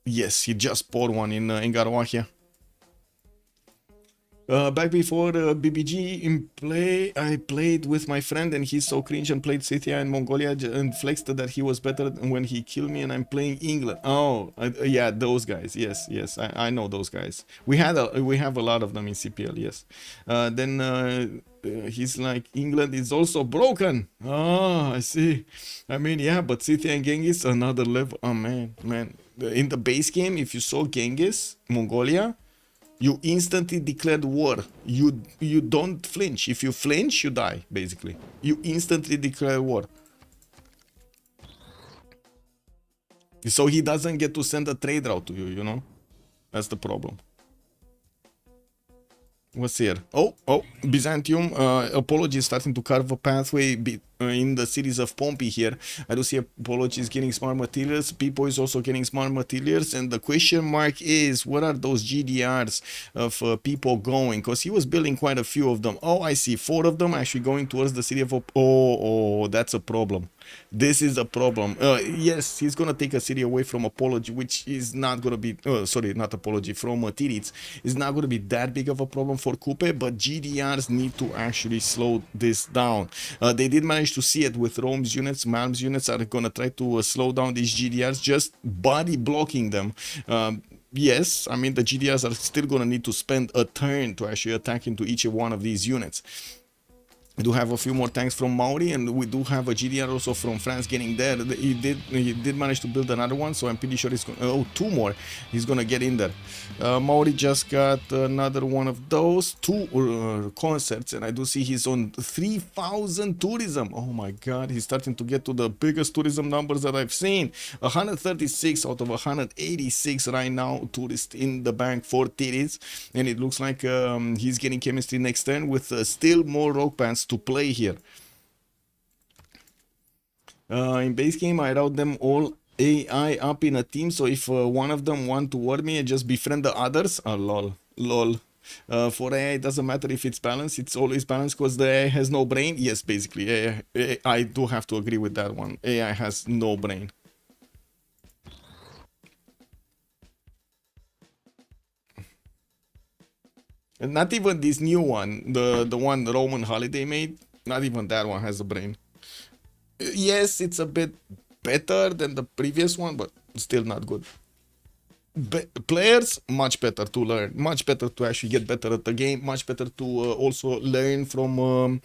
Yes, he just poured one in Garwahia. Back before BBG in play, I played with my friend and he's so cringe and played Scythia in Mongolia and flexed that he was better when he killed me and I'm playing England. Oh, yeah, those guys. Yes, yes, I know those guys. We have a lot of them in CPL. Yes. Then he's like, England is also broken. Oh, I see. I mean, yeah, but Scythia and Genghis another level. Oh man. In the base game, if you saw Genghis, Mongolia, you instantly declared war. You don't flinch. If you flinch, you die, basically. You instantly declare war. So he doesn't get to send a trade route to you, you know? That's the problem. What's here? Oh, Byzantium. Apology is starting to carve a pathway in the cities of Pompi here. I do see Apology is getting smart materials. Pipo is also getting smart materials. And the question mark is, what are those GDRs of Pipo going? Because he was building quite a few of them. Oh, I see. 4 of them actually going towards the city of... Oh, that's a problem. This is a problem. Yes, he's gonna take a city away from Apology, which is not gonna be sorry, not Apology, from Titiits. Is not gonna be that big of a problem for Kupe, but GDRs need to actually slow this down. They did manage to see it with Rome's units. Malm's units are gonna try to slow down these GDRs, just body blocking them. Yes, I mean the GDRs are still gonna need to spend a turn to actually attack into each one of these units. We do have a few more tanks from Maori, and we do have a GDR also from France getting there. He did manage to build another one, so I'm pretty sure he's going. Oh, 2 more. He's gonna get in there. Maori just got another one of those 2 concerts, and I do see he's on 3,000 tourism. Oh my God, he's starting to get to the biggest tourism numbers that I've seen. 136 out of 186 right now tourists in the bank for Titiits, and it looks like he's getting chemistry next turn with still more rock bands to play here. In base game, I route them all AI up in a team, so if one of them want to ward me, I just befriend the others. Lol. For AI, it doesn't matter if it's balanced, it's always balanced because the AI has no brain. Yes, basically, I do have to agree with that one. AI has no brain. And not even this new one, the one the Roman Holiday made, not even that one has a brain. Yes, it's a bit better than the previous one, but still not good. Players, much better to learn, much better to actually get better at the game, much better to also learn from...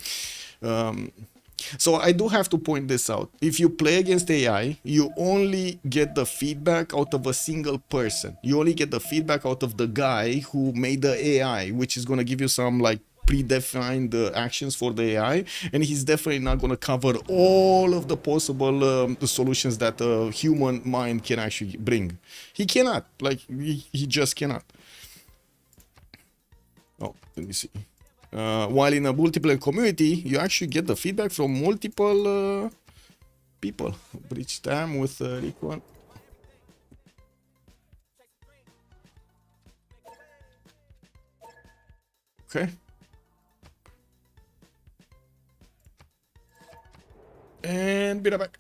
So I do have to point this out. If you play against AI, you only get the feedback out of a single person. You only get the feedback out of the guy who made the AI, which is going to give you some like predefined actions for the AI, and he's definitely not going to cover all of the possible solutions that a human mind can actually bring. He cannot. Like, he just cannot. Oh, let me see. While in a multiplayer community, you actually get the feedback from multiple people. Breach time with Rico. Okay. And be right back.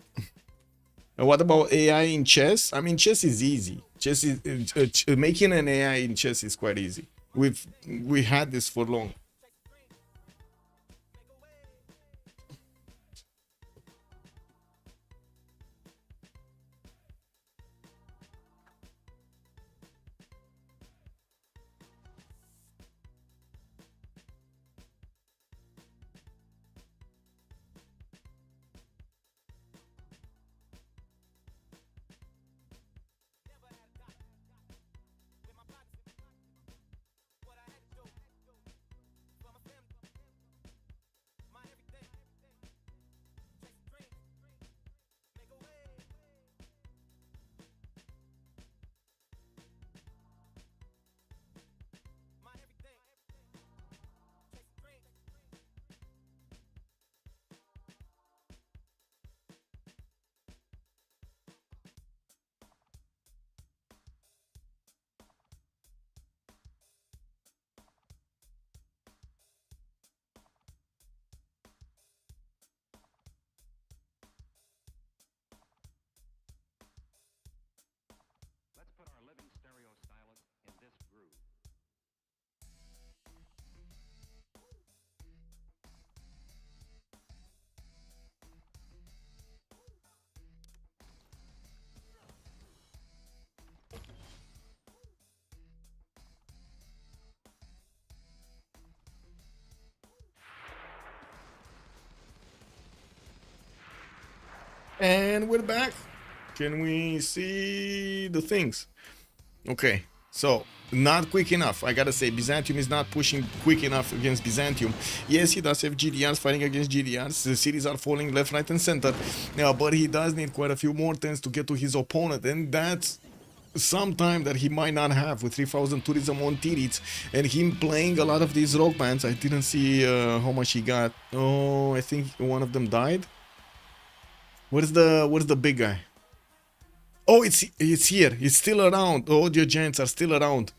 What about AI in chess? I mean, chess is easy. Chess is making an AI in chess is quite easy. We had this for long. And we're back. Can we see the things? Okay, so not quick enough. I gotta say, Byzantium is not pushing quick enough against Byzantium. Yes, he does have GDRs fighting against GDRs. The cities are falling left, right, and center. But he does need quite a few more turns to get to his opponent, and that's some time that he might not have with 3,000 tourism on Titiits and him playing a lot of these rock bands. I didn't see how much he got. Oh, I think one of them died. Where's the big guy? Oh, it's here. It's still around. The audio giants are still around.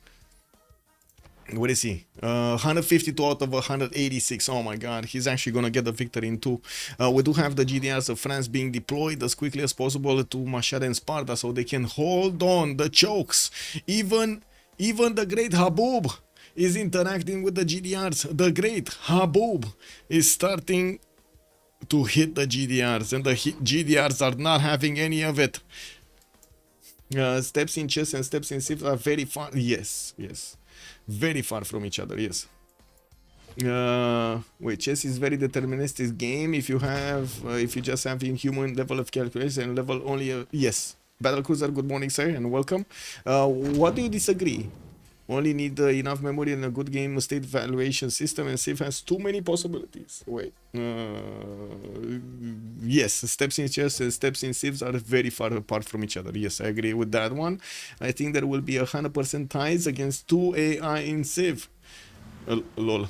What is he? 152 out of 186. Oh my god, he's actually gonna get the victory in two. We do have the GDRs of France being deployed as quickly as possible to Mashhad and Sparta so they can hold on the chokes. Even the great Habub is interacting with the GDRs. The great Habub is starting to hit the GDRs, and the GDRs are not having any of it. Steps in chess and steps in Civ are very far. Yes, very far from each other. Yes. Wait, chess is very deterministic game. If you just have inhuman level of calculation and level only. Yes. Battlecruiser, good morning, sir, and welcome. What do you disagree? Only need enough memory and a good game state evaluation system, and Civ has too many possibilities. Wait. Yes, steps in chess and steps in Civs are very far apart from each other. Yes, I agree with that one. I think there will be 100% ties against 2 AI in Civ. Lol.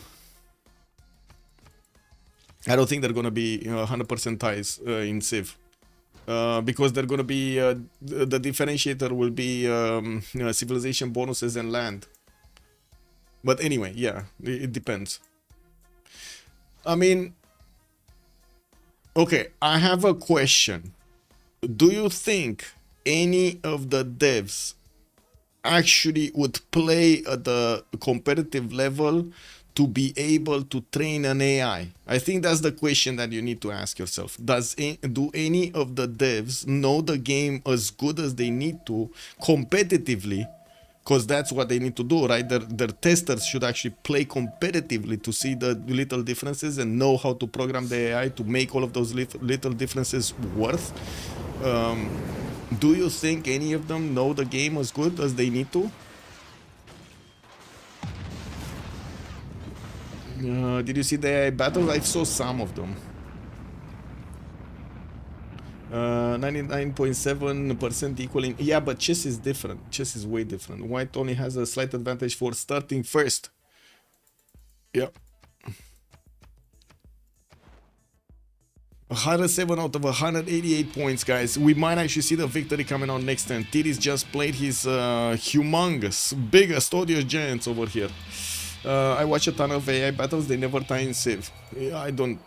I don't think they're gonna be 100% ties in Civ. Because they're gonna be the differentiator will be civilization bonuses and land. But anyway, yeah, it depends. I mean, okay, I have a question. Do you think any of the devs actually would play at the competitive level to be able to train an AI? I think that's the question that you need to ask yourself. Do any of the devs know the game as good as they need to competitively? Because that's what they need to do, right? Their testers should actually play competitively to see the little differences and know how to program the AI to make all of those little differences worth. Do you think any of them know the game as good as they need to? Did you see the AI battles? I saw some of them. 99.7% equaling. Yeah, but chess is different. Chess is way different. White only has a slight advantage for starting first. Yeah. 107 out of 188 points, guys. We might actually see the victory coming on next turn. Titiits just played his humongous, biggest audio giants over here. I watch a ton of AI battles. They never tie in Civ. I don't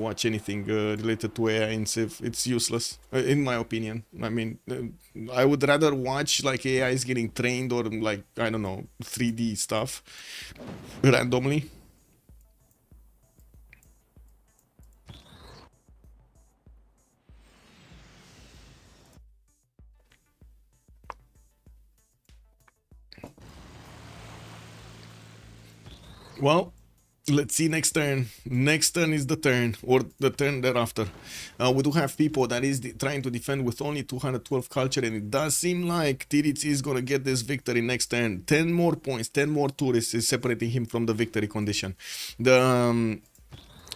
watch anything related to AI in Civ. It's useless, in my opinion. I mean, I would rather watch like AIs getting trained or like, I don't know, 3D stuff randomly. Well, let's see next turn. Next turn is the turn, or the turn thereafter. We do have Pipo that is trying to defend with only 212 culture, and it does seem like Titiits is gonna get this victory next turn. 10 more points, 10 more tourists is separating him from the victory condition. The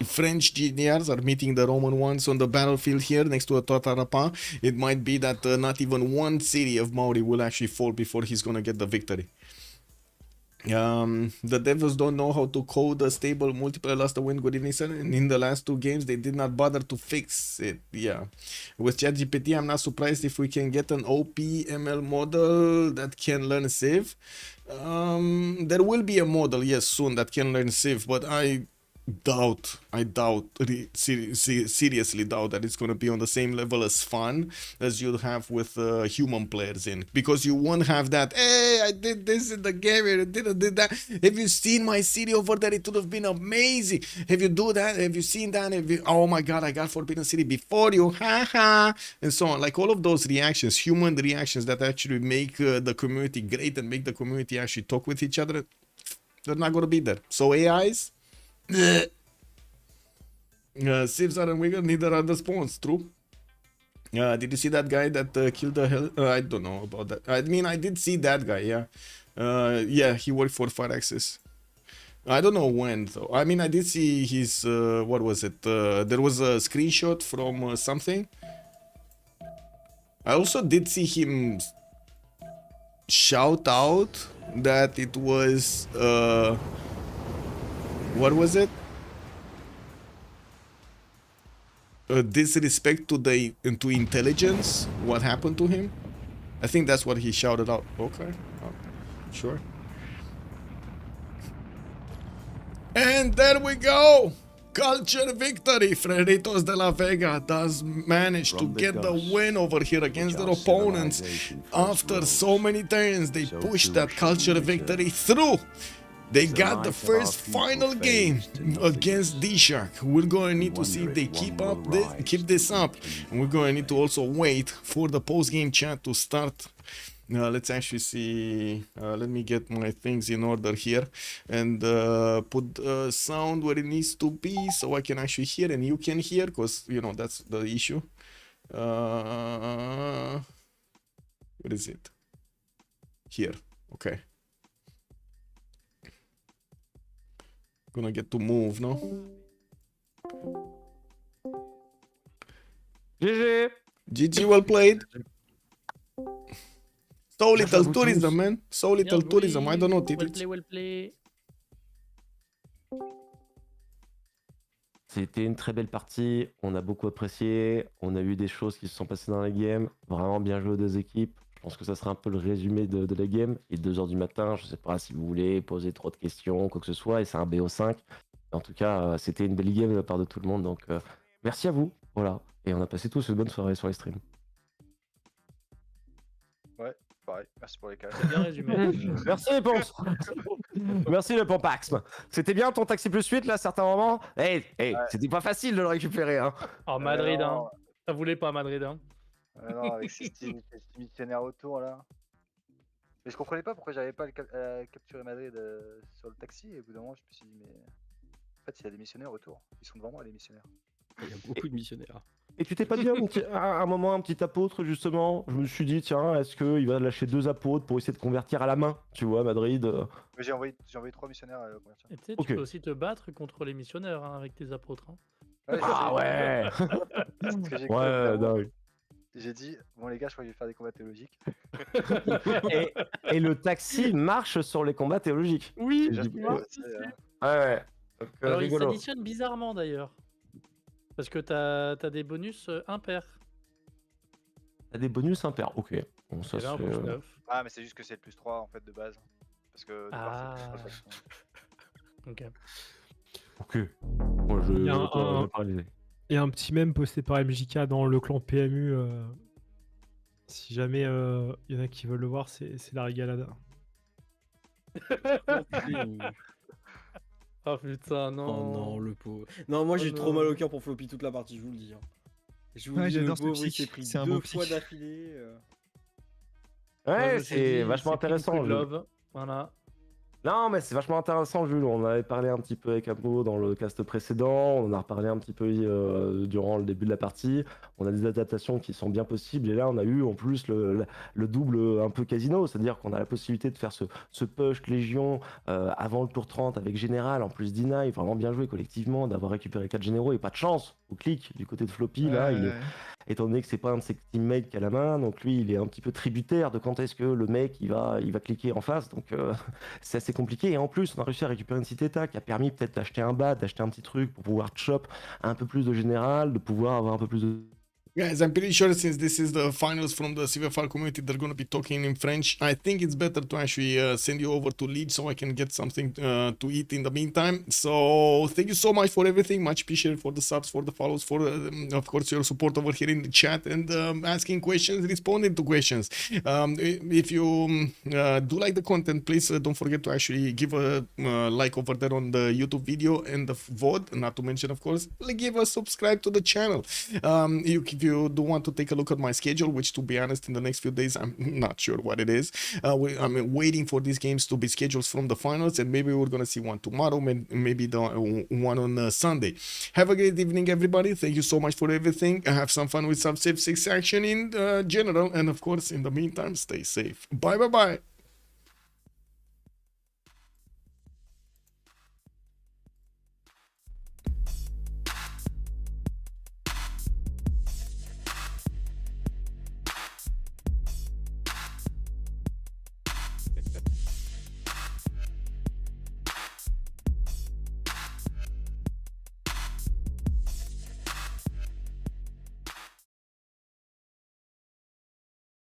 French GDRs are meeting the Roman ones on the battlefield here next to a Tatarapa. It might be that not even one city of Maori will actually fall before he's gonna get the victory. The devils don't know how to code a stable multiplayer last to win. Good evening, sir. And in the last two games, they did not bother to fix it. Yeah. With ChatGPT, I'm not surprised if we can get an OP ML model that can learn Civ. There will be a model, yes, soon that can learn Civ, but I seriously doubt that it's going to be on the same level as fun as you have with human players in, because you won't have that, hey, I did this in the game, I did that. Have you seen my city over there? It would have been amazing. Have you do that? Have you seen that? Oh my god, I got Forbidden City before you, haha, and so on. Like all of those reactions, human reactions that actually make the community great and make the community actually talk with each other, they're not going to be there. So AIs, Civs are unwiggled, neither are the spawns, true. Did you see that guy that killed the hell? I don't know about that. I mean, I did see that guy, yeah. Yeah, he worked for Firaxis. I don't know when though. I mean, I did see his, what was it? There was a screenshot from something. I also did see him shout out that it was, what was it? Disrespect to the intelligence. What happened to him? I think that's what he shouted out. Okay, sure. And there we go! Culture victory! Freritos de la Vega does manage to get the win over here against their opponents. After so many turns, they pushed that culture victory through. They got the first final game against DShark. We're going to need to see if they keep this up. And we're going to need to also wait for the post-game chat to start. Let's actually see. Let me get my things in order here and put sound where it needs to be so I can actually hear and you can hear, because you know that's the issue. Where is it? Here. Okay. Gonna get to move, no? GG. GG, well played. So little tourism, man. So little tourism. I don't know, Titiits. Well play. C'était une très belle partie, on a beaucoup apprécié, on a eu des choses qui se sont passées dans la game, vraiment bien joué aux deux équipes. Je pense que ça sera un peu le résumé de la game. Il est 2h du matin, je sais pas si vous voulez poser trop de questions, quoi que ce soit, et c'est un BO5. En tout cas, c'était une belle game de la part de tout le monde, donc merci à vous, voilà. Et on a passé tous une bonne soirée sur les streams. Ouais, pareil, merci pour les cas. C'est bien résumé. Merci les Pomps. Merci le Pompaxme. C'était bien ton taxi plus 8 là à certains moments. Hey, Ouais. c'était pas facile de le récupérer, hein. Oh, Madrid, hein. non, Ça voulait pas Madrid, hein. non, avec ces missionnaires autour là. Mais je comprenais pas pourquoi j'avais pas capturé Madrid sur le taxi, et au bout d'un moment je me suis dit, mais en fait il y a des missionnaires autour, ils sont devant moi les missionnaires. Il y a beaucoup de missionnaires. Et tu t'es pas dit à un moment un petit apôtre justement? Je me suis dit tiens, est-ce qu'il va lâcher 2 apôtres pour essayer de convertir à la main, tu vois, Madrid Mais j'ai envoyé 3 missionnaires à convertir. Et tu sais, Ok. tu peux aussi te battre contre les missionnaires hein, avec tes apôtres. Hein. Ouais, Ah ouais. c'est ce que j'ai Ouais, dingue. J'ai dit, bon les gars, je crois que je vais faire des combats théologiques. et le taxi marche sur les combats théologiques. Oui, Déjà, je c'est- vois. Ouais. Donc, Alors il rigolo. s'additionne bizarrement d'ailleurs. Parce que t'as des bonus impairs. T'as des bonus impairs, ok. Bon, ça Il y avait un c'est. plus 9. Ah, mais c'est juste que c'est le plus 3 en fait de base. Parce que de Ah. base, c'est plus 3. Ok. Ok. Moi je. Il y a je vais parler. Il y a un petit mème posté par MJK dans le clan PMU. Si jamais il y en a qui veulent le voir, c'est la régalade. Oh putain, non. Oh non, le pauvre. Non, moi j'ai Oh trop non. mal au cœur pour Floppy toute la partie, je vous le dis. Hein. Je vous Ouais, le dis, le j'adore ce pauvre, il psy. s'est pris C'est un 2 beau fois psy. d'affilée. Moi, je Ouais, me suis c'est dit, vachement c'est Pink intéressant. with Love. Voilà. Non, mais c'est vachement intéressant, Jules. On avait parlé un petit peu avec Apo dans le cast précédent. On en a reparlé un petit peu durant le début de la partie. On a des adaptations qui sont bien possibles. Et là, on a eu en plus le double un peu casino. C'est-à-dire qu'on a la possibilité de faire ce push Légion avant le tour 30 avec Général, en plus Deny. Vraiment bien joué collectivement d'avoir récupéré 4 généraux. Et pas de chance au clic du côté de Floppy. Là, il est, étant donné que c'est pas un de ses teammates qui a la main. Donc lui, il est un petit peu tributaire de quand est-ce que le mec il va cliquer en face. Donc c'est assez compliqué. Et en plus, on a réussi à récupérer une cité état qui a permis peut-être d'acheter un bat, d'acheter un petit truc pour pouvoir chop un peu plus de général, de pouvoir avoir un peu plus de. Guys, I'm pretty sure since this is the finals from the CivFR community, they're going to be talking in French. I think it's better to actually send you over to Leeds so I can get something to eat in the meantime. So thank you so much for everything. Much appreciated for the subs, for the follows, for of course your support over here in the chat and asking questions, responding to questions. If you do like the content, please don't forget to actually give a like over there on the YouTube video and the VOD, not to mention, of course, give a subscribe to the channel. You can if you do want to take a look at my schedule, which to be honest, in the next few days, I'm not sure what it is. I'm waiting for these games to be scheduled from the finals, and maybe we're gonna see one tomorrow, maybe the one on Sunday. Have a great evening, everybody. Thank you so much for everything. Have some fun with some Civ6 action in general, and of course, in the meantime, stay safe. Bye.